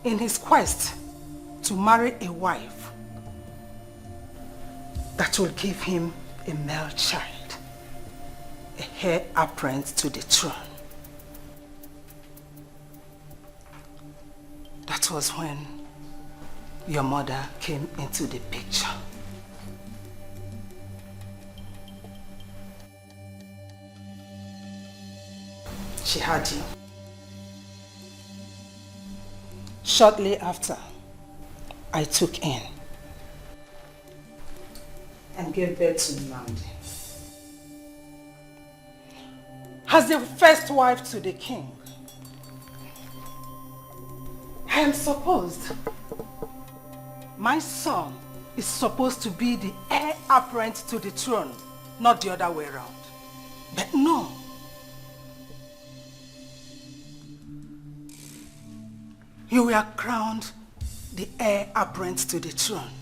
in his quest to marry a wife that will give him a male child, a heir apparent to the throne. That was when your mother came into the picture. She had you. Shortly after, I took in and gave birth to Nnamdi. As the first wife to the king, I am supposed, my son is supposed to be the heir apparent to the throne, not the other way around. But no. You were crowned the heir apparent to the throne.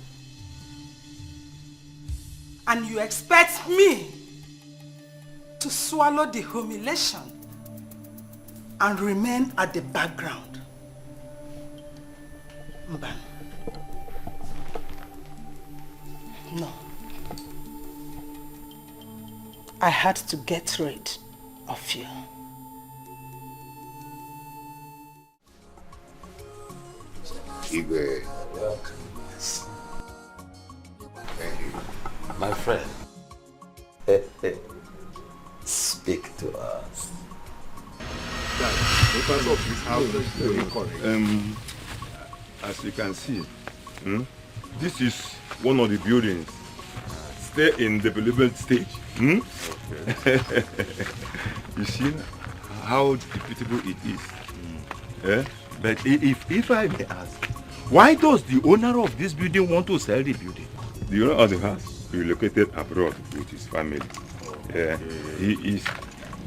And you expect me to swallow the humiliation and remain at the background. Mban. No. I had to get rid of you. Igwe. Thank you. My friend. Speak to us. As you can see, this is one of the buildings still in development stage. Okay. You see how beautiful it is. But if I may ask, why does the owner of this building want to sell the building? The owner of the house relocated abroad with his family. Okay. He is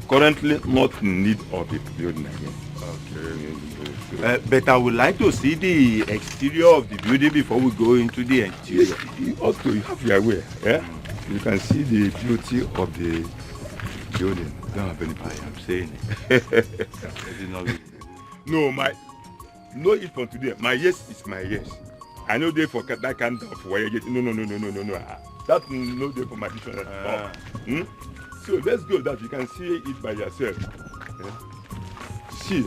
currently not in need of the building again. Okay. But I would like to see the exterior of the building before we go into the interior. You have your way. Yeah? You can see the beauty of the building. Don't have any pie, I'm saying it. No, it from today. My yes is my yes. I know they for that kind of way. No. That's no day for my dictionary. So let's go that you can see it by yourself. See,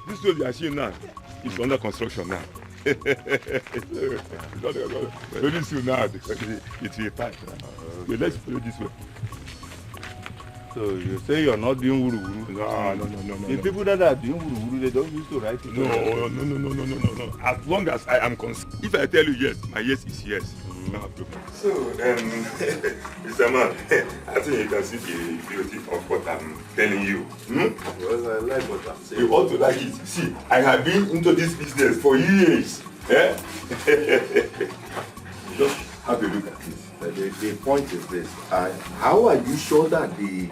this road you are seeing now is under construction now. Very soon now, it will pass. So let's follow this way. So you say you're not doing wuru-wuru? No. The people that are doing wuru-wuru, they don't used to write it. No. As long as I am if I tell you yes, my yes is yes. So, Mr. Man, I think you can see the beauty of what I'm telling you. Because I like what I'm saying. You ought to like it. See, I have been into this business for years. Just have a look at this. The point is this. How are you sure that the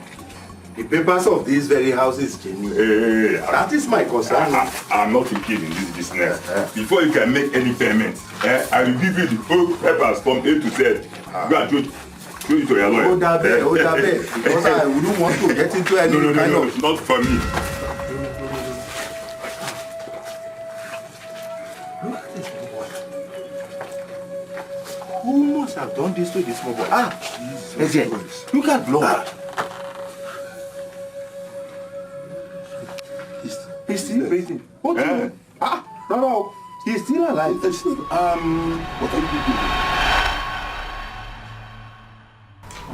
papers of these very houses genuine? That is my concern. I'm not a kid in this business. Before you can make any payment, I will give you the whole papers from A to Z. Go and show it to your lawyer. Hold that bed. Because I wouldn't want to get into any kind of... No, not for me. Look at this boy. Who must have done this to this small boy? Jesus. Look at blood. He's still breathing. What do you mean? No. He's still alive. What are you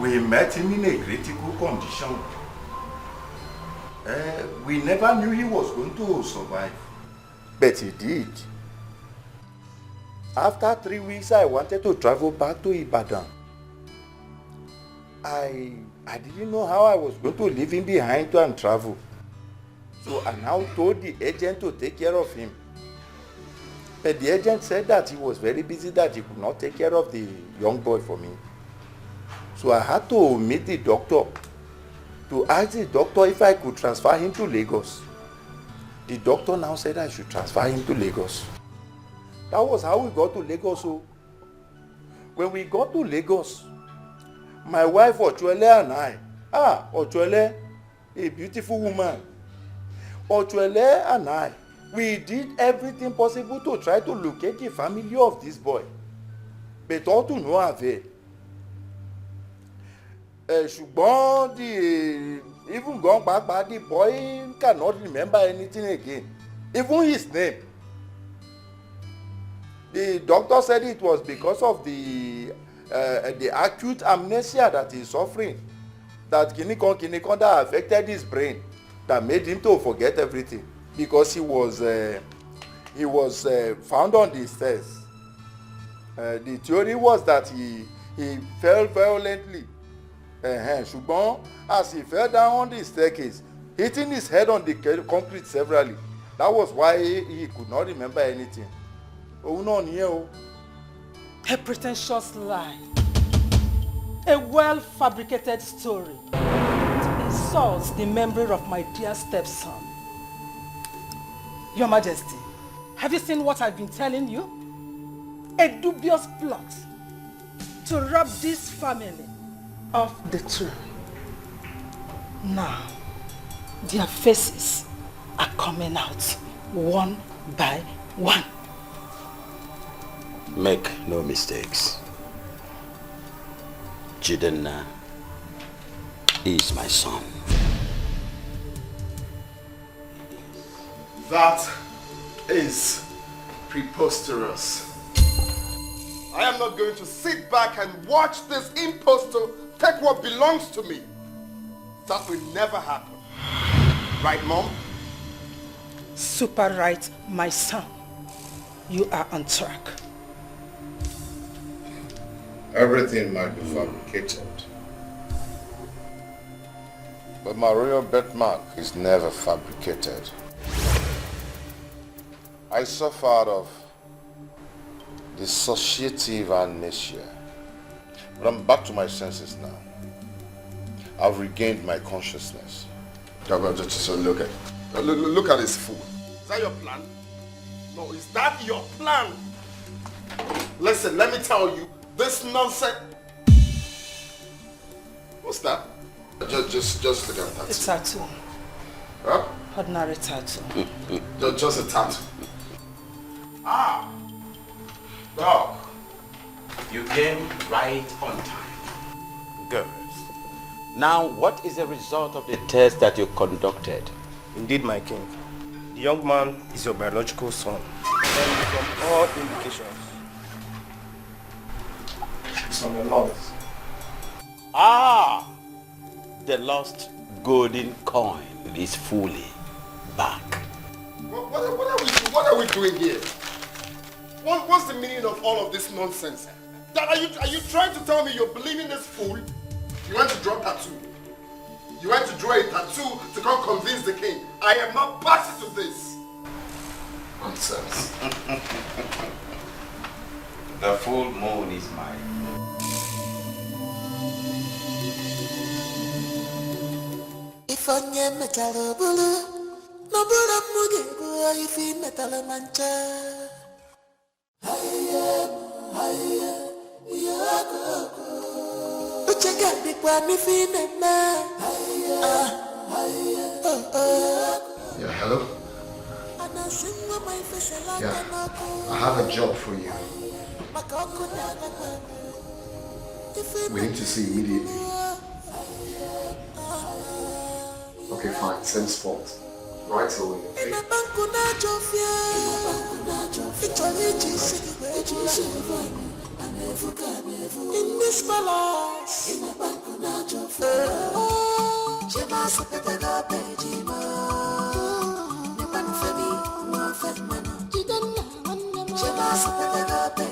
doing? We met him in a critical condition. We never knew he was going to survive. But he did. After 3 weeks, I wanted to travel back to Ibadan. I didn't know how I was going to leave him behind and travel. So I now told the agent to take care of him. But the agent said that he was very busy, that he could not take care of the young boy for me. So I had to meet the doctor to ask the doctor if I could transfer him to Lagos. The doctor now said I should transfer him to Lagos. That was how we got to Lagos. So when we got to Lagos, my wife Ochuele and I, Ochuele, a beautiful woman, Ochuele and I, we did everything possible to try to locate the family of this boy, but all to no avail. Ṣùgbọ́n even gone back, the boy cannot remember anything again, even his name. The doctor said it was because of the acute amnesia that he's suffering, that kinikon that affected his brain, that made him to forget everything, because he was found on the stairs. The theory was that he fell violently. Ṣùgbọ́n as he fell down on the staircase, hitting his head on the concrete severally, that was why he could not remember anything. Oh no, A pretentious lie. A well-fabricated story. It insults the memory of my dear stepson. Your Majesty, have you seen what I've been telling you? A dubious plot to rob this family of the throne. Now, their faces are coming out one by one. Make no mistakes. Jidenna is my son. That is preposterous. I am not going to sit back and watch this impostor take what belongs to me. That will never happen. Right, Mom? Super right, my son. You are on track. Everything might be fabricated, but my royal birthmark is never fabricated. I suffered of dissociative amnesia, but I'm back to my senses now. I've regained my consciousness. Just look at this fool. Is that your plan? No, is that your plan? Listen, let me tell you, this nonsense. What's that? Just look at that. It's a tattoo. Huh? Ordinary tattoo. Just a tattoo. Dog. You came right on time. Good. Now, what is the result of the test that you conducted? Indeed, my king. The young man is your biological son. And from all indications, it's on the lost. The lost golden coin is fully back. What are we doing here? What's the meaning of all of this nonsense? Are you trying to tell me you're believing this fool? You want to draw a tattoo? You want to draw a tattoo to come convince the king? I am not party to this. Nonsense. The full moon is mine. If onye metala bulu, no bulu muge go if he metala mancha. Uchega bikwa mi fi nena. Yeah, hello? Yeah, I have a job for you. We need to see immediately. Okay, fine, send spot. Right away, okay? In this palace, she must put the pejima. She must put the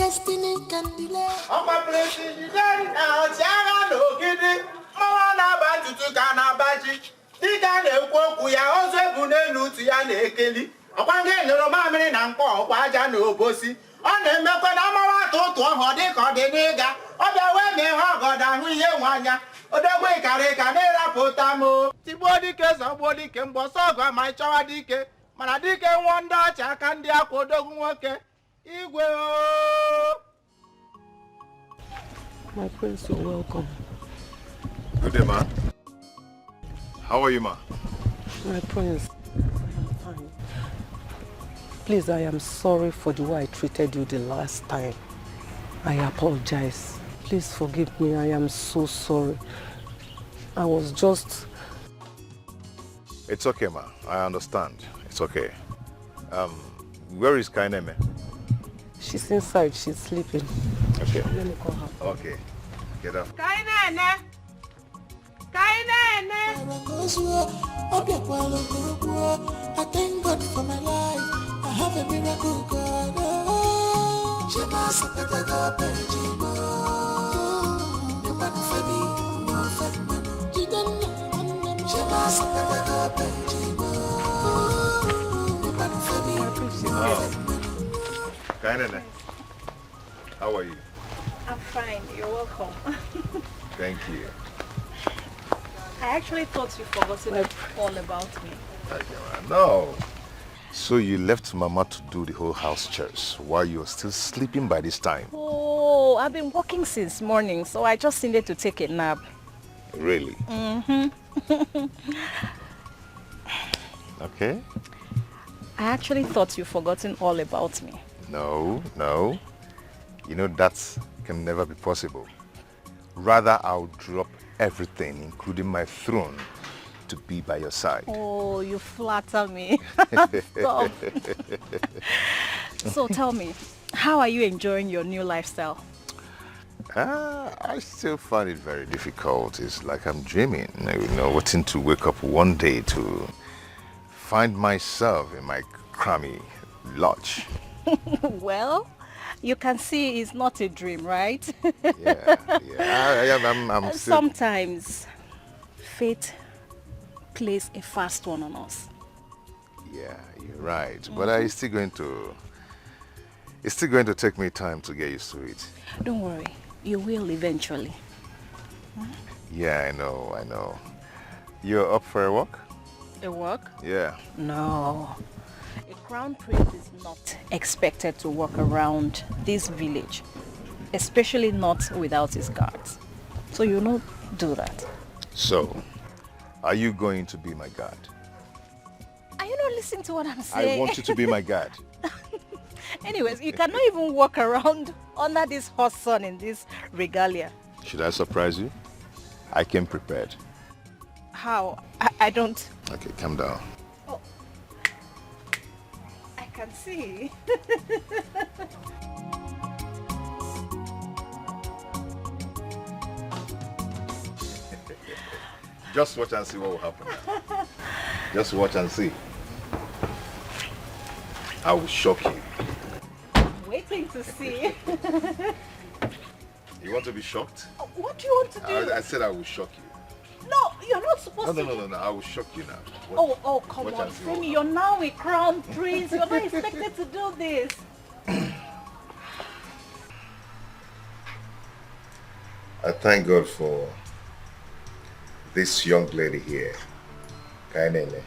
destiny can delay. Ọkwa president ọchịagha n'ogidi mmanwụ na-aba ntutu ka na-abaji dịka a na-ekwu okwu ya ozu ebu n'elu utu ya na-ekeli ọkwa nke nyụrụ mamịrị na mkpọ ọkwa aja na obosi ọ na-emekwa na amawa atụ ụtụ ọhụ dịka ọ dị n'ịga ọ bịa wee mee ihe ọgọdọ ahụ ihe nwe anya odogwu ịkarị ka na-erapụta m tigbuo dike zọgbuo dike mgbọsọ ọgụ ma ịchọwa dike mana dike nwụọ ndị ọcha aka ndị akwa odogwu nwoke igwe o. My prince, you're welcome. Good day, ma. How are you, ma? My prince, I am fine. Please, I am sorry for the way I treated you the last time. I apologize. Please forgive me. I am so sorry. I was just... It's okay, ma. I understand. It's okay. Where is Kaineme? She's inside. She's sleeping. Okay. Let me call her. Okay. Get up. Kainene! Kainene! I thank God for my life. I have a miracle God. Kainene, how are you? I'm fine. You're welcome. Thank you. I actually thought you'd forgotten all about me. No. So you left Mama to do the whole house chores while you're still sleeping by this time? Oh, I've been working since morning, so I just needed to take a nap. Really? Mm-hmm. Okay. I actually thought you'd forgotten all about me. No. You know, that can never be possible. Rather, I'll drop everything, including my throne, to be by your side. Oh, you flatter me. Stop. So tell me, how are you enjoying your new lifestyle? I still find it very difficult. It's like I'm dreaming, you know, waiting to wake up one day to find myself in my crummy lodge. Well, you can see it's not a dream, right? I'm still... Sometimes fate plays a fast one on us. Yeah, you're right. But it's still going to take me time to get used to it. Don't worry, you will eventually. Yeah, I know. You're up for a walk? A walk? Yeah. No. A crown prince is not expected to walk around this village, especially not without his guards. So you not do that. So, are you going to be my guard? Are you not listening to what I'm saying? I want you to be my guard. Anyways, you cannot even walk around under this hot sun in this regalia. Should I surprise you? I came prepared. How? I don't... Okay, calm down. Oh. I can see. Just watch and see what will happen now. Just watch and see. I will shock you. Waiting to see. You want to be shocked? What do you want to do? I said I will shock you. No, you're not supposed to. No. I will shock you now. Watch, Come watch on, and see what Femi, you're now a crown prince. You're not expected to do this. I thank God for this young lady here, Kainene,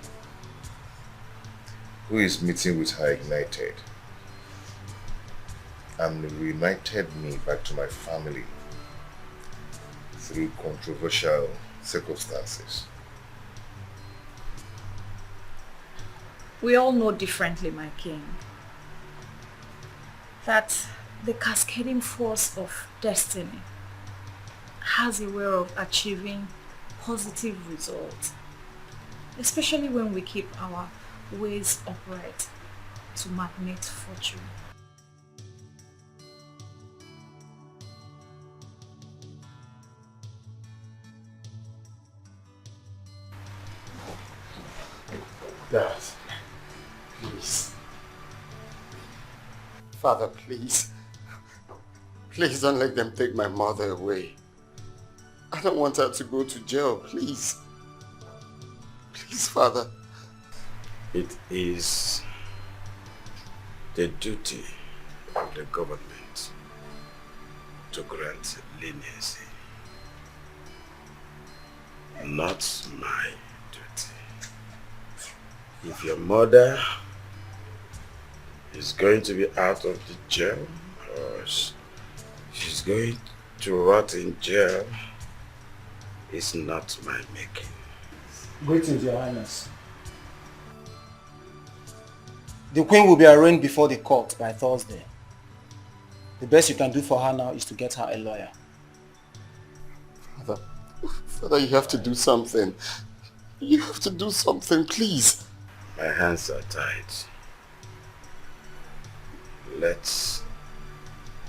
who is meeting with her ignited and reunited me back to my family through controversial circumstances. We all know differently, my king, that the cascading force of destiny has a way of achieving positive results, especially when we keep our ways upright to magnate fortune. Dad, please. Father, please. Please don't let them take my mother away. I don't want her to go to jail, please. Please, Father. It is the duty of the government to grant leniency, not my duty. If your mother is going to be out of the jail, or she's going to rot in jail, it's not my making. Greetings, Your Highness. The Queen will be arraigned before the court by Thursday. The best you can do for her now is to get her a lawyer. Father, you have to do something. You have to do something, please. My hands are tied. Let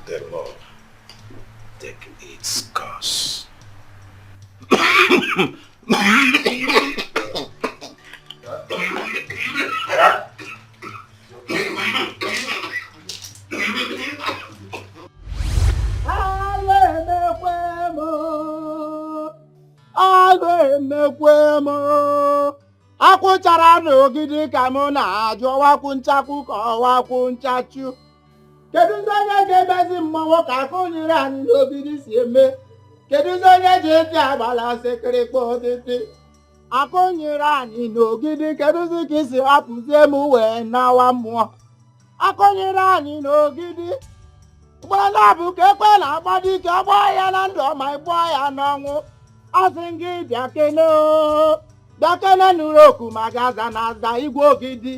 the law take its course. Akwụchara n'ogidi ka mụ na-ajụ ọwakwụ nchakwu ka ọwakwụ nchachu. Kedu ndị onye ga-emezi mmọnwụ ka akụ nyere anyị n'ogidi si eme? Kedu ndị onye ji eti agbala sekịrịkpa otiti? Akụ nyere anyị n'ogidi kedụzi ka isi hapụzie m wee nawa mmụọ? Akụ nyere anyị n'ogidi mgbara na-abụ ka ekwe na-agba dike ọgbọ ya na ndụ ọma ịgbọ ya n'ọnwụ. Asị gị bịa kene o, bịa kene nụrụ oku ma gaza na aza igwe ogidi.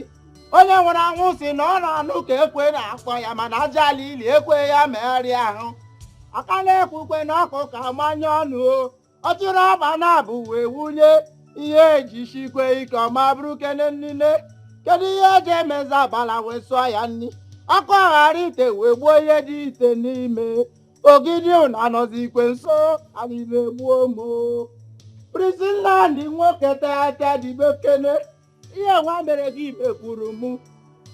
Onye nwere anwụ si na ọ na-anụ ka ekwe na-akpọ ya mana aja ala ili ekwe ya megharịa ahụ. Aka na-ekwukwe na ọkụ ka manye ọnụ o. Ọ chịrị ọba na-abụ wee wunye ihe eji shikwe ike ọma bụrụ kene nnine. Kedu ihe eji emezi abala wee sụọ ya nni? Ọkụ ghara ite wee gbuo ihe dị ite n'ime. Ogidi ụna nọzi ikwe nso anyị na-egbuo mo. Prisi Nnamdị nwoke tete dịbe kene. Ihe nwa mere gị mekwuru mụ.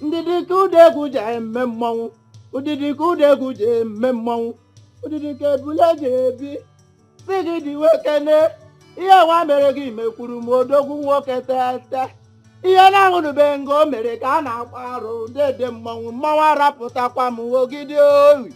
Ndidi ka udegwu ji eme mmọnwụ. Udidi ka udegwu ji eme mmọnwụ. Udidi ka ebule ji ebi. Si gị dịwe kene. Ihe nwa mere gị mekwuru m odogwu nwoke tete. Ihe na-ahụrụbe nga o mere ka a na-akpa arụ dede mmọnwụ. Mmọnwụ arapụtakwa m ogidi oyi.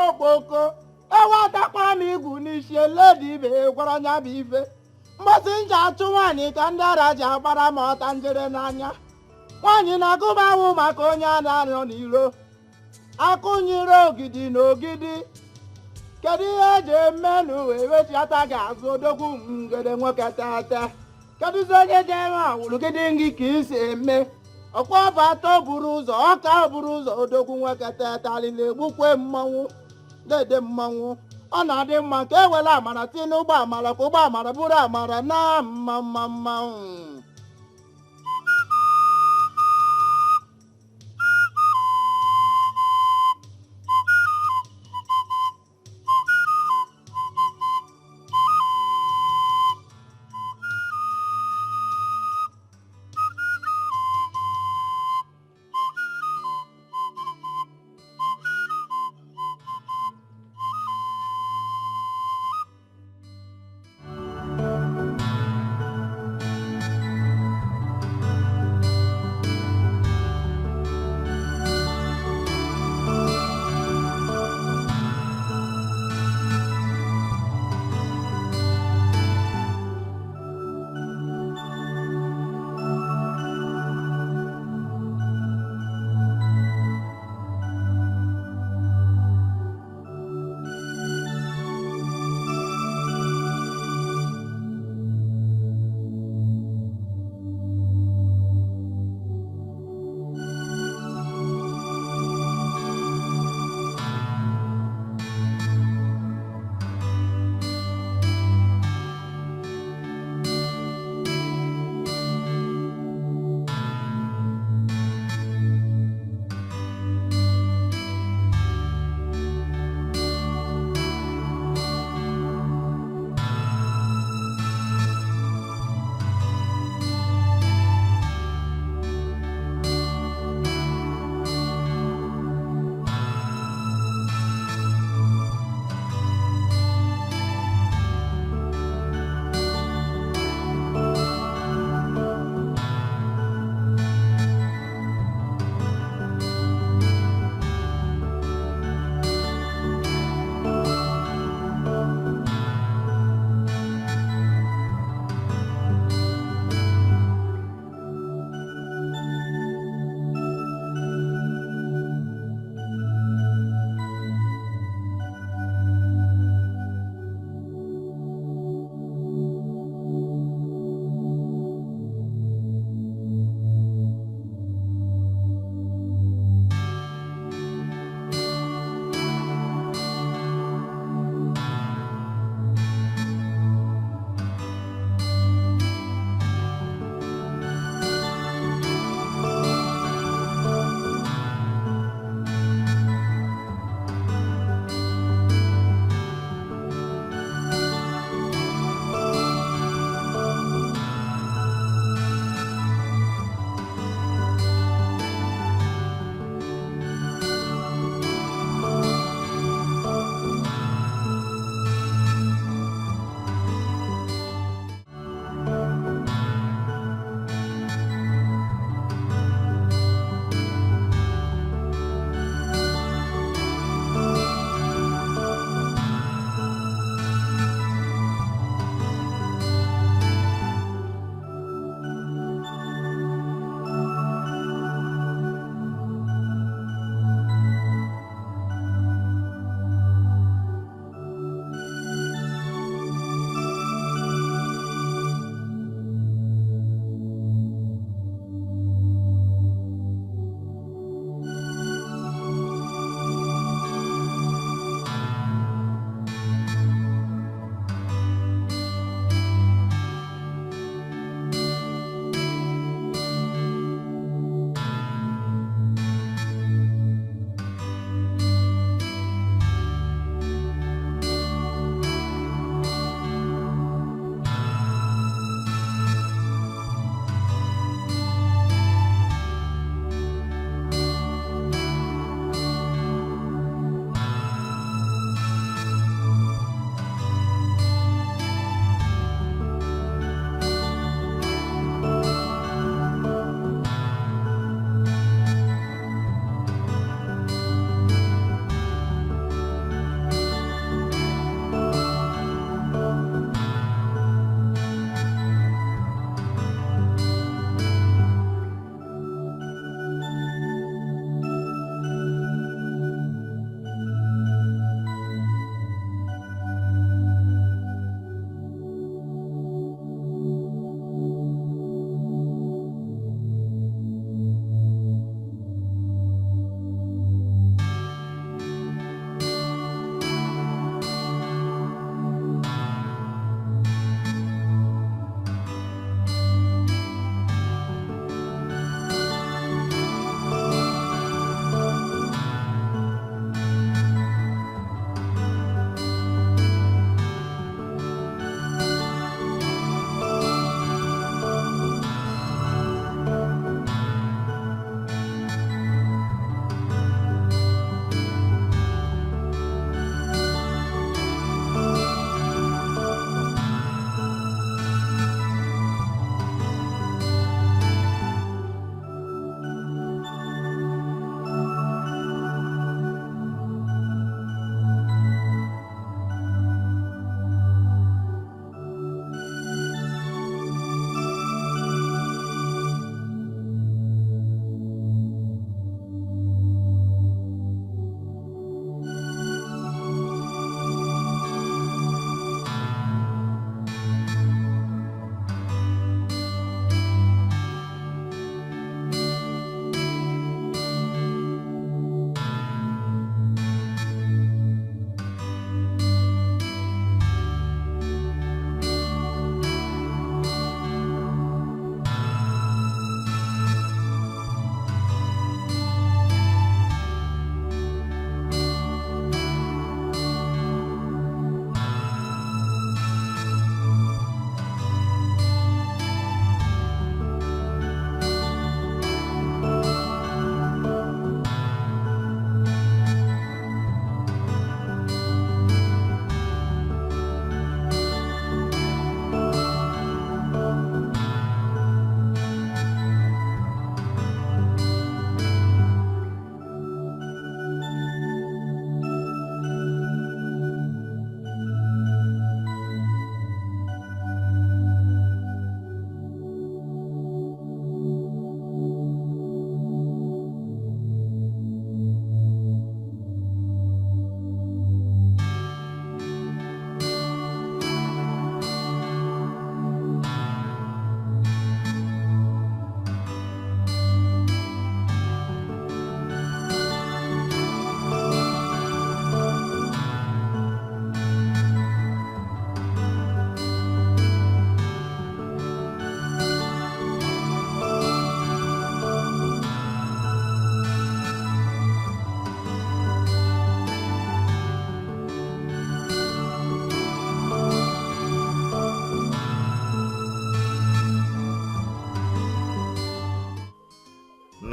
okpoko ewetakwa m igwu n'isi eledi ibe gwara nya bụ ife mgbasị nji achụ nwaanyị ka ndị ara ji agbara m ọta njere n'anya nwaanyị na-agụba ahụ maka onye a na-arịọ n'iro akụnyere ogidi na ogidi kedu ihe eji eme n'uwe wechiata ga-azụ odogwu ngede nwoke tata kedụzi onye ji eme awụrụgide ngị ka isi eme ọkwa ọbata buru ụzọ ọka buru ụzọ odogwu nwoke tata alịla egbukwe mmanwụ dede mmanwụ ọ na-adị mma ka e were amara tinye n'ụgbọ amara ka ụgbọ amara bụrụ amara na mma mma mmanwụ.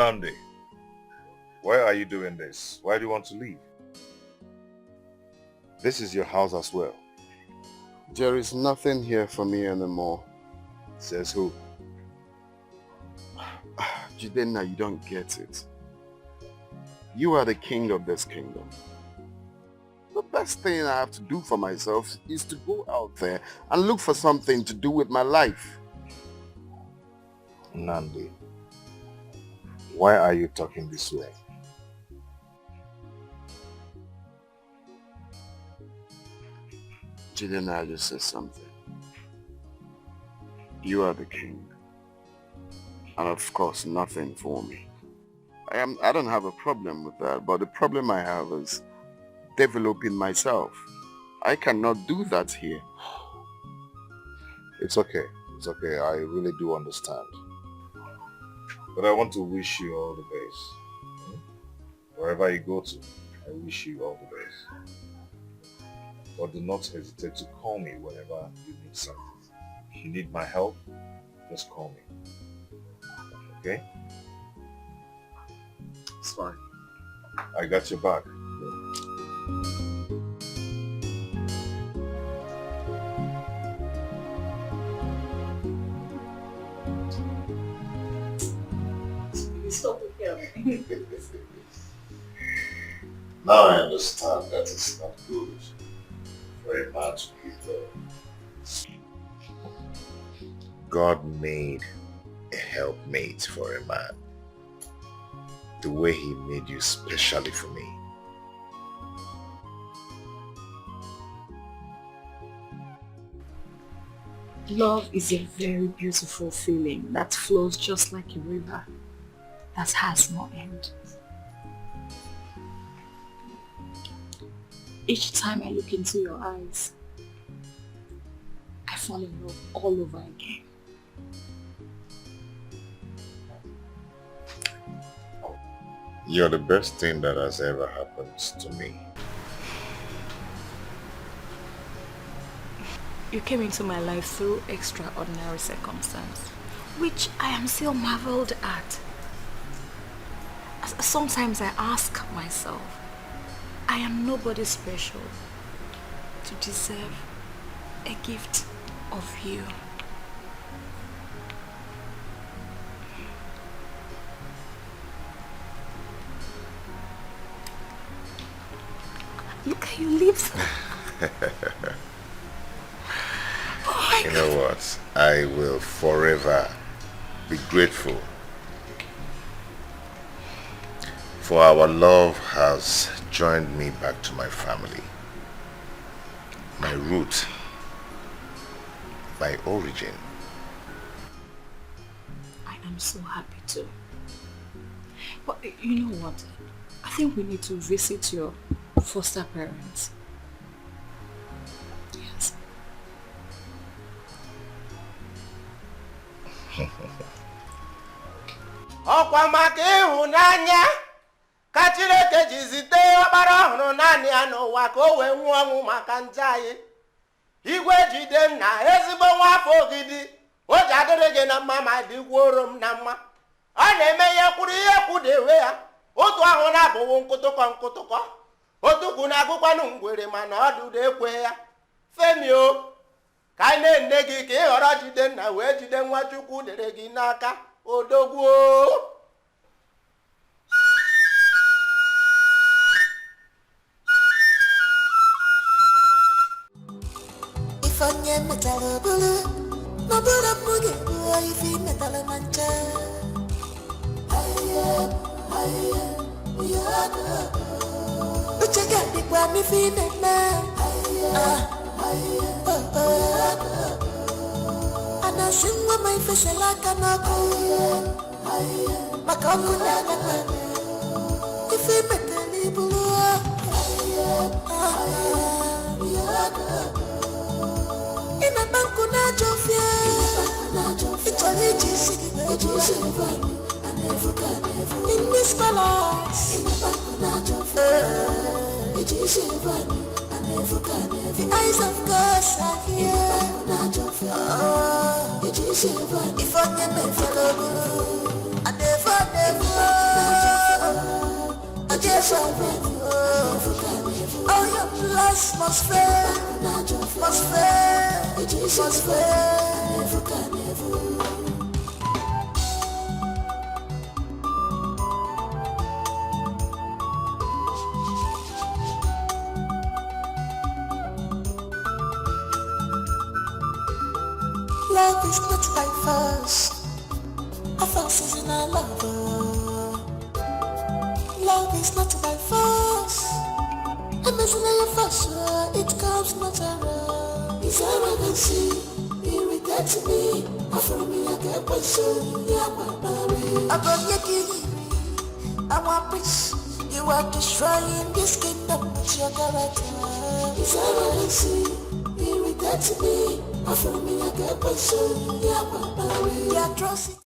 Nandi, why are you doing this? Why do you want to leave? This is your house as well. There is nothing here for me anymore. Says who? Jidenna, you don't get it. You are the king of this kingdom. The best thing I have to do for myself is to go out there and look for something to do with my life. Nandi, why are you talking this way? Jidenna, just said something. You are the king. And of course, nothing for me. I don't have a problem with that, but the problem I have is developing myself. I cannot do that here. It's okay. It's okay. I really do understand. But I want to wish you all the best. Wherever you go to, I wish you all the best. But do not hesitate to call me whenever you need something. If you need my help, just call me. Okay? It's fine. I got your back. Stop with me. Now I understand that it's not good for a man to give love. God made a helpmate for a man. The way he made you specially for me. Love is a very beautiful feeling that flows just like a river that has no end. Each time I look into your eyes, I fall in love all over again. You're the best thing that has ever happened to me. You came into my life through extraordinary circumstance, which I am still marveled at. Sometimes I ask myself, I am nobody special to deserve a gift of you. Look at your lips. You know what? I will forever be grateful. For our love has joined me back to my family. My root. My origin. I am so happy too. But you know what? I think we need to visit your foster parents. Yes. Ọkwa maka ịhụnanya ka Chineke ji zite ọkpara ọhụrụ naanị ya n'ụwa ka o wee nwụọ ọnwụ maka njọ anyị. Igwe Jidenna ezigbo nwa afọ ogidi o ji adịrị gị na mma ma dịkwuoro m na mma. Ọ na-eme ihe kwuru ihe kwudewe ya otu ahụ na-abụwo nkụtụkọ nkụtụkọ otukwu na-agụkwanụ ngwere mana ọdụdụ ekwe ya. Femi o ka anyị na-ene gị ka ị ghọrọ Jidenna wee jide nwa Chukwu dere gị n'aka. Odogwu Ifanye metalo bulu, mabura muge boy ifi metalo mancha. Uchega dikwa mi fi metna. Ana singwa mai fesela kanako. Makaku na na. Ifi metali bulu. Ina banku na jofia. Itali jisi in this palace. The eyes of God are here. If I can never, I never. Yes, I will. Oh, your bless must fail, must fail, must fail. Love is not by force. A force is in a lover. Love is not by force. A mercenary force, it comes natural. It's arrogancy, irritates me. Offer me a good person, yeah, I got your kitty. I want peace. You are destroying this kingdom with your character. It's arrogancy, irritates me. Offer me a good person, yeah, atrocity.